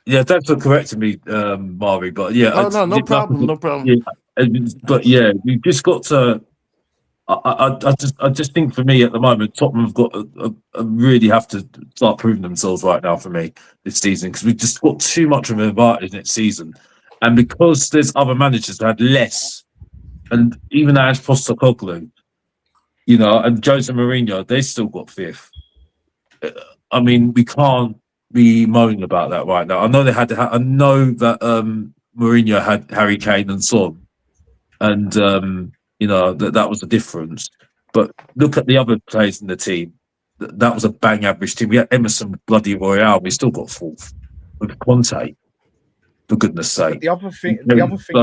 but thanks for correcting me, Mari. But yeah, Oh no problem, no problem. Yeah, but yeah, we've just got to. I just think for me at the moment, Tottenham have got a really have to start proving themselves right now for me this season because we've just got too much of an advantage next season, and because there's other managers that had less, and even as Postecoglou, and Jose Mourinho, they still got 5th. I mean, we can't be moaning about that right now. I know they had to. I know that Mourinho had Harry Kane and Son, and that was the difference. But look at the other players in the team. That was a bang average team. We had Emerson bloody Royale. We still got 4th with Conte. For goodness sake. But the other thing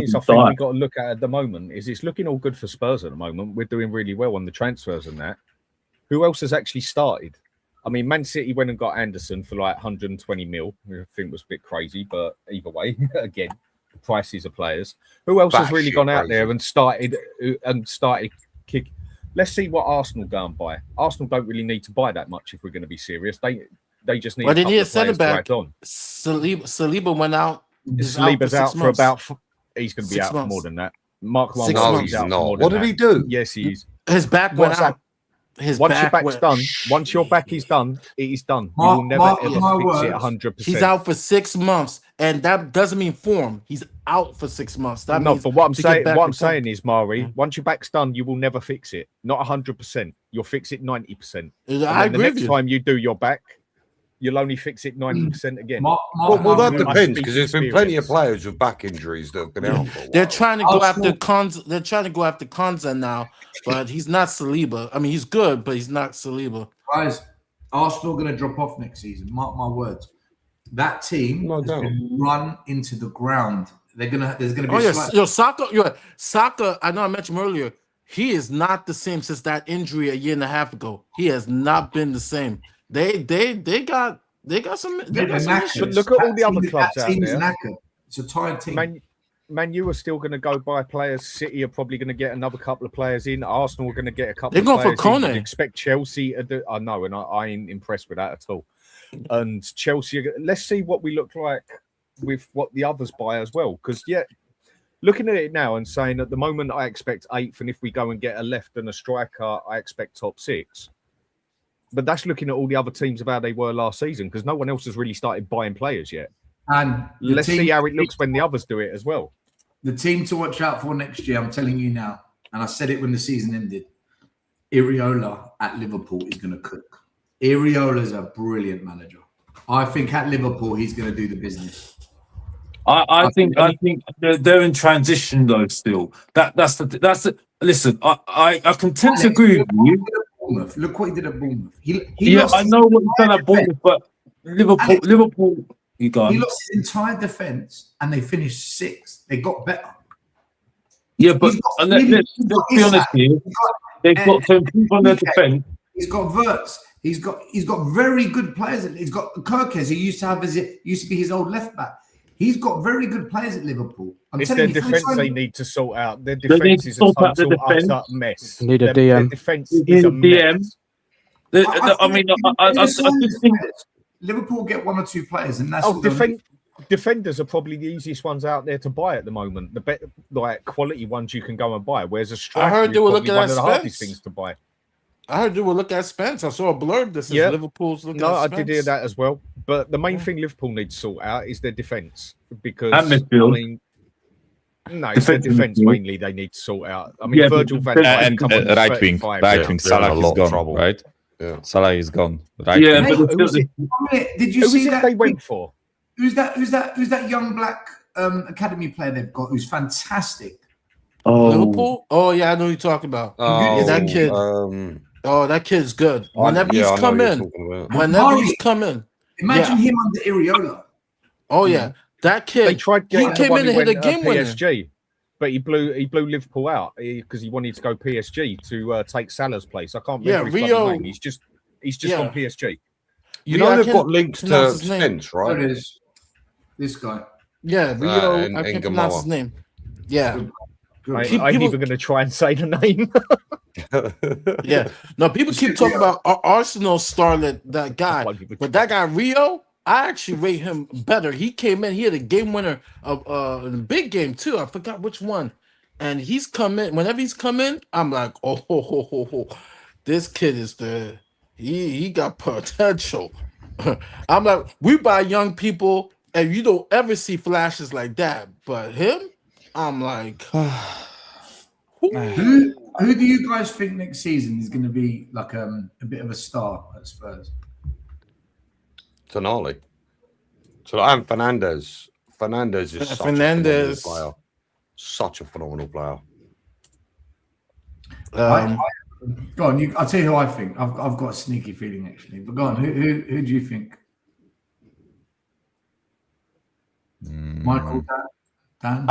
is, I think we got to look at the moment is it's looking all good for Spurs at the moment. We're doing really well on the transfers and that. Who else has actually started? I mean, Man City went and got Anderson for like 120 mil, which I think was a bit crazy, but either way, again, prices of players. Who else has really gone out there and started kick? Let's see what Arsenal go and buy. Arsenal don't really need to buy that much if we're going to be serious. They just need. Well, they need a centre centre back. on. Saliba went out. Saliba's out for about. He's going to be 6 out for months. more than that. Mark, Six No, months. he's out for not. more than What did that. he do? Yes, he is. His back went What's out. Once your back's done, once your back is done, it is done. You will never ever fix it 100%. He's out for 6 months, and that doesn't mean form. He's out for 6 months. That No, means but what I'm to get saying, back what I'm in form. saying is, Mari, once your back's done, you will never fix it. Not 100%. You'll fix it 90%. I agree The with next you. time you do your back, you'll only fix it 90% again. Well, that depends because there's been plenty of experience. players with back injuries that have been out for a while. They're trying to go Arsenal- after Konza. They're trying to go after Konza now, but he's not Saliba. I mean, he's good, but he's not Saliba. Guys, Arsenal going to drop off next season. Mark my words. That team No has doubt. been run into the ground. There's gonna be. Oh a yes, slight- Saka. I know I mentioned him earlier. He is not the same since that injury a year and a half ago. He has not been the same. They got some. They got some knackered. issues. But look at all the other That clubs out team's there. knackered. It's a tired team. Man U are still going to go buy players. City are probably going to get another couple of players in. Arsenal are going to get a couple They're of going for players in. Kone. You'd expect Chelsea to do. I know, and I ain't impressed with that at all. And Chelsea, let's see what we look like with what the others buy as well. Because, looking at it now and saying at the moment I expect 8th, and if we go and get a left and a striker, I expect top 6. But that's looking at all the other teams of how they were last season because no one else has really started buying players yet. And Let's see how it looks when the others do it as well. The team to watch out for next year, I'm telling you now, and I said it when the season ended, Iriola at Liverpool is going to cook. Iriola's a brilliant manager. I think at Liverpool, he's going to do the business. I think they're in transition though. Still, that's the. Listen, I can tend to agree with you. Bournemouth. Look what he did at Bournemouth. He Yeah, lost I know what he's done at Bournemouth, but Liverpool. You go. He lost his entire defense, and they finished 6th. They got better. Yeah, but let's be honest here. They've got to improve on their defense. He's got Verts. He's got very good players. He's got Kirkes, who used to be his old left back. He's got very good players at Liverpool. It's their defence they need to sort out. Their defence is a total utter mess. Need a DM. Their defence is a mess. I just think Liverpool get 1 or 2 players, and that's defenders are probably the easiest ones out there to buy at the moment. The better, quality ones you can go and buy. Whereas a striker, I heard they were looking at one of the Spence. hardest things to buy. I heard they were looking at Spence. I saw a blurb that says Liverpool's looking at Spence. I did hear that as well. But the main thing Liverpool need to sort out is their defence. Because, and midfield. It's their defence mainly they need to sort out. I mean, Virgil van Dijk and right wing, Salah is gone, right? Yeah. Salah is gone. Right? Yeah, Mate, but did you see that? They went for? Who's that young black academy player they've got? Who's fantastic. Liverpool? Oh yeah, I know who you're talking about. Oh, that kid. That kid's good. Whenever he's come in, imagine him under Iriola. Oh yeah, that kid. They tried he came in and hit a game winner. PSG, but he blew Liverpool out because he wanted to go PSG to take Salah's place. I can't remember his Rio. name. He's just on PSG. You know they've got links to Spence, right? It is. This guy. Yeah, Rio. and I can't Gamoa. pronounce his name. Yeah. I'm even going to try and say the name. Yeah. No, people keep talking about Arsenal starlet, that guy. But that guy, Rio, I actually rate him better. He came in, he had a game winner of a big game too. I forgot which one. And he's come in. Whenever he's come in, I'm like, this kid is he got potential. I'm like, we buy young people, and you don't ever see flashes like that. But him, I'm like, who do you guys think next season is going to be like a bit of a star at Spurs? Tonali. So I'm Fernandez. Fernandez is such a phenomenal player. Such a phenomenal player. Go on, I'll tell you who I think. I've got a sneaky feeling actually. But go on, who do you think? Michael, Dan?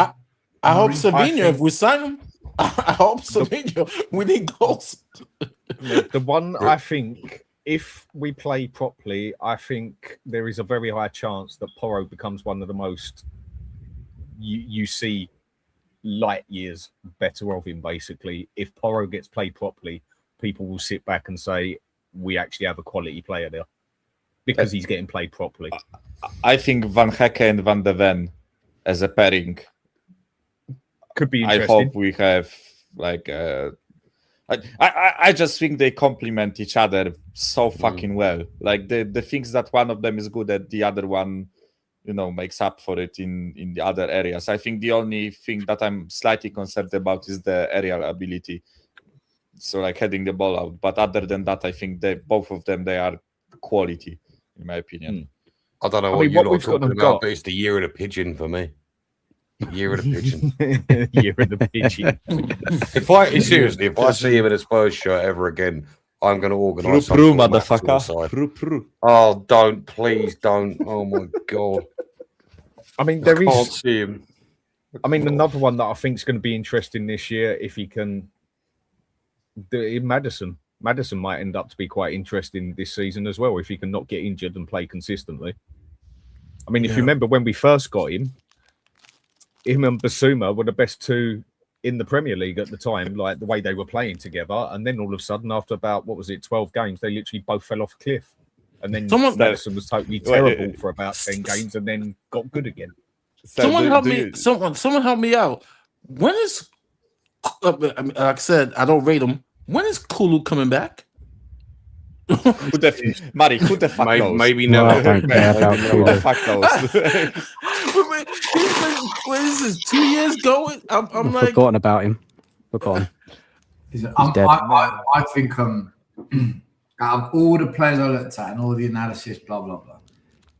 I hope Savinho, if we sign him, I hope Savinho, we need goals. The one I think, if we play properly, I think there is a very high chance that Porro becomes one of the most you see light years better of him, basically. If Porro gets played properly, people will sit back and say, we actually have a quality player there because he's getting played properly. I think Van Hecke and Van de Ven as a pairing could be interesting. I hope we have I just think they complement each other so fucking well. Like the things that one of them is good at, the other one, makes up for it in the other areas. I think the only thing that I'm slightly concerned about is the aerial ability. So like heading the ball out. But other than that, I think both of them, they are quality, in my opinion. I don't know what you're talking about, but it's the year of the pigeon for me. Year of the pigeon. Year of the pigeon. If I see him in a Spurs shirt ever again, I'm going to organise something. Motherfucker. Oh, please don't. Oh my god. I mean, can't see him. I mean, another one that I think is going to be interesting this year, if he can do it, Maddison. Maddison might end up to be quite interesting this season as well, if he can not get injured and play consistently. I mean, if you remember when we first got him and Basuma were the best two in the Premier League at the time, like the way they were playing together. And then all of a sudden, after about, 12 games, they literally both fell off a cliff. And then Maddison was totally terrible for about 10 games and then got good again. Someone help me out. When is, like I said, I don't rate him. When is Kulu coming back? Mari, who the fuck knows? Maybe never. Who the fuck knows? What is this? 2 years going? I'm like forgotten about him. Forgotten. He's dead. I think out of all the players I looked at and all the analysis, blah blah blah,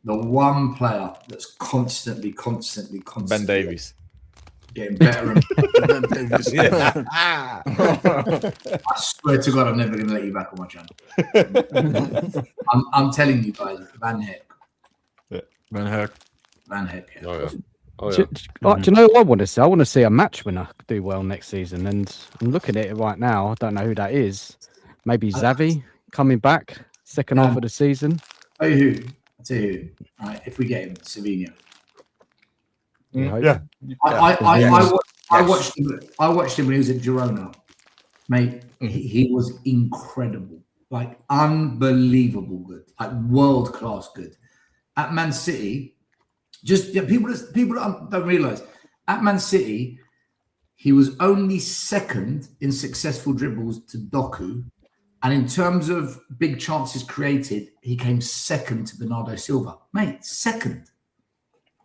the one player that's constantly Ben Davies. getting better. And Ben Davies. Yeah. I swear to God, I'm never going to let you back on my channel. I'm telling you guys, Van Heck. Van Heck. Van Heck. Yeah. Oh, yeah. Oh, Do, yeah. do you know what I want to see? I want to see a match winner do well next season, and I'm looking at it right now. I don't know who that is. Maybe Xavi coming back second half of the season. I'll tell you who. Right, if we get him, Savinho. Yeah. I watched him when he was at Girona, mate. He was incredible, like unbelievable good, like world class good. At Man City, people don't realize at Man City, he was only second in successful dribbles to Doku, and in terms of big chances created, he came second to Bernardo Silva, mate. Second.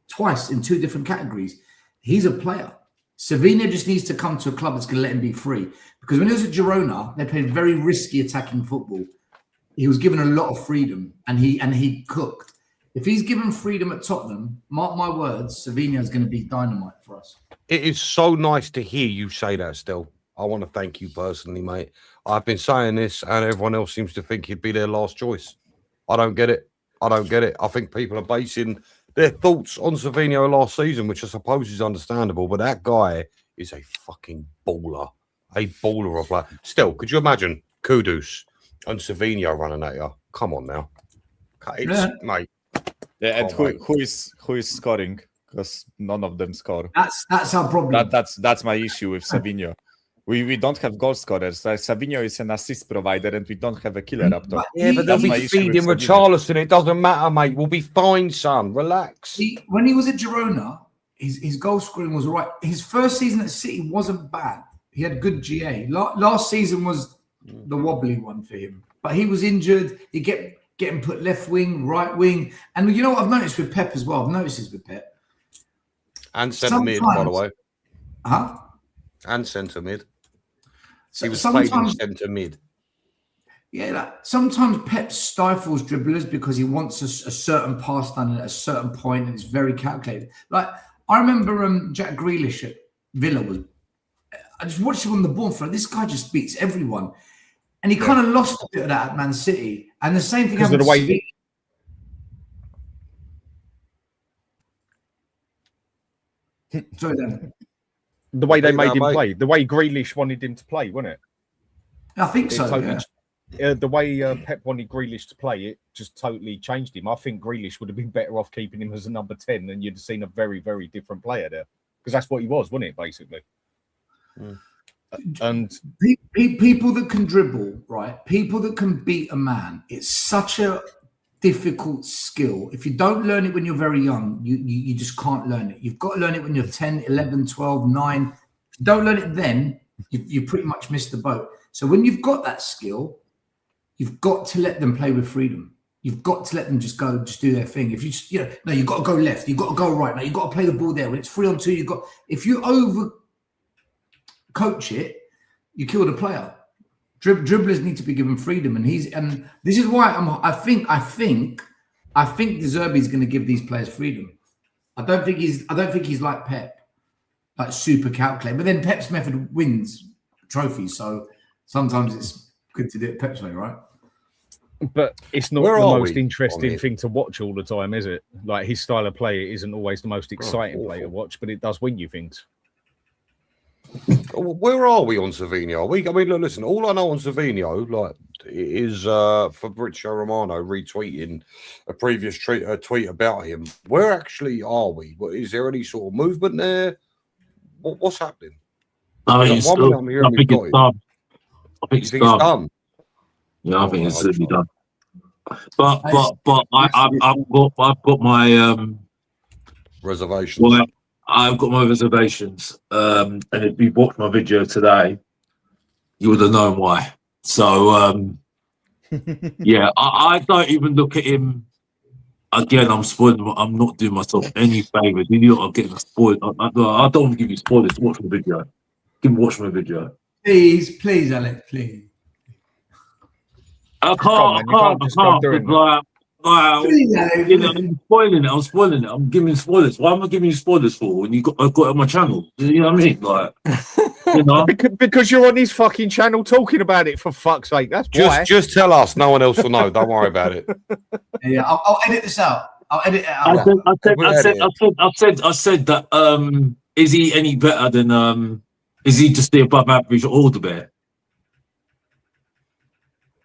Twice in two different categories. He's a player. Savinho just needs to come to a club that's going to let him be free. Because when he was at Girona, they played very risky attacking football. He was given a lot of freedom, and he cooked. If he's given freedom at Tottenham, mark my words, Savinho is going to be dynamite for us. It is so nice to hear you say that, Still. I want to thank you personally, mate. I've been saying this, and everyone else seems to think he'd be their last choice. I don't get it. I think people are basing their thoughts on Savinho last season, which I suppose is understandable, but that guy is a fucking baller. A baller of like. Still, could you imagine Kudus and Savinho running at you? Come on now. Mate. Yeah, and who is scoring? Because none of them score. That's our problem. That's my issue with Savinho. We don't have goal scorers. Savinho is an assist provider, and we don't have a killer up top. Yeah, but they'll be feeding Richarlison. It doesn't matter, mate. We'll be fine, son. Relax. When he was at Girona, his goal scoring was all right. His first season at City wasn't bad. He had good GA. Last season was the wobbly one for him. But he was injured. He getting put left wing, right wing. And you know what I've noticed with Pep as well? I've noticed this with Pep. And centre mid, by the way. Huh? And centre mid. So he was played in centre mid. Yeah, sometimes Pep stifles dribblers because he wants a certain pass done at a certain point, and it's very calculated. Like I remember Jack Grealish at Villa I just watched him on the ball for this guy just beats everyone, and he kind of lost a bit of that at Man City. And the same thing happened to City. Sorry, then. The way they made him play, the way Grealish wanted him to play, wasn't it? I think so. Totally, the way Pep wanted Grealish to play, it just totally changed him. I think Grealish would have been better off keeping him as a number 10, and you'd have seen a very, very different player there. Because that's what he was, wasn't it, basically? And people that can dribble, right? People that can beat a man, it's such a difficult skill. If you don't learn it when you're very young, you just can't learn it. You've got to learn it when you're 10, 11, 12, 9. If you don't learn it then, you pretty much missed the boat. So when you've got that skill, you've got to let them play with freedom. You've got to let them just do their thing. If you just, no, you've got to go left, you've got to go right. Now you've got to play the ball there. When it's 3-on-2, if you over coach it, you kill the player. Dribblers need to be given freedom, and this is why I think De Zerbi is going to give these players freedom. I don't think he's like Pep, like super calculated. But then Pep's method wins trophies, so sometimes it's good to do it Pep's way, right? But it's not the most interesting thing to watch all the time, is it? Like his style of play isn't always the most exciting play to watch, but it does win you things. Where are we on Savinho? I mean, look, listen, all I know on Savinho, is Fabrizio Romano retweeting a previous tweet about him. Where actually are we? Is there any sort of movement there? What's happening? I think it's done. I think it's done. Yeah, I think it's really done. But I've got my reservations. Well, I've got my reservations, and if you watched my video today, you would have known why. So, yeah, I don't even look at him. Again, I'm spoiling. I'm not doing myself any favors. You know, I'm getting spoiled. I don't want to give you spoilers. Watch my video. Watch my video. Please, Alex, please. I can't. You know, I'm spoiling it. I'm giving spoilers. Why am I giving you spoilers for when I've got it on my channel? You know what I mean? Like, you know, Because you're on his fucking channel talking about it, for fuck's sake. That's why. Just tell us. No one else will know. Don't worry about it. Yeah, I'll edit this out. I'll edit it out. I said that. Is he any better than? Is he just the above average order bear?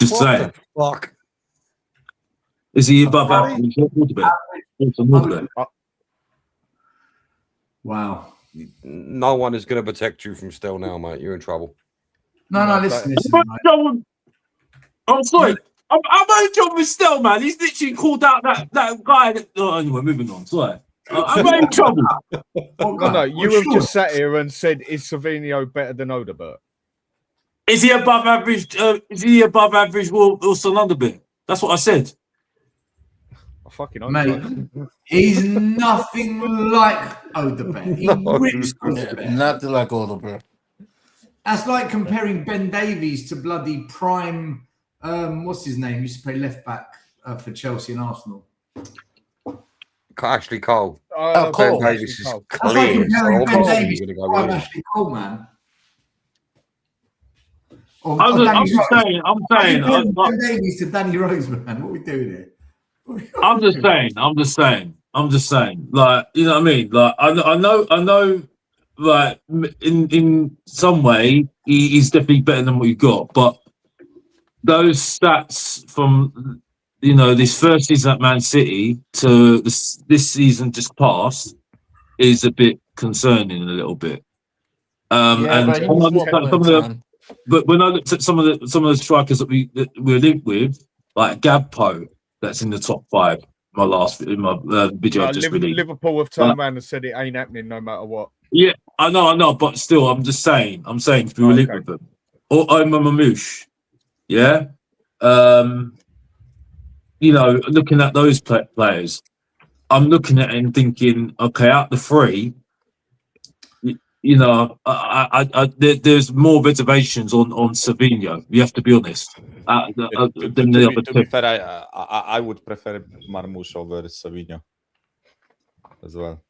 Just What saying. the fuck? Is he above average order bear? Wow. No one is going to protect you from Stell now, mate. You're in trouble. No, listen. Mate. I'm sorry. I'm only joking with Stell, man. He's literally called out that guy. Anyway, moving on. Sorry. I'm in trouble. No, you have just sat here and said, "Is Savinho better than Odegaard?" Is he above average? Is he above average Wilson Underbear? That's what I said. I fucking hope Mate, so. he's nothing like Odegaard. He rips Odegaard. Nothing like Odegaard. That's like comparing Ben Davies to bloody prime. What's his name? Used to play left back for Chelsea and Arsenal. Ashley Cole. Cole. Ben Davies is That's like clean. comparing Ben Obviously Davies you're to gonna go prime with him. Ashley Cole, man. I'm just saying. Ben Davies to Danny Rose, man. What are we doing here? I'm just saying. Like, you know what I mean? Like, I know. Like, in some way, he's definitely better than what you've got. But those stats from, you know, this first season at Man City to this season just passed is a bit concerning, a little bit. But when I looked at some of the strikers that we're linked with, like Gabpo, that's in the top 5. My video I just released. Liverpool have turned around and said it ain't happening no matter what. Yeah, I know, but still, I'm saying if we were linked with them, or Omar Mamouche, yeah, you know, looking at those players, I'm looking at it and thinking, okay, out the 3. You know, there's more reservations on Savinho. You have to be honest. Than the other to two. be fair, I would prefer Marmoush over Savinho as well.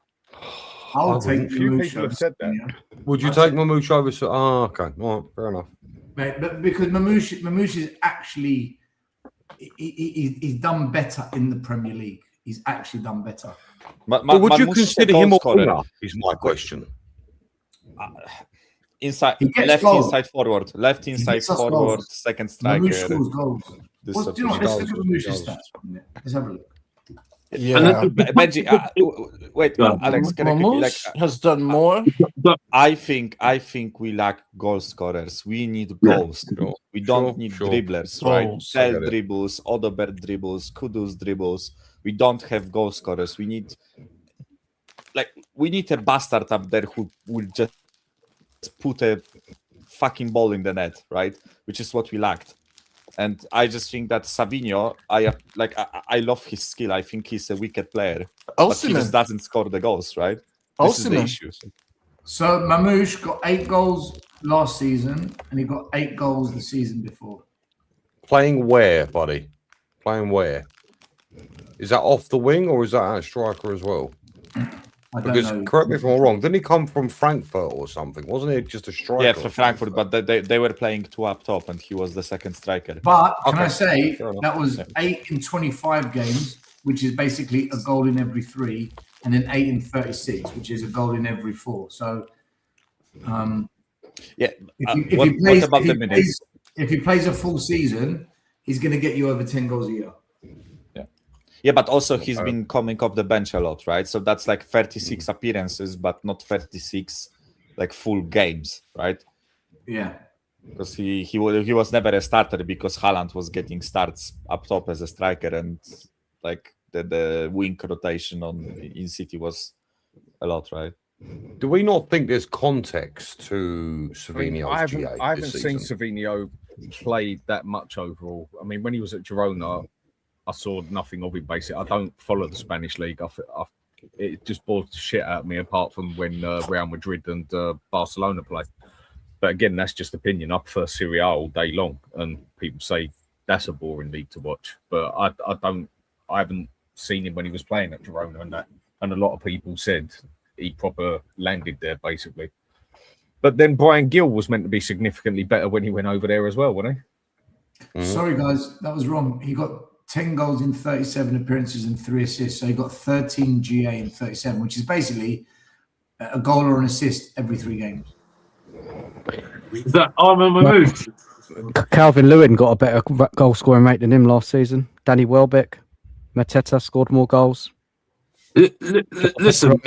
I'll take few Mamouche people have over said that. Savinho. Would you take Mamouche over? Oh, okay. All right, fair enough. Mate, but because Mamouche is actually he's done better in the Premier League. He's actually done better. But would you consider him a winger? Is my question. Inside, inside forward, left inside forward, goals. Second striker. Mamouche scores goals. Do you know what? Let's look at Mamouche's stats. Let's have a look. Yeah, Benji, wait, Alex, Mamouche has done more. I think we lack goal scorers. We need goals. We don't need dribblers, right? Shell dribbles, Odegaard dribbles, Kudus dribbles. We don't have goal scorers. We need a bastard up there who will just put a fucking ball in the net, right? Which is what we lacked. And I just think that Savinho, I love his skill. I think he's a wicked player, but he just doesn't score the goals, right? This is the issue. So Mamouche got 8 goals last season, and he got 8 goals the season before. Playing where, buddy? Playing where? Is that off the wing or is that a striker as well? I don't because know. correct me if I'm wrong. Didn't he come from Frankfurt or something? Wasn't he just a striker? Yeah, for Frankfurt, but they were playing 2 up top, and he was the second striker. But can I say that was 8 in 25 games, which is basically a goal in every 3, and then 8 in 36, which is a goal in every 4. So, if he plays a full season, he's going to get you over 10 goals a year. Yeah, but also he's been coming off the bench a lot, right? So that's like 36 appearances, but not 36 like full games, right? Yeah. Because he was never a starter because Haaland was getting starts up top as a striker, and like the wing rotation in City was a lot, right? Do we not think there's context to Savinho's GA? I haven't seen Savinho played that much overall. I mean, when he was at Girona, I saw nothing of it, basically. I don't follow the Spanish league. It just bores the shit out of me, apart from when Real Madrid and Barcelona play. But again, that's just opinion. I prefer Serie A all day long, and people say that's a boring league to watch. But I I haven't seen him when he was playing at Girona and that. And a lot of people said he proper landed there, basically. But then Brian Gill was meant to be significantly better when he went over there as well, wasn't he? Sorry, guys, that was wrong. He got 10 goals in 37 appearances and 3 assists. So he got 13 GA in 37, which is basically a goal or an assist every 3 games. Is that arm and move? Calvin Lewin got a better goal scoring rate than him last season. Danny Welbeck, Mateta scored more goals. Listen,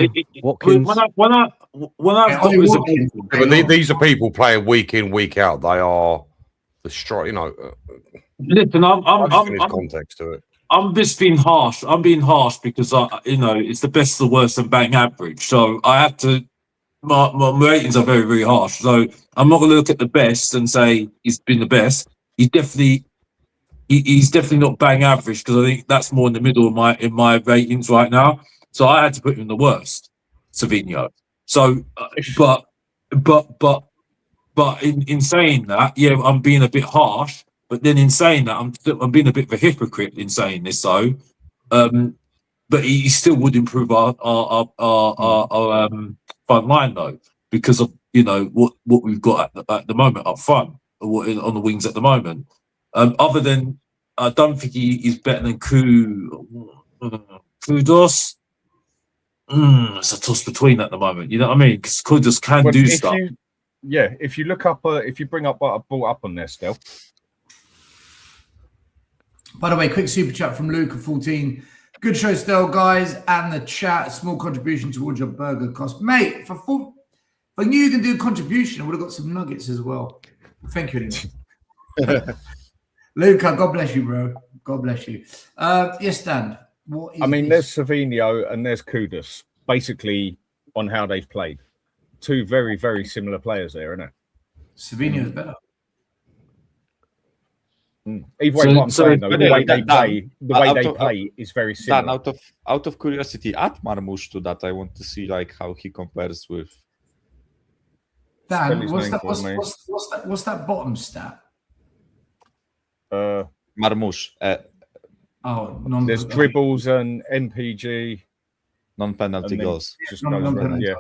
Watkins. when I But these are people playing week in, week out. They are the strike. You know. listen, I'm context to it. I'm just being harsh. I'm being harsh because it's the best, the worst, and bang average. So I have to. My ratings are very, very harsh. So I'm not going to look at the best and say he's been the best. He's definitely not bang average, because I think that's more in the middle of in my ratings right now. So I had to put him in the worst, Savinho. So, but in saying that, yeah, I'm being a bit harsh. But then in saying that, I'm being a bit of a hypocrite in saying this. So, but he still would improve our front line though, because of what we've got at the moment up front, on the wings at the moment. Other than, I don't think he is better than Kudus. It's a toss between at the moment. You know what I mean? Because Kudus can do stuff. If you look up, if you bring up what I brought up on there still. By the way, quick super chat from Luke of 14. Good show still, guys, and the chat. Small contribution towards your burger cost. Mate, if I knew you can do a contribution, I would have got some nuggets as well. Thank you anyway. Luca, God bless you, bro. God bless you. Yes, Dan. What is there's Savinho and there's Kudus, basically on how they've played. 2 very, very similar players there, isn't it? Savinho is better. Either way, what I'm saying though, the way they play is very similar. Dan, out of curiosity, add Marmoush to that. I want to see how he compares with. Dan, what's that bottom stat? Marmoush. There's dribbles and MPG, non-penalty goals. Just yeah.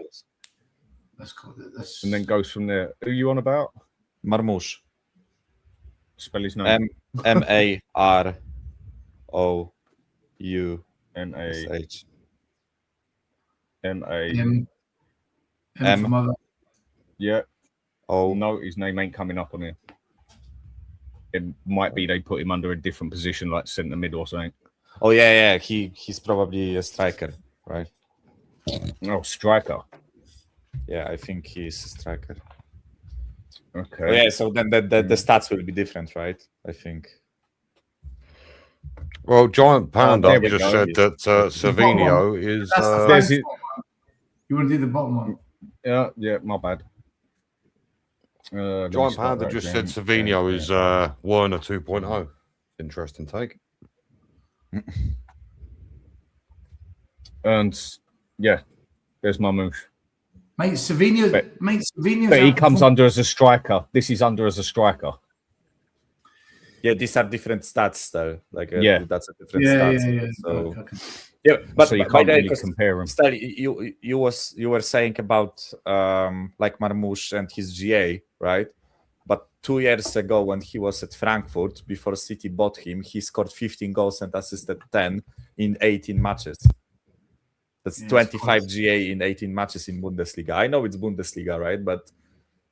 That's cool. And then goes from there. Who are you on about? Marmoush. Spell his name. MAROUNASH. Yeah. Oh no, his name ain't coming up on here. It might be they put him under a different position, like centre mid or something. Oh yeah. He's probably a striker, right? Oh, striker. Yeah, I think he's a striker. Okay. Oh, yeah, so then the stats will be different, right? I think. Well, Giant Panda we just go. said that Savinho is. You want to do the bottom one? Yeah, my bad. Giant Panda just said Savinho is Werner 2.0. Interesting take. And yeah, there's my move. Mate, Savinho. But he comes under as a striker. This is under as a striker. Yeah, these are different stats, though. That's a different stats. Yeah. So, okay. Yeah, but so you can't really compare them. Still, you were saying about Marmoush and his GA, right? But 2 years ago, when he was at Frankfurt, before City bought him, he scored 15 goals and assisted 10 in 18 matches. That's 25 GA in 18 matches in Bundesliga. I know it's Bundesliga, right? But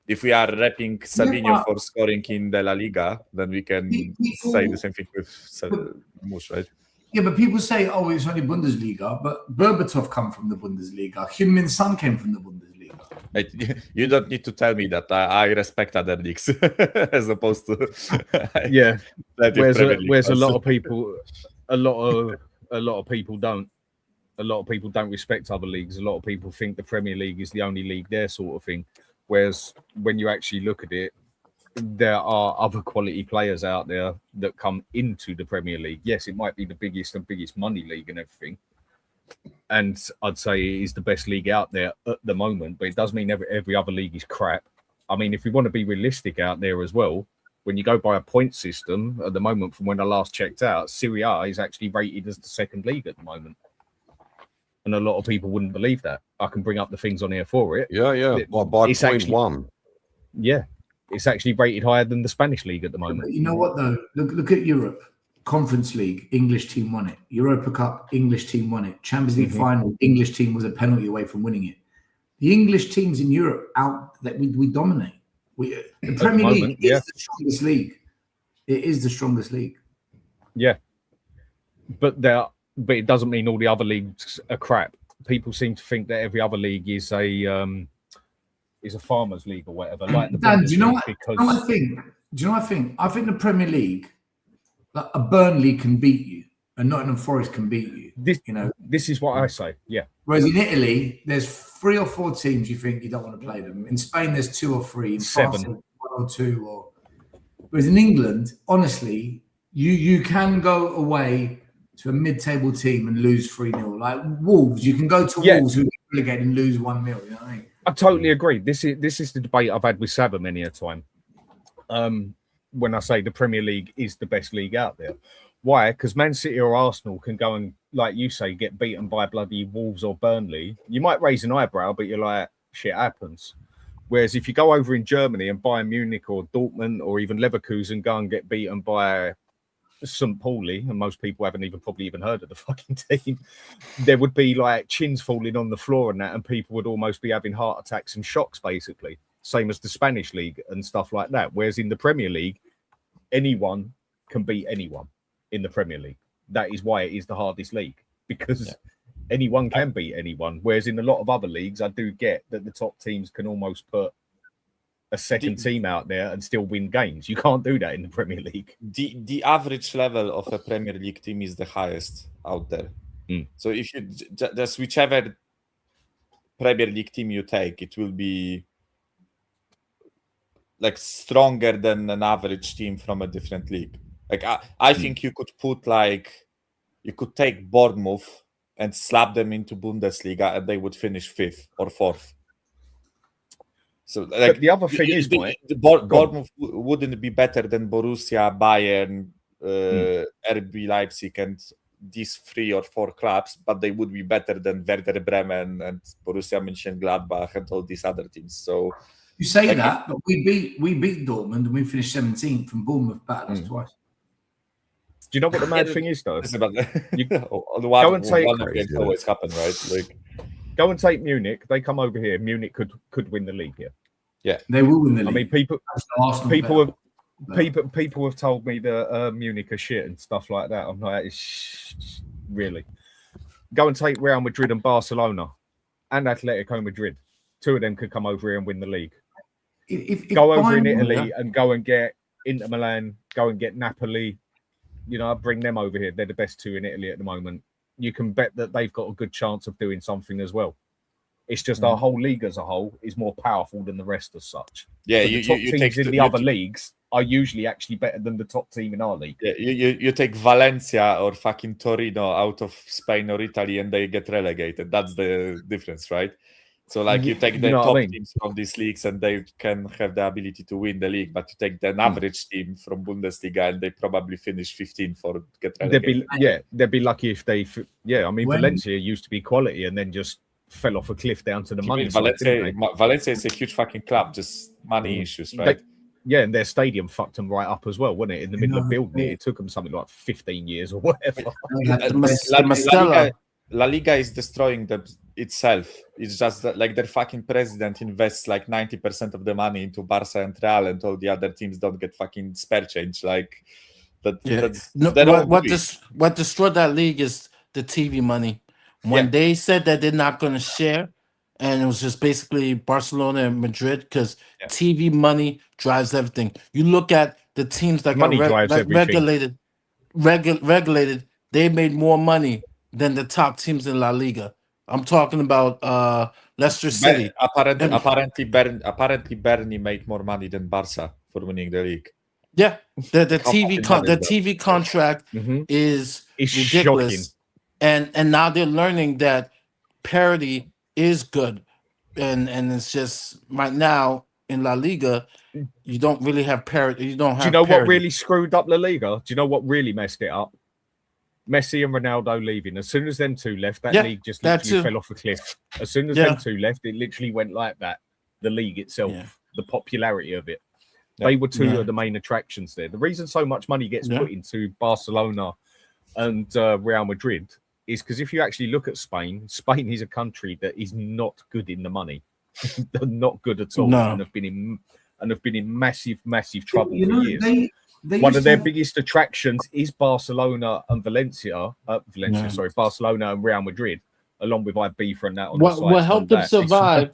if we are repping Savinho for scoring in the La Liga, then we can say the same thing with Marmoush, right? Yeah, but people say, oh, it's only Bundesliga, but Berbatov come from the Bundesliga. Hyun-Min Son came from the Bundesliga. You don't need to tell me that. I respect other leagues as opposed to whereas a lot of people don't. A lot of people don't respect other leagues. A lot of people think the Premier League is the only league there, sort of thing. Whereas when you actually look at it, there are other quality players out there that come into the Premier League. Yes, it might be the biggest money league and everything. And I'd say it is the best league out there at the moment, but it does mean every other league is crap. I mean, if we want to be realistic out there as well, When you go by a point system at the moment, from when I last checked out, Serie A is actually rated as the second league at the moment. And a lot of people wouldn't believe that. I can bring up the things on here for it. Yeah. By It's point actually- one. Yeah, it's actually rated higher than the Spanish league at the moment. But you know what though? Look at Europe. Conference League, English team won it. Europa Cup, English team won it. Champions League final, English team was a penalty away from winning it. The English teams in Europe we dominate. The Premier League is the strongest league. It is the strongest league. Yeah, but it doesn't mean all the other leagues are crap. People seem to think that every other league is a farmers' league or whatever. Like the Dan, do you know what? Because... Do you know what I think? Do you know what I think? I think the Premier League, like a Burnley can beat you, and Nottingham Forest can beat you. This is what I say. Yeah. Whereas in Italy, there's 3 or 4 teams you think you don't want to play them. In Spain, there's 2 or 3. In 7. France, 1 or 2. Whereas in England, honestly, you can go away to a mid-table team and lose 3-0. Like Wolves, you can go to Wolves who get relegated and lose 1-0. You know what I mean? I totally agree. This is the debate I've had with Saba many a time. When I say the Premier League is the best league out there. Why? Because Man City or Arsenal can go and, like you say, get beaten by bloody Wolves or Burnley. You might raise an eyebrow, but you're like, shit happens. Whereas if you go over in Germany and Bayern Munich or Dortmund or even Leverkusen go and get beaten by St. Pauli, and most people haven't probably even heard of the fucking team, there would be like chins falling on the floor and that, and people would almost be having heart attacks and shocks, basically. Same as the Spanish league and stuff like that. Whereas in the Premier League, anyone can beat anyone in the Premier League. That is why it is the hardest league, because anyone can beat anyone. Whereas in a lot of other leagues, I do get that the top teams can almost put a second team out there and still win games. You can't do that in the Premier League. The average level of a Premier League team is the highest out there. So if you just whichever Premier League team you take, it will be like stronger than an average team from a different league. Like I think you could take Bournemouth and slap them into Bundesliga and they would finish 5th or 4th. So like but the other thing is, Bournemouth wouldn't be better than Borussia, Bayern, RB Leipzig, and these 3 or 4 clubs, but they would be better than Werder Bremen and Borussia Mönchengladbach and all these other teams. So you say that, but we beat Dortmund and we finished 17th from Bournemouth battled us twice. Do you know what the mad thing is, though? You go and take always happen, right? Like, go and take Munich. They come over here. Munich could win the league here. Yeah, they will win the league. I mean, people have told me that Munich are shit and stuff like that. I'm like, really. Go and take Real Madrid and Barcelona and Atletico Madrid. 2 of them could come over here and win the league. If go over in Italy and go and get Inter Milan. Go and get Napoli. You know, bring them over here. They're the best 2 in Italy at the moment. You can bet that they've got a good chance of doing something as well. It's just our whole league as a whole is more powerful than the rest as such. Yeah, the top teams in the other leagues are usually actually better than the top team in our league. Yeah, you take Valencia or fucking Torino out of Spain or Italy and they get relegated. That's the difference, right? So like you take the top teams from these leagues and they can have the ability to win the league, but you take an average team from Bundesliga and they probably finish 15th or get relegated. They'd be lucky if they. I mean, Valencia used to be quality and then just fell off a cliff down to the money. Valencia is a huge fucking club, just money issues, right? And their stadium fucked them right up as well, wasn't it? In the middle of building it, it took them something like 15 years or whatever. La Liga is destroying itself. It's just that, like, their fucking president invests like 90% of the money into Barca and Real, and all the other teams don't get fucking spare change. Like that. What destroyed that league is the TV money. When they said that they're not going to share, and it was just basically Barcelona and Madrid, because TV money drives everything. You look at the teams that got regulated. They made more money than the top teams in La Liga. I'm talking about Leicester City. Apparently, Burnley made more money than Barca for winning the league. Yeah, the TV contract is ridiculous. Shocking. And now they're learning that parity is good, and it's just right now in La Liga, you don't really have parity. You don't have. Do you know what parity. really screwed up La Liga? Do you know what really messed it up? Messi and Ronaldo leaving. As soon as them two left, that league just literally fell off a cliff. As soon as them two left, it literally went like that. The league itself, the popularity of it. They were two of the main attractions there. The reason so much money gets put into Barcelona and Real Madrid is because if you actually look at Spain, Spain is a country that is not good in the money. They're not good at all, and have been in massive trouble for years. One of their biggest attractions is Barcelona and Barcelona and Real Madrid, along with Ibiza and that. What helped them survive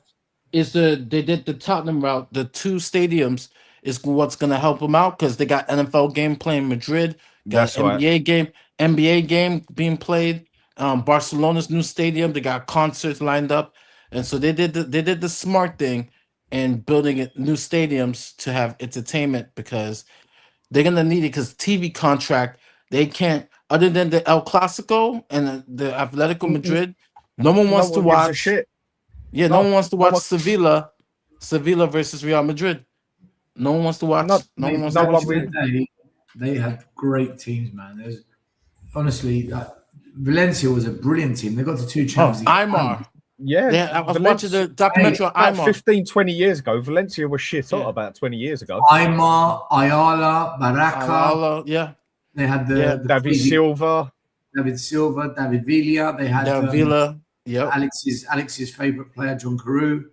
is they did the Tottenham route. The two stadiums is what's going to help them out because they got NFL game playing Madrid, got NBA game being played. Barcelona's new stadium, they got concerts lined up, and so they did the smart thing in building new stadiums to have entertainment because they're gonna need it because TV contract they can't other than the El Clasico and the Atletico Madrid. No one wants to watch shit. Yeah, no one wants to watch Sevilla versus Real Madrid. No one wants to watch. They had great teams, man. Honestly, Valencia was a brilliant team. They got to 2 Champions League. Aymar. Yeah, I was watching the documentary on Aymar. 15, 20 years ago, Valencia was shit hot about 20 years ago. Aymar, Ayala, Baraka. They had the David Silva, David Villa. They had Villa. Alex's favorite player, John Carew.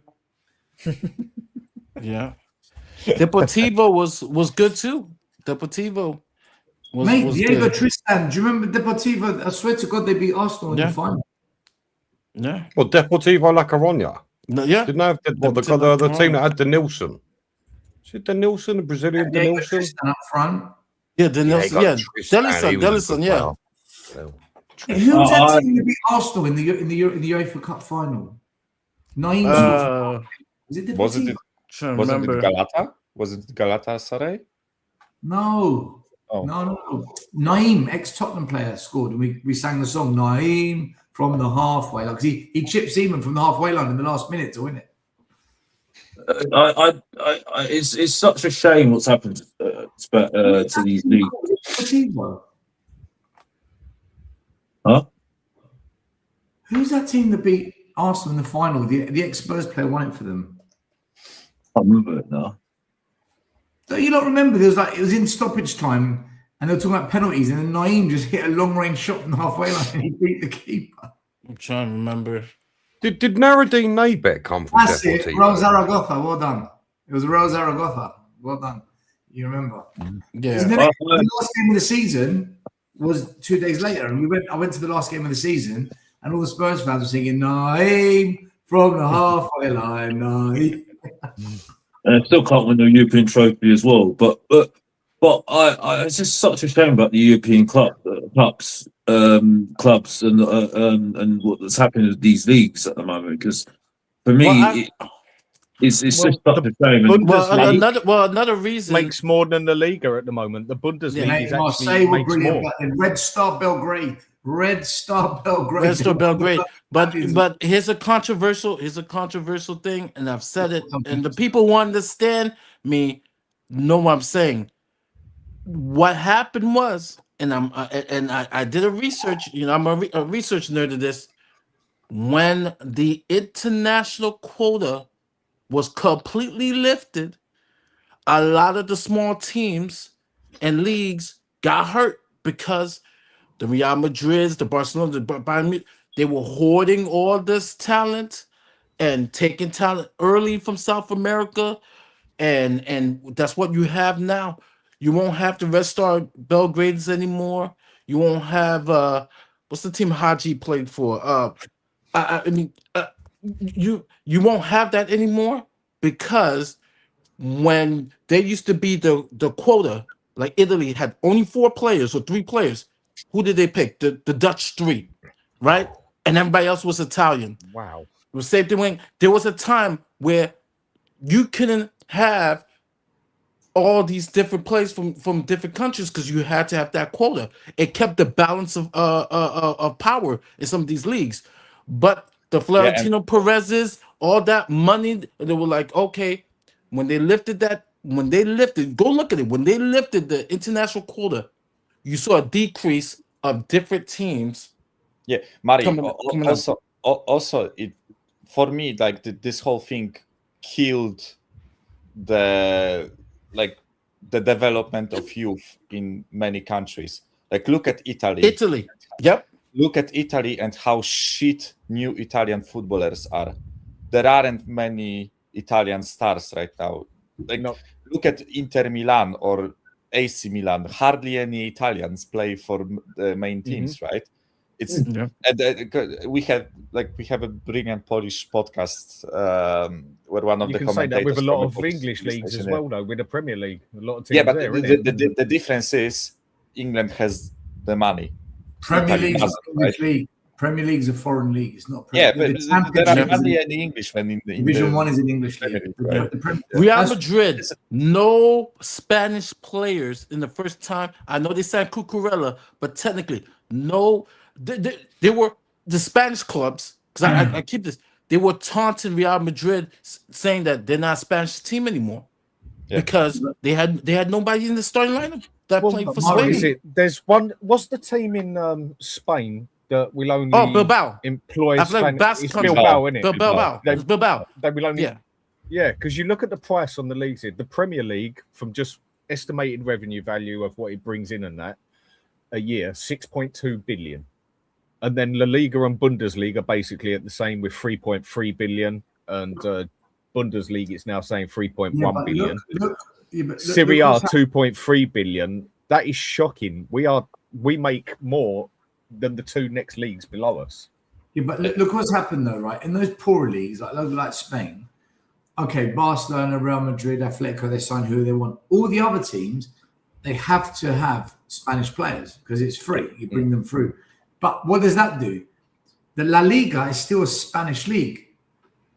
Deportivo was good too. Deportivo. Diego Tristan. Do you remember Deportivo? I swear to God, they beat Arsenal in the final. Yeah. Well, Deportivo La Coruña. Didn't have the team that had the Nilsson. Is it the Nilsson, the Brazilian Diego Nilsson? Tristan up front. Yeah, the Nilsson. Yeah, Delison. Yeah. Who was that team that beat Arsenal in the UEFA Cup final? Was it Deportivo? Wasn't it Galata? Was it Galatasaray? No. Oh. No. Naeem, ex-Tottenham player, scored, and we sang the song Naeem from the halfway line because he chipped Seaman from the halfway line in the last minute to win it. It's such a shame what's happened to these leagues. Huh? Who's that team that beat Arsenal in the final? The ex-Spurs player won it for them. I remember it now. Don't you not remember? It was in stoppage time, and they were talking about penalties, and then Naeem just hit a long-range shot from the halfway line, and he beat the keeper. I'm trying to remember. Did Naruddin Naibet come from That's it. Real Zaragoza. Well done. It was Real Zaragoza. Well done. You remember? Yeah. The last game of the season was 2 days later, and I went to the last game of the season, and all the Spurs fans were singing "Naeem from the halfway line." Naeem. And I still can't win the European trophy as well. But it's just such a shame about the European clubs and what's happening with these leagues at the moment. Because for me, it's just such a shame. Another reason makes more than the Liga at the moment. The Bundesliga is actually makes more. Red Star Belgrade. But here's a controversial thing, and I've said it, and the people who understand me know what I'm saying. What happened was, and I did a research. I'm a research nerd of this. When the international quota was completely lifted, a lot of the small teams and leagues got hurt because the Real Madrids, the Barcelona, the Bayern, they were hoarding all this talent and taking talent early from South America, and that's what you have now. You won't have the Red Star Belgrades anymore. You won't have what's the team Haji played for? You won't have that anymore because when they used to be the quota, like Italy had only 4 players or 3 players. Who did they pick? The Dutch 3, right? And everybody else was Italian. Wow. It was same thing. There was a time where you couldn't have all these different players from different countries because you had to have that quota. It kept the balance of power in some of these leagues. But the Florentino Perez's, all that money, they were like, okay, when they lifted, go look at it. When they lifted the international quota, you saw a decrease of different teams. Yeah, Mari. coming up. Also, it for me like this whole thing killed the development of youth in many countries. Like look at Italy. Yep. Look at Italy and how shit new Italian footballers are. There aren't many Italian stars right now. Like look at Inter Milan or AC Milan. Hardly any Italians play for the main teams, right? It's and, we have a brilliant Polish podcast where one of you the can commentators say that with a lot from of Polish English leagues as station, well, though, with the Premier League. A lot of teams but there, the difference is England has the money. Premier Italy League is doesn't, English right? league. Premier League is a foreign league. It's not. Yeah, Premier. but there are hardly any Englishmen in the Division 1 is an English league. right? Real Madrid, no Spanish players in the first time. I know they signed Cucurella, but technically, no. They were the Spanish clubs, because I keep this. They were taunting Real Madrid, saying that they're not a Spanish team anymore because they had nobody in the starting lineup that played for Spain. There's one. What's the team in Spain that will only Bilbao employ Spanish? It's Bilbao, isn't it? Bilbao. It's Bilbao. They will only. Yeah, because you look at the price on the leagues here. The Premier League, from just estimated revenue value of what it brings in and that a year, 6.2 billion. And then La Liga and Bundesliga basically at the same with 3.3 billion. And Bundesliga is now saying 3.1 billion. Serie A 2.3 billion. That is shocking. We make more than the two next leagues below us. Yeah, but look what's happened though, right? In those poorer leagues, like Spain, okay, Barcelona, Real Madrid, Atletico, they sign who they want. All the other teams, they have to have Spanish players because it's free. You bring them through. But what does that do? The La Liga is still a Spanish league.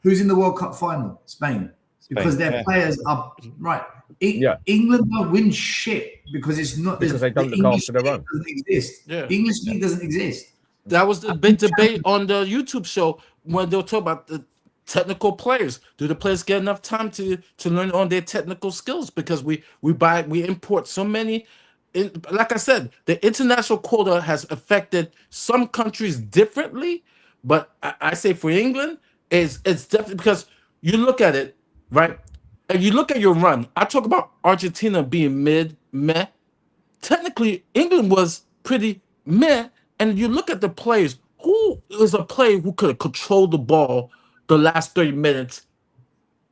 Who's in the World Cup final? Spain. Because their players are right. England don't win shit because it's not because they don't look after their own. Doesn't exist. The English league doesn't exist. That was the big debate on the YouTube show when they were talking about the technical players. Do the players get enough time to learn on their technical skills? Because we import so many. Like I said, the international quota has affected some countries differently, but I say for England, it's definitely because you look at it, right? And you look at your run. I talk about Argentina being meh. Technically, England was pretty meh. And you look at the players, who is a player who could have controlled the ball the last 30 minutes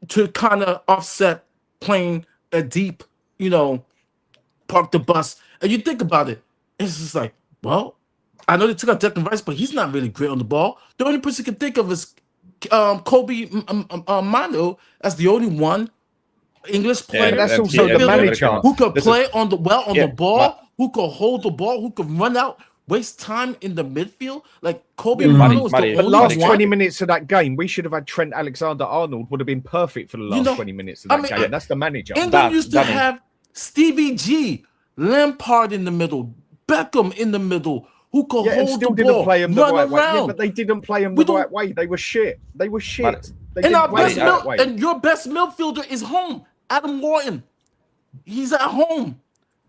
to kind of offset playing a deep, park the bus. And you think about it, it's just like, well, I know they took out Declan Rice, but he's not really great on the ball. The only person you can think of is Kobe Manu as the only one English player. That's also the manager who could play on the ball, who could hold the ball, who could run out, waste time in the midfield. Like Kobe Manu was the last 20 minutes of that game, we should have had Trent Alexander-Arnold. Would have been perfect for the last 20 minutes of that game. That's the manager. England used to have Stevie G, Lampard in the middle, Beckham in the middle, who could hold the ball, didn't play him the right way. Yeah, but they didn't play him the right way. They were shit. They and your best midfielder is home. Adam Wharton, he's at home.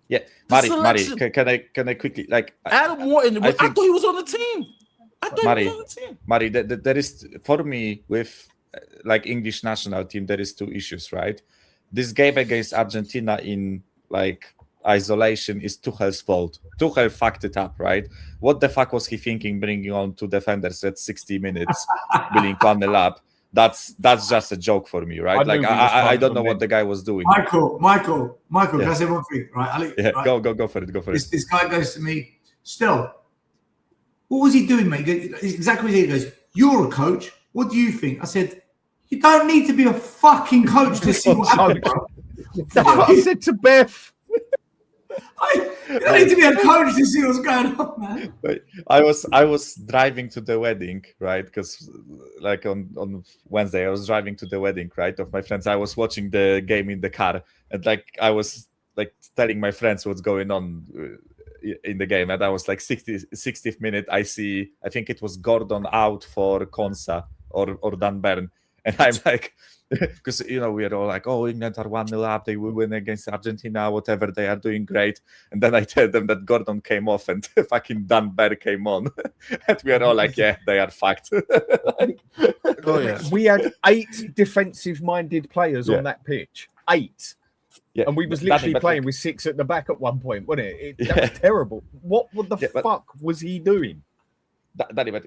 Yeah, Mari, can I quickly Adam Wharton? I thought he was on the team. Mari, there is for me with English national team. There is two issues, right? This game against Argentina in isolation is Tuchel's fault. Tuchel fucked it up, right? What the fuck was he thinking bringing on two defenders at 60 minutes, building 1-0 up? That's just a joke for me, right? I don't know what the guy was doing. Michael, can I say one thing? Right, right. Go for it. This guy goes to me, still, what was he doing, mate? Exactly what he goes, you're a coach. What do you think? I said, you don't need to be a fucking coach to see what happens. That's what I said to Beth. You don't need to be a coach to see what's going on, man. I was driving to the wedding, right? Because on Wednesday I was driving to the wedding, right, of my friends. I was watching the game in the car, and I was telling my friends what's going on in the game, and I was 60th minute. I think it was Gordon out for Konsa or Dan Burn, and I'm like, because we are all like, oh, England are 1-0 up, they will win against Argentina, whatever, they are doing great. And then I tell them that Gordon came off and fucking Dan Bear came on, and we are all like, yeah, they are fucked. Oh yeah. We had 8 defensive-minded players Yeah. on that pitch. 8. Yeah, And we was Danny, literally but playing with 6 at the back at one point, wasn't it? That Yeah. was terrible. What the Yeah, but- fuck was he doing? Danny, but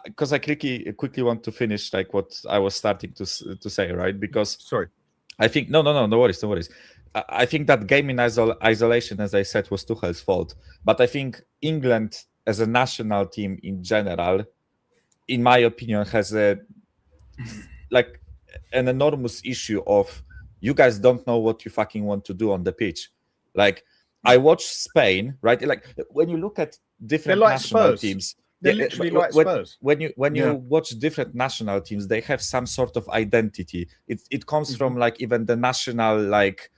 because I quickly want to finish like what I was starting to say, right? Because Sorry. I think no worries. I think that game in isolation, as I said, was Tuchel's fault. But I think England as a national team in general, in my opinion, has an enormous issue of you guys don't know what you fucking want to do on the pitch. Like I watch Spain, right? Like when you look at different They're like national Spurs. teams. They're Yeah, literally when- like Spurs. when you Yeah. watch different national teams, they have some sort of identity. It comes from like even the national like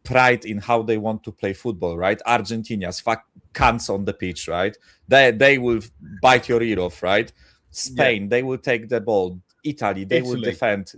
pride in how they want to play football, right? Argentinians fuck cunts on the pitch, right? They will bite your ear off, right? Spain, they will take the ball. Italy, they will Italy. defend.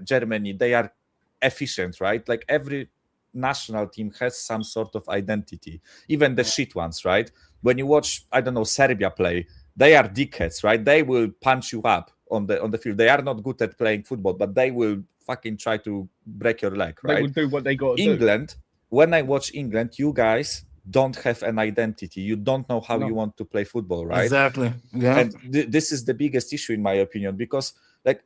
Germany, they are efficient, right? Like every national team has some sort of identity, even the shit ones, right? When you watch, I don't know, Serbia play, they are dickheads, right? They will punch you up on the field. They are not good at playing football, but they will fucking try to break your leg, They right? will do what they got to do. England, when I watch England, you guys don't have an identity. You don't know how you want to play football, right? Exactly. Yeah. And this is the biggest issue in my opinion, because like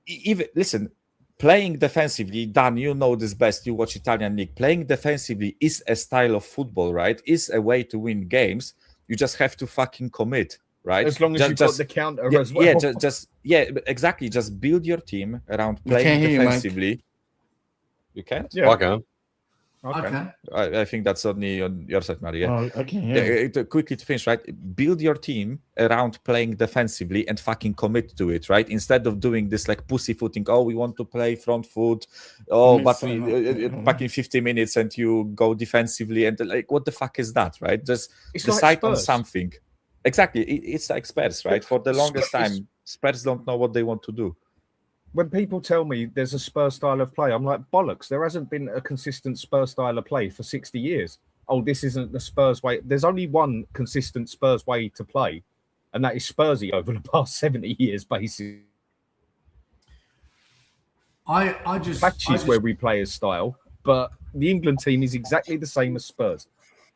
even listen, playing defensively, Dan, you know this best, you watch Italian league, playing defensively is a style of football, right? Is a way to win games. You just have to fucking commit, right? As long as you've got the counter yeah, as well. yeah, exactly, just build your team around We can't playing hear you, Mike. defensively. You can't? Yeah. I can. Okay. I think that's only on your side, Maria. Oh, I can't hear. you. Quickly to finish, right? Build your team around playing defensively and fucking commit to it, right? Instead of doing this like pussyfooting. Oh, we want to play front foot. Oh, but we back in 50 minutes and you go defensively and like, what the fuck is that, right? Just It's like decide on Spurs. something. Exactly, it's like Spurs, right? For the longest time, Spurs don't know what they want to do. When people tell me there's a Spurs style of play, I'm like, bollocks. There hasn't been a consistent Spurs style of play for 60 years. Oh, this isn't the Spurs way. There's only one consistent Spurs way to play, and that is Spursy over the past 70 years, basically. I just Matches where we play as style, but the England team is exactly the same as Spurs.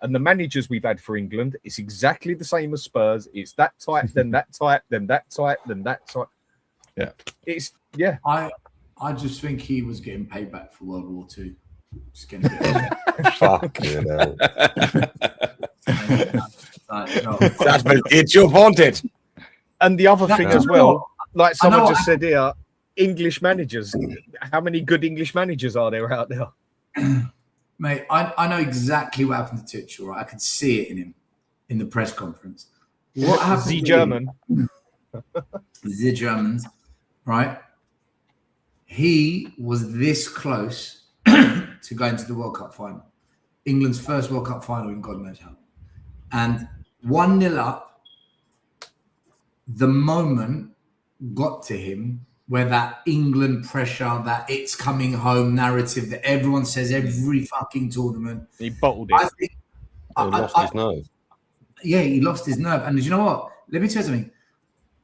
And the managers we've had for England, it's exactly the same as Spurs. It's that type, then that type, then that type, then that type. Yeah. I just think he was getting paid back for World War II. Just getting Fucking hell. no. That's been it. You wanted. And the other No, thing no, as no. well, like I know someone what just said here, English managers. How many good English managers are there out there? Mate, I know exactly what happened to Tuchel, right? I could see it in him in the press conference. What happened The to German. the Germans, right? He was this close to going to the World Cup final. England's first World Cup final in God knows how. And 1-0 up, the moment got to him where that England pressure, that it's coming home narrative that everyone says every fucking tournament. He bottled I it. think He lost his nerve. yeah, he lost his nerve. And you know what? Let me tell you something.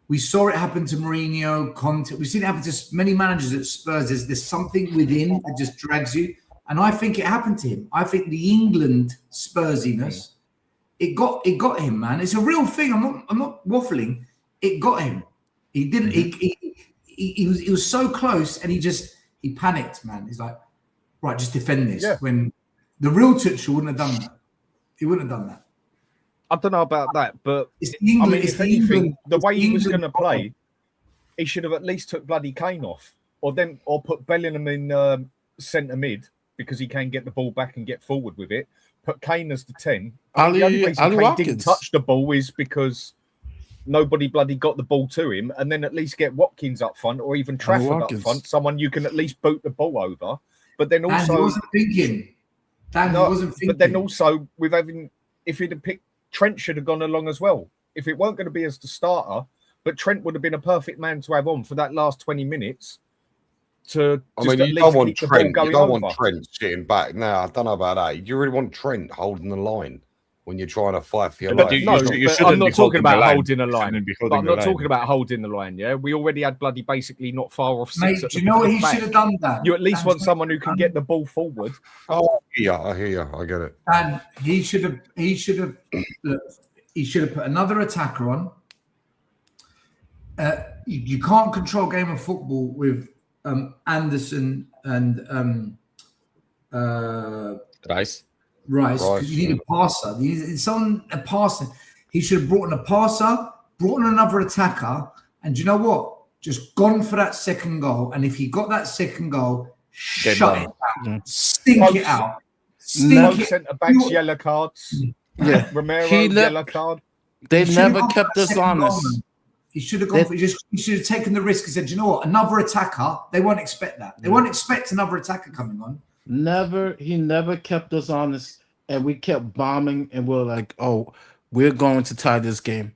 We saw it happen to Mourinho, Conte. We've seen it happen to many managers at Spurs. There's something within that just drags you. And I think it happened to him. I think the England Spursiness, it got him, man. It's a real thing. I'm not waffling. It got him. He didn't. He was so close, and he panicked, man. He's like, right, just defend this. Yeah. When the real Tuchel wouldn't have done that. He wouldn't have done that. I don't know about that, but It's the England. I mean, it's if the anything, England, the it's way the he was England going to play, he should have at least took bloody Kane off, or put Bellingham in centre mid because he can get the ball back and get forward with it. Put Kane as the 10. The only reason Kane didn't Watkins. touch the ball is because nobody bloody got the ball to him, and then at least get Watkins up front or even Trafford up Watkins. front, someone you can at least boot the ball over. But then Dan, he also, wasn't thinking. Dan, No, he wasn't thinking. but then also with having, if he'd have picked Trent, should have gone along as well. If it weren't going to be as the starter, but Trent would have been a perfect man to have on for that last 20 minutes. to I just mean, at you least don't want keep the ball Trent. You going don't over. want Trent sitting back. No, I don't know about that. Do you really want Trent holding the line when you're trying to fight for your But life? you No, should- you but shouldn't I'm not be talking holding the about line. holding the You line. shouldn't be But holding I'm the not line. talking about holding the line. Yeah, we already had bloody basically not far off six. Mate, at do the you know what he back. should have done, Dan? You at least Dan, want someone who can get the ball forward. Oh, yeah, I hear you. I get it. And he should have look, he should have put another attacker on. You can't control game of football with Anderson and Rice. Rice Rice, because you need a passer. You need someone a passer. He should have brought in a passer, brought in another attacker, and do you know what? Just gone for that second goal. And if he got that second goal, shut it down, stink it out, No stink it. centre backs, yellow cards. Yeah. Romero, He ne- yellow card. They He should have never gone for kept that us second goal, honest. man. He should have gone for he should have taken the risk and said, "Do you know what? Another attacker. They won't expect that. They won't expect another attacker coming on." He never kept us honest, and we kept bombing, and we're like, "Oh, we're going to tie this game."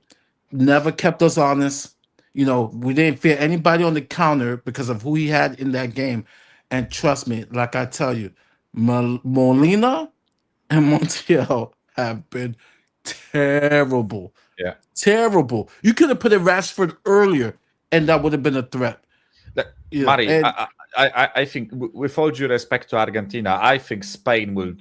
Never kept us honest. You know, we didn't fear anybody on the counter because of who he had in that game. And trust me, like I tell you, Molina and Montiel have been terrible. Yeah. Terrible. You could have put in Rashford earlier, and that would have been a threat. Yeah, Mari, and- I think with all due respect to Argentina, I think Spain will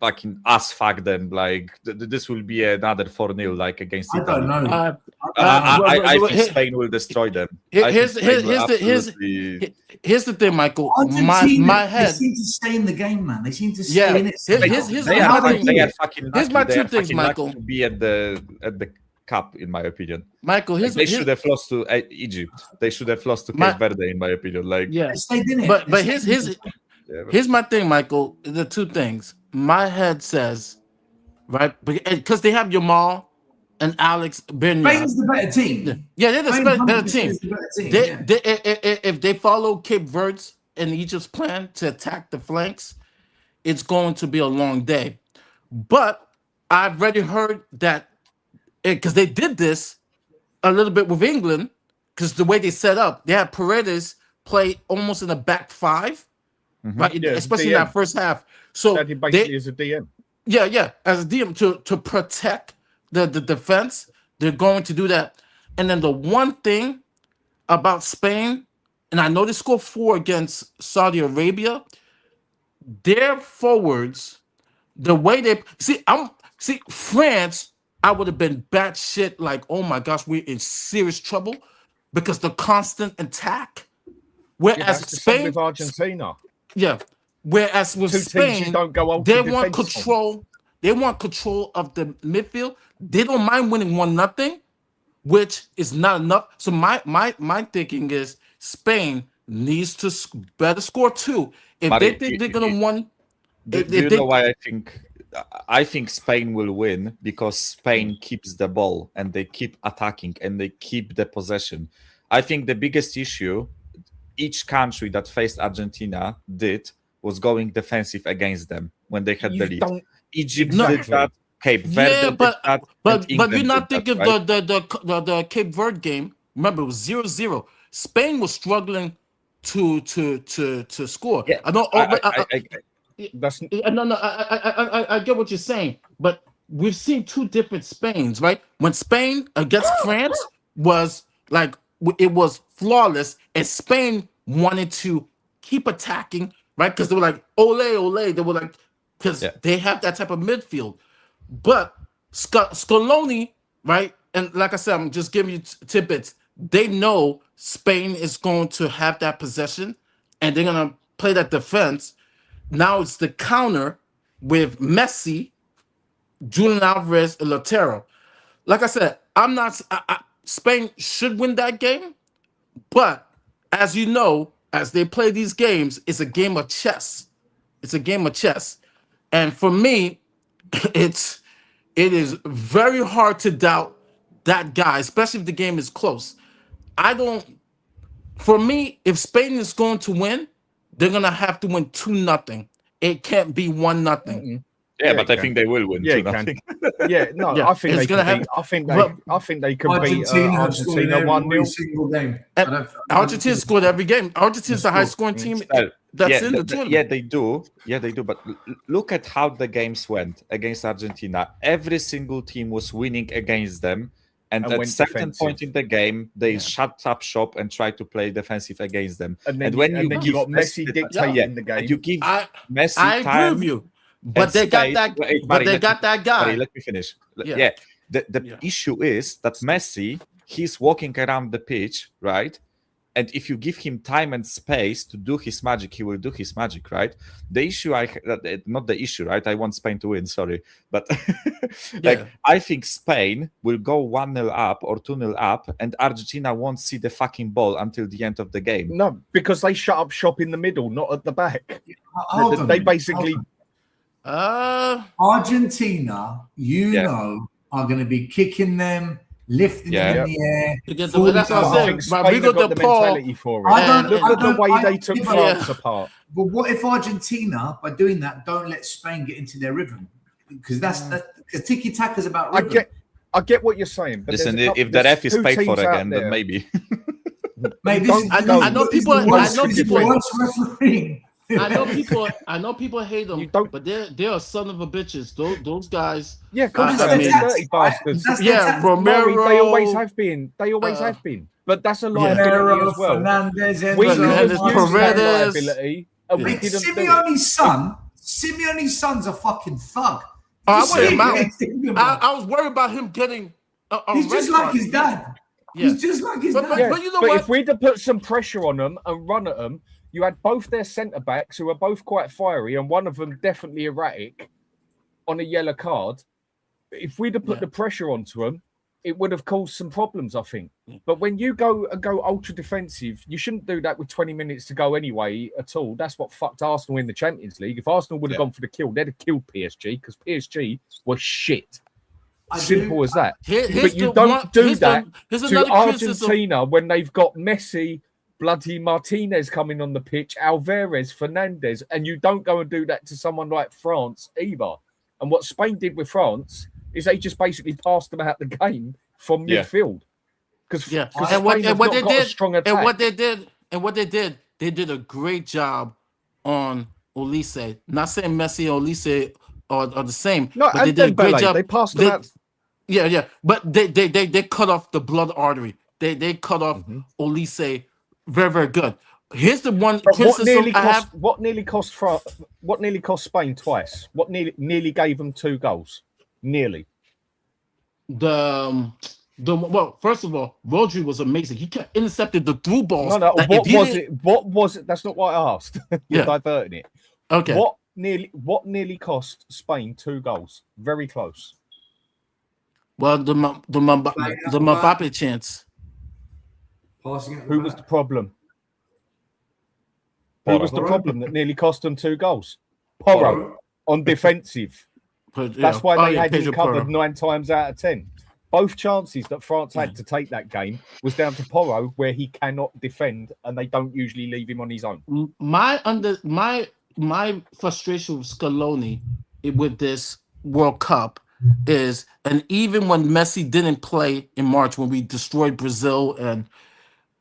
fucking ass fuck them. Like this will be another 4-0 like against I Italy. don't know. I think Spain will destroy them. I Here's think Spain will absolutely- here's the thing, Michael. Argentina, My they head. seem to stay in the game, man. They seem to stay Yeah. in it. Here's they my are, thing. they are fucking Here's lucky. my They two are things, fucking lucky Michael. to be at the cup, in my opinion. Michael, Like, they should have lost to Egypt. They should have lost to Cape Verde, in my opinion. Like, yeah. They stayed in it. But They here's stayed in it. yeah, but- here's my thing, Michael. The two things. My head says, right, because they have Jamal and Alex Benyard. Spain's the better team. Yeah, they're the Spain better 100% team. is the better team, They, yeah. if they follow Cape Verde's and Egypt's plan to attack the flanks, it's going to be a long day. But I've already heard that because they did this a little bit with England, because the way they set up, they had Paredes play almost in a back five, right? Yeah, Especially in DM. that first half. So That he basically is a DM. yeah, as a DM to protect the defense, they're going to do that. And then the one thing about Spain, and I know they scored 4 against Saudi Arabia, their forwards, the way they see France, I would have been batshit like, oh my gosh, we're in serious trouble because the constant attack. Yeah, Whereas that's the same Spain, with Argentina. yeah. Whereas with Two teams who Spain, don't go they ultra want defensive. control. They want control of the midfield. They don't mind winning 1-0, which is not enough. So my thinking is Spain needs to better score 2. If But they think they're gonna win, Do you know why I think? I think Spain will win because Spain keeps the ball and they keep attacking and they keep the possession. I think the biggest issue each country that faced Argentina did was going defensive against them when they had the lead. Egypt did that, Cape Verde yeah, did but that, but and but you're England not did thinking that, right? the Cape Verde game. Remember, it was 0-0. Spain was struggling to score. Yeah, I know. That's No, I get what you're saying, but we've seen 2 different Spains, right? When Spain against France was like it was flawless, and Spain wanted to keep attacking, right? Because they were like ole ole, they were like because they have that type of midfield. But Scaloni, right? And like I said, I'm just giving you tidbits. They know Spain is going to have that possession, and they're gonna play that defense. Now it's the counter with Messi, Julian Alvarez, and Lautaro. Like I said, I'm not. Spain should win that game, but as you know, as they play these games, it's a game of chess. It's a game of chess, and for me, it is very hard to doubt that guy, especially if the game is close. I don't. For me, if Spain is going to win, they're gonna have to win 2-0. It can't be 1-0. Yeah, but it I think they will win. Yeah, it 2-0. Yeah, no, Yeah, I think it's they gonna can happen. I think they can beat Argentina have scored in Argentina every 1-0. single game. I don't Argentina scored every game. Argentina's the highest scoring team Well, that's yeah, in the tournament. yeah, they do. Yeah, they do. But look at how the games went against Argentina. Every single team was winning against them. And at went certain defensive. point in the game, they shut up shop and try to play defensive against them. And then, when you give got Messi dictating the game. and you give I Messi agree time, with you, but they got that. But they got that guy. Let me finish. Yeah. The issue is that Messi, he's walking around the pitch, right? And if you give him time and space to do his magic, he will do his magic, right? The issue, not the issue, right? I want Spain to win, sorry. But I think Spain will go 1-0 up or 2-0 up, and Argentina won't see the fucking ball until the end of the game. No, because they shut up shop in the middle, not at the back. They basically... Argentina, know, are going to be kicking them, lifting them in the air. That's what I'm saying. Rodrigo got the mentality for it. Look at the way they took France apart. But what if Argentina, by doing that, don't let Spain get into their rhythm? Because because tiki taka is about rhythm. I get what you're saying. But listen, if the ref is paid for again, then maybe. Maybe I know people. Refereeing. I know people hate them, but they're a son of a bitches. Those guys. Yeah, of course they're dirty bastards. Romero. They always have been. But that's a liability as well. Fernandez, Simeone's son's a fucking thug. I was worried about him getting. He's just like his dad. Yeah. He's just like his dad. But you know what? If we'd have put some pressure on them and run at them, you had both their centre backs who are both quite fiery, and one of them definitely erratic on a yellow card. If we'd have put the pressure onto them, it would have caused some problems, I think. But when you go ultra defensive, you shouldn't do that with 20 minutes to go anyway at all. That's what fucked Arsenal in the Champions League. If Arsenal would have gone for the kill, they'd have killed PSG because PSG was shit. Simple as that. But you don't do that to Argentina when they've got Messi, bloody Martinez coming on the pitch, Alvarez, Fernandez, and you don't go and do that to someone like France either. And what Spain did with France is they just basically passed them out the game from midfield. Because what they did, they did a great job on Olise. Not saying Messi and Olise are the same. No, but they did a great job. They passed them out. Yeah. But they cut off the blood artery. They cut off Olise very, very good. Here's the one criticism I have. What nearly cost Spain twice? What nearly gave them 2 goals? Nearly. Well, first of all, Rodri was amazing. He intercepted the through balls. No. What was it? That's not what I asked. You're diverting it. Okay. What nearly cost Spain 2 goals? Very close. Well, the Mbappe chance. Who was the problem? Who was the problem that nearly cost them 2 goals? Porro on defensive. That's why they had him covered 9 times out of 10. Both chances that France had to take that game was down to Porro, where he cannot defend, and they don't usually leave him on his own. My frustration with Scaloni with this World Cup is, and even when Messi didn't play in March when we destroyed Brazil, and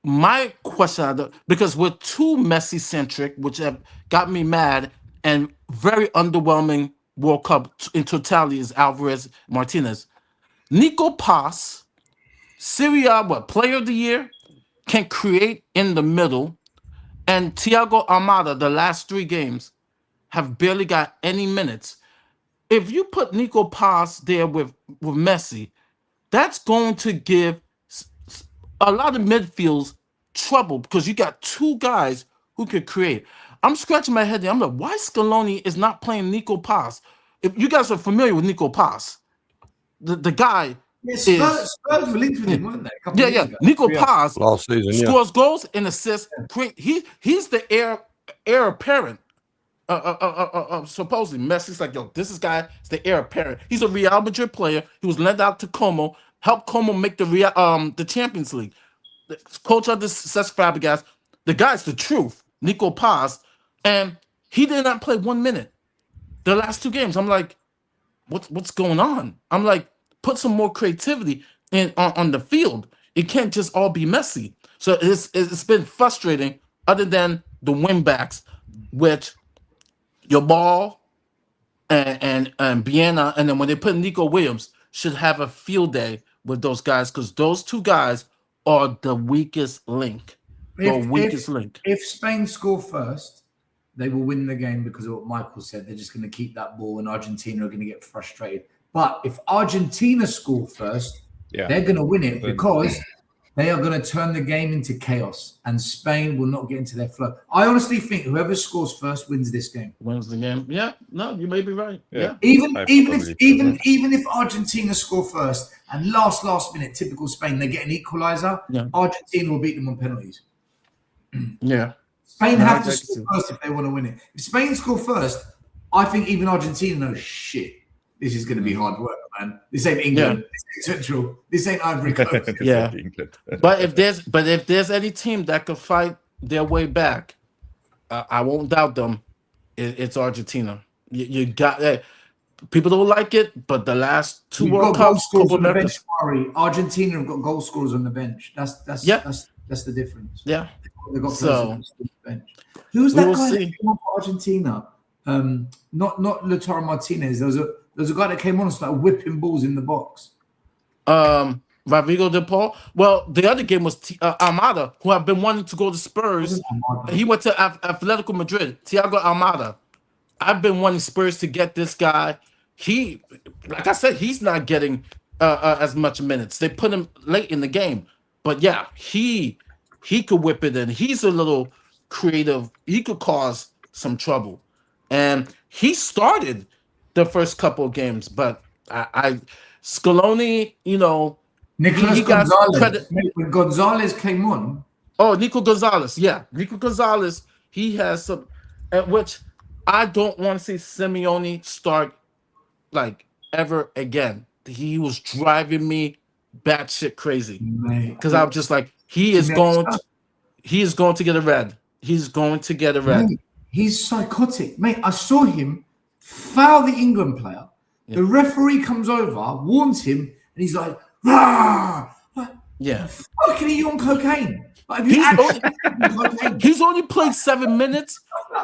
my question, because we're too Messi centric, which have got me mad, and very underwhelming World Cup in totality is Alvarez, Martinez. Nico Paz, Serie A, Player of the Year, can create in the middle, and Thiago Almada, the last 3 games, have barely got any minutes. If you put Nico Paz there with Messi, that's going to give a lot of midfields trouble because you got 2 guys who could create. I'm scratching my head there. I'm like, why Scaloni is not playing Nico Paz? If you guys are familiar with Nico Paz, the guy Spurs were linked with him, weren't they? Nico Paz last season, scores goals and assists. He's the heir apparent. Supposedly, Messi's like, yo, this guy is the heir apparent. He's a Real Madrid player. He was lent out to Como, helped Como make the Champions League. The coach of the Cesc Fabregas. The guy's the truth, Nico Paz, and he did not play 1 minute the last 2 games. I'm like, what's going on? I'm like, put some more creativity in on the field. It can't just all be messy. So it's been frustrating, other than the win backs, which your ball and Vienna, and then when they put Nico Williams, should have a field day with those guys, because those two guys are the weakest link. The weakest link. If Spain score first, they will win the game because of what Michael said. They're just going to keep that ball, and Argentina are going to get frustrated. But if Argentina score first, they're going to win it because they are going to turn the game into chaos, and Spain will not get into their flow. I honestly think whoever scores first wins this game. Wins the game. Yeah, no, you may be right. Yeah. Even if Argentina score first and last minute, typical Spain, they get an equalizer, Argentina will beat them on penalties. Yeah. Spain have to score first if they want to win it. If Spain score first, I think even Argentina knows, shit, this is going to be hard work, man. This ain't England. This ain't Central. This ain't Ivory Coast. Yeah. But if there's any team that could fight their way back, I won't doubt them. It's Argentina. You got people don't like it, but the last two World Cups, Argentina have got goal scorers on the bench. That's the difference. Yeah. They got on the bench. Who's that guy that came on for Argentina? Not Lautaro Martinez. There was a guy that came on and started whipping balls in the box. Rodrigo de Paul. Well, the other game was Almada, who have been wanting to go to Spurs. He went to Atletico Madrid. Thiago Almada. I've been wanting Spurs to get this guy. He, like I said, he's not getting as much minutes. They put him late in the game, but yeah, he could whip it in. He's a little creative. He could cause some trouble, and he started the first couple of games. But I Scaloni, Nicolas Gonzalez. When Gonzalez came on. Oh, Nico Gonzalez. Yeah, Nico Gonzalez. He has some, at which I don't want to see Simeone start like ever again. He was driving me batshit crazy because I'm just like, he is going to get a red. He's going to get a red. Mate, he's psychotic, mate. I saw him foul the England player. Yeah. The referee comes over, warns him, and he's like, "Rah!" Yeah. Fucking, are you on cocaine? Like, he's only played 7 minutes.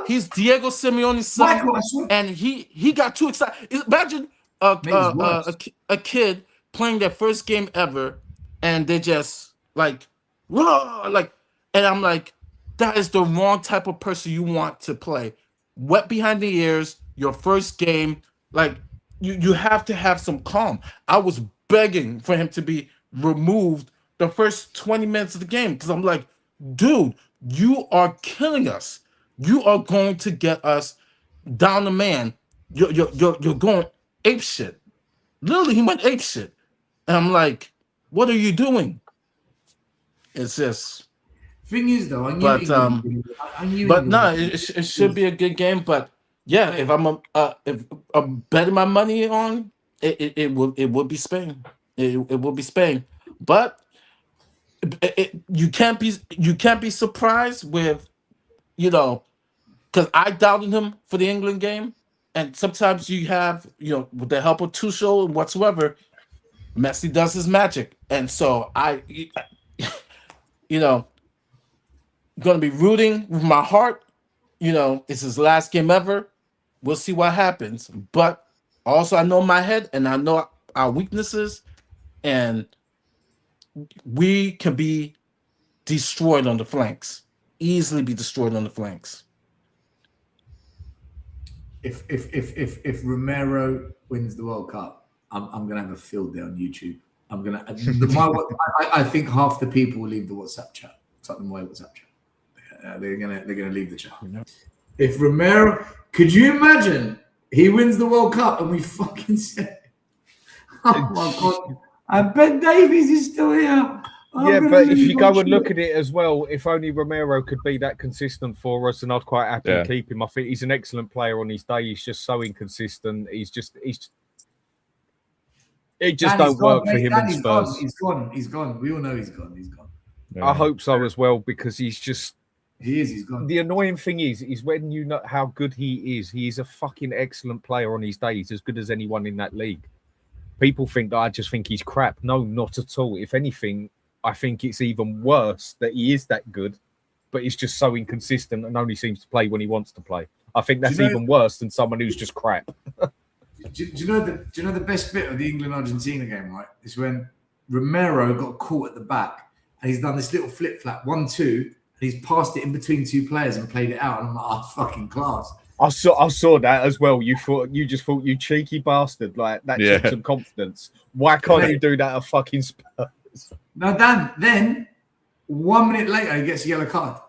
He's Diego Simeone's son, and he got too excited. Imagine a kid playing their first game ever, and they just like, and I'm like, that is the wrong type of person you want to play. Wet behind the ears, your first game, like you have to have some calm. I was begging for him to be removed the first 20 minutes of the game because I'm like, dude, you are killing us. You are going to get us down the man. You're going ape shit. Literally, he went ape shit. And I'm like, what are you doing? It's just. Thing is, though, it should be a good game. But yeah, if I'm betting my money on it would be Spain. It will be Spain. But you can't be surprised with, because I doubted him for the England game, and sometimes you have, with the help of Tuchel and whatsoever, Messi does his magic, and so I, going to be rooting with my heart. It's his last game ever. We'll see what happens, but also I know my head and I know our weaknesses, and we can be destroyed on the flanks. Easily be destroyed on the flanks. If Romero wins the World Cup, I'm gonna have a field day on YouTube. I think half the people will leave the WhatsApp chat. Tottenham Away WhatsApp chat. They're gonna leave the chat. If Romero, could you imagine he wins the World Cup and we fucking say, "Oh my god, and Ben Davies is still here." But if you go and look at it as well, if only Romero could be that consistent for us, and I'd quite happily keep him. I think he's an excellent player on his day. He's just so inconsistent. It just don't work for him in Spurs. He's gone. We all know he's gone. Yeah. I hope so as well, because he's He is. He's gone. The annoying thing is when you know how good he is. He is a fucking excellent player on his day. He's as good as anyone in that league. People think that I just think he's crap. No, not at all. If anything, I think it's even worse that he is that good, but he's just so inconsistent and only seems to play when he wants to play. I think that's even worse than someone who's just crap. Do you know the best bit of the England-Argentina game, right? Is when Romero got caught at the back and he's done this little flip-flap, 1-2, and he's passed it in between two players and played it out. And I'm like, oh, fucking class. I saw that as well. You just thought, you cheeky bastard, like that took some confidence. Why can't you do that at fucking Spurs? No, Dan, then 1 minute later he gets a yellow card.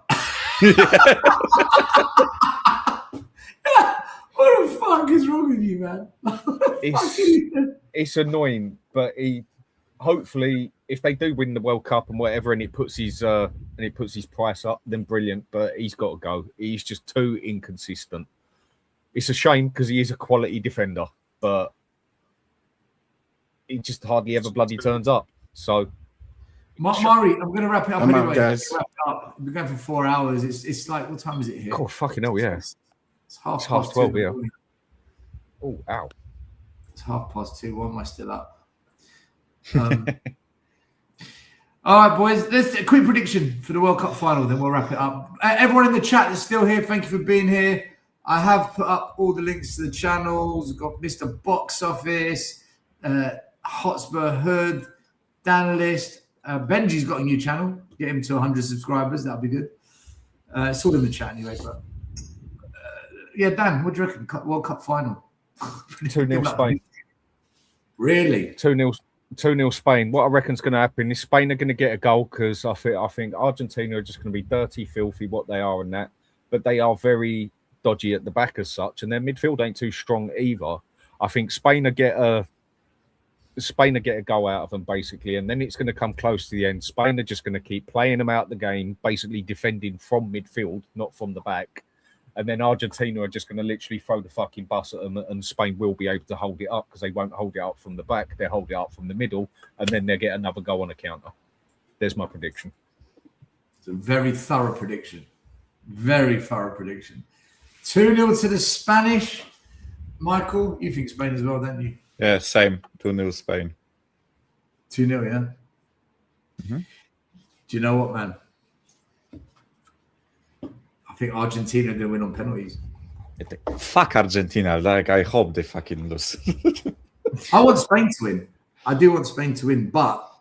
What the fuck is wrong with you, man? It's annoying, but hopefully if they do win the World Cup and whatever, and it puts his price up, then brilliant. But he's got to go. He's just too inconsistent. It's a shame because he is a quality defender, but he just hardly ever bloody turns up. So, Mari, I'm going to wrap it up anyway. Guys. We're going for 4 hours. It's like, what time is it here? God, fucking hell, yeah. It's half past 12 here. Oh, ow. It's 2:30. Why am I still up? All right, boys. Let's do a quick prediction for the World Cup final, then we'll wrap it up. Everyone in the chat that's still here, thank you for being here. I have put up all the links to the channels. We've got Mr. Box Office, Hotspur Hood, Dan List. Benji's got a new channel. Get him to 100 subscribers. That'll be good. It's all in the chat anyway. But yeah, Dan, what do you reckon? World Cup final. 2-0 Spain. Really? 2-0 Spain. What I reckon's going to happen is Spain are going to get a goal because I think Argentina are just going to be dirty, filthy, what they are and that. But they are very dodgy at the back as such, and their midfield ain't too strong either. I think Spain will get a goal out of them basically, and then it's going to come close to the end. Spain are just going to keep playing them out the game, basically defending from midfield, not from the back. And then Argentina are just going to literally throw the fucking bus at them, and Spain will be able to hold it up because they won't hold it up from the back. They'll hold it up from the middle, and then they'll get another goal on a counter. There's my prediction. It's a very thorough prediction. Very thorough prediction. 2-0 to the Spanish. Michael, you think Spain as well, don't you? Yeah, same. 2-0 Spain. 2-0, yeah? Mm-hmm. Do you know what, man? I think Argentina are going to win on penalties. Fuck Argentina. Like, I hope they fucking lose. I want Spain to win. I do want Spain to win, but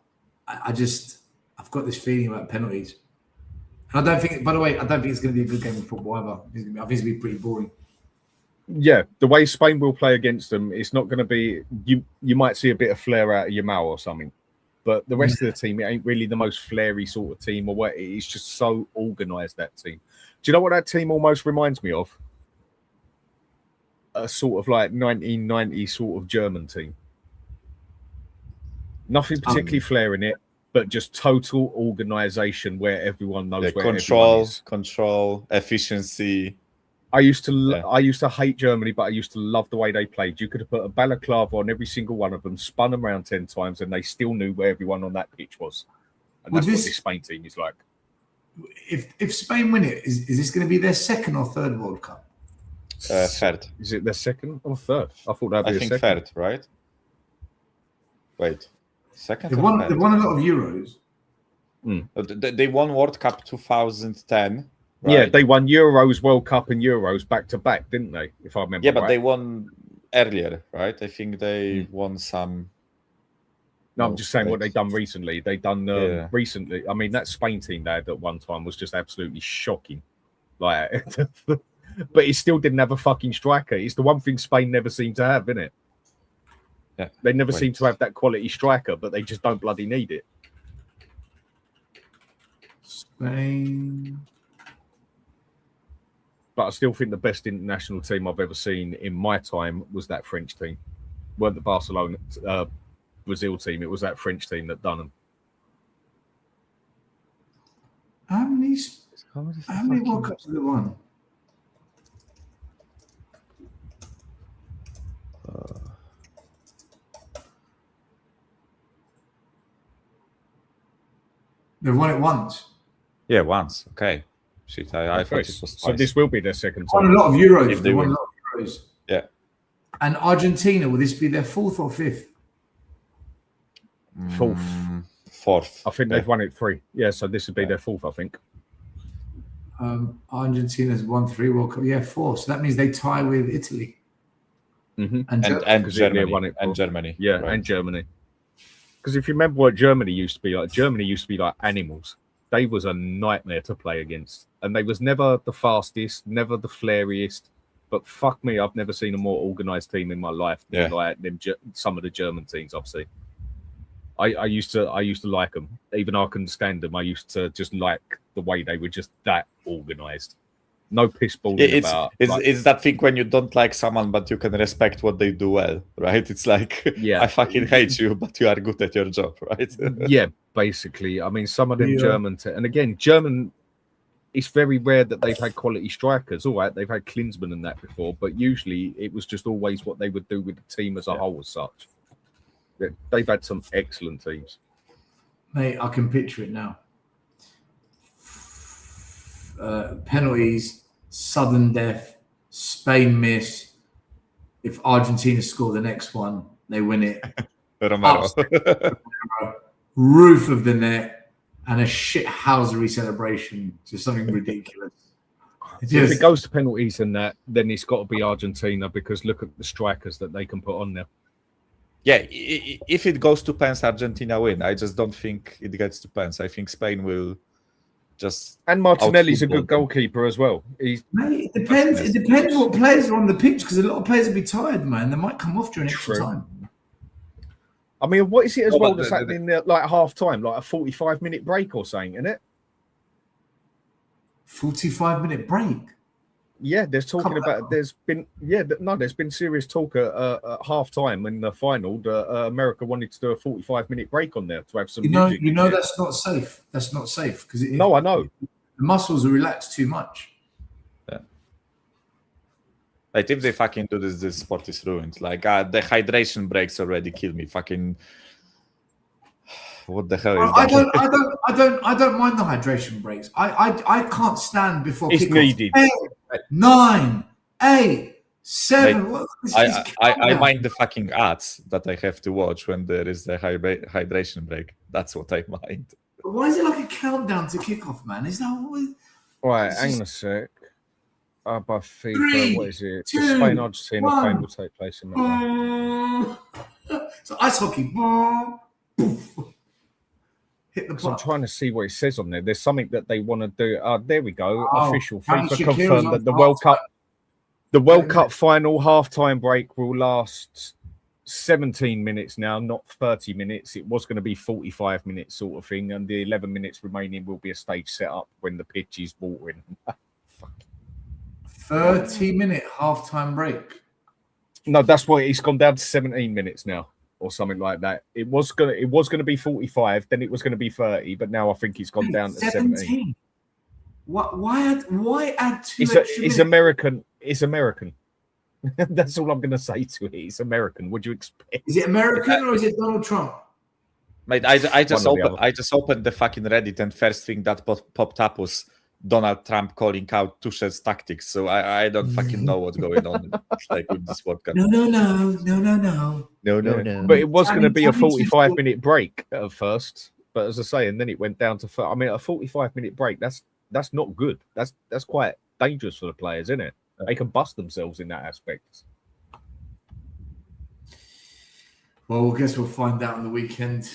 I've got this feeling about penalties. And I don't think, by the way, I don't think it's going to be a good game of football either. I think it's going to be pretty boring. Yeah, the way Spain will play against them, it's not going to be. You might see a bit of flair out of Yamal or something, but the rest of the team, it ain't really the most flary sort of team or what. It's just so organised, that team. Do you know what that team almost reminds me of? A sort of like 1990 sort of German team. Nothing particularly flair in it, but just total organisation where everyone knows where everyone is. Control, efficiency. I used to hate Germany, but I used to love the way they played. You could have put a balaclava on every single one of them, spun them around 10 times, and they still knew where everyone on that pitch was. And that's what this Spain team is like. If Spain win it, is this going to be their second or third World Cup? Third. Is it their second or third? I thought that'd be I think second. third, right? Wait, second. They've won a lot of Euros. They won World Cup 2010. Right? Yeah, they won Euros, World Cup, and Euros back to back, didn't they? If I remember. Yeah, but right. they won earlier, right? I think they won some. No, I'm just saying what they've done recently. They've done recently. I mean, that Spain team they had at one time was just absolutely shocking. Like, but he still didn't have a fucking striker. It's the one thing Spain never seemed to have, isn't it? Yeah. They never seem to have that quality striker, but they just don't bloody need it. Spain. But I still think the best international team I've ever seen in my time was that French team. Weren't the Barcelona Brazil team? It was that French team that done them. How many World Cups have they won? They've won it once. Yeah, once. Okay. Shit, I thought it was So twice. this will be their second Won time. a lot of Euros. If They they won a win. lot of Euros. Yeah. And Argentina, will this be their fourth or fifth? Fourth. Fourth. I think Yeah. they've won it 3. Yeah, so this would be their fourth, I think. Argentina's won 3 World Cup. Yeah, 4. So that means they tie with Italy. Mm-hmm. And And Because Italy Germany. won it And for- Germany. Yeah, right. and Germany. Because if you remember what Germany used to be like animals. They was a nightmare to play against. And they was never the fastest, never the flairiest. But fuck me, I've never seen a more organised team in my life than like them, some of the German teams I've seen. I used to like them. Even though I couldn't stand them, I used to just like the way they were just that organised. No piss balling about. It's that thing when you don't like someone, but you can respect what they do well, right? It's like, Yeah. I fucking hate you, but you are good at your job, right? Yeah, basically. I mean, some of them German, and again, German, it's very rare that they've had quality strikers. All right, they've had Klinsmann and that before, but usually it was just always what they would do with the team as a whole as such. They've had some excellent teams. Mate, I can picture it now. Penalties, sudden death, Spain miss. If Argentina score the next one, they win it. Romero. Roof of the net and a shithousery celebration. Just something ridiculous. If it goes to penalties and that, then it's got to be Argentina because look at the strikers that they can put on there. Yeah, if it goes to pens, Argentina win. I just don't think it gets to pens. I think Spain will just. And Martinelli's a out-football good goalkeeper as well. He's Mate, it depends. It depends what players are on the pitch because a lot of players will be tired, man. They might come off during extra time. I mean, what is it as No, well but that's happening there, like half time, like a 45-minute break or something, isn't it? 45-minute break. Yeah, there's talking about. There's been there's been serious talk at half time in the final that America wanted to do a 45-minute break on there to have some. Music You know that's not safe. That's not safe because no, I know the muscles are relaxed too much. Yeah. Like if they fucking do this sport is ruined. Like the hydration breaks already kill me. Fucking. What the hell is that? I don't mind the hydration breaks. I can't stand before it's kickoff. needed. 10, 9, 8, 7. Like, I mind the fucking ads that I have to watch when there is the hydration break. That's what I mind. But why is it like a countdown to kickoff, man? Is that what? Right, hang on a sec. By FIFA, 3, what is it? 2, The Spain Argentina 1. game will take place in that one. So ice hockey. Poof. Hit the Because I'm button. trying to see what it says on there. There's something that they want to do. There we go. Oh, Official apparently FIFA Shakira's confirmed on that the half-time. World Cup final half-time break will last 17 minutes now, not 30 minutes. It was going to be 45 minutes sort of thing, and the 11 minutes remaining will be a stage set up when the pitch is watering. 30-minute half-time break. No, that's why it's gone down to 17 minutes now, or something like that. It was gonna be 45, then it was gonna be 30, but now I think it's gone down to 17. Why add 2 It's extra minutes? American. It's American. That's all I'm gonna say to it. It's American. Would you expect? Is it American or is it Donald Trump? Mate, I just One or the I just opened the fucking Reddit and first thing that popped up was Donald Trump calling out Tuchel's tactics. So I don't fucking know what's going on like with this World Cup. No. No. But it was going to be a Tell me 45-minute break at first. But as I say, and then it went down to. I mean, a 45-minute break. That's not good. That's quite dangerous for the players, isn't it? They can bust themselves in that aspect. Well, I guess we'll find out on the weekend.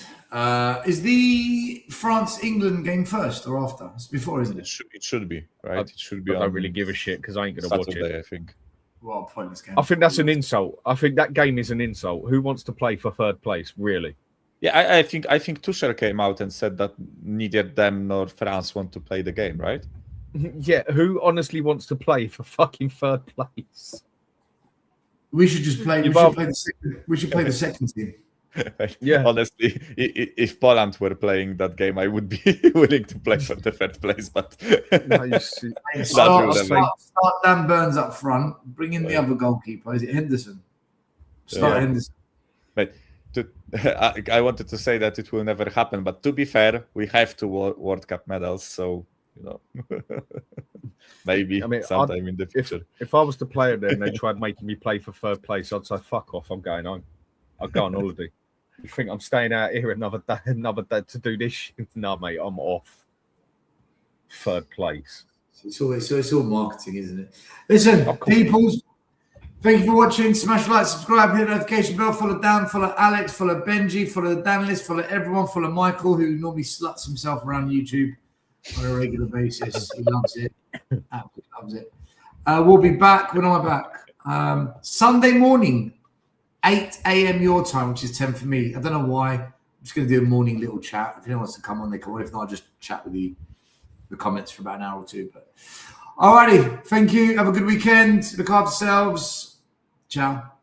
Is the France-England game first or after? It's before, isn't it? It should be, right? It should be. I don't really give a shit because I ain't going to watch Saturday, it. I think. Well, pointless game. I think that's an insult. I think that game is an insult. Who wants to play for third place, really? Yeah, I think Tuchel came out and said that neither them nor France want to play the game, right? Yeah, who honestly wants to play for fucking third place? We should just play. We should play the second team. Yeah. Honestly, if Poland were playing that game, I would be willing to play for the third place. But Start Dan Burns up front. Bring in the other goalkeeper. Is it Henderson? Start Henderson. But I wanted to say that it will never happen. But to be fair, we have 2 World Cup medals, so you know. Maybe I mean, sometime in the future. If I was to play it there and they tried making me play for third place, I'd say, fuck off, I'm going home. I'd go on holiday. You think I'm staying out here another day to do this shit? No, mate, I'm off. Third place. It's all marketing, isn't it? Listen, peoples, thank you for watching. Smash like, subscribe, hit the notification bell. Follow Dan, follow Alex, follow Benji, follow the Dan list, follow everyone, follow Michael, who normally sluts himself around YouTube on a regular basis. He loves it. Absolutely loves it. We'll be back. When am I back? Sunday morning, 8 a.m. your time, which is 10 for me. I don't know why. I'm just going to do a morning little chat. If anyone wants to come on, they come on. If not, I'll just chat with the comments for about an hour or two. But alrighty, thank you. Have a good weekend. Look after yourselves. Ciao.